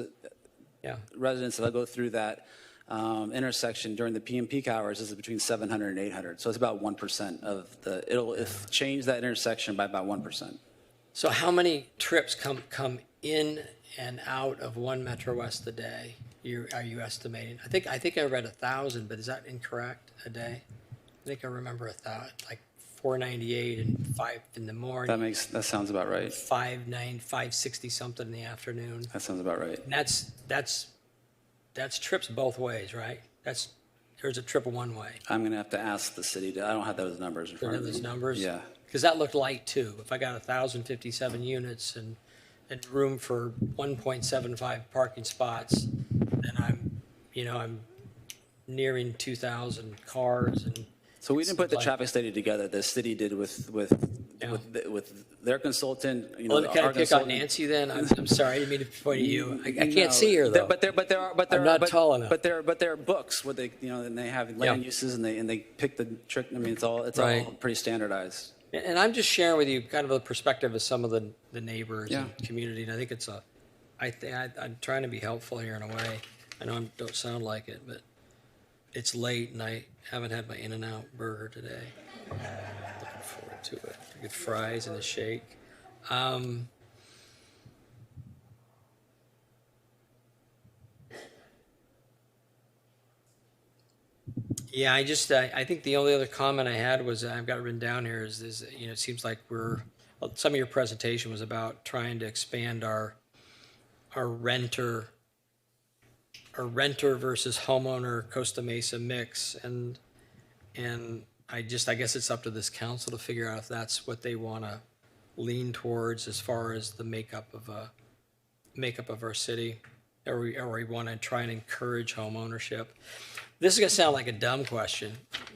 residents that go through that intersection during the PM peak hours is between 700 and 800. So it's about 1% of it'll change that intersection by about 1%. So how many trips come in and out of One Metro West a day? Are you estimating? I think I read 1,000, but is that incorrect? A day? I think I remember 1,000, like 498 and 5 in the morning. That sounds about right. 560 something in the afternoon. That sounds about right. And that's trips both ways, right? There's a trip one way. I'm going to have to ask the city. I don't have those numbers in front of me. Those numbers? Yeah. Because that looked light too. If I got 1,057 units and room for 1.75 parking spots, then I'm nearing 2,000 cars. And so we didn't put the traffic study together. The city did with their consultant. Well, can I pick on Nancy then? I'm sorry, I didn't mean to point at you. I can't see her though. I'm not tall enough. But there are books where and they have land uses and they pick the trick. I mean, it's all pretty standardized. And I'm just sharing with you kind of a perspective of some of the neighbors and community. And I think I'm trying to be helpful here in a way. I know I don't sound like it, but it's late and I haven't had my In-N-Out burger today. Looking forward to it. Good fries and a shake. Yeah, I think the only other comment I had was, I've got it written down here, is it seems like some of your presentation was about trying to expand our renter a renter versus homeowner Costa Mesa mix, and I guess it's up to this council to figure out if that's what they want to lean towards as far as the makeup of our city, or we want to try and encourage home ownership. This is going to sound like a dumb question.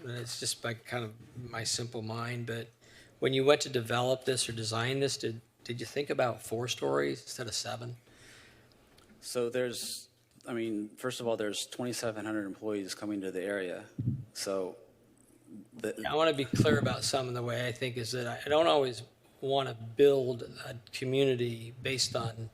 It's just by kind of my simple mind, but when you went to develop this or design this, did you think about 4 stories instead of 7? So first of all, there's 2,700 employees coming to the area. So I want to be clear about some of the way I think is that I don't always want to build a community based on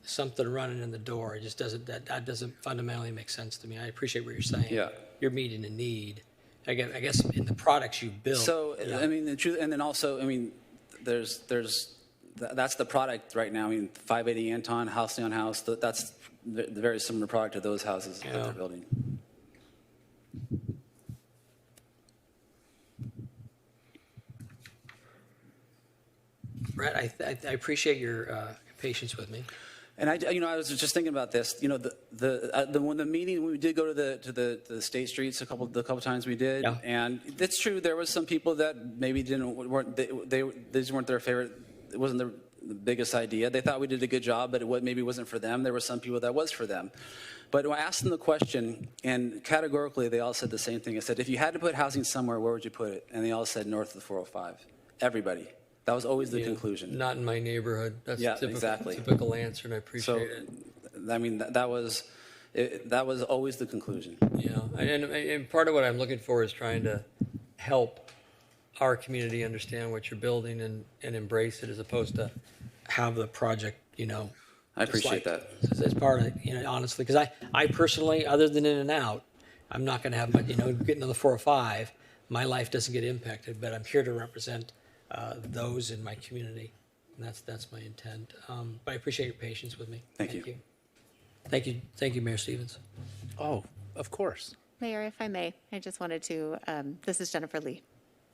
something running in the door. It just doesn't, that doesn't fundamentally make sense to me. I appreciate what you're saying. Yeah. You're meeting a need. I guess in the products you build. So, yeah. I mean, the truth, and then also, I mean, that's the product right now. I mean, 580 Anton, house on house, that's the very similar product to those houses that they're building. Brett, I appreciate your patience with me. And I was just thinking about this. You know, when the meeting, when we did go to the state streets the couple times we did, yeah. And it's true there was some people that maybe these weren't their favorite. It wasn't the biggest idea. They thought we did a good job, but maybe it wasn't for them. There were some people that was for them. But I asked them the question, and categorically they all said the same thing. I said, if you had to put housing somewhere, where would you put it? And they all said north of the 405. Everybody. That was always the conclusion. Not in my neighborhood. That's exactly. Typical answer, and I appreciate it. I mean, that was always the conclusion. Yeah, and part of what I'm looking for is trying to help our community understand what you're building and embrace it, as opposed to have the project, I appreciate that. As part of it, honestly, because I personally, other than in and out, I'm not going to have, getting to the 405, my life doesn't get impacted, but I'm here to represent those in my community, and that's my intent. But I appreciate your patience with me. Thank you. Thank you, Mayor Stevens. Oh, of course. Mayor, if I may, I just wanted to, this is Jennifer Lee.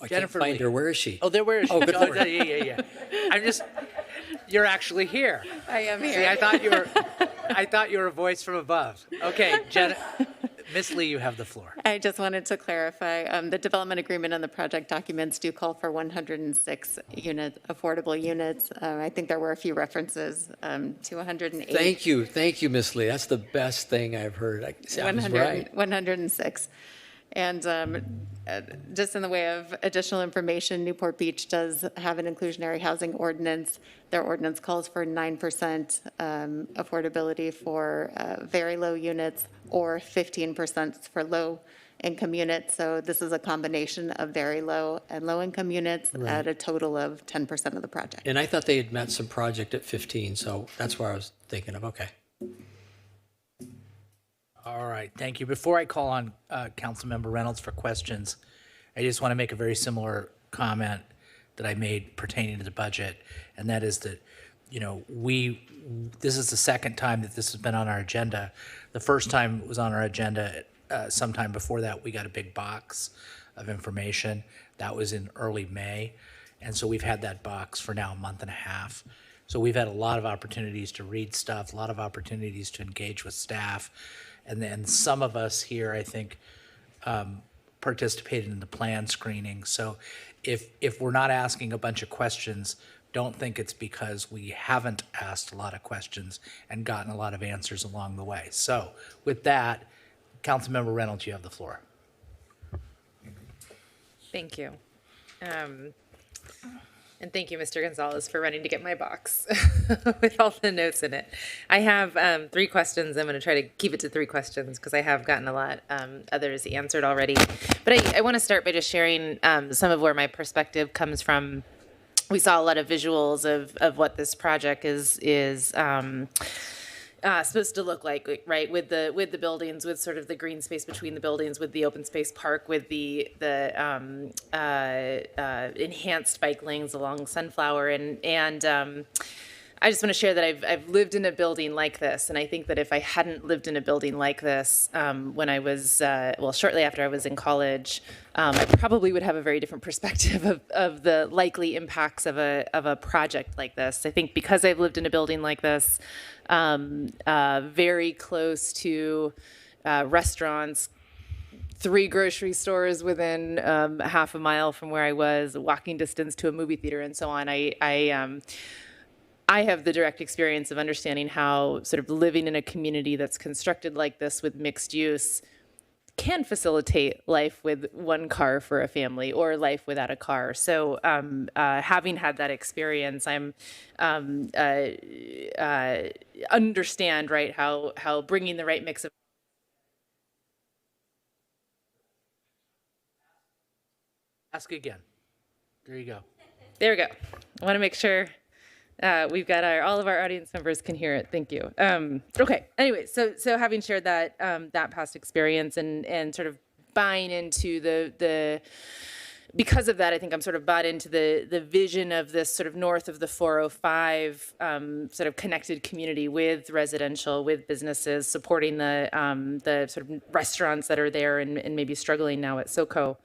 I Jennifer can't find Lee. her. Where is she? Oh, where is she? Oh, good Lord. Yeah. You're actually here. I am here. See, I thought you were a voice from above. Okay, Miss Lee, you have the floor. I just wanted to clarify, the development agreement and the project documents do call for 106 affordable units. I think there were a few references to 108. Thank you, Miss Lee. That's the best thing I've heard. I was right. 106. And just in the way of additional information, Newport Beach does have an inclusionary housing ordinance. Their ordinance calls for 9% affordability for very low units, or 15% for low income units. So this is a combination of very low and low income units at a total of 10% of the project. And I thought they had met some project at 15, so that's where I was thinking of. Okay. All right, thank you. Before I call on Councilmember Reynolds for questions, I just want to make a very similar comment that I made pertaining to the budget, and that is that, this is the second time that this has been on our agenda. The first time it was on our agenda, sometime before that, we got a big box of information. That was in early May, and so we've had that box for now a month and a half. So we've had a lot of opportunities to read stuff, a lot of opportunities to engage with staff. And then some of us here, I think, participated in the plan screening. So if we're not asking a bunch of questions, don't think it's because we haven't asked a lot of questions and gotten a lot of answers along the way. So with that, Councilmember Reynolds, you have the floor. Thank you. And thank you, Mr. Gonzalez, for running to get my box with all the notes in it. I have 3 questions. I'm going to try to keep it to 3 questions because I have gotten a lot others answered already. But I want to start by just sharing some of where my perspective comes from. We saw a lot of visuals of what this project is supposed to look like, right? With the buildings, with sort of the green space between the buildings, with the open space park, with the enhanced bike lanes along Sunflower, and I just want to share that I've lived in a building like this, and I think that if I hadn't lived in a building like this when I was, shortly after I was in college, I probably would have a very different perspective of the likely impacts of a project like this. I think because I've lived in a building like this, very close to restaurants, 3 grocery stores within half a mile from where I was, walking distance to a movie theater, and so on. I have the direct experience of understanding how sort of living in a community that's constructed like this with mixed use can facilitate life with one car for a family or life without a car. So having had that experience, I'm understand, right, how bringing the right mix of Ask again. There you go. There we go. I want to make sure we've got all of our audience members can hear it. Thank you. Okay. Anyway, so having shared that that past experience and sort of buying into the because of that, I think I'm sort of bought into the vision of this sort of north of the 405 sort of connected community with residential, with businesses, supporting the sort of restaurants that are there and maybe struggling now at SoCo.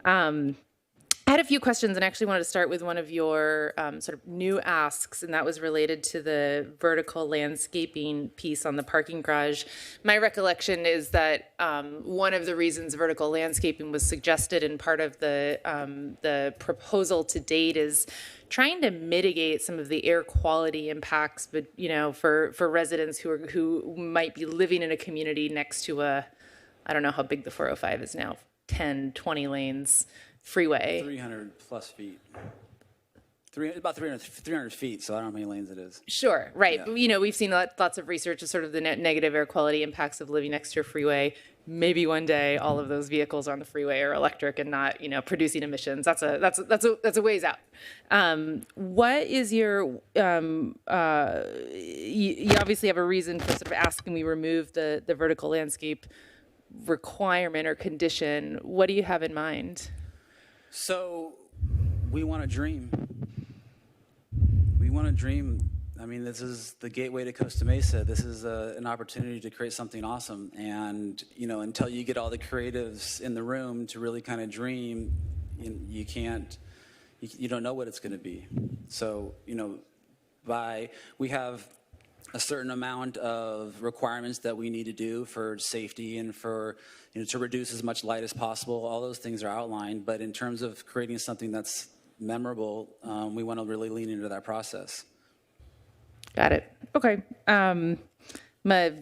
I had a few questions and actually wanted to start with one of your sort of new asks, and that was related to the vertical landscaping piece on the parking garage. My recollection is that one of the reasons vertical landscaping was suggested in part of the proposal to date is trying to mitigate some of the air quality impacts, but for residents who might be living in a community next to I don't know how big the 405 is now, 10, 20 lanes. Freeway. 300 plus feet. About 300 feet, so I don't know how many lanes it is. Sure, right. Yeah. We've seen lots of research of sort of the negative air quality impacts of living next to a freeway. Maybe one day all of those vehicles on the freeway are electric and not, producing emissions. That's a ways out. What is your? You obviously have a reason for sort of asking we remove the vertical landscape requirement or condition. What do you have in mind? So we want to dream. We want to dream. I mean, this is the gateway to Costa Mesa. This is an opportunity to create something awesome. And, until you get all the creatives in the room to really kind of dream, you don't know what it's going to be. So, we have a certain amount of requirements that we need to do for safety and for, to reduce as much light as possible. All those things are outlined. But in terms of creating something that's memorable, we want to really lean into that process. Got it. Okay. I'm a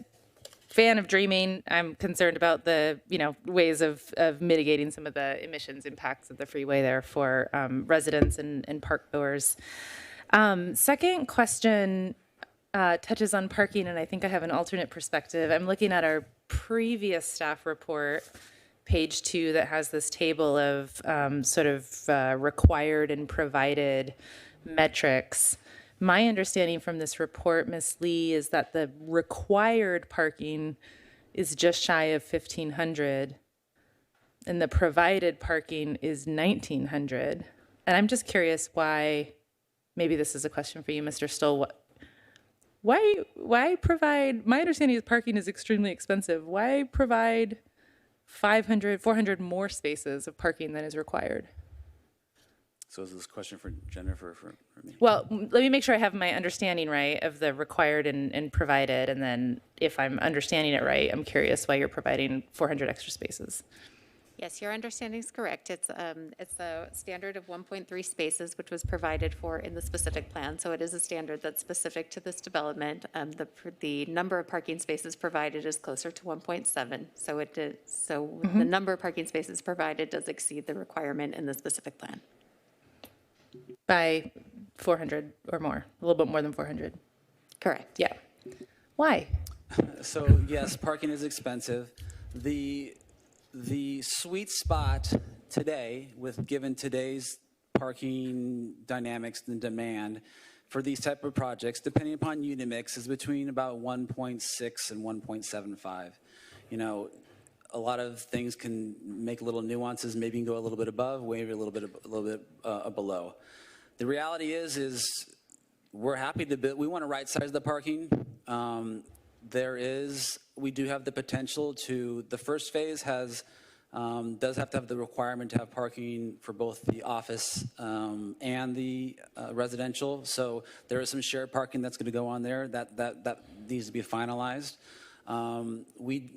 fan of dreaming. I'm concerned about the, ways of mitigating some of the emissions impacts of the freeway there for residents and park goers. Second question touches on parking, and I think I have an alternate perspective. I'm looking at our previous staff report, page 2, that has this table of required and provided metrics. My understanding from this report, Ms. Lee, is that the required parking is just shy of 1,500, and the provided parking is 1,900. And I'm just curious why. Maybe this is a question for you, Mr. Stoll. Why provide? My understanding is parking is extremely expensive. Why provide 500, 400 more spaces of parking than is required? So is this a question for Jennifer, for me? Well, let me make sure I have my understanding right of the required and provided, and then if I'm understanding it right, I'm curious why you're providing 400 extra spaces. Yes, your understanding is correct. It's a standard of 1.3 spaces, which was provided for in the specific plan. So it is a standard that's specific to this development. The number of parking spaces provided is closer to 1.7. So the number of parking spaces provided does exceed the requirement in the specific plan. By 400 or more, a little bit more than 400. Correct. Yeah. Why? So yes, parking is expensive. The sweet spot today, given today's parking dynamics and demand for these type of projects, depending upon unit mix, is between about 1.6 and 1.75. A lot of things can make little nuances. Maybe you can go a little bit above, maybe a little bit below. The reality is we're happy to build, we want to right size the parking. We do have the potential to, the first phase does have to have the requirement to have parking for both the office and the residential. So there is some shared parking that's going to go on there that needs to be finalized. We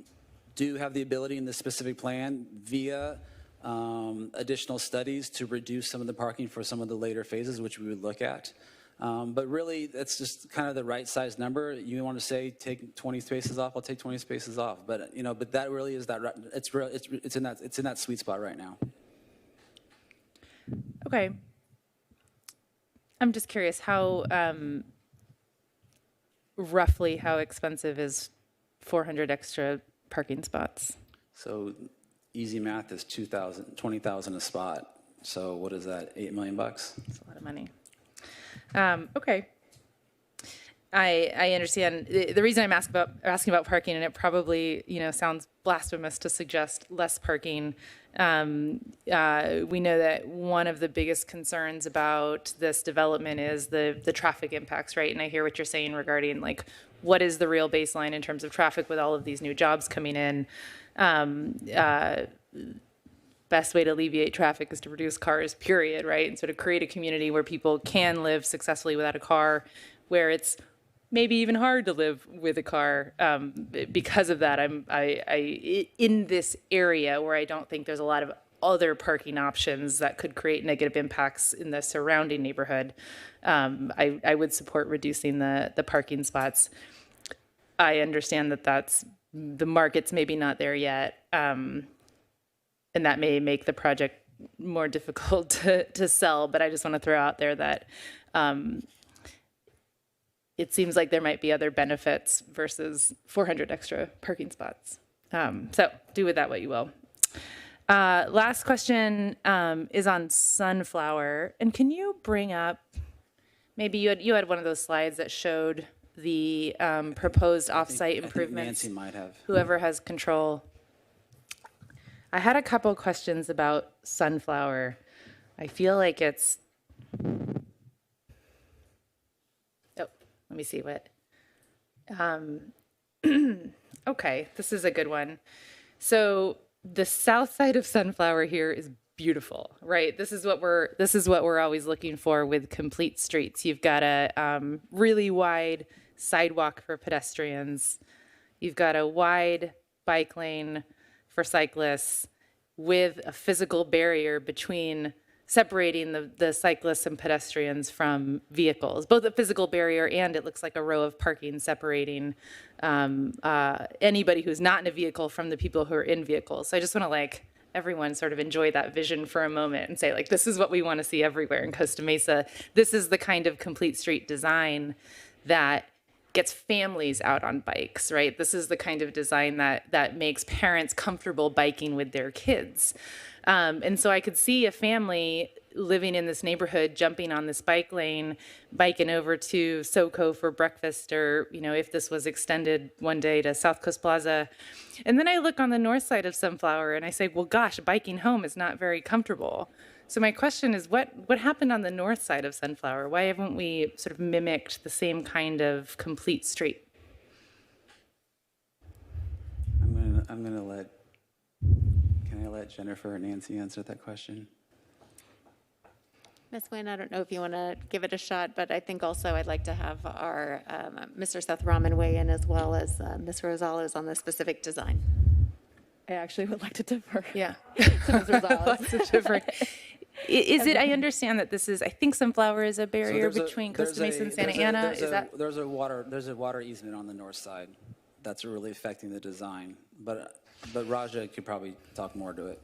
do have the ability in the specific plan via additional studies to reduce some of the parking for some of the later phases, which we would look at. But really, that's just kind of the right size number. You want to say take 20 spaces off, I'll take 20 spaces off. But but that really is that it's in that sweet spot right now. Okay. I'm just curious how roughly how expensive is 400 extra parking spots? So easy math is 20,000 a spot. So what is that? $8 million bucks? That's a lot of money. Okay. I understand. The reason I'm asking about parking, and it probably sounds blasphemous to suggest less parking. We know that one of the biggest concerns about this development is the traffic impacts, right? And I hear what you're saying regarding like what is the real baseline in terms of traffic with all of these new jobs coming in. Best way to alleviate traffic is to reduce cars, period, right? And sort of create a community where people can live successfully without a car, where it's maybe even hard to live with a car. Because of that, I in this area where I don't think there's a lot of other parking options that could create negative impacts in the surrounding neighborhood, I would support reducing the parking spots. I understand that the market's maybe not there yet. And that may make the project more difficult to sell, but I just want to throw out there that it seems like there might be other benefits versus 400 extra parking spots. So do with that what you will. Last question is on Sunflower. And can you bring up, maybe you had one of those slides that showed the proposed offsite improvements. Nancy might have. Whoever has control. I had a couple questions about Sunflower. I feel like it's, let me see what. Okay, this is a good one. So the south side of Sunflower here is beautiful, right? This is what we're always looking for with complete streets. You've got a really wide sidewalk for pedestrians. You've got a wide bike lane for cyclists with a physical barrier separating the cyclists and pedestrians from vehicles, both a physical barrier and it looks like a row of parking separating anybody who's not in a vehicle from the people who are in vehicles. So I just want to everyone sort of enjoy that vision for a moment and say this is what we want to see everywhere in Costa Mesa. This is the kind of complete street design that gets families out on bikes, right? This is the kind of design that makes parents comfortable biking with their kids. And so I could see a family living in this neighborhood, jumping on this bike lane, biking over to SoCo for breakfast, or, if this was extended one day to South Coast Plaza. And then I look on the north side of Sunflower and I say, well, gosh, biking home is not very comfortable. So my question is, what happened on the north side of Sunflower? Why haven't we sort of mimicked the same kind of complete street? Can I let Jennifer and Nancy answer that question? Ms. Nguyen, I don't know if you want to give it a shot, but I think also I'd like to have our Mr. Seth Rahman weigh in as well as Ms. Rosales on the specific design. I actually would like to defer. Yeah. To Ms. Rosales. Lots of different. Is it? I understand that this is. I think Sunflower is a barrier between Costa Mesa and Santa Ana. There's a water easement on the north side that's really affecting the design. But Raja could probably talk more to it.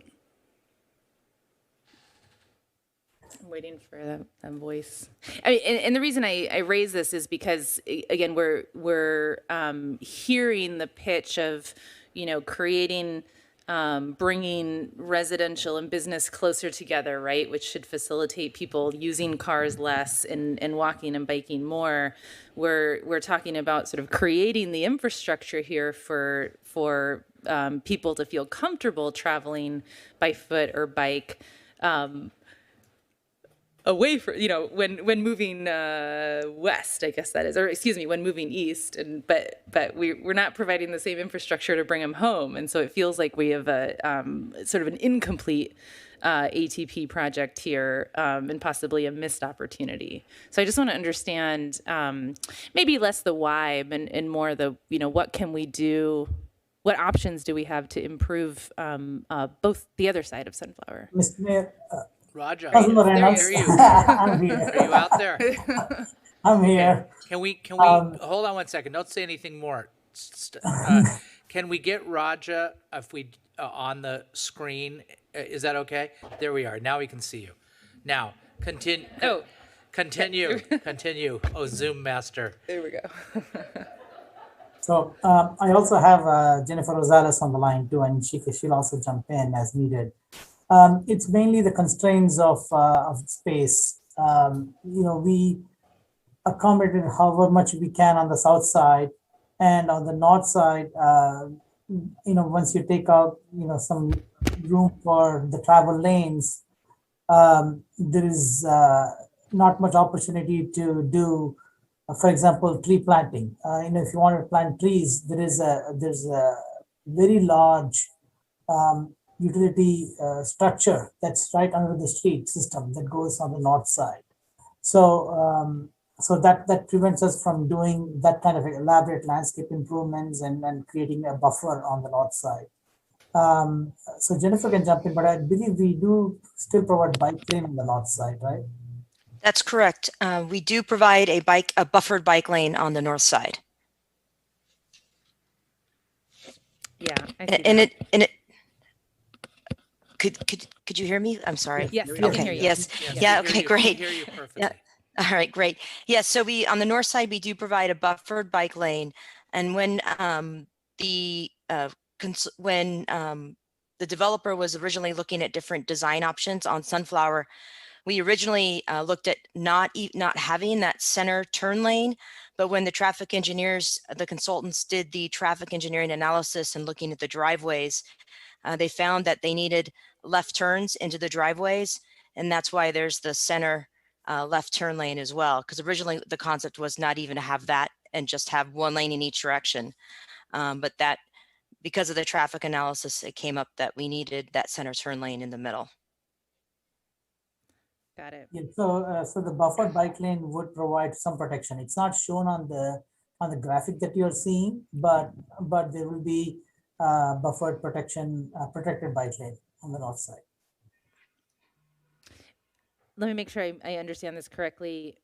I'm waiting for that voice. I mean, and the reason I raise this is because again we're hearing the pitch of creating. Bringing residential and business closer together, right, which should facilitate people using cars less and walking and biking more. We're talking about sort of creating the infrastructure here for people to feel comfortable traveling by foot or bike. away from, when moving west, I guess that is, or excuse me, when moving east, but we're not providing the same infrastructure to bring them home, and so it feels like we have a sort of an incomplete ATP project here, and possibly a missed opportunity. So I just want to understand maybe less the why and more the, what can we do, what options do we have to improve both the other side of Sunflower? Mr. Mayor, Raja, Councilor there Reynolds, you I'm here. Are you out there? I'm here. Can we hold on one second? Don't say anything more. Can we get Raja if we on the screen? Is that okay? There we are. Now we can see you. Now continue. Continue. Oh, Zoom master. There we go. So I also have Jennifer Rosales on the line too, and she'll also jump in as needed. It's mainly the constraints of space. We accommodated however much we can on the south side, and on the north side, once you take out some room for the travel lanes, there is not much opportunity to do, for example, tree planting. If you want to plant trees, there's a very large utility structure that's right under the street system that goes on the north side. So that prevents us from doing that kind of elaborate landscape improvements and creating a buffer on the north side. So Jennifer can jump in, but I believe we do still provide bike lane on the north side, right? That's correct. We do provide a buffered bike lane on the north side. Yeah, and it could you hear me? I'm sorry. Yes. Okay. Can hear you. Yes. Yes, Yeah. we Okay. hear Great. you perfectly. Yeah. All right. Great. Yes. So on the north side we do provide a buffered bike lane, and when the developer was originally looking at different design options on Sunflower, we originally looked at not having that center turn lane, but when the traffic engineers, the consultants did the traffic engineering analysis and looking at the driveways, they found that they needed left turns into the driveways, and that's why there's the center left turn lane as well, because originally the concept was not even to have that and just have one lane in each direction. But that, because of the traffic analysis, it came up that we needed that center turn lane in the middle. Got it. Yeah, so the buffered bike lane would provide some protection. It's not shown on the graphic that you're seeing, but there will be buffered protected bike lane on the north side. Let me make sure I understand this correctly.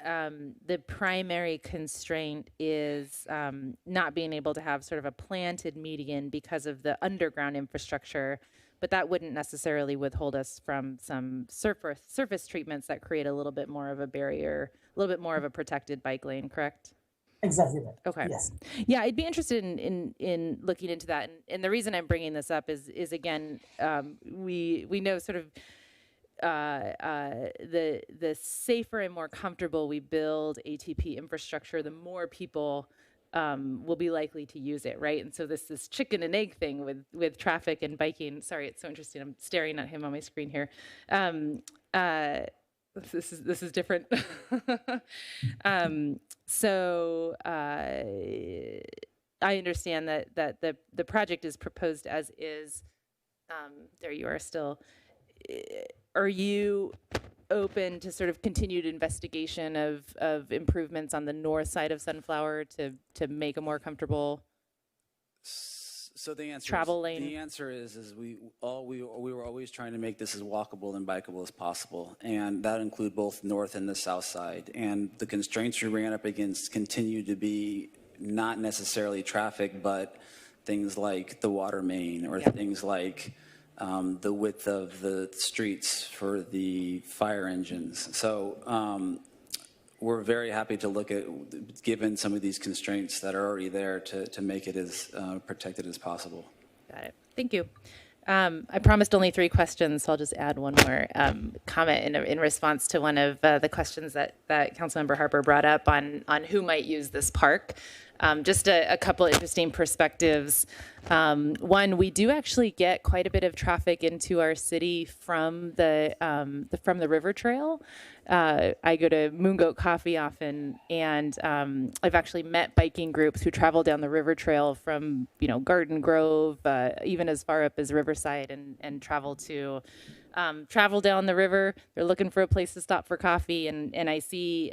The primary constraint is not being able to have sort of a planted median because of the underground infrastructure, but that wouldn't necessarily withhold us from some surface treatments that create a little bit more of a barrier, a little bit more of a protected bike lane, correct? Exactly right. Okay. Yes. Yeah, I'd be interested in looking into that, and the reason I'm bringing this up is again, we know sort of the safer and more comfortable we build ATP infrastructure, the more people will be likely to use it, right? And so this chicken and egg thing with traffic and biking. Sorry, it's so interesting. I'm staring at him on my screen here. This is different. So I understand that the project is proposed as is. There you are still. Are you open to sort of continued investigation of improvements on the north side of Sunflower to make a more comfortable So the answer travel lane? The answer is we were always trying to make this as walkable and bikeable as possible, and that include both north and the south side. And the constraints we ran up against continue to be not necessarily traffic, but things like the water main or things like the width of the streets for the fire engines. So we're very happy to look at, given some of these constraints that are already there, to make it as protected as possible. Got it. Thank you. I promised only 3 questions, so I'll just add one more comment in response to one of the questions that Councilmember Harper brought up on who might use this park. Just a couple interesting perspectives. One, we do actually get quite a bit of traffic into our city from the river trail. I go to Moon Goat Coffee often, and I've actually met biking groups who travel down the river trail from Garden Grove, even as far up as Riverside, and travel down the river. They're looking for a place to stop for coffee, and I see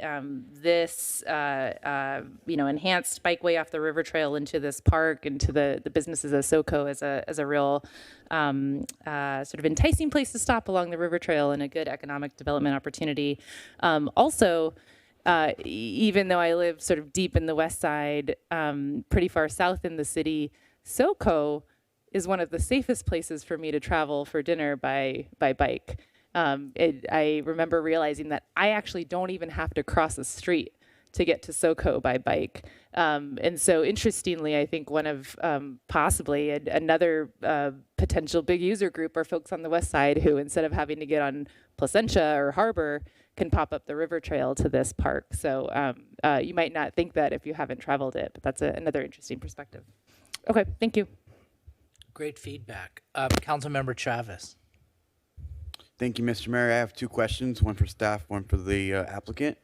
this enhanced bikeway off the river trail into this park, into the businesses of SoCo as a real sort of enticing place to stop along the river trail and a good economic development opportunity. Also, even though I live sort of deep in the west side, pretty far south in the city, SoCo is one of the safest places for me to travel for dinner by bike. I remember realizing that I actually don't even have to cross a street to get to SoCo by bike. And so interestingly, I think one of possibly another potential big user group are folks on the west side who, instead of having to get on Placentia or Harbor, can pop up the river trail to this park. So you might not think that if you haven't traveled it, but that's another interesting perspective. Okay, thank you. Great feedback. Councilmember Chavez. Thank you, Mr. Mayor. I have two questions, one for staff, one for the applicant.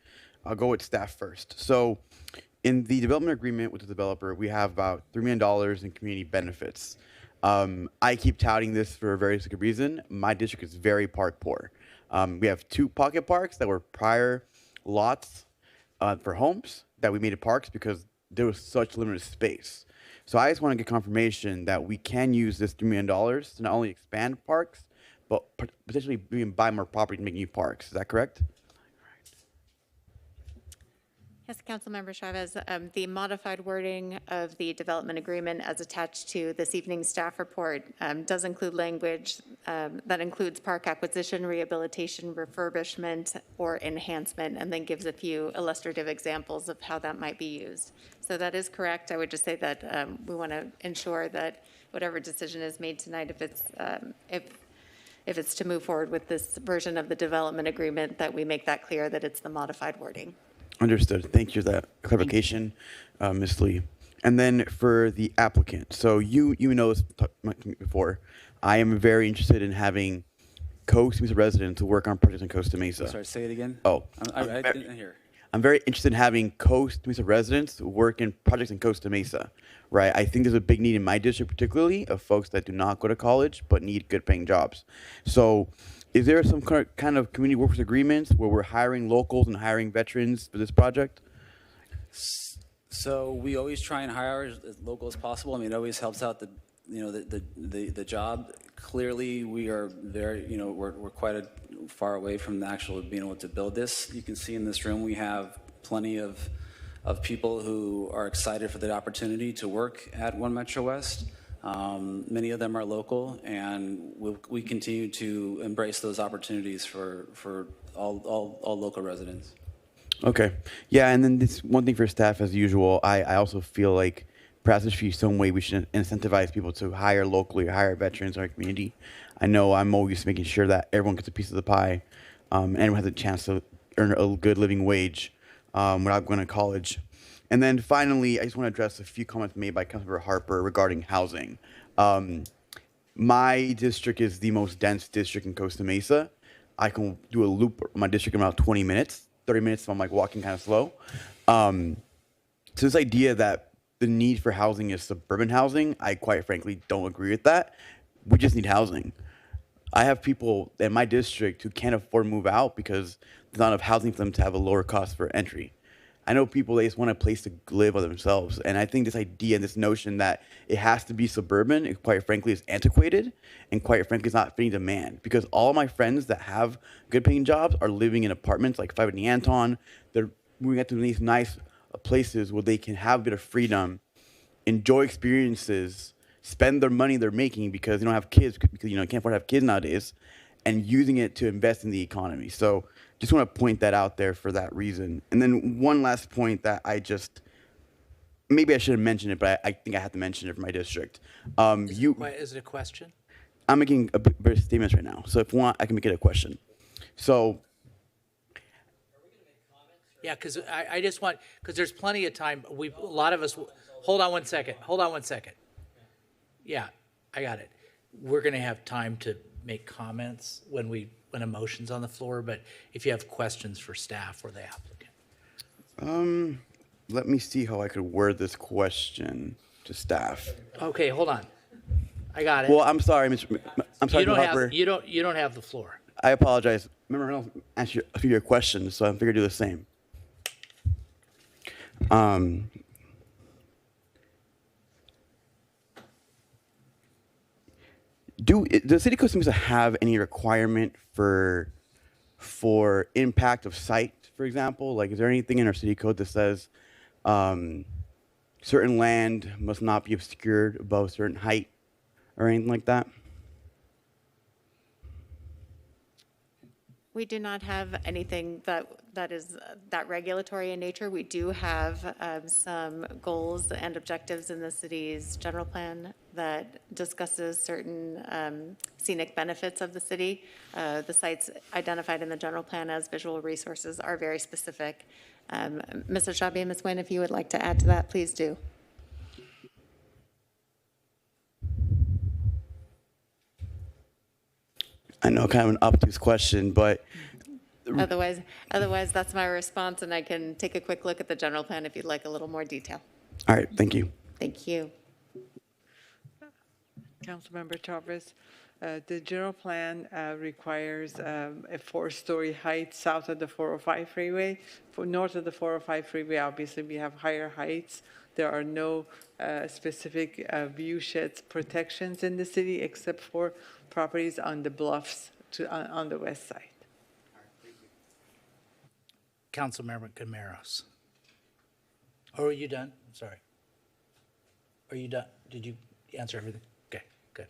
I'll go with staff first. So in the development agreement with the developer, we have about $3 million in community benefits. I keep touting this for a very good reason. My district is very park poor. We have 2 pocket parks that were prior lots for homes that we made parks because there was such limited space. So I just want to get confirmation that we can use this $3 million to not only expand parks, but potentially even buy more property to make new parks. Is that correct? Yes, Councilmember Chavez, the modified wording of the development agreement as attached to this evening's staff report does include language that includes park acquisition, rehabilitation, refurbishment, or enhancement, and then gives a few illustrative examples of how that might be used. So that is correct. I would just say that we want to ensure that whatever decision is made tonight, if it's to move forward with this version of the development agreement, that we make that clear that it's the modified wording. Understood. Thank you for that clarification, Ms. Lee. And then for the applicant, so you know this before, I am very interested in having Costa Mesa residents to work on projects in Costa Mesa. Sorry, say it again. Oh, I didn't hear. I'm very interested in having Costa Mesa residents work in projects in Costa Mesa, right? I think there's a big need in my district, particularly of folks that do not go to college but need good paying jobs. So is there some kind of community workforce agreements where we're hiring locals and hiring veterans for this project? So we always try and hire as local as possible. I mean, it always helps out the job. Clearly, we are very, we're quite far away from the actual being able to build this. You can see in this room we have plenty of people who are excited for the opportunity to work at One Metro West. Many of them are local, and we continue to embrace those opportunities for all local residents. Okay. Yeah, and then this one thing for staff, as usual, I also feel like perhaps there should be some way we should incentivize people to hire locally, hire veterans in our community. I know I'm always making sure that everyone gets a piece of the pie, and everyone has a chance to earn a good living wage without going to college. And then finally, I just want to address a few comments made by Councilmember Harper regarding housing. My district is the most dense district in Costa Mesa. I can do a loop in my district in about 20 minutes, 30 minutes if I'm like walking kind of slow. So this idea that the need for housing is suburban housing, I quite frankly don't agree with that. We just need housing. I have people in my district who can't afford to move out because there's not enough housing for them to have a lower cost for entry. I know people, they just want a place to live by themselves. And I think this idea and this notion that it has to be suburban, it quite frankly, is antiquated and quite frankly, is not fitting demand. Because all my friends that have good paying jobs are living in apartments like 5 in the Anton. They're moving out to these nice places where they can have a bit of freedom, enjoy experiences, spend their money they're making because they don't have kids, because you can't afford to have kids nowadays, and using it to invest in the economy. So just want to point that out there for that reason. And then one last point that maybe I should have mentioned it, but I think I have to mention it for my district. Is it a question? I'm making a bit of statements right now. So if you want, I can make it a question. So Yeah, because I just want, because there's plenty of time. A lot of us, hold on one second. Yeah, I got it. We're going to have time to make comments when a motion's on the floor, but if you have questions for staff or the applicant. Let me see how I could word this question to staff. Okay, hold on. I got it. Well, I'm sorry, I'm sorry, You don't Mr. Harper. have, you don't have the floor. I apologize. Remember, I'll ask you a few of your questions, so I figured I'd do the same. Does the city of Costa Mesa have any requirement for impact of site, for example? Like, is there anything in our city code that says certain land must not be obscured above a certain height or anything like that? We do not have anything that is that regulatory in nature. We do have some goals and objectives in the city's general plan that discusses certain scenic benefits of the city. The sites identified in the general plan as visual resources are very specific. Mr. Shabby and Ms. Nguyen, if you would like to add to that, please do. I know, kind of an obtuse question, but Otherwise, that's my response, and I can take a quick look at the general plan if you'd like a little more detail. all right, thank you. Thank you. Councilmember Chavez, the general plan requires a 4-story height south of the 405 freeway. For north of the 405 freeway, obviously, we have higher heights. There are no specific view sheds protections in the city except for properties on the bluffs on the west side. Councilmember Camaros. Or are you done? Sorry. Are you done? Did you answer everything? Okay, good.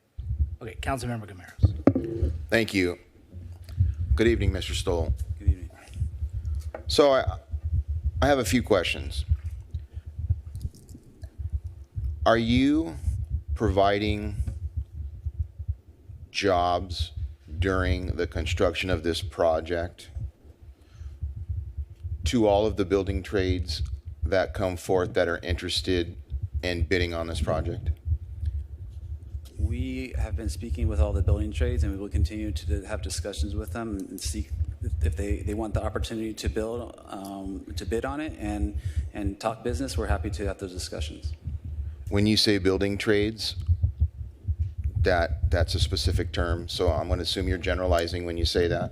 Okay, Councilmember Camaros. Thank you. Good evening, Mr. Stoll. Good evening. So I have a few questions. Are you providing jobs during the construction of this project to all of the building trades that come forth that are interested in bidding on this project? We have been speaking with all the building trades, and we will continue to have discussions with them and see if they want the opportunity to bid on it and talk business. We're happy to have those discussions. When you say building trades, that's a specific term, so I'm going to assume you're generalizing when you say that.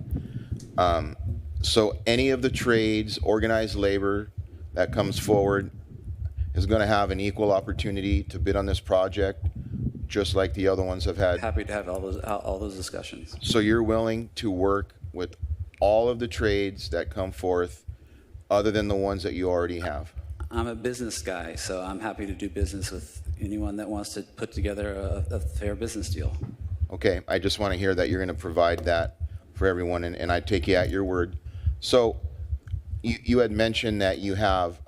So any of the trades, organized labor that comes forward is going to have an equal opportunity to bid on this project, just like the other ones have had. Happy to have all those discussions. So you're willing to work with all of the trades that come forth other than the ones that you already have? I'm a business guy, so I'm happy to do business with anyone that wants to put together a fair business deal. Okay, I just want to hear that you're going to provide that for everyone, and I take you at your word. So you had mentioned that you have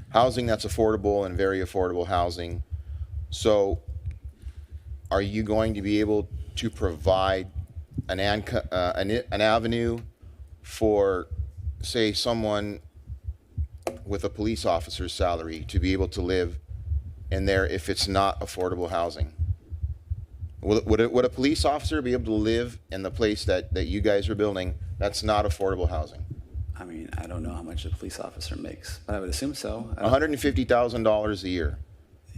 housing that's affordable and very affordable housing. So are you going to be able to provide an avenue for, say, someone with a police officer's salary to be able to live in there if it's not affordable housing? Would a police officer be able to live in the place that you guys are building that's not affordable housing? I mean, I don't know how much a police officer makes, but I would assume so. $150,000 a year.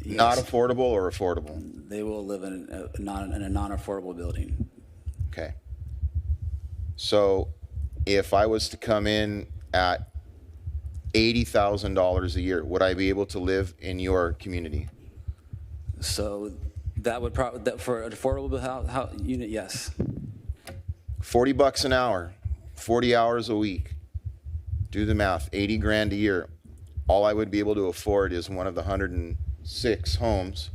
Yes. Not affordable or affordable? They will live in a non-affordable building. Okay. So if I was to come in at $80,000 a year, would I be able to live in your community? So that would probably, for an affordable unit, yes. $40 an hour, 40 hours a week. Do the math, 80 grand a year. All I would be able to afford is one of the 106 homes.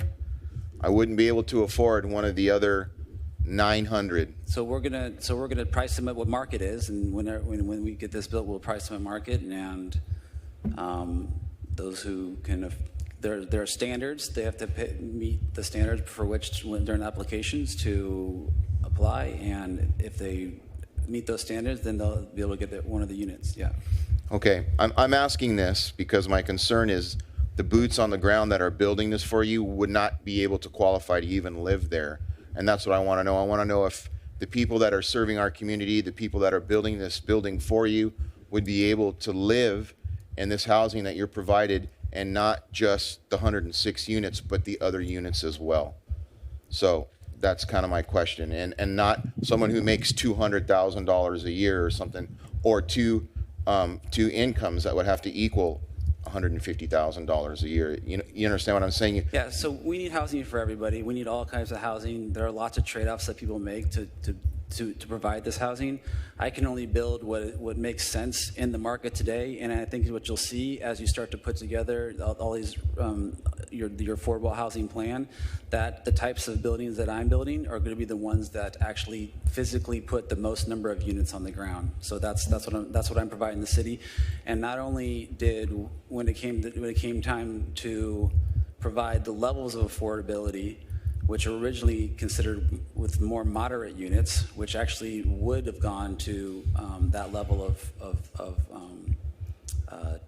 I wouldn't be able to afford one of the other 900. So we're gonna price them at what market is, and when we get this built, we'll price them at market, and those who can, there are standards. They have to meet the standards for which during applications to apply, and if they meet those standards, then they'll be able to get one of the units. Yeah. Okay, I'm asking this because my concern is the boots on the ground that are building this for you would not be able to qualify to even live there. And that's what I want to know. I want to know if the people that are serving our community, the people that are building this building for you, would be able to live in this housing that you're provided, and not just the 106 units, but the other units as well. So that's kind of my question, and not someone who makes $200,000 a year or something, or two incomes that would have to equal $150,000 a year. You understand what I'm saying? Yeah, so we need housing for everybody. We need all kinds of housing. There are lots of trade-offs that people make to provide this housing. I can only build what makes sense in the market today, and I think what you'll see as you start to put together all these your affordable housing plan, that the types of buildings that I'm building are going to be the ones that actually physically put the most number of units on the ground. So that's what I'm providing the city. And not only did when it came time to provide the levels of affordability, which were originally considered with more moderate units, which actually would have gone to that level of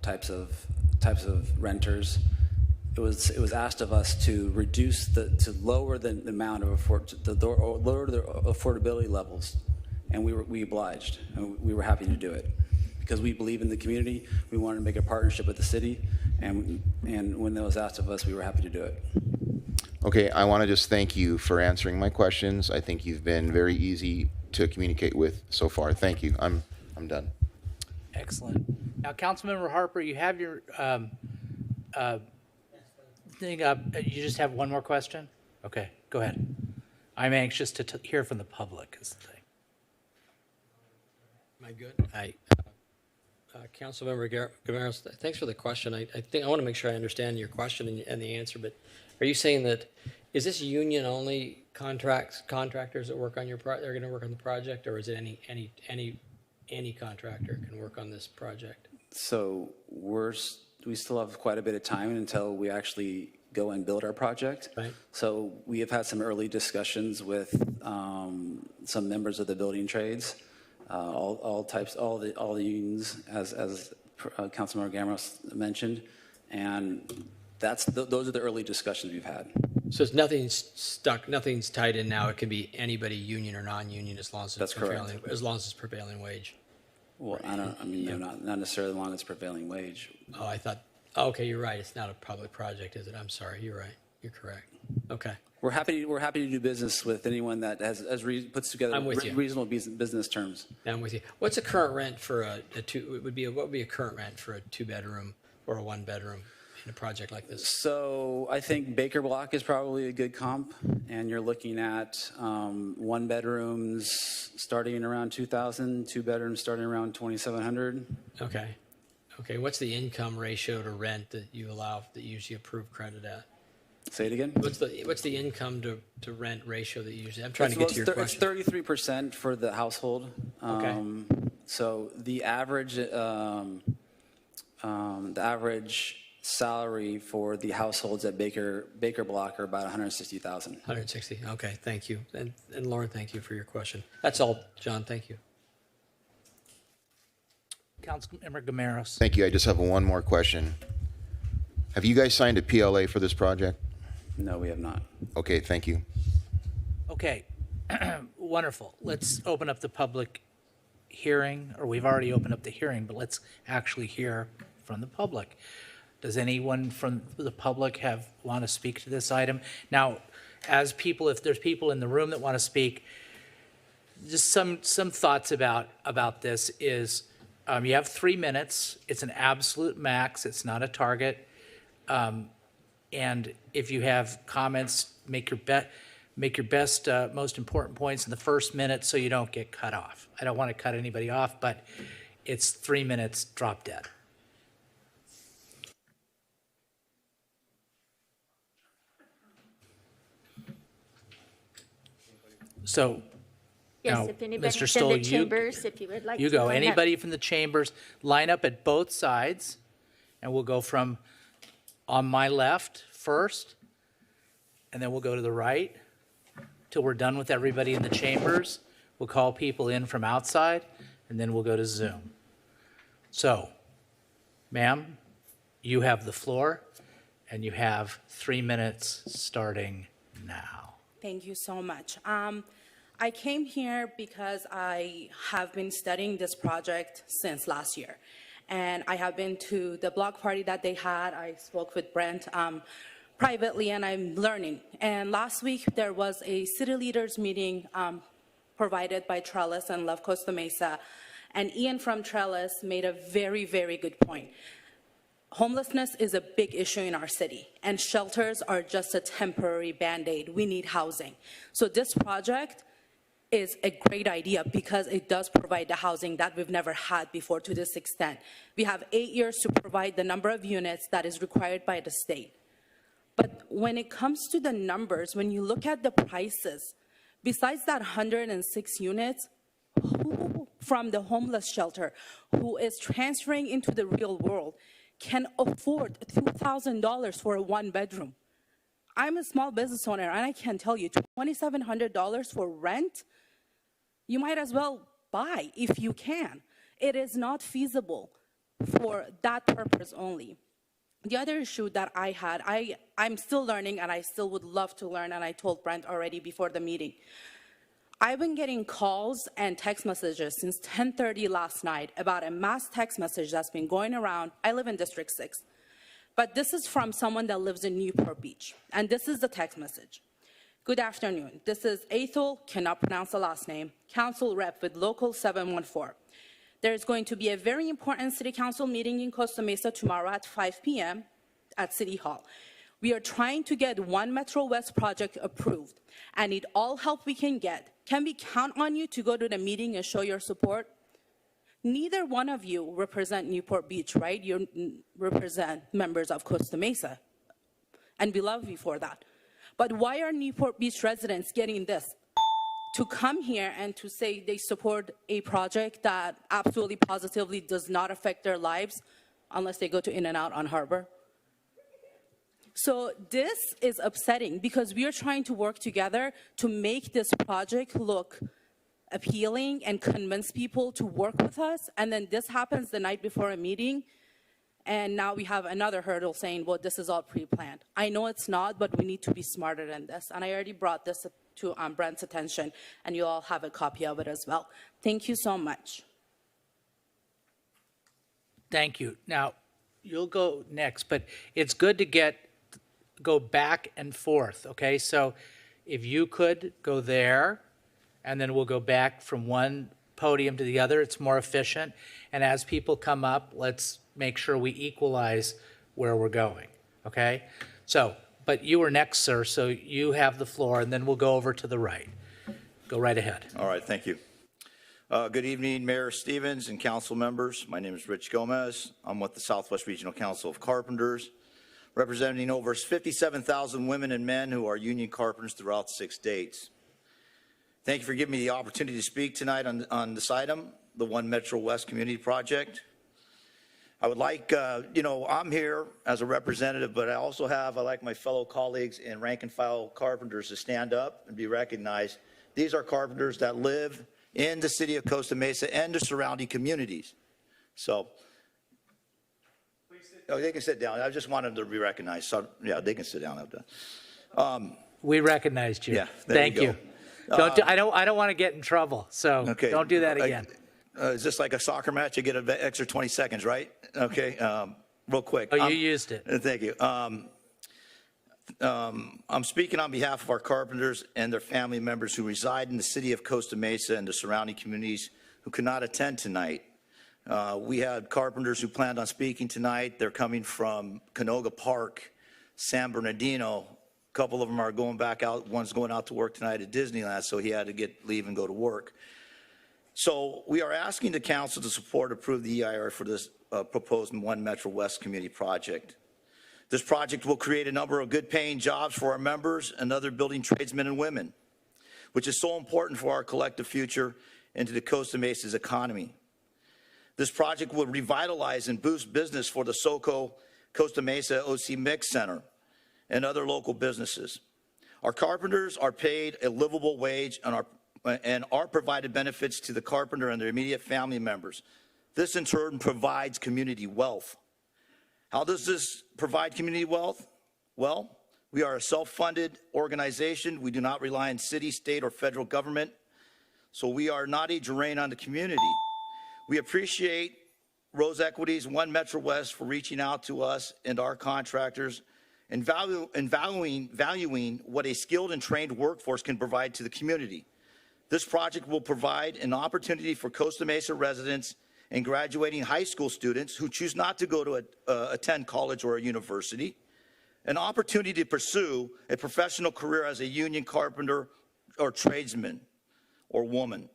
types of renters. It was asked of us to lower the amount of lower the affordability levels, and we obliged, and we were happy to do it because we believe in the community. We wanted to make a partnership with the city, and when that was asked of us, we were happy to do it. Okay, I want to just thank you for answering my questions. I think you've been very easy to communicate with so far. Thank you. I'm done. Excellent. Now, Councilmember Harper, you have your thing up. You just have one more question? Okay, go ahead. I'm anxious to hear from the public is the thing. Am I good? Hi. Councilmember Gamaros, thanks for the question. I think I want to make sure I understand your question and the answer, but are you saying that, is this union only contractors that work on your they're going to work on the project, or is it any contractor can work on this project? So we still have quite a bit of time until we actually go and build our project. Right. So we have had some early discussions with some members of the building trades, all the unions, as Councilmember Gamaros mentioned, and those are the early discussions we've had. So it's nothing's stuck, nothing's tied in now. It can be anybody, union or non-union, as long as it's prevailing wage. Well, not necessarily as long as prevailing wage. Oh, I thought. Okay, you're right. It's not a public project, is it? I'm sorry. You're right. You're correct. Okay. We're happy to do business with anyone that puts together reasonable business terms. I'm with you. What's a current rent for what would be a current rent for a 2-bedroom or a 1-bedroom in a project like this? So I think Baker Block is probably a good comp, and you're looking at 1-bedrooms starting around 2,000, 2-bedrooms starting around 2,700. Okay. Okay. What's the income ratio to rent that you usually approve credit at? Say it again. What's the income to rent ratio that you usually? I'm trying to get to your question. It's 33% for the household. Okay. So the average salary for the households at Baker Block are about $160,000. 160. Okay. Thank you. And Lauren, thank you for your question. That's all, John. Thank you. Councilmember Gamaros. Thank you. I just have one more question. Have you guys signed a PLA for this project? No, we have not. Okay, thank you. Okay, wonderful. Let's open up the public hearing, or we've already opened up the hearing, but let's actually hear from the public. Does anyone from the public want to speak to this item? Now, if there's people in the room that want to speak, just some thoughts about this is you have 3 minutes. It's an absolute max. It's not a target. And if you have comments, make your best, most important points in the first minute so you don't get cut off. I don't want to cut anybody off, but it's 3 minutes, drop dead. So, Yes, now, if anybody's Mr. in Stoll, the chambers, if you would like to. you go. line up. Anybody from the chambers, line up at both sides, and we'll go from on my left first, and then we'll go to the right till we're done with everybody in the chambers. We'll call people in from outside, and then we'll go to Zoom. So, Ma'am, you have the floor, and you have 3 minutes starting now. Thank you so much. I came here because I have been studying this project since last year. And I have been to the block party that they had. I spoke with Brent privately, and I'm learning. And last week, there was a city leaders meeting provided by Trellis and Love Costa Mesa. And Ian from Trellis made a very, very good point. Homelessness is a big issue in our city, and shelters are just a temporary Band-Aid. We need housing. So this project is a great idea because it does provide the housing that we've never had before to this extent. We have 8 years to provide the number of units that is required by the state. But when it comes to the numbers, when you look at the prices, besides that 106 units, who from the homeless shelter who is transferring into the real world can afford $2,000 for a one-bedroom? I'm a small business owner, and I can tell you, $2,700 for rent, you might as well buy if you can. It is not feasible for that purpose only. The other issue that I had, I'm still learning, and I still would love to learn, and I told Brent already before the meeting. I've been getting calls and text messages since 10:30 last night about a mass text message that's been going around. I live in District 6, but this is from someone that lives in Newport Beach, and this is the text message. Good afternoon. This is Athol, cannot pronounce the last name, council rep with Local 714. There's going to be a very important city council meeting in Costa Mesa tomorrow at 5 p.m. at City Hall. We are trying to get One Metro West project approved and need all help we can get. Can we count on you to go to the meeting and show your support? Neither one of you represent Newport Beach, right? You represent members of Costa Mesa, and we love you for that. But why are Newport Beach residents getting this? To come here and to say they support a project that absolutely positively does not affect their lives unless they go to In-N-Out on Harbor? So this is upsetting because we are trying to work together to make this project look appealing and convince people to work with us. And then this happens the night before a meeting. And now we have another hurdle saying, well, this is all pre-planned. I know it's not, but we need to be smarter than this. And I already brought this to Brent's attention, and you all have a copy of it as well. Thank you so much. Thank you. Now, you'll go next, but it's good to go back and forth, okay? So if you could go there, and then we'll go back from one podium to the other, it's more efficient. And as people come up, let's make sure we equalize where we're going, okay? So, but you were next, sir, so you have the floor, and then we'll go over to the right. Go right ahead. All right, thank you. Good evening, Mayor Stevens and council members. My name is Rich Gomez. I'm with the Southwest Regional Council of Carpenters, representing over 57,000 women and men who are union carpenters throughout 6 states. Thank you for giving me the opportunity to speak tonight on this item, the One Metro West Community Project. I would like, I'm here as a representative, but I also I like my fellow colleagues in rank and file carpenters to stand up and be recognized. These are carpenters that live in the city of Costa Mesa and the surrounding communities. So, they can sit down. I just wanted them to be recognized. So, yeah, they can sit down. We recognized you. Yeah, thank you. I don't want to get in trouble, so okay. Don't do that again. Is this like a soccer match? You get an extra 20 seconds, right? Okay, real quick. Oh, you used it. Thank you. I'm speaking on behalf of our carpenters and their family members who reside in the city of Costa Mesa and the surrounding communities who could not attend tonight. We had carpenters who planned on speaking tonight. They're coming from Canoga Park, San Bernardino. A couple of them are going back out. One's going out to work tonight at Disneyland, so he had to leave and go to work. So we are asking the council to approve the EIR for this proposed One Metro West community project. This project will create a number of good paying jobs for our members and other building tradesmen and women, which is so important for our collective future and to the Costa Mesa's economy. This project will revitalize and boost business for the SoCo Costa Mesa OC Mix Center and other local businesses. Our carpenters are paid a livable wage and are provided benefits to the carpenter and their immediate family members. This in turn provides community wealth. How does this provide community wealth? Well, we are a self-funded organization. We do not rely on city, state, or federal government, so we are not a drain on the community. We appreciate Rose Equities, One Metro West for reaching out to us and our contractors and valuing what a skilled and trained workforce can provide to the community. This project will provide an opportunity for Costa Mesa residents and graduating high school students who choose not to go to attend college or a university, an opportunity to pursue a professional career as a union carpenter or tradesman or woman,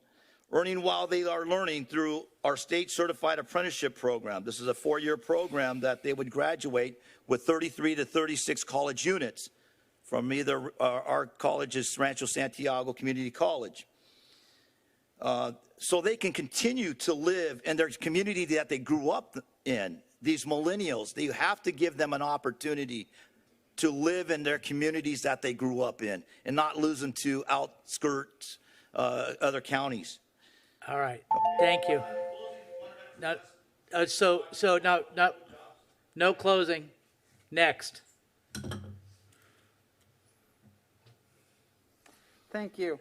earning while they are learning through our state certified apprenticeship program. This is a 4-year program that they would graduate with 33 to 36 college units from either our college's Rancho Santiago Community College. So they can continue to live in their community that they grew up in. These millennials, you have to give them an opportunity to live in their communities that they grew up in and not lose them to outskirts, other counties. All right, thank you. Now, no closing. Next. Thank you.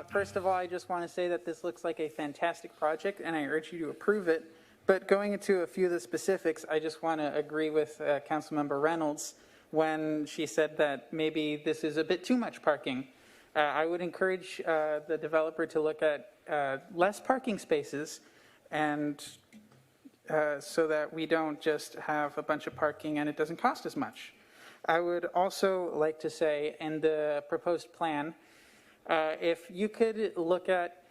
First of all, I just want to say that this looks like a fantastic project, and I urge you to approve it. But going into a few of the specifics, I just want to agree with Councilmember Reynolds when she said that maybe this is a bit too much parking. I would encourage the developer to look at less parking spaces, and so that we don't just have a bunch of parking and it doesn't cost as much. I would also like to say in the proposed plan, if you could look at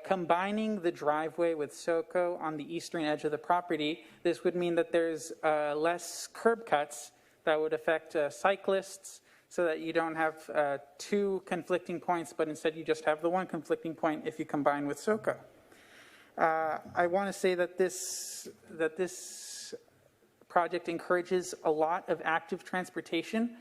combining the driveway with SoCo on the eastern edge of the property, this would mean that there's less curb cuts that would affect cyclists, so that you don't have two conflicting points, but instead you just have the one conflicting point if you combine with SoCo. I want to say that this project encourages a lot of active transportation,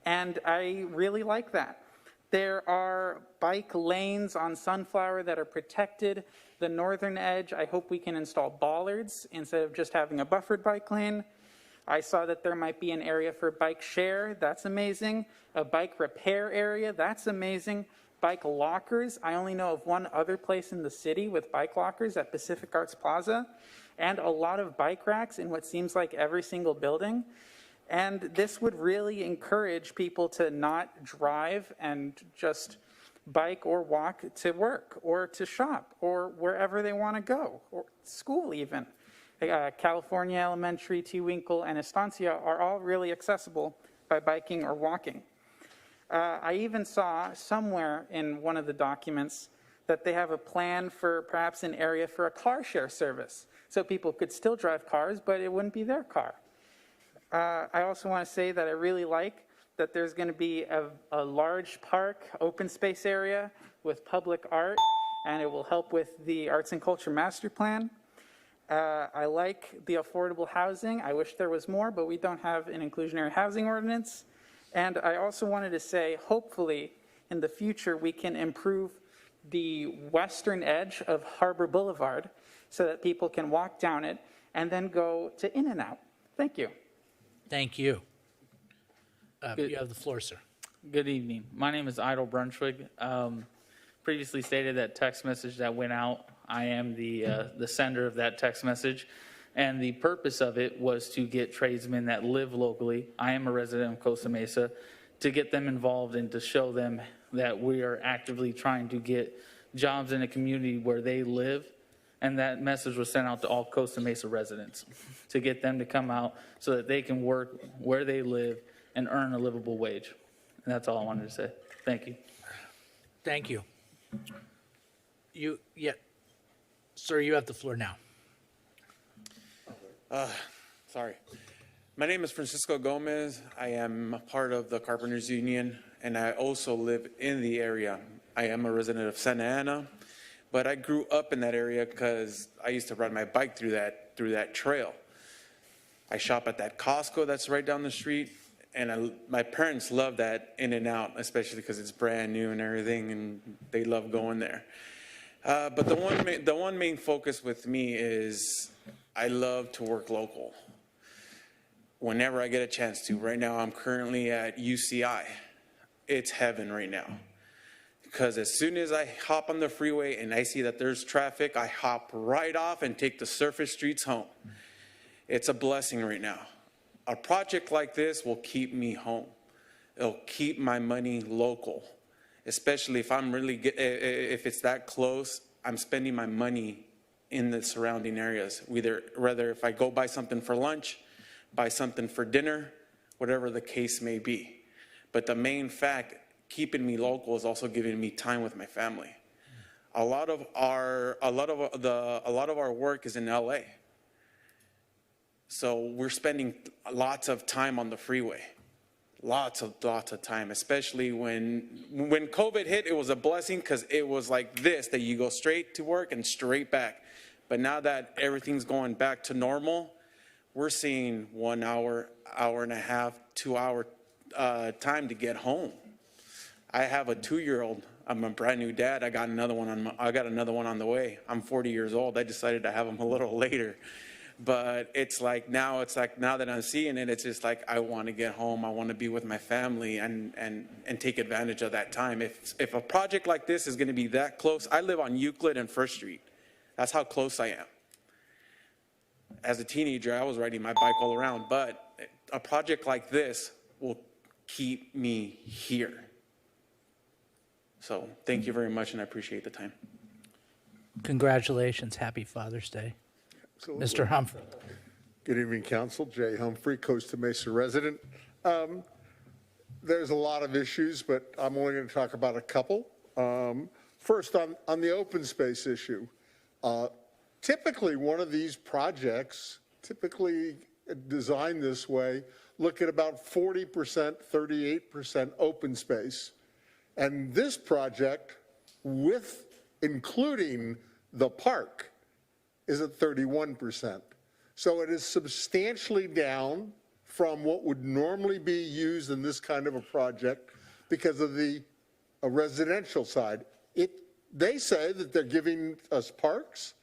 and I really like that. There are bike lanes on Sunflower that are protected. The northern edge, I hope we can install bollards instead of just having a buffered bike lane. I saw that there might be an area for bike share. That's amazing. A bike repair area. That's amazing. Bike lockers. I only know of one other place in the city with bike lockers at Pacific Arts Plaza, and a lot of bike racks in what seems like every single building. And this would really encourage people to not drive and just bike or walk to work or to shop or wherever they want to go, or school even. California Elementary, Tewinkle, and Estancia are all really accessible by biking or walking. I even saw somewhere in one of the documents that they have a plan for perhaps an area for a car share service, so people could still drive cars, but it wouldn't be their car. I also want to say that I really like that there's going to be a large park, open space area with public art, and it will help with the Arts and Culture Master Plan. I like the affordable housing. I wish there was more, but we don't have an inclusionary housing ordinance. And I also wanted to say, hopefully, in the future, we can improve the western edge of Harbor Boulevard so that people can walk down it and then go to In-N-Out. Thank you. Thank you. You have the floor, sir. Good evening. My name is Idle Brunswig. Previously stated that text message that went out. I am the sender of that text message, and the purpose of it was to get tradesmen that live locally. I am a resident of Costa Mesa, to get them involved and to show them that we are actively trying to get jobs in a community where they live. And that message was sent out to all Costa Mesa residents to get them to come out so that they can work where they live and earn a livable wage. And that's all I wanted to say. Thank you. Thank you. Sir, you have the floor now. Sorry. My name is Francisco Gomez. I am a part of the Carpenters Union, and I also live in the area. I am a resident of Santa Ana, but I grew up in that area because I used to ride my bike through that trail. I shop at that Costco that's right down the street, and my parents love that In-N-Out, especially because it's brand new and everything, and they love going there. But the one main focus with me is I love to work local. whenever I get a chance to. Right now, I'm currently at UCI. It's heaven right now. Because as soon as I hop on the freeway and I see that there's traffic, I hop right off and take the surface streets home. It's a blessing right now. A project like this will keep me home. It'll keep my money local, especially if if it's that close, I'm spending my money in the surrounding areas. Whether if I go buy something for lunch, buy something for dinner, whatever the case may be. But the main fact, keeping me local is also giving me time with my family. A lot of our work is in LA. So we're spending lots of time on the freeway. Lots of time, especially when COVID hit, it was a blessing because it was like this, that you go straight to work and straight back. But now that everything's going back to normal, we're seeing 1 hour, hour and a half, 2 hour time to get home. I have a 2-year-old. I'm a brand new dad. I got another one on the way. I'm 40 years old. I decided to have him a little later. But it's like now that I'm seeing it, it's just like I want to get home. I want to be with my family and take advantage of that time. If a project like this is going to be that close, I live on Euclid and First Street. That's how close I am. As a teenager, I was riding my bike all around, but a project like this will keep me here. So thank you very much, and I appreciate the time. Congratulations. Happy Father's Day. Absolutely. Mr. Humphrey. Good evening, Council. Jay Humphrey, Costa Mesa resident. There's a lot of issues, but I'm only going to talk about a couple. First, on the open space issue. Typically, one of these projects, typically designed this way, look at about 40%, 38% open space. And this project, with including the park, is at 31%. So it is substantially down from what would normally be used in this kind of a project because of the residential side. They say that they're giving us parks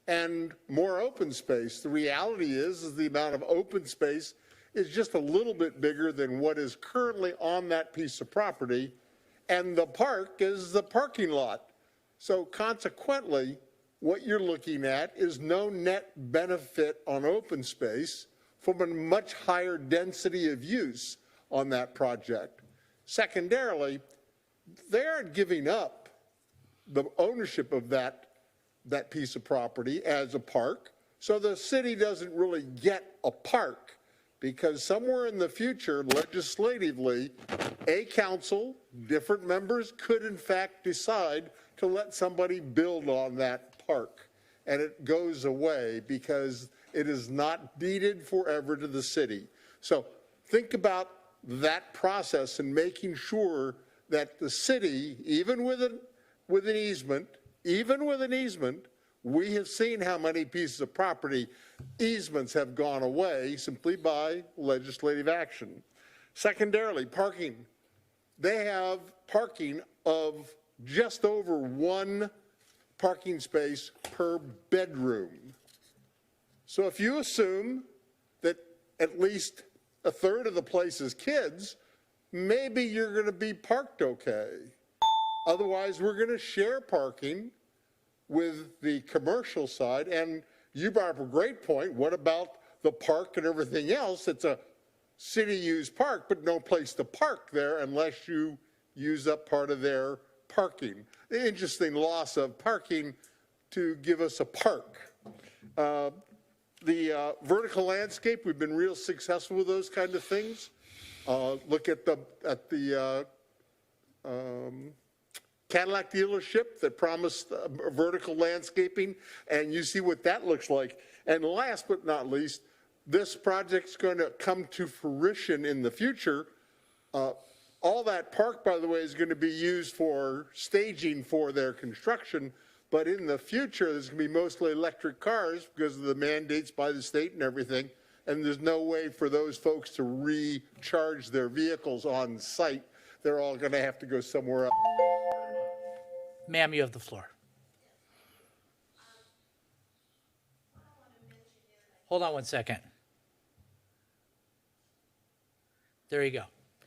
and more open space. The reality is the amount of open space is just a little bit bigger than what is currently on that piece of property, and the park is the parking lot. So consequently, what you're looking at is no net benefit on open space from a much higher density of use on that project. Secondarily, they aren't giving up the ownership of that piece of property as a park, so the city doesn't really get a park, because somewhere in the future, legislatively, a council, different members could in fact decide to let somebody build on that park, and it goes away because it is not deeded forever to the city. So think about that process and making sure that the city, even with an easement, we have seen how many pieces of property easements have gone away simply by legislative action. Secondarily, parking. They have parking of just over 1 parking space per bedroom. So if you assume that at least a third of the place is kids, maybe you're going to be parked okay. Otherwise, we're going to share parking with the commercial side. And you brought up a great point. What about the park and everything else? It's a city-used park, but no place to park there unless you use up part of their parking. The interesting loss of parking to give us a park. The vertical landscape, we've been real successful with those kind of things. Look at the Cadillac dealership that promised vertical landscaping, and you see what that looks like. And last but not least, this project's going to come to fruition in the future. All that park, by the way, is going to be used for staging for their construction, but in the future, there's going to be mostly electric cars because of the mandates by the state and everything, and there's no way for those folks to recharge their vehicles on site. They're all going to have to go somewhere else. Ma'am, you have the floor. Hold on one second. There you go.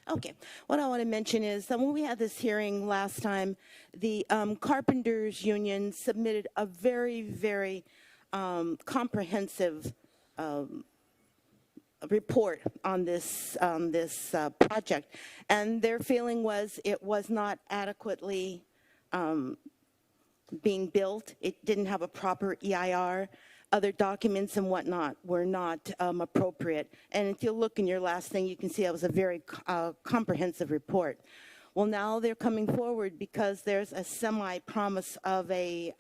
Okay. What I want to mention is that when we had this hearing last time, the Carpenters Union submitted a very, very comprehensive report on this project, and their feeling was it was not adequately being built. It didn't have a proper EIR. Other documents and whatnot were not appropriate. And if you look in your last thing, you can see it was a very comprehensive report. Well, now they're coming forward because there's a semi-promise of a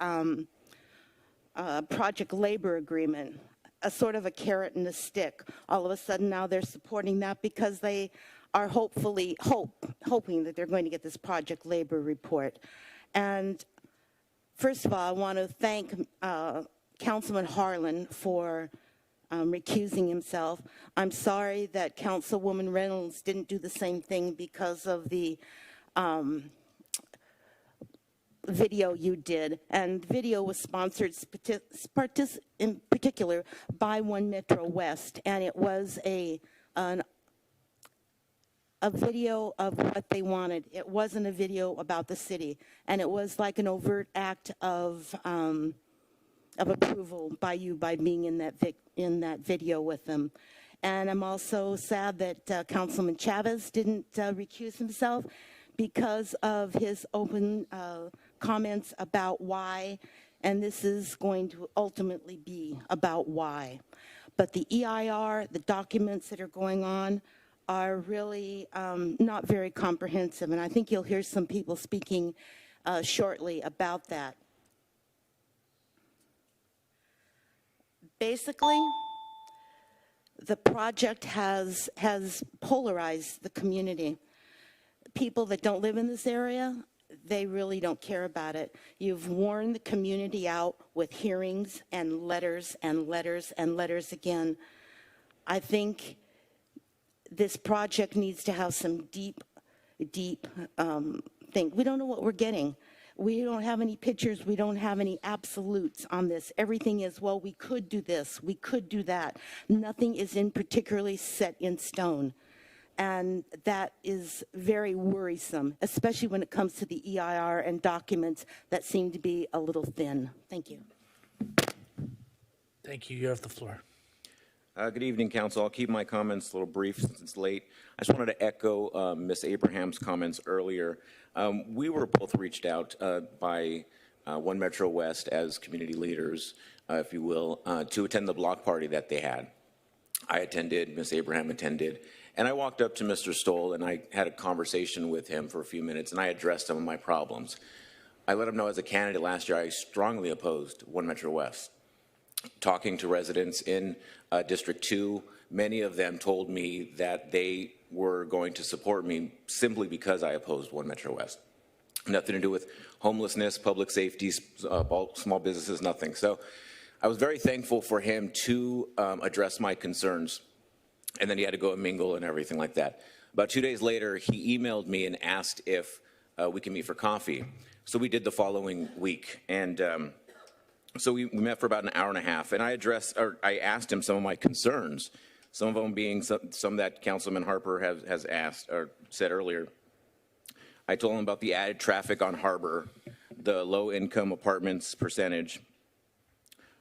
project labor agreement, a sort of a carrot and a stick. All of a sudden now they're supporting that because they are hoping that they're going to get this project labor report. And first of all, I want to thank Councilman Harlan for recusing himself. I'm sorry that Councilwoman Reynolds didn't do the same thing because of the video you did. And the video was sponsored in particular by One Metro West, and it was a video of what they wanted. It wasn't a video about the city, and it was like an overt act of approval by you by being in that video with them. And I'm also sad that Councilman Chavez didn't recuse himself because of his open comments about why, and this is going to ultimately be about why. But the EIR, the documents that are going on, are really not very comprehensive, and I think you'll hear some people speaking shortly about that. Basically, the project has polarized the community. People that don't live in this area, they really don't care about it. You've worn the community out with hearings and letters and letters and letters again. I think this project needs to have some deep thing. We don't know what we're getting. We don't have any pictures. We don't have any absolutes on this. Everything is, well, we could do this. We could do that. Nothing is in particularly set in stone. And that is very worrisome, especially when it comes to the EIR and documents that seem to be a little thin. Thank you. Thank you. You have the floor. Good evening, Council. I'll keep my comments a little brief since it's late. I just wanted to echo Ms. Abraham's comments earlier. We were both reached out by One Metro West as community leaders, if you will, to attend the block party that they had. I attended, Ms. Abraham attended, and I walked up to Mr. Stoll and I had a conversation with him for a few minutes and I addressed some of my problems. I let him know as a candidate last year I strongly opposed One Metro West. Talking to residents in District 2, many of them told me that they were going to support me simply because I opposed One Metro West. Nothing to do with homelessness, public safety, small businesses, nothing. So I was very thankful for him to address my concerns, and then he had to go and mingle and everything like that. About 2 days later, he emailed me and asked if we can meet for coffee. So we did the following week, and so we met for about an hour and a half, and I asked him some of my concerns, some of them being some that Councilman Harper has asked or said earlier. I told him about the added traffic on Harbor, the low-income apartments percentage,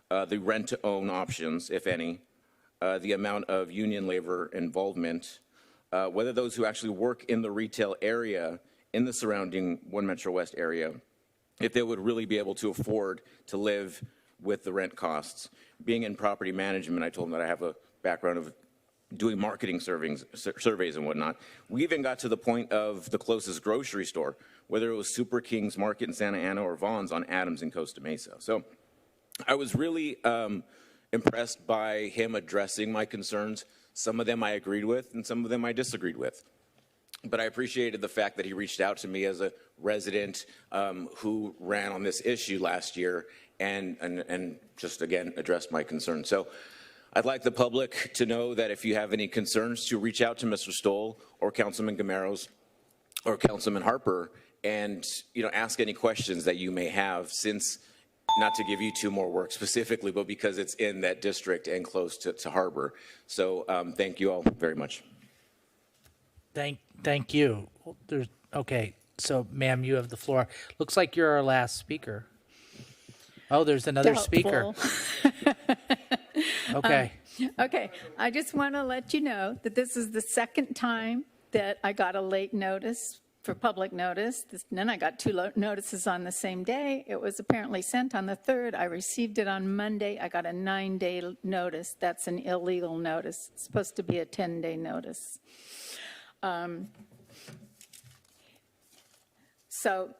the rent-to-own options, if any, the amount of union labor involvement, whether those who actually work in the retail area in the surrounding One Metro West area, if they would really be able to afford to live with the rent costs. Being in property management, I told them that I have a background of doing marketing surveys and whatnot. We even got to the point of the closest grocery store, whether it was Super King's Market in Santa Ana or Vaughn's on Adams in Costa Mesa. So I was really impressed by him addressing my concerns. Some of them I agreed with and some of them I disagreed with. But I appreciated the fact that he reached out to me as a resident who ran on this issue last year and just, again, addressed my concerns. So I'd like the public to know that if you have any concerns, to reach out to Mr. Stoll or Councilman Gameros or Councilman Harper and, ask any questions that you may have, since, not to give you two more work specifically, but because it's in that district and close to Harbor. So thank you all very much. Thank you. Okay, so ma'am, you have the floor. Looks like you're our last speaker. Oh, there's another speaker. Okay. Okay, I just want to let you know that this is the second time that I got a late notice for public notice. Then I got two notices on the same day. It was apparently sent on the 3rd. I received it on Monday. I got a 9-day notice. That's an illegal notice. It's supposed to be a 10-day notice. So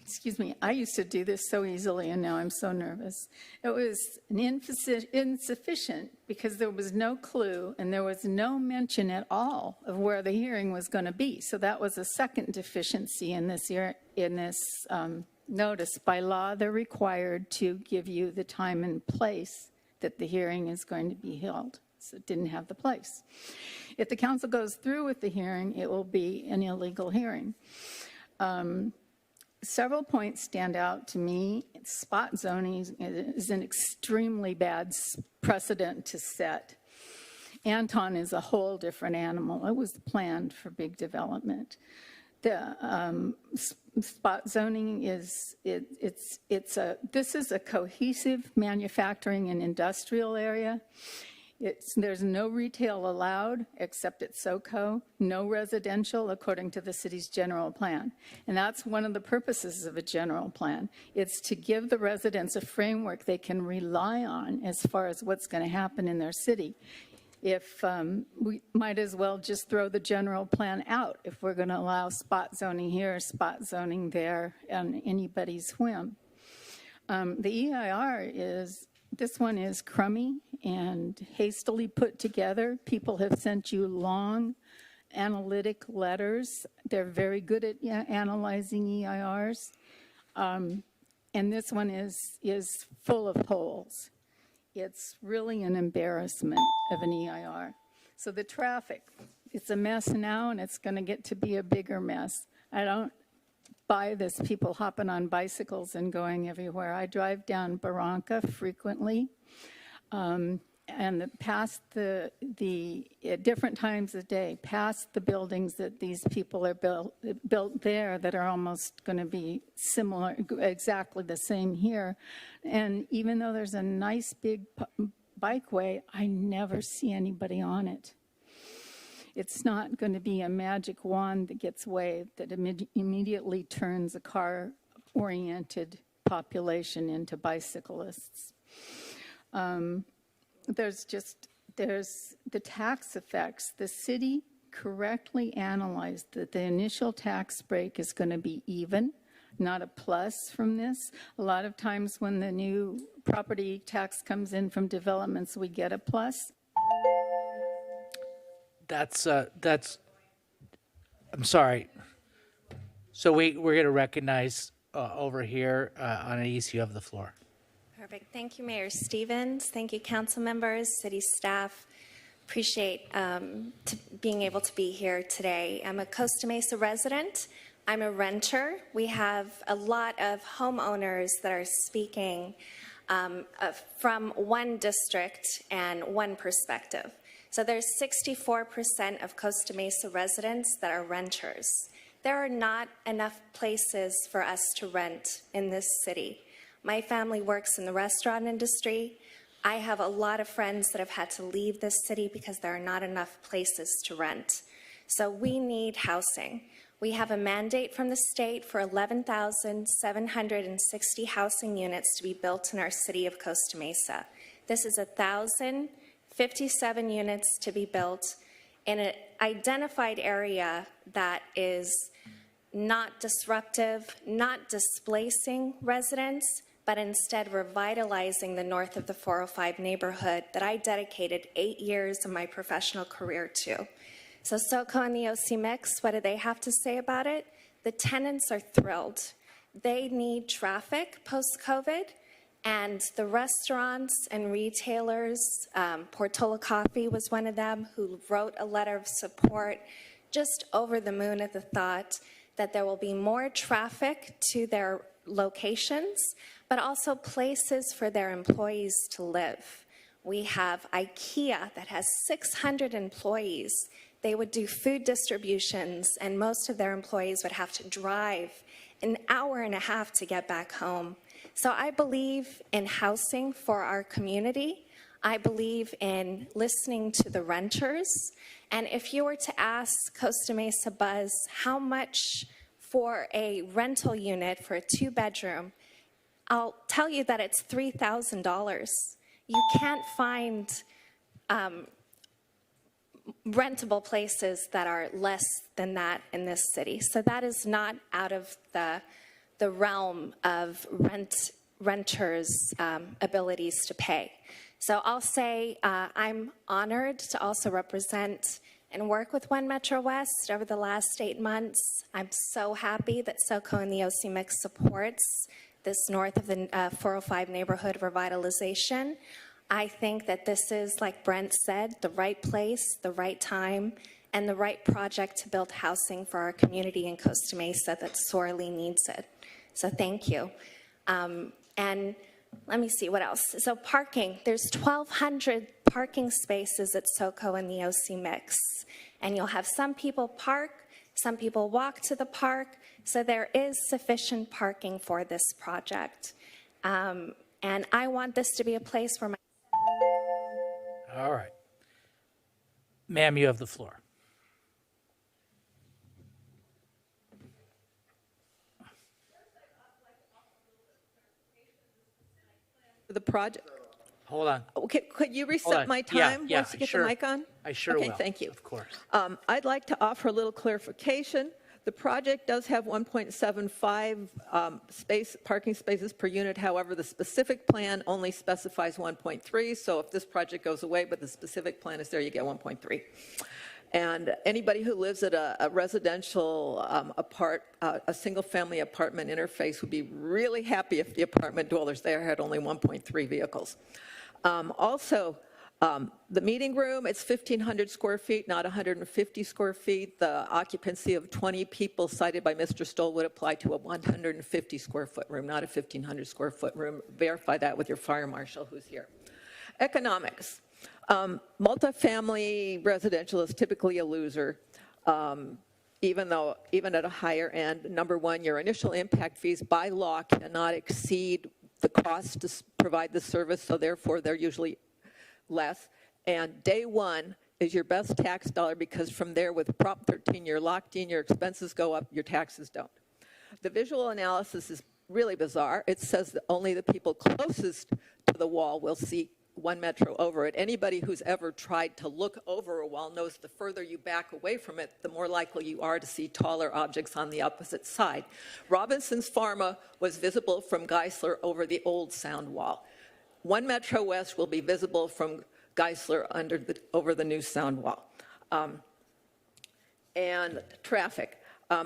excuse me, I used to do this so easily, and now I'm so nervous. It was insufficient because there was no clue and there was no mention at all of where the hearing was going to be. So that was a second deficiency in this notice. By law, they're required to give you the time and place that the hearing is going to be held. So it didn't have the place. If the council goes through with the hearing, it will be an illegal hearing. Several points stand out to me. Spot zoning is an extremely bad precedent to set. Anton is a whole different animal. It was planned for big development. The spot zoning is this is a cohesive manufacturing and industrial area. There's no retail allowed except at SoCo, no residential according to the city's general plan. And that's one of the purposes of a general plan. It's to give the residents a framework they can rely on as far as what's going to happen in their city. If we might as well just throw the general plan out if we're going to allow spot zoning here, spot zoning there, on anybody's whim. The EIR this one is crummy and hastily put together. People have sent you long analytic letters. They're very good at analyzing EIRs. And this one is full of holes. It's really an embarrassment of an EIR. So the traffic, it's a mess now, and it's going to get to be a bigger mess. I don't buy this people hopping on bicycles and going everywhere. I drive down Barranca frequently, and past at different times of day, past the buildings that these people are built there that are almost going to be similar, exactly the same here. And even though there's a nice big bikeway, I never see anybody on it. It's not going to be a magic wand that gets waved that immediately turns a car-oriented population into bicyclists. There's the tax effects. The city correctly analyzed that the initial tax break is going to be even, not a plus from this. A lot of times when the new property tax comes in from developments, we get a plus. I'm sorry. So we're going to recognize over here on Anais, you have the floor. Perfect. Thank you, Mayor Stevens. Thank you, council members, city staff. Appreciate being able to be here today. I'm a Costa Mesa resident. I'm a renter. We have a lot of homeowners that are speaking from one district and one perspective. So there's 64% of Costa Mesa residents that are renters. There are not enough places for us to rent in this city. My family works in the restaurant industry. I have a lot of friends that have had to leave this city because there are not enough places to rent. So we need housing. We have a mandate from the state for 11,760 housing units to be built in our city of Costa Mesa. This is 1,057 units to be built in an identified area that is not disruptive, not displacing residents, but instead revitalizing the north of the 405 neighborhood that I dedicated 8 years of my professional career to. So SoCo and the OC Mix, what do they have to say about it? The tenants are thrilled. They need traffic post-COVID, and the restaurants and retailers, Portola Coffee was one of them, who wrote a letter of support, just over the moon at the thought that there will be more traffic to their locations, but also places for their employees to live. We have IKEA that has 600 employees. They would do food distributions, and most of their employees would have to drive an hour and a half to get back home. So I believe in housing for our community. I believe in listening to the renters. And if you were to ask Costa Mesa Buzz how much for a rental unit for a 2-bedroom, I'll tell you that it's $3,000. You can't find rentable places that are less than that in this city. So that is not out of the realm of renters' abilities to pay. So I'll say I'm honored to also represent and work with One Metro West over the last 8 months. I'm so happy that SoCo and the OC Mix supports this north of the 405 neighborhood revitalization. I think that this is, like Brent said, the right place, the right time, and the right project to build housing for our community in Costa Mesa that sorely needs it. So thank you. And let me see what else. So parking, there's 1,200 parking spaces at SoCo and the OC Mix. And you'll have some people park, some people walk to the park, so there is sufficient parking for this project. And I want this to be a place where All right. Ma'am, you have the floor. The project. Hold on. Okay, could you Hold reset on. my time Yeah, once you get sure. the mic on? I sure okay, will. thank you. Of course. I'd like to offer a little clarification. The project does have 1.75 parking spaces per unit. However, the specific plan only specifies 1.3. So if this project goes away, but the specific plan is there, you get 1.3. And anybody who lives at a residential a single-family apartment interface would be really happy if the apartment dwellers there had only 1.3 vehicles. Also, the meeting room, it's 1,500 square feet, not 150 square feet. The occupancy of 20 people cited by Mr. Stoll would apply to a 150 square foot room, not a 1,500 square foot room. Verify that with your fire marshal who's here. Economics. Multifamily residential is typically a loser, even at a higher end. Number one, your initial impact fees by law cannot exceed the cost to provide the service, so therefore they're usually less. And day one is your best tax dollar because from there with Prop 13, you're locked in, your expenses go up, your taxes don't. The visual analysis is really bizarre. It says that only the people closest to the wall will see One Metro over it. Anybody who's ever tried to look over a wall knows the further you back away from it, the more likely you are to see taller objects on the opposite side. Robinson's Pharma was visible from Geisler over the old sound wall. One Metro West will be visible from Geisler over the new sound wall. And traffic.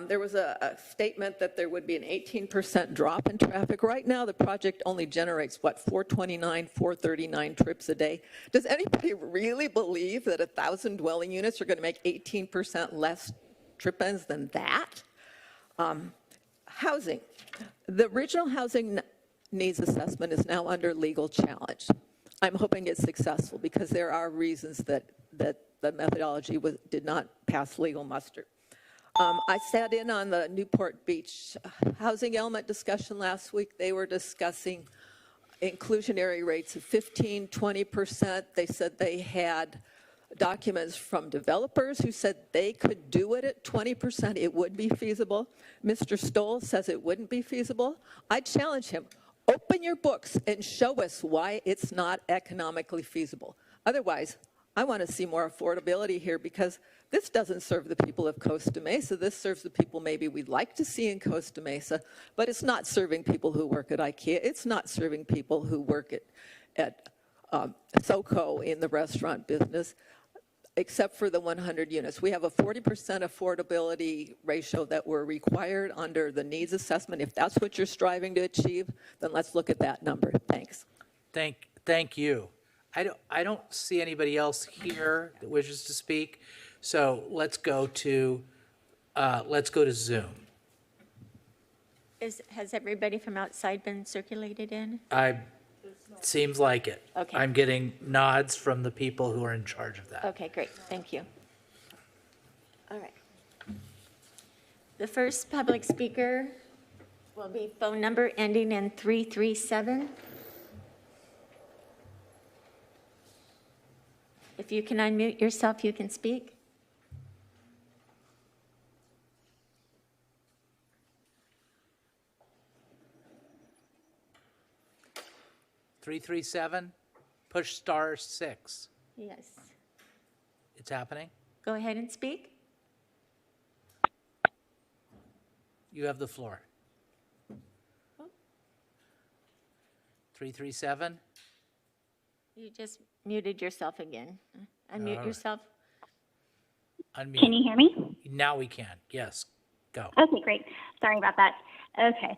There was a statement that there would be an 18% drop in traffic. Right now, the project only generates, 429, 439 trips a day. Does anybody really believe that 1,000 dwelling units are going to make 18% less trip ends than that? Housing. The regional housing needs assessment is now under legal challenge. I'm hoping it's successful because there are reasons that the methodology did not pass legal muster. I sat in on the Newport Beach housing element discussion last week. They were discussing inclusionary rates of 15, 20%. They said they had documents from developers who said they could do it at 20%. It would be feasible. Mr. Stoll says it wouldn't be feasible. I challenge him. Open your books and show us why it's not economically feasible. Otherwise, I want to see more affordability here because this doesn't serve the people of Costa Mesa. This serves the people maybe we'd like to see in Costa Mesa, but it's not serving people who work at IKEA. It's not serving people who work at SoCo in the restaurant business, except for the 100 units. We have a 40% affordability ratio that we're required under the needs assessment. If that's what you're striving to achieve, then let's look at that number. Thanks. Thank you. I don't see anybody else here that wishes to speak, so let's go to Zoom. Has everybody from outside been circulated in? Seems like it. Okay. I'm getting nods from the people who are in charge of that. Okay, great, thank you. All right. The first public speaker will be phone number ending in 337. If you can unmute yourself, you can speak. Three, 337, push *6. Yes. It's happening. Go ahead and speak. You have the floor. 337. You just muted yourself again. Unmute All right. yourself. Unmute. Can you hear me? Now we can. Yes. Go. Okay, great. Sorry about that. Okay.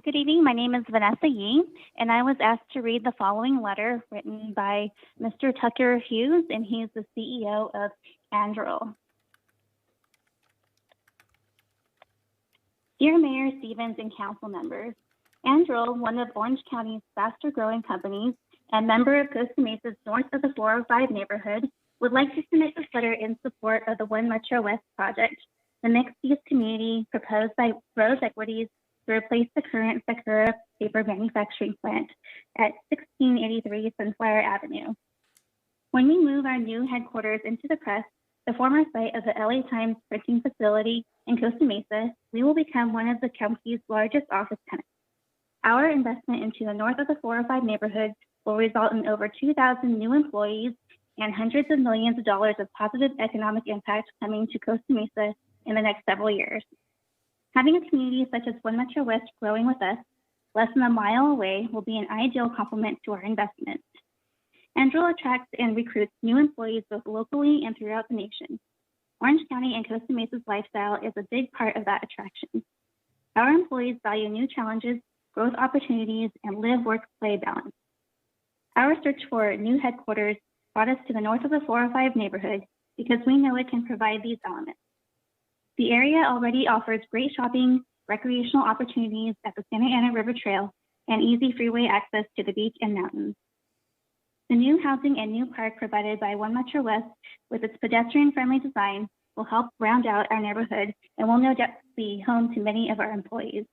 Good evening. My name is Vanessa Yee, and I was asked to read the following letter written by Mr. Tucker Hughes, and he's the CEO of Anduril. Dear Mayor Stevens and council members, Anduril, one of Orange County's faster growing companies and member of Costa Mesa's north of the 405 neighborhood, would like to submit this letter in support of the One Metro West project, the mixed-use community proposed by Rose Equities to replace the current Sakura paper manufacturing plant at 1683 Sunflower Avenue. When we move our new headquarters into the press, the former site of the LA Times printing facility in Costa Mesa, we will become one of the county's largest office tenants. Our investment into the north of the 405 neighborhood will result in over 2,000 new employees and hundreds of millions of dollars of positive economic impact coming to Costa Mesa in the next several years. Having a community such as One Metro West growing with us, less than a mile away, will be an ideal complement to our investment. Anduril attracts and recruits new employees both locally and throughout the nation. Orange County and Costa Mesa's lifestyle is a big part of that attraction. Our employees value new challenges, growth opportunities, and live-work-play balance. Our search for new headquarters brought us to the north of the 405 neighborhood because we know it can provide these elements. The area already offers great shopping, recreational opportunities at the Santa Ana River Trail, and easy freeway access to the beach and mountains. The new housing and new park provided by One Metro West with its pedestrian-friendly design will help round out our neighborhood and will no doubt be home to many of our employees.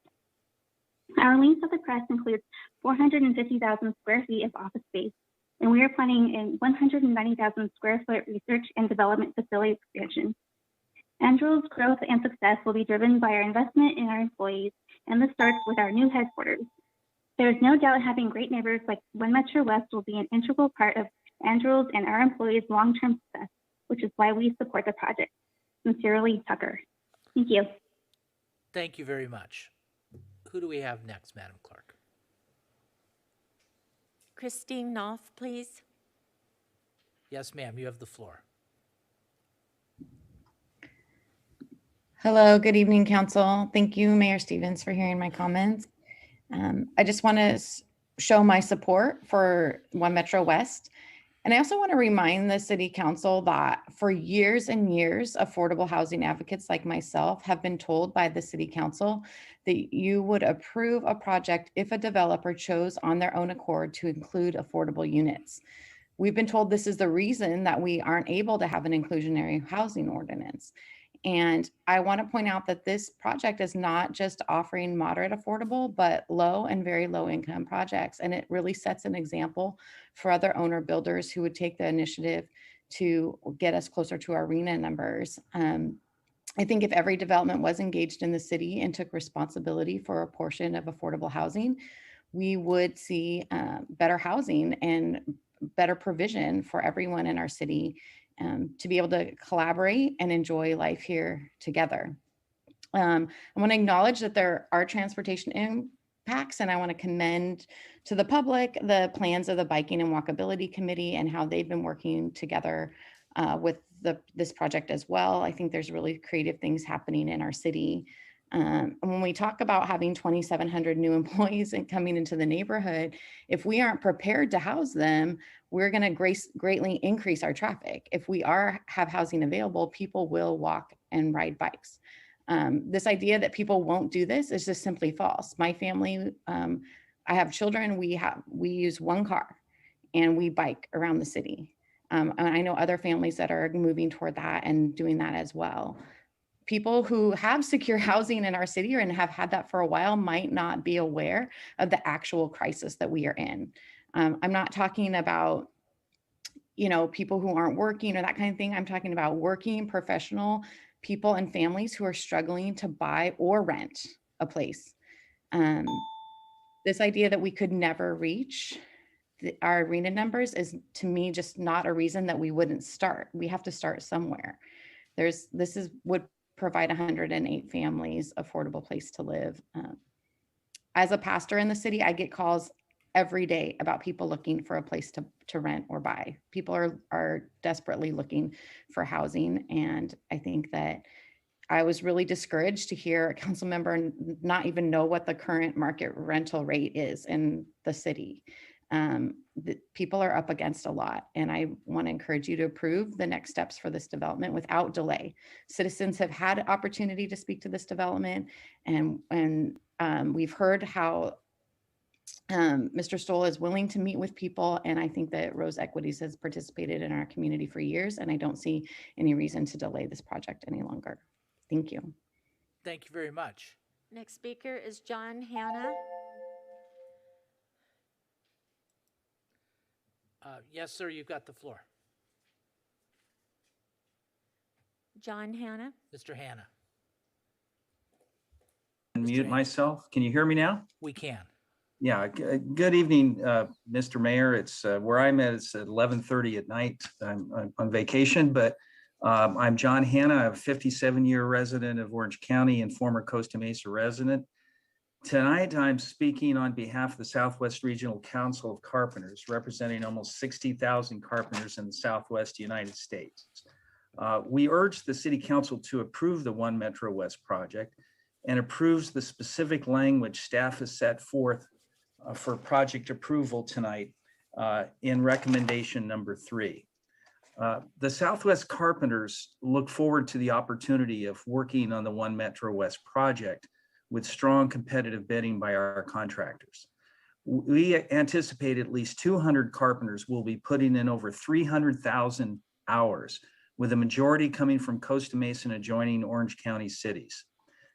Our lease of the press includes 450,000 square feet of office space, and we are planning a 190,000 square foot research and development facility expansion. Anduril's growth and success will be driven by our investment in our employees, and this starts with our new headquarters. There is no doubt having great neighbors like One Metro West will be an integral part of Anduril's and our employees' long-term success, which is why we support the project. Sincerely, Tucker. Thank you. Thank you very much. Who do we have next, Madam Clerk? Christine Knopf, please. Yes, ma'am, you have the floor. Hello, good evening, Council. Thank you, Mayor Stevens, for hearing my comments. I just want to show my support for One Metro West. And I also want to remind the City Council that for years and years, affordable housing advocates like myself have been told by the City Council that you would approve a project if a developer chose on their own accord to include affordable units. We've been told this is the reason that we aren't able to have an inclusionary housing ordinance. And I want to point out that this project is not just offering moderate affordable, but low and very low income projects. And it really sets an example for other owner builders who would take the initiative to get us closer to our RHNA numbers. I think if every development was engaged in the city and took responsibility for a portion of affordable housing, we would see better housing and better provision for everyone in our city to be able to collaborate and enjoy life here together. I want to acknowledge that there are transportation impacts, and I want to commend to the public the plans of the Biking and Walkability Committee and how they've been working together with this project as well. I think there's really creative things happening in our city. And when we talk about having 2,700 new employees and coming into the neighborhood, if we aren't prepared to house them, we're going to greatly increase our traffic. If we have housing available, people will walk and ride bikes. This idea that people won't do this is just simply false. My family I have children. We use one car and we bike around the city. And I know other families that are moving toward that and doing that as well. People who have secure housing in our city and have had that for a while might not be aware of the actual crisis that we are in. I'm not talking about, people who aren't working or that kind of thing. I'm talking about working professional people and families who are struggling to buy or rent a place. This idea that we could never reach our arena numbers is, to me, just not a reason that we wouldn't start. We have to start somewhere. Would provide 108 families affordable place to live. As a pastor in the city, I get calls every day about people looking for a place to rent or buy. People are desperately looking for housing. And I think that I was really discouraged to hear a council member not even know what the current market rental rate is in the city. People are up against a lot, and I want to encourage you to approve the next steps for this development without delay. Citizens have had opportunity to speak to this development, and we've heard how Mr. Stoll is willing to meet with people, and I think that Rose Equities has participated in our community for years, and I don't see any reason to delay this project any longer. Thank you. Thank you very much. Next speaker is John Hanna. Yes, sir, you've got the floor. John Hanna. Mr. Hanna. Mute myself. Can you hear me now? We can. Yeah. Good evening, Mr. Mayor. It's where I'm at. It's at 11:30 at night. I'm on vacation, but I'm John Hanna. I'm a 57-year resident of Orange County and former Costa Mesa resident. Tonight, I'm speaking on behalf of the Southwest Regional Council of Carpenters, representing almost 60,000 carpenters in the Southwest United States. We urge the City Council to approve the One Metro West project and approves the specific language staff has set forth for project approval tonight in recommendation number 3. The Southwest Carpenters look forward to the opportunity of working on the One Metro West project with strong competitive bidding by our contractors. We anticipate at least 200 carpenters will be putting in over 300,000 hours, with a majority coming from Costa Mesa and adjoining Orange County cities.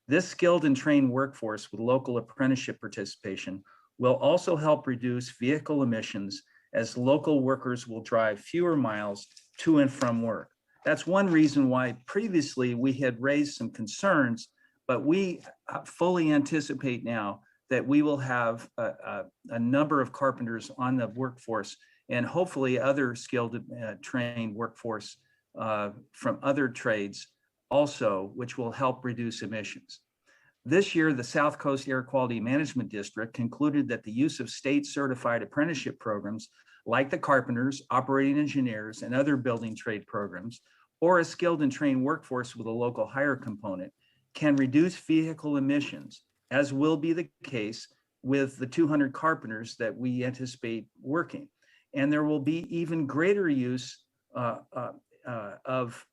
This skilled and trained workforce with local apprenticeship participation will also help reduce vehicle emissions, as local workers will drive fewer miles to and from work. That's one reason why previously we had raised some concerns, but we fully anticipate now that we will have a number of carpenters on the workforce, and hopefully other skilled trained workforce from other trades also, which will help reduce emissions. This year, the South Coast Air Quality Management District concluded that the use of state certified apprenticeship programs like the carpenters, operating engineers, and other building trade programs, or a skilled and trained workforce with a local hire component, can reduce vehicle emissions, as will be the case with the 200 carpenters that we anticipate working. And there will be even greater use of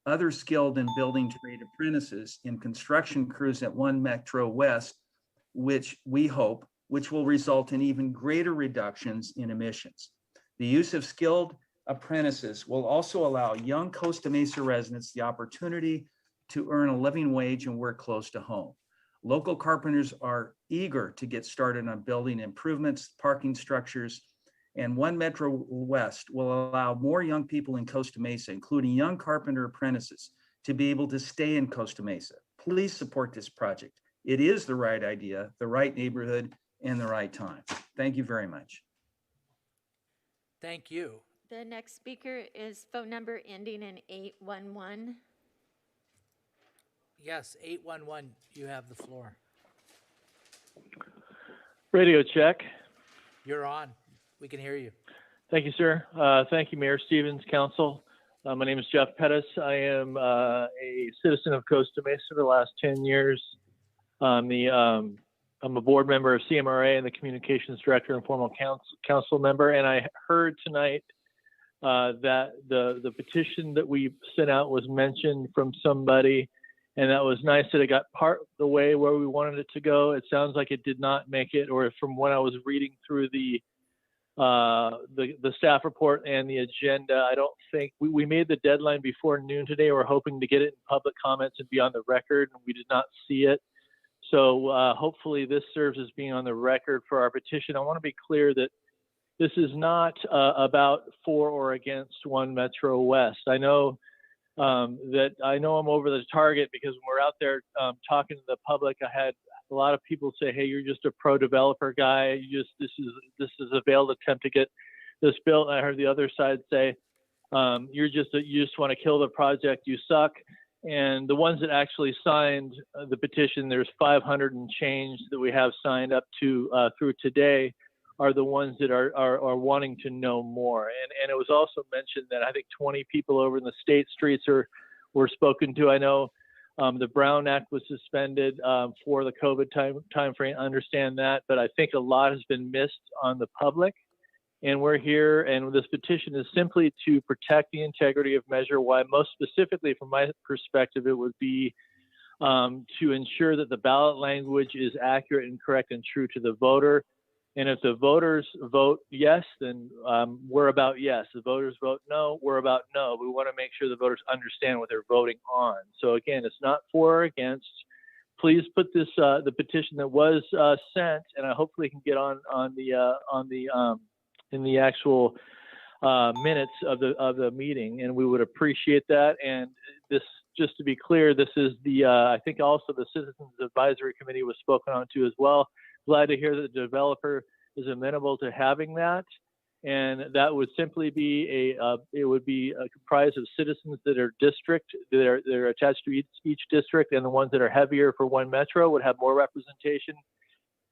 other skilled and building trade apprentices in construction crews at One Metro West, which we hope, which will result in even greater reductions in emissions. The use of skilled apprentices will also allow young Costa Mesa residents the opportunity to earn a living wage and work close to home. Local carpenters are eager to get started on building improvements, parking structures, and One Metro West will allow more young people in Costa Mesa, including young carpenter apprentices, to be able to stay in Costa Mesa. Please support this project. It is the right idea, the right neighborhood, and the right time. Thank you very much. Thank you. The next speaker is phone number ending in 811. Yes, 811, you have the floor. Radio check. You're on. We can hear you. Thank you, sir. Thank you, Mayor Stevens, Council. My name is Jeff Pettis. I am a citizen of Costa Mesa for the last 10 years. I'm a board member of CMRA and the communications director and formal council member. And I heard tonight that the petition that we sent out was mentioned from somebody And that was nice that it got part the way where we wanted it to go. It sounds like it did not make it, or from when I was reading through the staff report and the agenda, I don't think we made the deadline before noon today. We're hoping to get it in public comments and be on the record, and we did not see it. So hopefully this serves as being on the record for our petition. I want to be clear that this is not about for or against One Metro West. I know I'm over the target because when we're out there talking to the public, I had a lot of people say, "Hey, you're just a pro-developer guy. This is a veiled attempt to get this built." And I heard the other side say, "You just want to kill the project. You suck." And the ones that actually signed the petition, there's 500 and change that we have signed up to through today, are the ones that are wanting to know more. And it was also mentioned that I think 20 people over in the state streets were spoken to. I know the Brown Act was suspended for the COVID time frame. I understand that, but I think a lot has been missed on the public. And we're here, and this petition is simply to protect the integrity of Measure Y. Most specifically, from my perspective, it would be to ensure that the ballot language is accurate and correct and true to the voter. And if the voters vote yes, then we're about yes. If the voters vote no, we're about no. We want to make sure the voters understand what they're voting on. So again, it's not for or against. Please put this the petition that was sent, and I hopefully can get on in the actual minutes of the meeting, and we would appreciate that. And this, just to be clear, this is the I think also the Citizens Advisory Committee was spoken on to as well. Glad to hear that the developer is amenable to having that, and that would simply be it would be comprised of citizens that are they're attached to each district, and the ones that are heavier for One Metro would have more representation,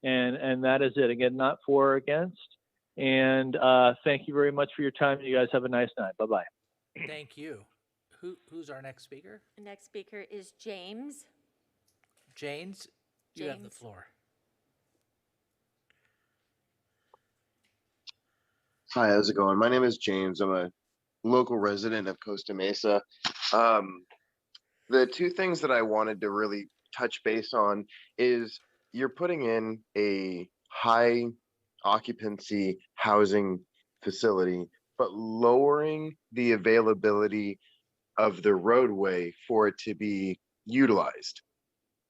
and that is it. Again, not for or against. And thank you very much for your time. You guys have a nice night. Bye-bye. Thank you. Who's our next speaker? The next speaker is James. James, you have the floor. Hi, how's it going? My name is James. I'm a local resident of Costa Mesa. The two things that I wanted to really touch base on is you're putting in a high occupancy housing facility, but lowering the availability of the roadway for it to be utilized.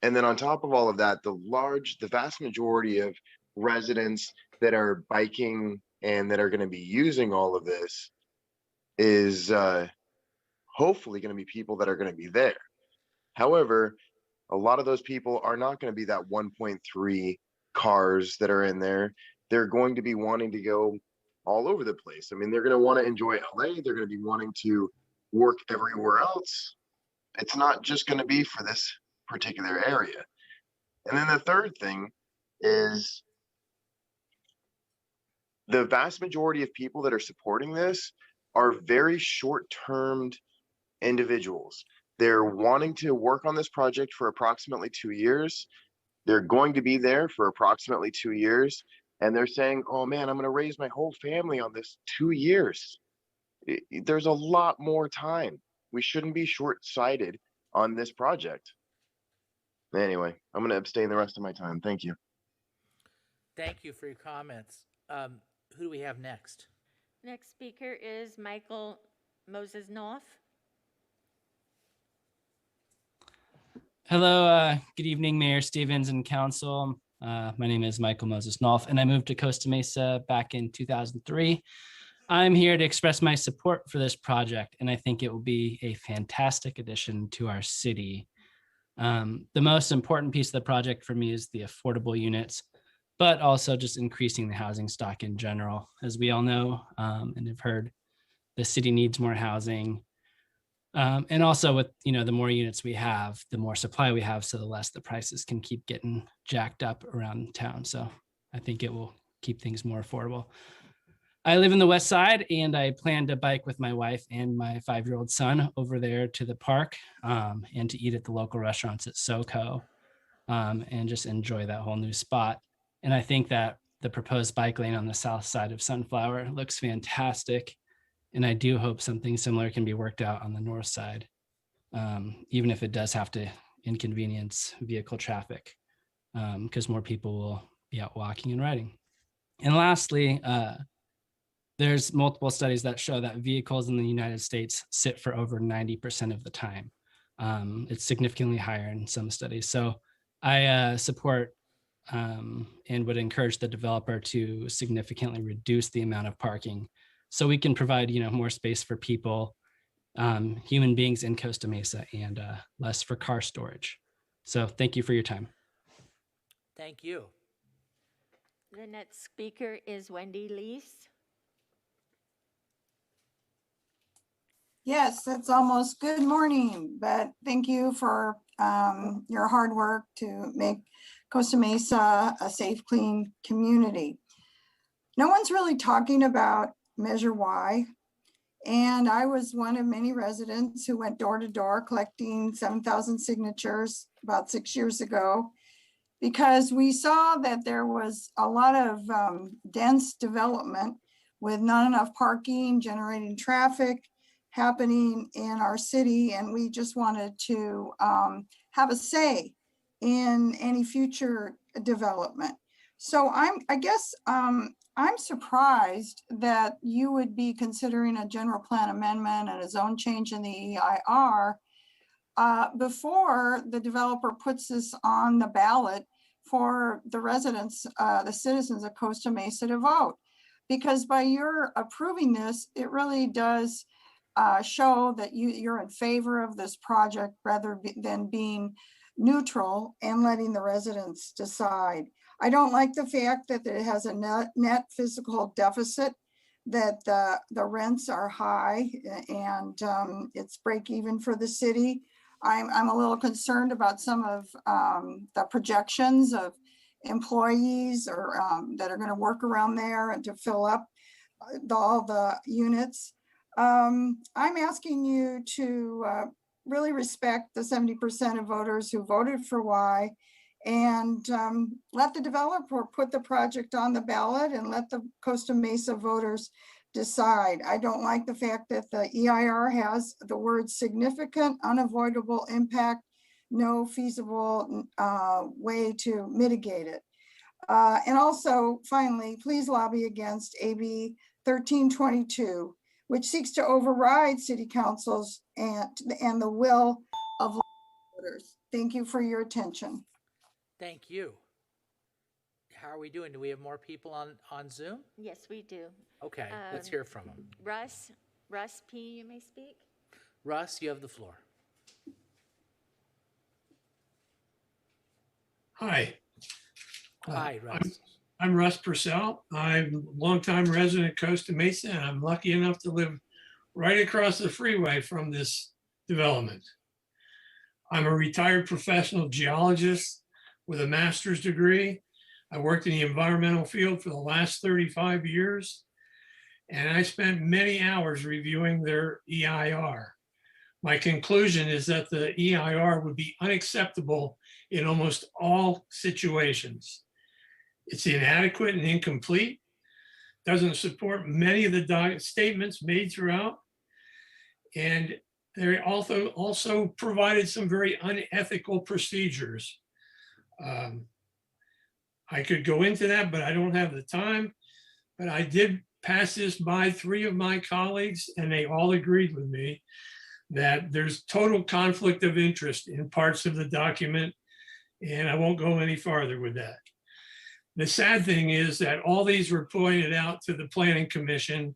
And then on top of all of that, the vast majority of residents that are biking and that are going to be using all of this is hopefully going to be people that are going to be there. However, a lot of those people are not going to be that 1.3 cars that are in there. They're going to be wanting to go all over the place. I mean, they're going to want to enjoy LA. They're going to be wanting to work everywhere else. It's not just going to be for this particular area. And then the third thing is the vast majority of people that are supporting this are very short-termed individuals. They're wanting to work on this project for approximately 2 years. They're going to be there for approximately 2 years. And they're saying, oh man, I'm going to raise my whole family on this 2 years. There's a lot more time. We shouldn't be short-sighted on this project. Anyway, I'm going to abstain the rest of my time. Thank you. Thank you for your comments. Who do we have next? Next speaker is Michael Moses-Knopf. Hello, good evening, Mayor Stevens and Council. My name is Michael Moses-Knopf, and I moved to Costa Mesa back in 2003. I'm here to express my support for this project, and I think it will be a fantastic addition to our city. The most important piece of the project for me is the affordable units, but also just increasing the housing stock in general. As we all know and have heard, the city needs more housing. And also with, the more units we have, the more supply we have, so the less the prices can keep getting jacked up around town. So I think it will keep things more affordable. I live in the West Side, and I plan to bike with my wife and my 5-year-old son over there to the park and to eat at the local restaurants at SoCo and just enjoy that whole new spot. And I think that the proposed bike lane on the south side of Sunflower looks fantastic. And I do hope something similar can be worked out on the north side, even if it does have to inconvenience vehicle traffic because more people will be out walking and riding. And lastly, there's multiple studies that show that vehicles in the United States sit for over 90% of the time. It's significantly higher in some studies. So I support and would encourage the developer to significantly reduce the amount of parking so we can provide, more space for people, human beings in Costa Mesa, and less for car storage. So thank you for your time. Thank you. The next speaker is Wendy Lees. Yes, it's almost good morning, but thank you for your hard work to make Costa Mesa a safe, clean community. No one's really talking about Measure Y, and I was one of many residents who went door to door collecting 7,000 signatures about 6 years ago, because we saw that there was a lot of dense development with not enough parking, generating traffic happening in our city, and we just wanted to have a say in any future development. So I guess I'm surprised that you would be considering a general plan amendment and a zone change in the EIR before the developer puts this on the ballot for the residents, the citizens of Costa Mesa to vote. Because by your approving this, it really does show that you're in favor of this project rather than being neutral and letting the residents decide. I don't like the fact that it has a net physical deficit, that the rents are high and it's break even for the city. I'm a little concerned about some of the projections of employees or that are going to work around there and to fill up all the units. I'm asking you to really respect the 70% of voters who voted for Y, and let the developer put the project on the ballot and let the Costa Mesa voters decide. I don't like the fact that the EIR has the word significant, unavoidable impact, no feasible way to mitigate it. And also, finally, please lobby against AB 1322, which seeks to override city councils and the will of voters. Thank you for your attention. Thank you. How are we doing? Do we have more people on Zoom? Yes, we do. Okay, let's hear from them. Russ P., you may speak. Russ, you have the floor. Hi. Hi, Russ. I'm Russ Purcell. I'm a longtime resident of Costa Mesa, and I'm lucky enough to live right across the freeway from this development. I'm a retired professional geologist with a master's degree. I worked in the environmental field for the last 35 years, and I spent many hours reviewing their EIR. My conclusion is that the EIR would be unacceptable in almost all situations. It's inadequate and incomplete, doesn't support many of the statements made throughout, and they also provided some very unethical procedures. I could go into that, but I don't have the time. But I did pass this by 3 of my colleagues, and they all agreed with me that there's total conflict of interest in parts of the document, and I won't go any farther with that. The sad thing is that all these were pointed out to the Planning Commission,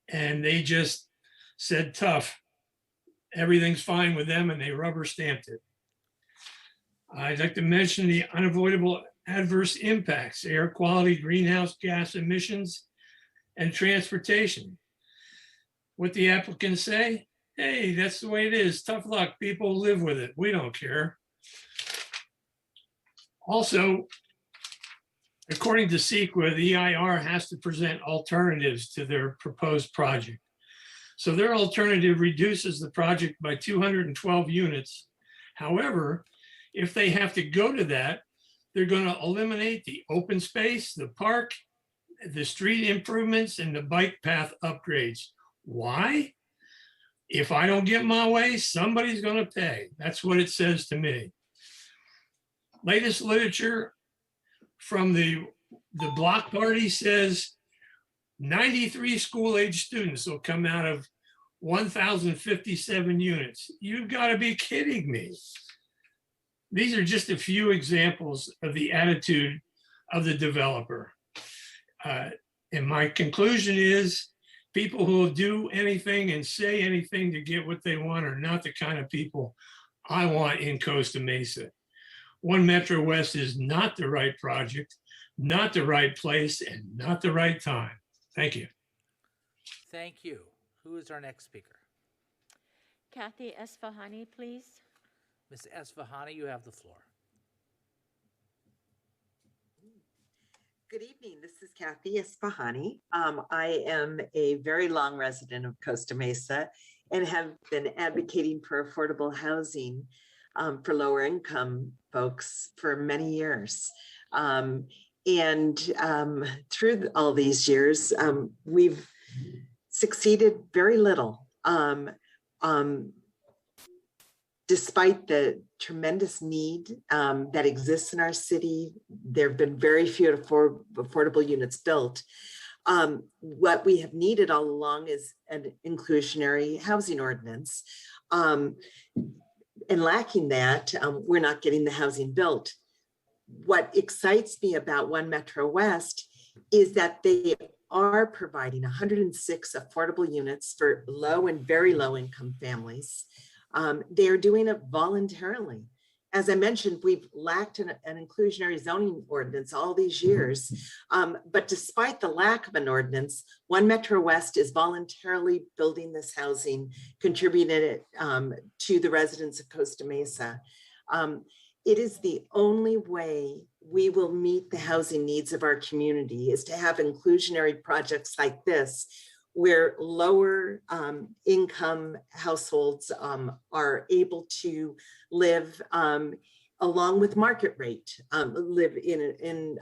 and they just said, tough, everything's fine with them, and they rubber stamped it. I'd like to mention the unavoidable adverse impacts: air quality, greenhouse gas emissions, and transportation. What the applicants say, hey, that's the way it is. Tough luck, people live with it. We don't care. Also, according to CEQA, the EIR has to present alternatives to their proposed project. So their alternative reduces the project by 212 units. However, if they have to go to that, they're going to eliminate the open space, the park, the street improvements, and the bike path upgrades. Why? If I don't get my way, somebody's going to pay. That's what it says to me. Latest literature from the block party says 93 school-age students will come out of 1,057 units. You've got to be kidding me. These are just a few examples of the attitude of the developer. And my conclusion is people who will do anything and say anything to get what they want are not the kind of people I want in Costa Mesa. One Metro West is not the right project, not the right place, and not the right time. Thank you. Thank you. Who is our next speaker? Kathy Esfahani, please. Ms. Esfahani, you have the floor. Good evening. This is Kathy Esfahani. I am a very long resident of Costa Mesa and have been advocating for affordable housing for lower income folks for many years. Through all these years, we've succeeded very little. Despite the tremendous need that exists in our city, there have been very few affordable units built. What we have needed all along is an inclusionary housing ordinance. And lacking that, we're not getting the housing built. What excites me about One Metro West is that they are providing 106 affordable units for low and very low income families. They are doing it voluntarily. As I mentioned, we've lacked an inclusionary zoning ordinance all these years. But despite the lack of an ordinance, One Metro West is voluntarily building this housing, contributing it to the residents of Costa Mesa. It is the only way we will meet the housing needs of our community is to have inclusionary projects like this, where lower income households are able to live along with market rate, live in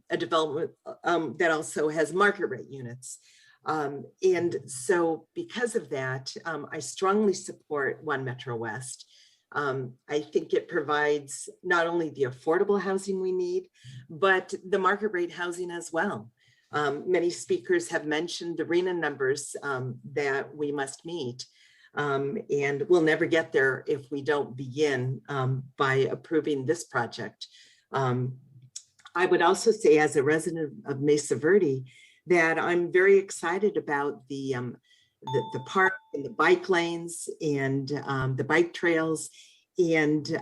a development that also has market rate units. And so because of that, I strongly support One Metro West. I think it provides not only the affordable housing we need, but the market rate housing as well. Many speakers have mentioned the RENA numbers that we must meet, and we'll never get there if we don't begin by approving this project. I would also say, as a resident of Mesa Verde, that I'm very excited about the park and the bike lanes and the bike trails, and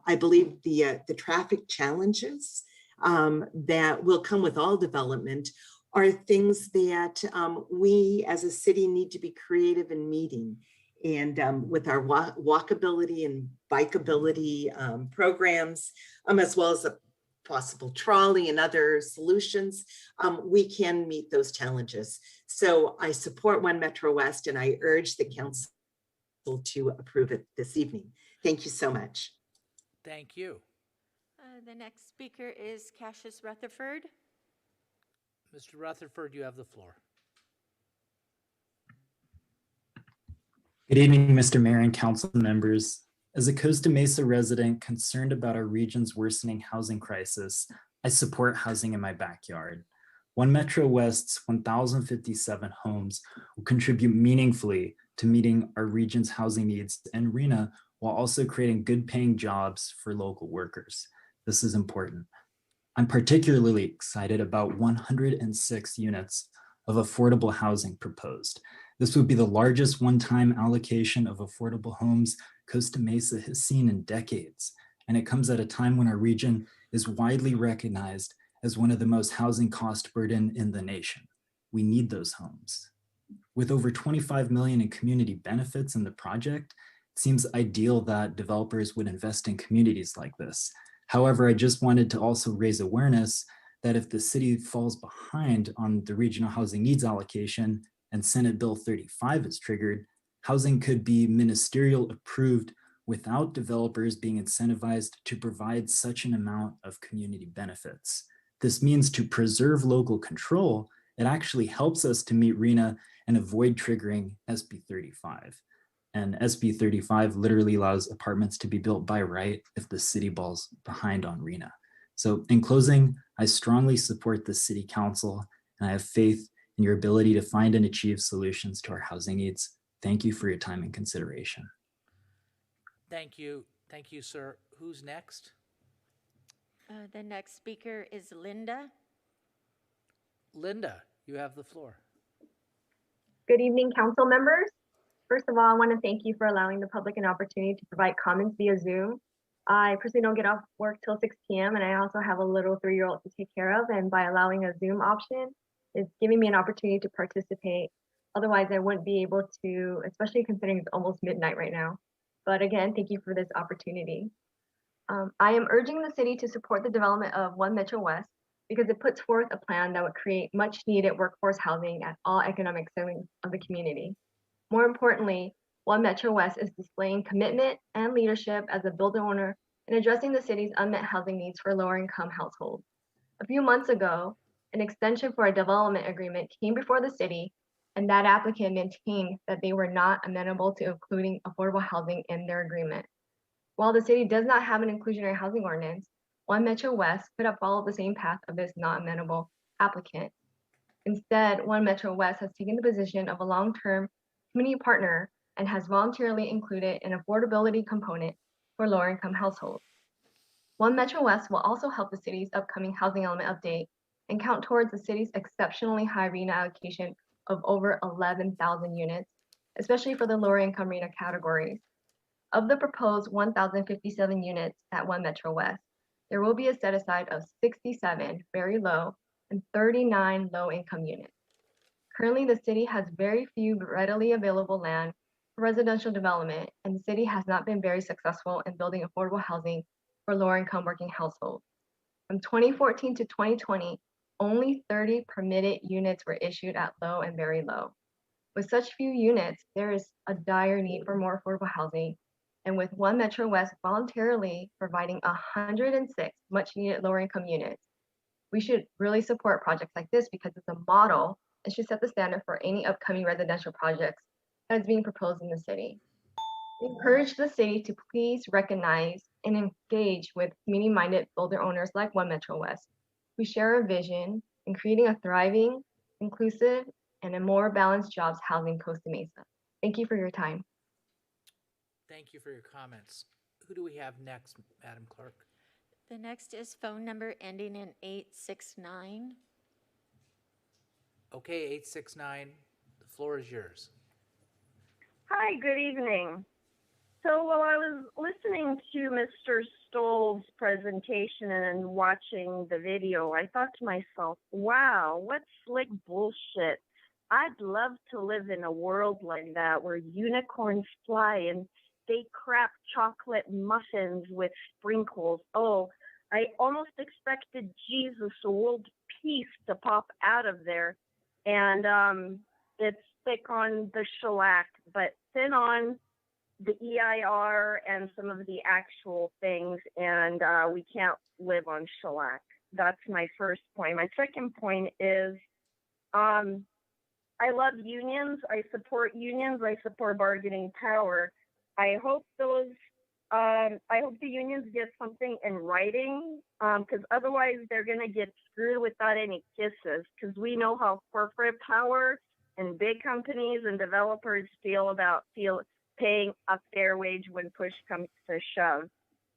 I believe the traffic challenges that will come with all development are things that we as a city need to be creative in meeting. And with our walkability and bikeability programs, as well as a possible trolley and other solutions, we can meet those challenges. So I support One Metro West, and I urge the council to approve it this evening. Thank you so much. Thank you. The next speaker is Cassius Rutherford. Mr. Rutherford, you have the floor. Good evening, Mr. Mayor and council members. As a Costa Mesa resident concerned about our region's worsening housing crisis, I support housing in my backyard. One Metro West's 1,057 homes will contribute meaningfully to meeting our region's housing needs and RENA, while also creating good paying jobs for local workers. This is important. I'm particularly excited about 106 units of affordable housing proposed. This would be the largest one-time allocation of affordable homes Costa Mesa has seen in decades, and it comes at a time when our region is widely recognized as one of the most housing cost burden in the nation. We need those homes. With over 25 million in community benefits in the project, it seems ideal that developers would invest in communities like this. However, I just wanted to also raise awareness that if the city falls behind on the regional housing needs allocation and Senate Bill 35 is triggered, housing could be ministerial approved without developers being incentivized to provide such an amount of community benefits. This means to preserve local control, it actually helps us to meet RENA and avoid triggering SB 35. And SB 35 literally allows apartments to be built by right if the city falls behind on RENA. So in closing, I strongly support the city council, and I have faith in your ability to find and achieve solutions to our housing needs. Thank you for your time and consideration. Thank you. Thank you, sir. Who's next? The next speaker is Linda. Linda, you have the floor. Good evening, council members. First of all, I want to thank you for allowing the public an opportunity to provide comments via Zoom. I personally don't get off work till 6 p.m. and I also have a little 3-year-old to take care of, and by allowing a Zoom option, it's giving me an opportunity to participate. Otherwise, I wouldn't be able to, especially considering it's almost midnight right now. But again, thank you for this opportunity. I am urging the city to support the development of One Metro West because it puts forth a plan that would create much needed workforce housing at all economic segments of the community. More importantly, One Metro West is displaying commitment and leadership as a builder owner in addressing the city's unmet housing needs for lower income households. A few months ago, an extension for a development agreement came before the city, and that applicant maintained that they were not amenable to including affordable housing in their agreement. While the city does not have an inclusionary housing ordinance, One Metro West could have followed the same path of this not amenable applicant. Instead, One Metro West has taken the position of a long-term community partner and has voluntarily included an affordability component for lower income households. One Metro West will also help the city's upcoming housing element update and count towards the city's exceptionally high RENA allocation of over 11,000 units, especially for the lower income RENA categories. Of the proposed 1,057 units at One Metro West, there will be a set aside of 67 very low and 39 low income units. Currently, the city has very few readily available land for residential development, and the city has not been very successful in building affordable housing for lower income working households. From 2014 to 2020, only 30 permitted units were issued at low and very low. With such few units, there is a dire need for more affordable housing. And with One Metro West voluntarily providing 106 much needed lower income units, we should really support projects like this because it's a model and should set the standard for any upcoming residential projects that is being proposed in the city. We encourage the city to please recognize and engage with community-minded builder owners like One Metro West, who share a vision in creating a thriving, inclusive, and a more balanced jobs housing Costa Mesa. Thank you for your time. Thank you for your comments. Who do we have next, Madam Clerk? The next is phone number ending in 869. Okay, 869, the floor is yours. Hi, good evening. So while I was listening to Mr. Stoll's presentation and watching the video, I thought to myself, wow, what slick bullshit. I'd love to live in a world like that where unicorns fly and they crack chocolate muffins with sprinkles. Oh, I almost expected Jesus, the world peace, to pop out of there. And it's thick on the shellac, but thin on the EIR and some of the actual things, and we can't live on shellac. That's my first point. My second point is I love unions. I support unions. I support bargaining power. I hope the unions get something in writing, because otherwise they're going to get screwed without any kisses, because we know how corporate power and big companies and developers feel about paying a fair wage when push comes to shove.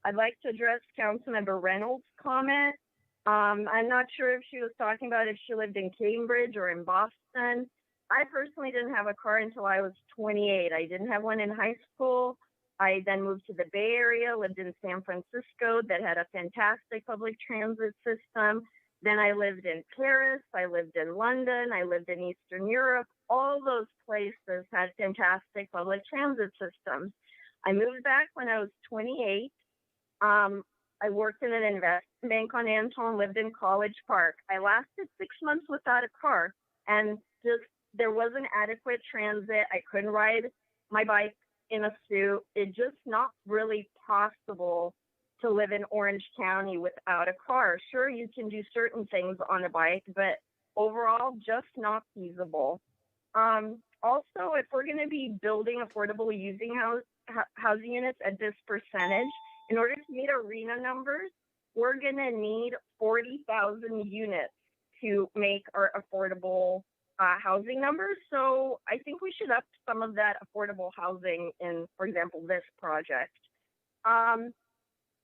I'd like to address Councilmember Reynolds' comment. I'm not sure if she was talking about if she lived in Cambridge or in Boston. I personally didn't have a car until I was 28. I didn't have one in high school. I then moved to the Bay Area, lived in San Francisco that had a fantastic public transit system. Then I lived in Paris, I lived in London, I lived in Eastern Europe. All those places had fantastic public transit systems. I moved back when I was 28. I worked in an investment bank on Anton, lived in College Park. I lasted 6 months without a car, and there wasn't adequate transit. I couldn't ride my bike in a suit. It's just not really possible to live in Orange County without a car. Sure, you can do certain things on a bike, but overall, just not feasible. Also, if we're going to be building affordable housing units at this percentage, in order to meet our RENA numbers, we're going to need 40,000 units to make our affordable housing numbers. So I think we should up some of that affordable housing in, for example, this project.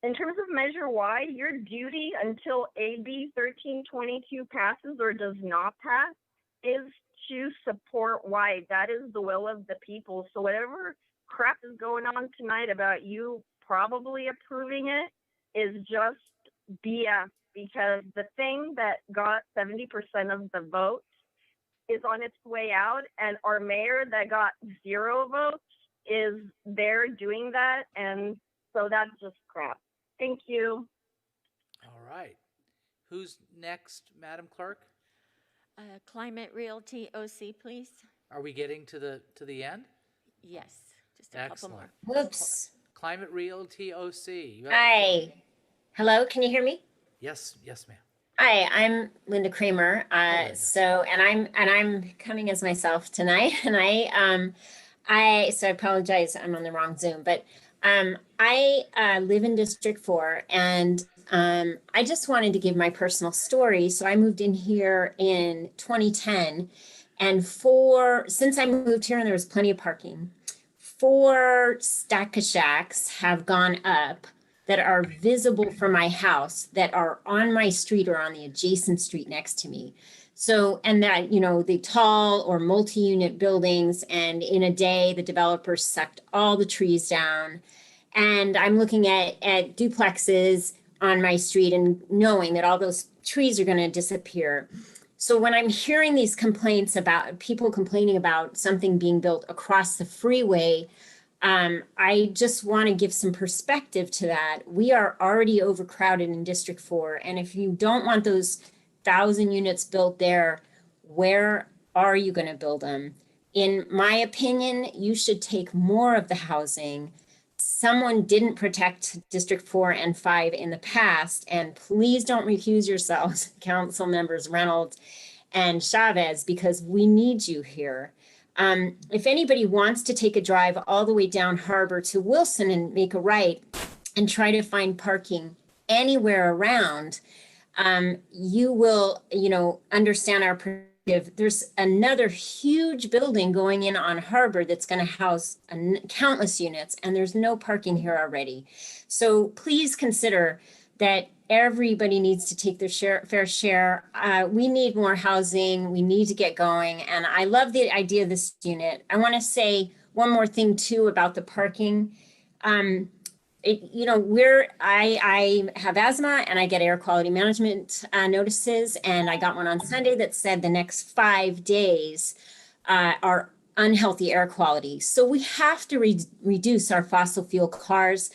In terms of Measure Y, your duty until AB 1322 passes or does not pass is to support Y. That is the will of the people. So whatever crap is going on tonight about you probably approving it is just BS, because the thing that got 70% of the vote is on its way out, and our mayor that got 0 votes is there doing that, and so that's just crap. Thank you. All right. Who's next, Madam Clerk? Climate Realty OC, please. Are we getting to the end? Yes, just a couple Excellent. more. Whoops. Climate Realty OC. Hi. Hello, can you hear me? Yes, ma'am. Hi, I'm Linda Kramer. So I'm coming as myself tonight, and I apologize. I'm on the wrong Zoom, but I live in District 4, and I just wanted to give my personal story. So I moved in here in 2010, and since I moved here, and there was plenty of parking, 4 stack-a-shacks have gone up that are visible from my house, that are on my street or on the adjacent street next to me. So, and that, the tall or multi-unit buildings, and in a day, the developers sucked all the trees down. And I'm looking at duplexes on my street and knowing that all those trees are going to disappear. So when I'm hearing these complaints about people complaining about something being built across the freeway, I just want to give some perspective to that. We are already overcrowded in District 4. And if you don't want those 1,000 units built there, where are you going to build them? In my opinion, you should take more of the housing. Someone didn't protect District 4 and 5 in the past, and please don't recuse yourselves, Council Members Reynolds and Chavez, because we need you here. If anybody wants to take a drive all the way down Harbor to Wilson and make a right and try to find parking anywhere around, you will, understand our perspective. There's another huge building going in on Harbor that's going to house countless units, and there's no parking here already. So please consider that everybody needs to take their fair share. We need more housing. We need to get going. And I love the idea of this unit. I want to say one more thing too about the parking. I have asthma and I get air quality management notices. And I got one on Sunday that said the next 5 days are unhealthy air quality. So we have to reduce our fossil fuel cars.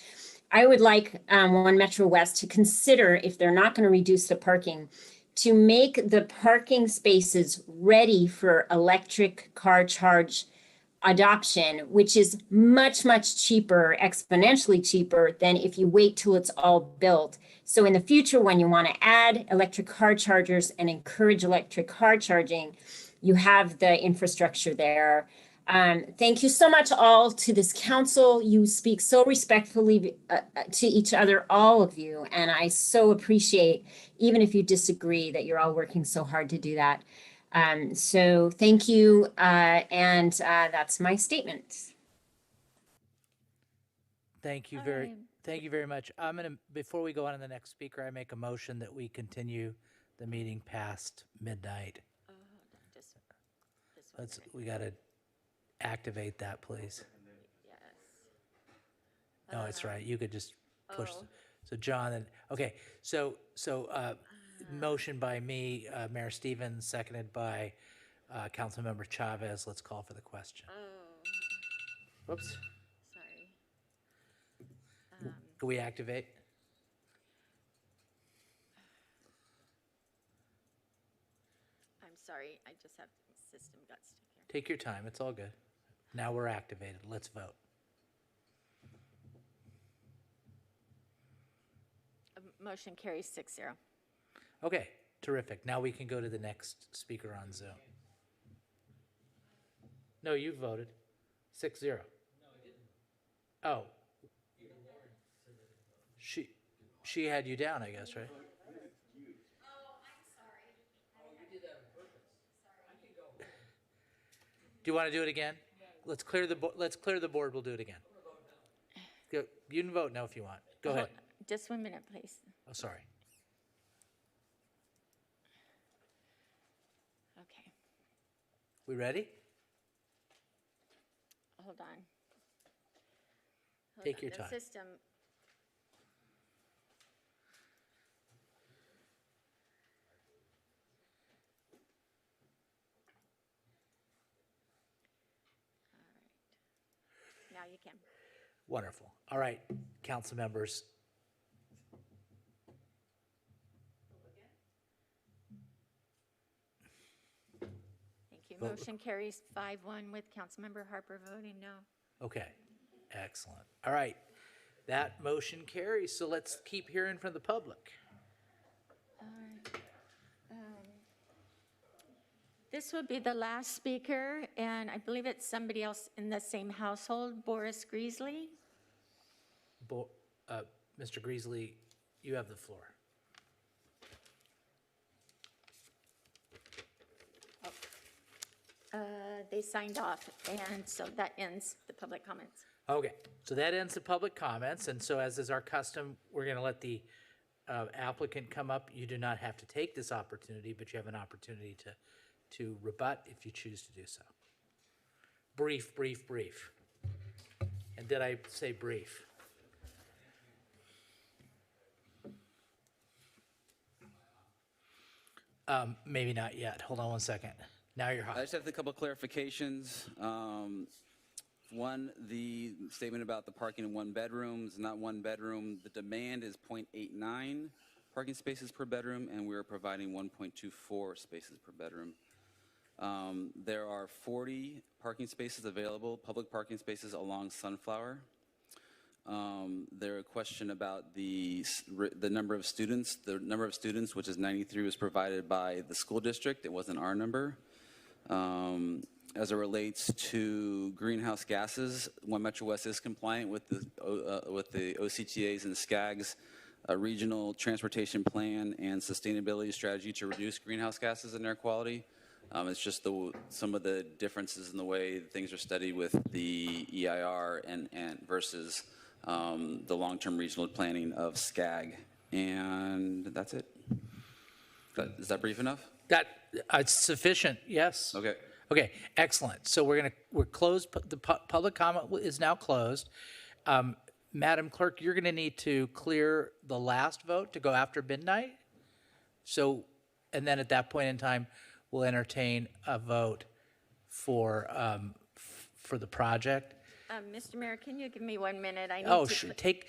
I would like One Metro West to consider, if they're not going to reduce the parking, to make the parking spaces ready for electric car charge adoption, which is much, much cheaper, exponentially cheaper than if you wait till it's all built. So in the future, when you want to add electric car chargers and encourage electric car charging, you have the infrastructure there. Thank you so much all to this council. You speak so respectfully to each other, all of you. And I so appreciate, even if you disagree, that you're all working so hard to do that. So thank you. And that's my statement. Thank you very much. Before we go on to the next speaker, I make a motion that we continue the meeting past midnight. We got to activate that, please. Yes. No, it's right. You could just push. So John, and okay. So motion by me, Mayor Stevens, seconded by Councilmember Chavez. Let's call for the question. Whoops. Sorry. Can we activate? I'm sorry. I just have the system got stuck here. Take your time. It's all good. Now we're activated. Let's vote. Motion carries 6-0. Okay, terrific. Now we can go to the next speaker on Zoom. No, you voted. 6-0. Oh. She had you down, I guess, right? Do you want to do it again? Let's clear the board. We'll do it again. Go. You can vote no if you want. Go ahead. Just 1 minute, please. Oh, sorry. Okay, We ready? hold on. Take your The time. system. All right. Now you can. Wonderful. All right, council members. Thank you. Vote. Motion carries 5-1 with Councilmember Harper voting no. Okay, excellent. All right, that motion carries. So let's keep hearing from the public. All right. This will be the last speaker, and I believe it's somebody else in the same household, Boris Greasley. Mr. Greasley, you have the floor. They signed off, and so that ends the public comments. Okay, so that ends the public comments, and so as is our custom, we're going to let the applicant come up. You do not have to take this opportunity, but you have an opportunity to rebut if you choose to do so. Brief. And did I say brief? Maybe not yet. Hold on one second. Now you're hot. I just have a couple of clarifications. One, the statement about the parking in one bedroom is not one bedroom. The demand is 0.89 parking spaces per bedroom, and we're providing 1.24 spaces per bedroom. There are 40 parking spaces available, public parking spaces along Sunflower. There a question about the number of students. The number of students, which is 93, was provided by the school district. It wasn't our number. As it relates to greenhouse gases, One Metro West is compliant with the OCTA's and SCAG's regional transportation plan and sustainability strategy to reduce greenhouse gases and air quality. It's just some of the differences in the way things are studied with the EIR and versus the long-term regional planning of SCAG. And that's it. Is that brief enough? It's sufficient, yes. Okay. Okay, excellent. So we're closed. The public comment is now closed. Madam Clerk, you're going to need to clear the last vote to go after midnight. So, and then at that point in time, we'll entertain a vote for the project. Mr. Mayor, can you give me 1 minute? I need Oh, to sure. Take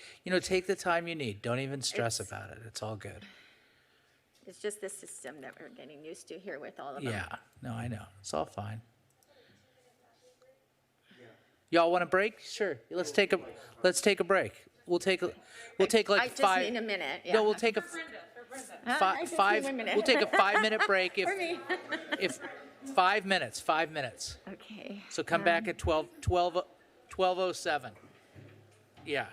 the time you need. Don't even stress about it. It's all good. It's just the system that we're getting used to here with all of them. Yeah, no, I know. It's all fine. Y'all want a break? Sure. Let's take a break. We'll take like I just 5. need a minute. No, we'll take a I just need 1 minute. We'll take a 5-minute break For me. if 5 minutes. 5 minutes. Okay. So come back at 12:07. Yeah.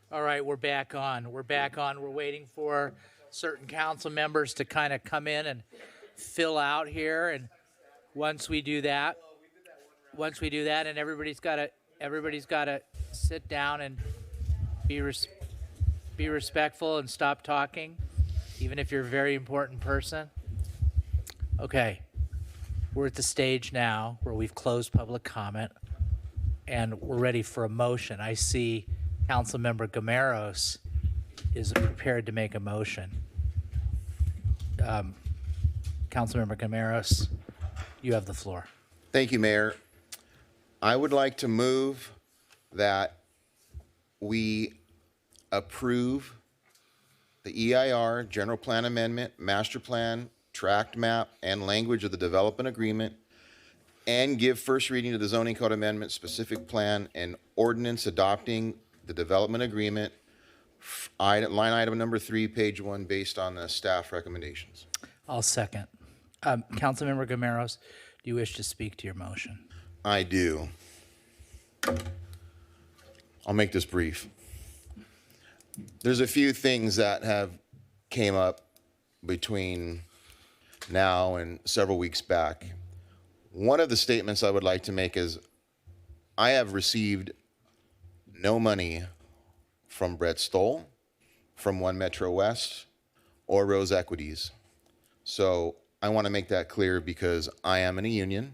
All right, we're back on. We're back on. We're waiting for certain council members to kind of come in and fill out here. And once we do that, and everybody's got to sit down and be respectful and stop talking, even if you're a very important person. Okay, we're at the stage now where we've closed public comment and we're ready for a motion. I see Councilmember Gameros is prepared to make a motion. Councilmember Gameros, you have the floor. Thank you, Mayor. I would like to move that we approve the EIR, General Plan Amendment, Master Plan, Tract Map, and language of the Development Agreement, and give first reading to the Zoning Code Amendment, Specific Plan, and Ordinance adopting the Development Agreement, line item number 3, page 1, based on the staff recommendations. I'll second. Councilmember Gameros, do you wish to speak to your motion? I do. I'll make this brief. There's a few things that have came up between now and several weeks back. One of the statements I would like to make is I have received no money from Brett Stoll, from One Metro West, or Rose Equities. So I want to make that clear because I am in a union.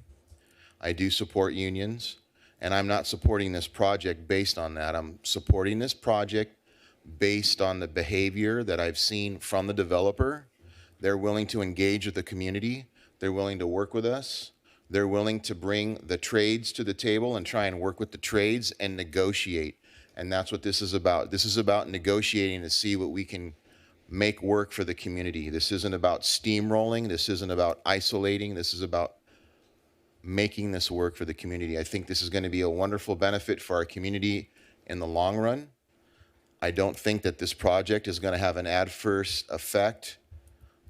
I do support unions, and I'm not supporting this project based on that. I'm supporting this project based on the behavior that I've seen from the developer. They're willing to engage with the community. They're willing to work with us. They're willing to bring the trades to the table and try and work with the trades and negotiate. And that's what this is about. This is about negotiating to see what we can make work for the community. This isn't about steamrolling. This isn't about isolating. This is about making this work for the community. I think this is going to be a wonderful benefit for our community in the long run. I don't think that this project is going to have an adverse effect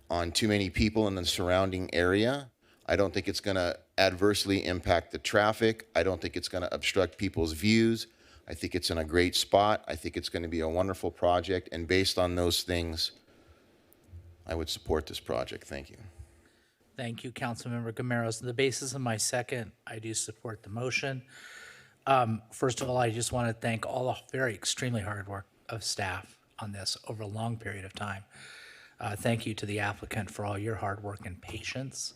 on too many people in the surrounding area. I don't think it's going to adversely impact the traffic. I don't think it's going to obstruct people's views. I think it's in a great spot. I think it's going to be a wonderful project. And based on those things, I would support this project. Thank you. Thank you, Councilmember Gameros. On the basis of my second, I do support the motion. First of all, I just want to thank all the very extremely hard work of staff on this over a long period of time. Thank you to the applicant for all your hard work and patience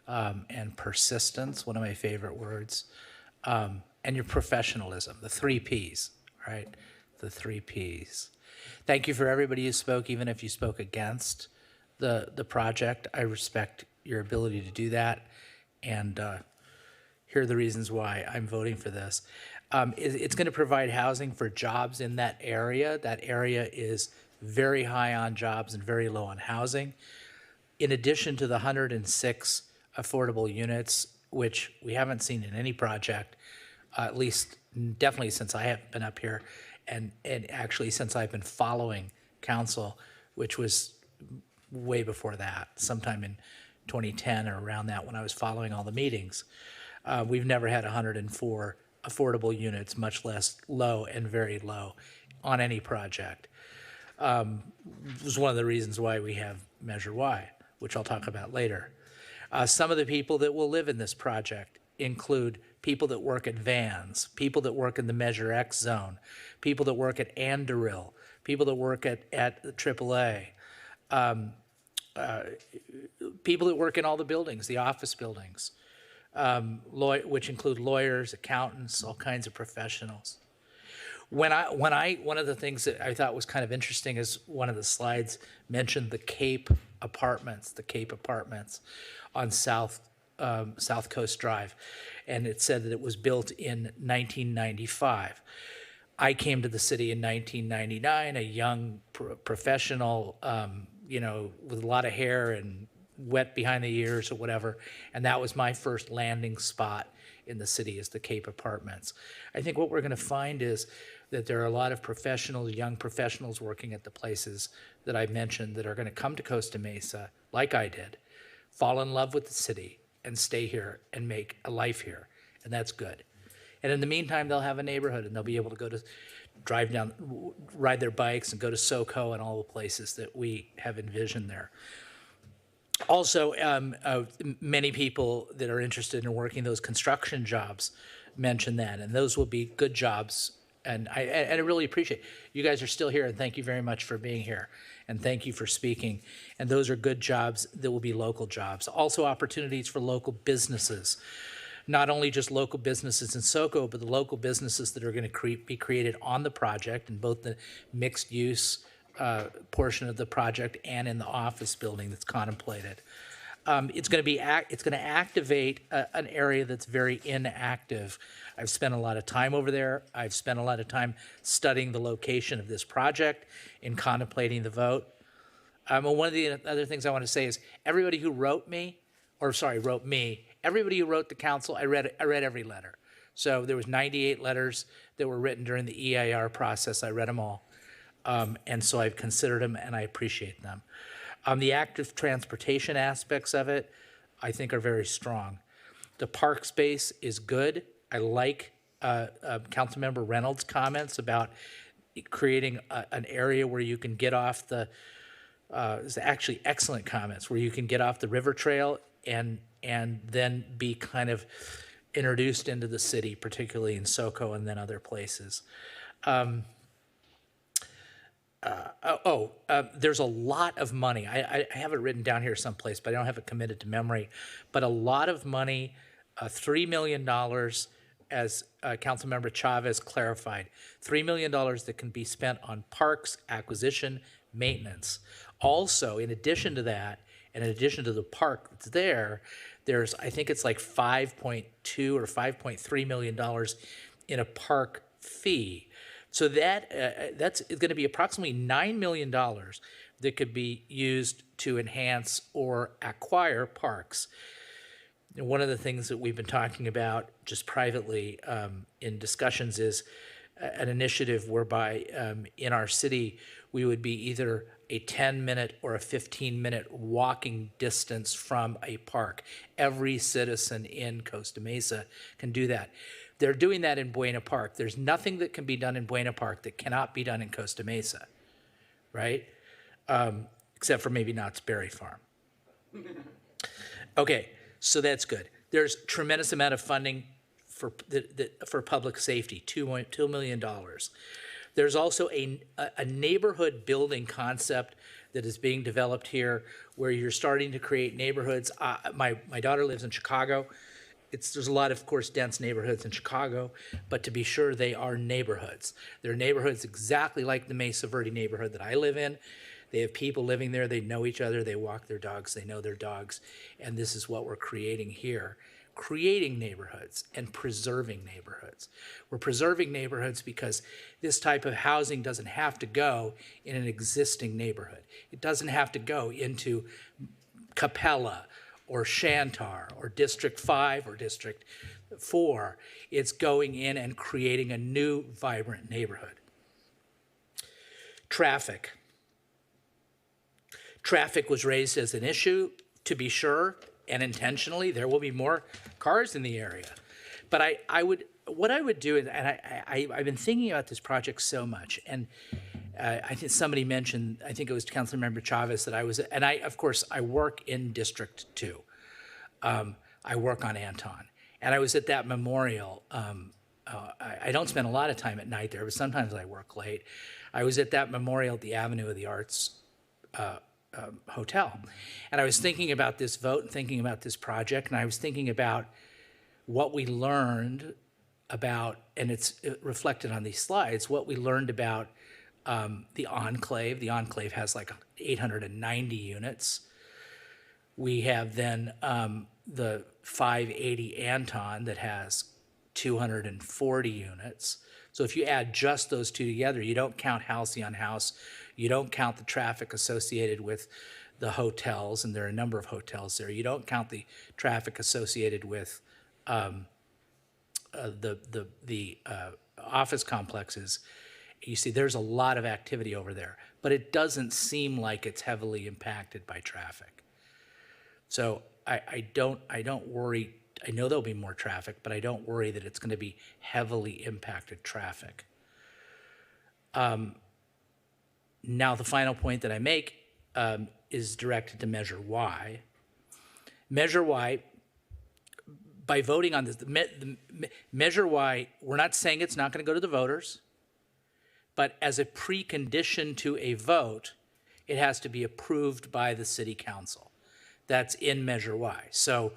and persistence, one of my favorite words, and your professionalism, the 3 Ps, right? The 3 Ps. Thank you for everybody who spoke, even if you spoke against the project. I respect your ability to do that, and here are the reasons why I'm voting for this. It's going to provide housing for jobs in that area. That area is very high on jobs and very low on housing. In addition to the 106 affordable units, which we haven't seen in any project, at least definitely since I have been up here, and actually since I've been following council, which was way before that, sometime in 2010 or around that when I was following all the meetings. We've never had 104 affordable units, much less low and very low on any project. It was one of the reasons why we have Measure Y, which I'll talk about later. Some of the people that will live in this project include people that work at Vans, people that work in the Measure X zone, people that work at Anduril, people that work at AAA, people that work in all the buildings, the office buildings, which include lawyers, accountants, all kinds of professionals. One of the things that I thought was kind of interesting is one of the slides mentioned the Cape Apartments on South Coast Drive, and it said that it was built in 1995. I came to the city in 1999, a young professional, with a lot of hair and wet behind the ears or whatever, and that was my first landing spot in the city, is the Cape Apartments. I think what we're going to find is that there are a lot of professionals, young professionals working at the places that I mentioned that are going to come to Costa Mesa, like I did, fall in love with the city and stay here and make a life here, and that's good. And in the meantime, they'll have a neighborhood and they'll be able to go ride their bikes and go to SoCo and all the places that we have envisioned there. Also, many people that are interested in working those construction jobs mention that, and those will be good jobs. And I really appreciate you guys are still here, and thank you very much for being here, and thank you for speaking. And those are good jobs that will be local jobs. Also, opportunities for local businesses, not only just local businesses in SoCo, but the local businesses that are going to be created on the project in both the mixed use portion of the project and in the office building that's contemplated. It's going to activate an area that's very inactive. I've spent a lot of time over there. I've spent a lot of time studying the location of this project and contemplating the vote. One of the other things I want to say is everybody who wrote me, everybody who wrote the council, I read every letter. So there was 98 letters that were written during the EIR process. I read them all. And so I've considered them and I appreciate them. The active transportation aspects of it, I think, are very strong. The park space is good. I like Councilmember Reynolds' comments about creating an area where you can get off the, it's actually excellent comments, where you can get off the river trail and then be kind of introduced into the city, particularly in SoCo and then other places. There's a lot of money. I have it written down here someplace, but I don't have it committed to memory. But a lot of money, $3 million, as Councilmember Chavez clarified, $3 million that can be spent on parks, acquisition, maintenance. Also, in addition to that, and in addition to the park that's there, there's, I think it's like $5.2 or $5.3 million in a park fee. So that's going to be approximately $9 million that could be used to enhance or acquire parks. And one of the things that we've been talking about just privately in discussions is an initiative whereby in our city we would be either a 10-minute or a 15-minute walking distance from a park. Every citizen in Costa Mesa can do that. They're doing that in Buena Park. There's nothing that can be done in Buena Park that cannot be done in Costa Mesa, right? Except for maybe Knott's Berry Farm. Okay, so that's good. There's tremendous amount of funding for public safety, $2 million. There's also a neighborhood building concept that is being developed here where you're starting to create neighborhoods. My daughter lives in Chicago. There's a lot of course, dense neighborhoods in Chicago, but to be sure, they are neighborhoods. They're neighborhoods exactly like the Mesa Verde neighborhood that I live in. They have people living there. They know each other. They walk their dogs. They know their dogs. And this is what we're creating here, creating neighborhoods and preserving neighborhoods. We're preserving neighborhoods because this type of housing doesn't have to go in an existing neighborhood. It doesn't have to go into Capella or Shantar or District 5 or District 4. It's going in and creating a new vibrant neighborhood. Traffic. Traffic was raised as an issue, to be sure, and intentionally. There will be more cars in the area. But what I would do, and I've been thinking about this project so much, and I think somebody mentioned, I think it was Councilmember Chavez, that of course, I work in District 2. I work on Anton. And I was at that memorial. I don't spend a lot of time at night there, but sometimes I work late. I was at that memorial at the Avenue of the Arts Hotel. And I was thinking about this vote and thinking about this project, and I was thinking about what we learned about, and it's reflected on these slides, what we learned about the Enclave. The Enclave has like 890 units. We have then the 580 Anton that has 240 units. So if you add just those two together, you don't count Halcyon House, you don't count the traffic associated with the hotels, and there are a number of hotels there. You don't count the traffic associated with the office complexes. You see, there's a lot of activity over there, but it doesn't seem like it's heavily impacted by traffic. So I don't worry. I know there'll be more traffic, but I don't worry that it's going to be heavily impacted traffic. Now, the final point that I make is directed to Measure Y. Measure Y, by voting on this, Measure Y, we're not saying it's not going to go to the voters, but as a precondition to a vote, it has to be approved by the city council. That's in Measure Y. So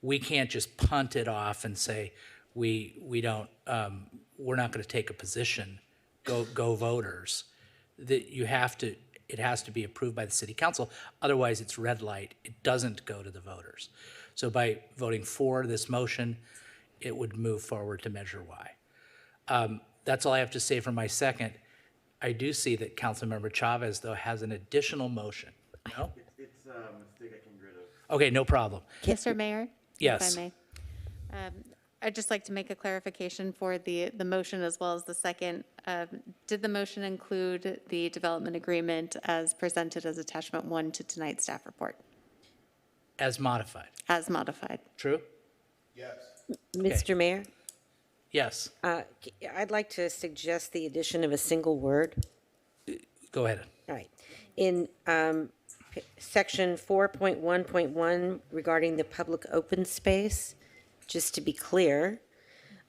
we can't just punt it off and say, we're not going to take a position, go voters. It has to be approved by the city council. Otherwise, it's red light. It doesn't go to the voters. So by voting for this motion, it would move forward to Measure Y. That's all I have to say for my second. I do see that Councilmember Chavez, though, has an additional motion. No? It's a mistake I can get rid of. Okay, no problem. Mr. Mayor? Yes. If I may. I'd just like to make a clarification for the motion as well as the second. Did the motion include the development agreement as presented as attachment 1 to tonight's staff report? As modified. As modified. True? Yes. Mr. Mayor, Yes. I'd like to suggest the addition of a single word. Go ahead. All right. In section 4.1.1 regarding the public open space, just to be clear,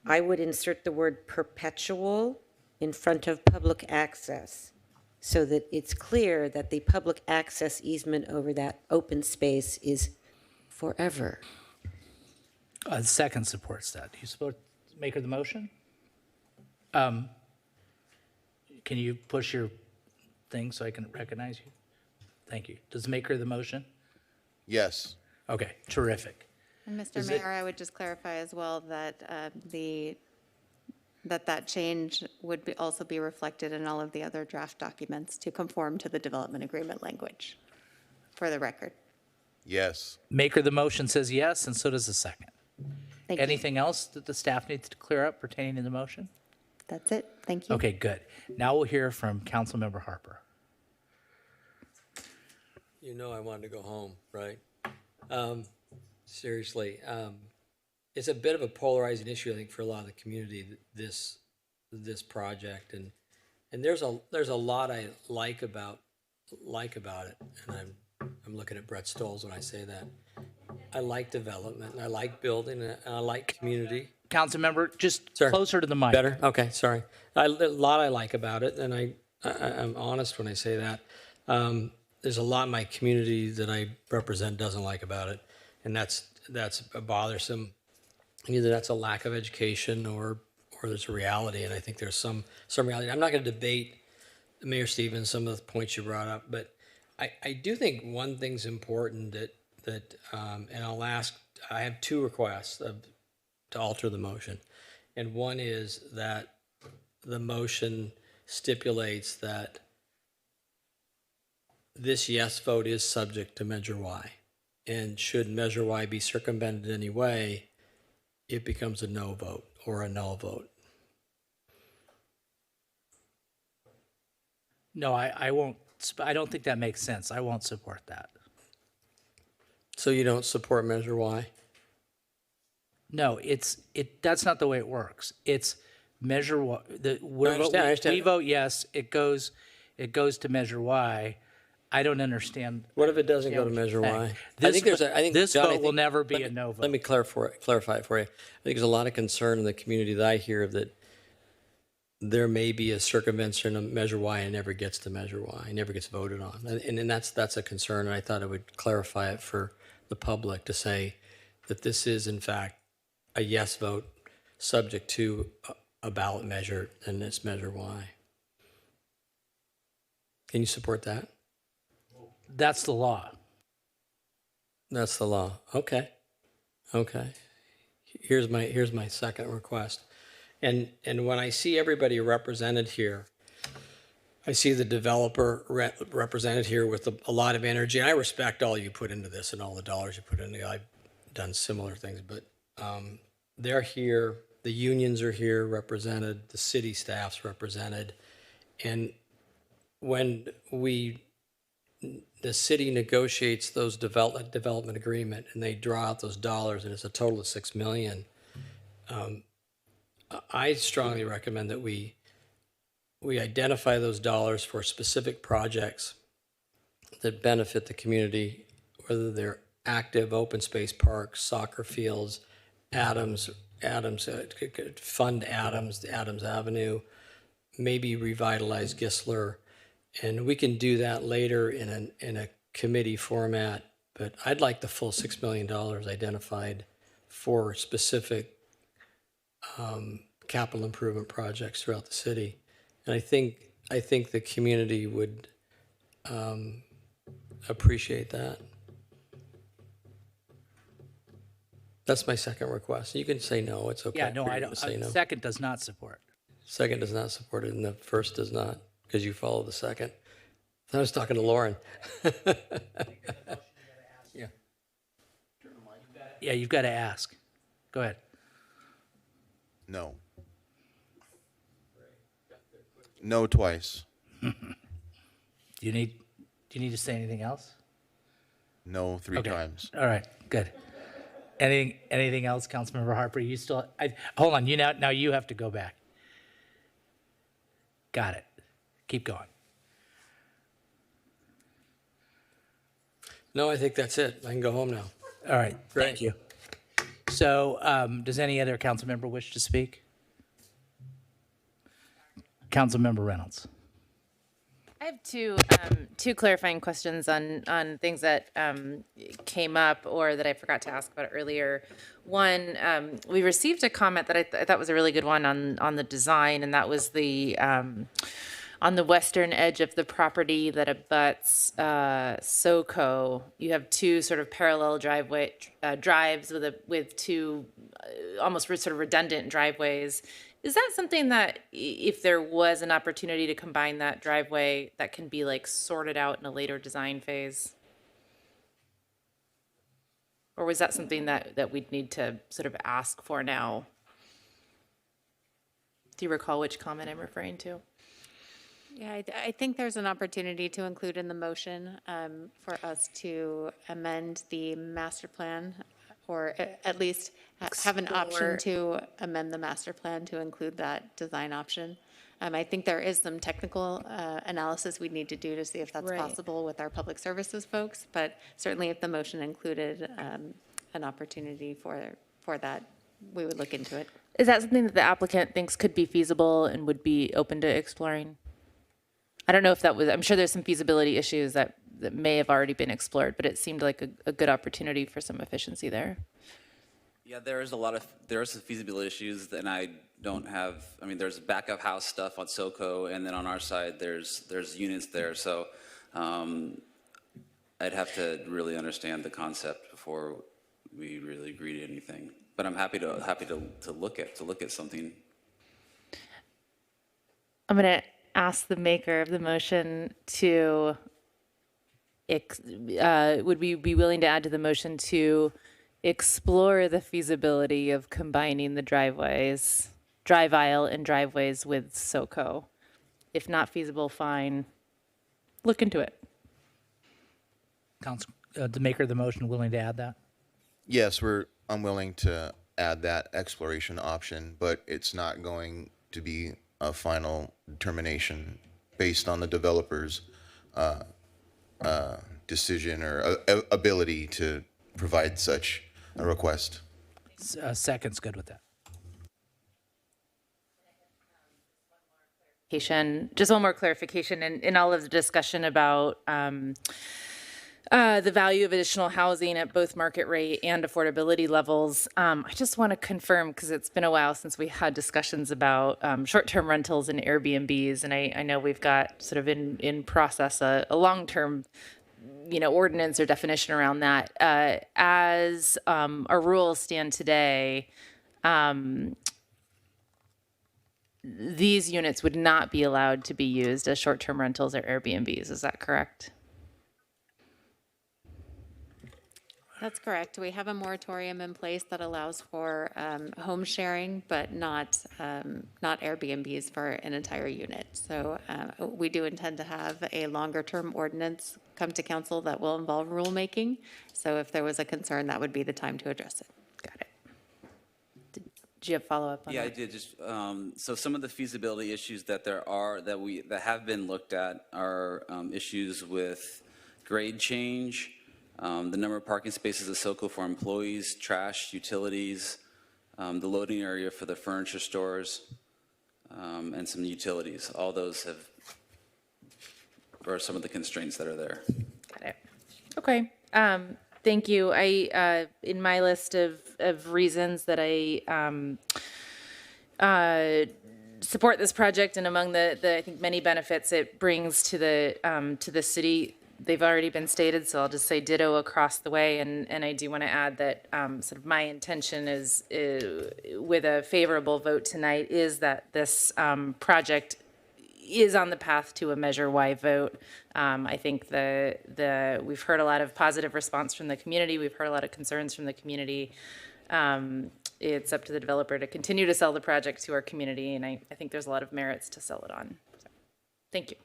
I would insert the word perpetual in front of public access so that it's clear that the public access easement over that open space is forever. Second supports that. Do you support maker of the motion? Can you push your thing so I can recognize you? Thank you. Does maker of the motion? Yes. Okay, terrific. And Mr. Is it- Mayor, I would just clarify as well that that change would also be reflected in all of the other draft documents to conform to the development agreement language, for the record. Yes. Maker of the motion says yes, and so does the second. Thank you. Anything else that the staff needs to clear up pertaining to the motion? That's it. Thank you. Okay, good. Now we'll hear from Councilmember Harper. You know I wanted to go home, right? Seriously, it's a bit of a polarizing issue, I think, for a lot of the community, this project, and there's a lot I like about it, and I'm looking at Brett Stolz when I say that. I like development, and I like building, and I like community. Councilmember, just closer to the mic. Better? Okay, sorry. A lot I like about it, and I'm honest when I say that. There's a lot in my community that I represent doesn't like about it, and that's bothersome. Either that's a lack of education or there's a reality, and I think there's some reality. I'm not going to debate Mayor Stevens, some of the points you brought up, but I do think one thing's important that and I'll ask. I have two requests to alter the motion, and one is that the motion stipulates that this yes vote is subject to Measure Y, and should Measure Y be circumvented in any way, it becomes a no vote or a null vote. No, I won't. I don't think that makes sense. I won't support that. So you don't support Measure Y? No, that's not the way it works. It's Measure Y. I understand. We vote yes. It goes to Measure Y. I don't understand. What if it doesn't go to Measure Y? I think this John, vote will never be a no vote. Let me clarify it for you. I think there's a lot of concern in the community that I hear that there may be a circumvention of Measure Y and it never gets to Measure Y, it never gets voted on. And that's a concern, and I thought I would clarify it for the public to say that this is, in fact, a yes vote subject to a ballot measure, and it's Measure Y. Can you support that? That's the law. That's the law. Okay. Here's my second request. And when I see everybody represented here, I see the developer represented here with a lot of energy. And I respect all you put into this and all the dollars you put into it. I've done similar things, but they're here. The unions are here represented. The city staff's represented. And when the city negotiates those development agreement and they draw out those dollars and it's a total of $6 million, I strongly recommend that we we identify those dollars for specific projects that benefit the community, whether they're active open space parks, soccer fields, Adams, fund Adams, Adams Avenue, maybe revitalize Gisler. And we can do that later in a committee format, but I'd like the full $6 million identified for specific capital improvement projects throughout the city. And I think the community would appreciate that. That's my second request. You can say no, it's okay. Yeah, no, for you I to don't. say no. Second does not support. Second does not support it, and the first does not, because you follow the second. I was talking to Lauren. Yeah. Yeah, you've got to ask. Go ahead. No. No twice. Do you need to say anything else? No 3 Okay. times. All right, good. Anything else, Councilmember Harper? You still, hold on, now you have to go back. Got it. Keep going. No, I think that's it. I can go home now. All right, Great. thank you. So, does any other council member wish to speak? Councilmember Reynolds. I have two clarifying questions on things that came up or that I forgot to ask about earlier. One, we received a comment that I thought was a really good one on the design, and that was the on the western edge of the property that abuts SoCo. You have two sort of parallel drives with two almost sort of redundant driveways. Is that something that if there was an opportunity to combine that driveway, that can be like sorted out in a later design phase? Or was that something that we'd need to sort of ask for now? Do you recall which comment I'm referring to? Yeah, I think there's an opportunity to include in the motion for us to amend the master plan, or at least have an option to amend the master plan to include that design option. I think there is some technical analysis we need to do to see if that's possible with our public services folks, but certainly if the motion included an opportunity for that, we would look into it. Is that something that the applicant thinks could be feasible and would be open to exploring? I don't know if that was, I'm sure there's some feasibility issues that may have already been explored, but it seemed like a good opportunity for some efficiency there. Yeah, there's some feasibility issues, and I don't have, I mean, there's backup house stuff on SoCo, and then on our side, there's units there, so I'd have to really understand the concept before we really agree to anything. But I'm happy to look at something. I'm going to ask the maker of the motion to, would we be willing to add to the motion to explore the feasibility of combining the drive aisle and driveways with SoCo? If not feasible, fine. Look into it. Council, the maker of the motion willing to add that? Yes, I'm willing to add that exploration option, but it's not going to be a final determination based on the developer's decision or ability to provide such a request. Second's good with that. Just one more clarification in all of the discussion about the value of additional housing at both market rate and affordability levels. I just want to confirm, because it's been a while since we had discussions about short-term rentals and Airbnbs, and I know we've got sort of in process a long-term ordinance or definition around that. As our rules stand today, these units would not be allowed to be used as short-term rentals or Airbnbs. Is that correct? That's correct. We have a moratorium in place that allows for home sharing, but not Airbnbs for an entire unit. So we do intend to have a longer-term ordinance come to council that will involve rulemaking. So if there was a concern, that would be the time to address it. Got it. you have follow-up on Yeah, I that? did. Just so some of the feasibility issues that there are that have been looked at are issues with grade change, the number of parking spaces at SoCo for employees, trash, utilities, the loading area for the furniture stores, and some utilities. All those are some of the constraints that are there. Got it. Okay. Thank you. I in my list of reasons that I support this project, and among the I think many benefits it brings to the city, they've already been stated. So I'll just say ditto across the way. And I do want to add that sort of my intention is with a favorable vote tonight is that this project is on the path to a Measure Y vote. I think we've heard a lot of positive response from the community. We've heard a lot of concerns from the community. It's up to the developer to continue to sell the project to our community, and I think there's a lot of merits to sell it on. So, thank you.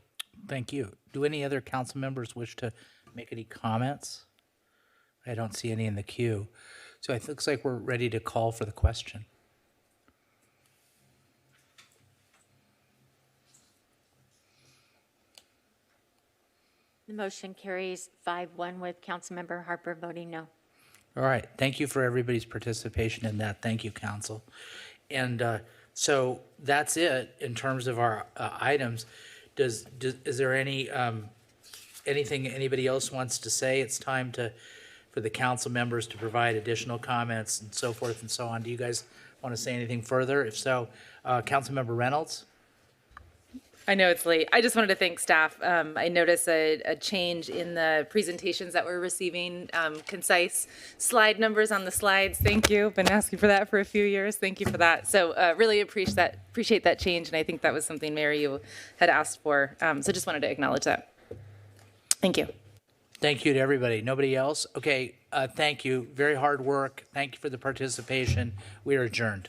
Thank you. Do any other council members wish to make any comments? I don't see any in the queue. So it looks like we're ready to call for the question. The motion carries 5-1 with Councilmember Harper voting no. All right. Thank you for everybody's participation in that. Thank you, council. And so that's it in terms of our items. Is there any anything anybody else wants to say? It's time for the council members to provide additional comments and so forth and so on. Do you guys want to say anything further? If so, Councilmember Reynolds. I know it's late. I just wanted to thank staff. I noticed a change in the presentations that we're receiving, concise slide numbers on the slides. Thank you. Been asking for that for a few years. Thank you for that. So really appreciate that change. And I think that was something, Mary, you had asked for. So just wanted to acknowledge that. Thank you. Thank you to everybody. Nobody else? Okay, thank you. Very hard work. Thank you for the participation. We are adjourned.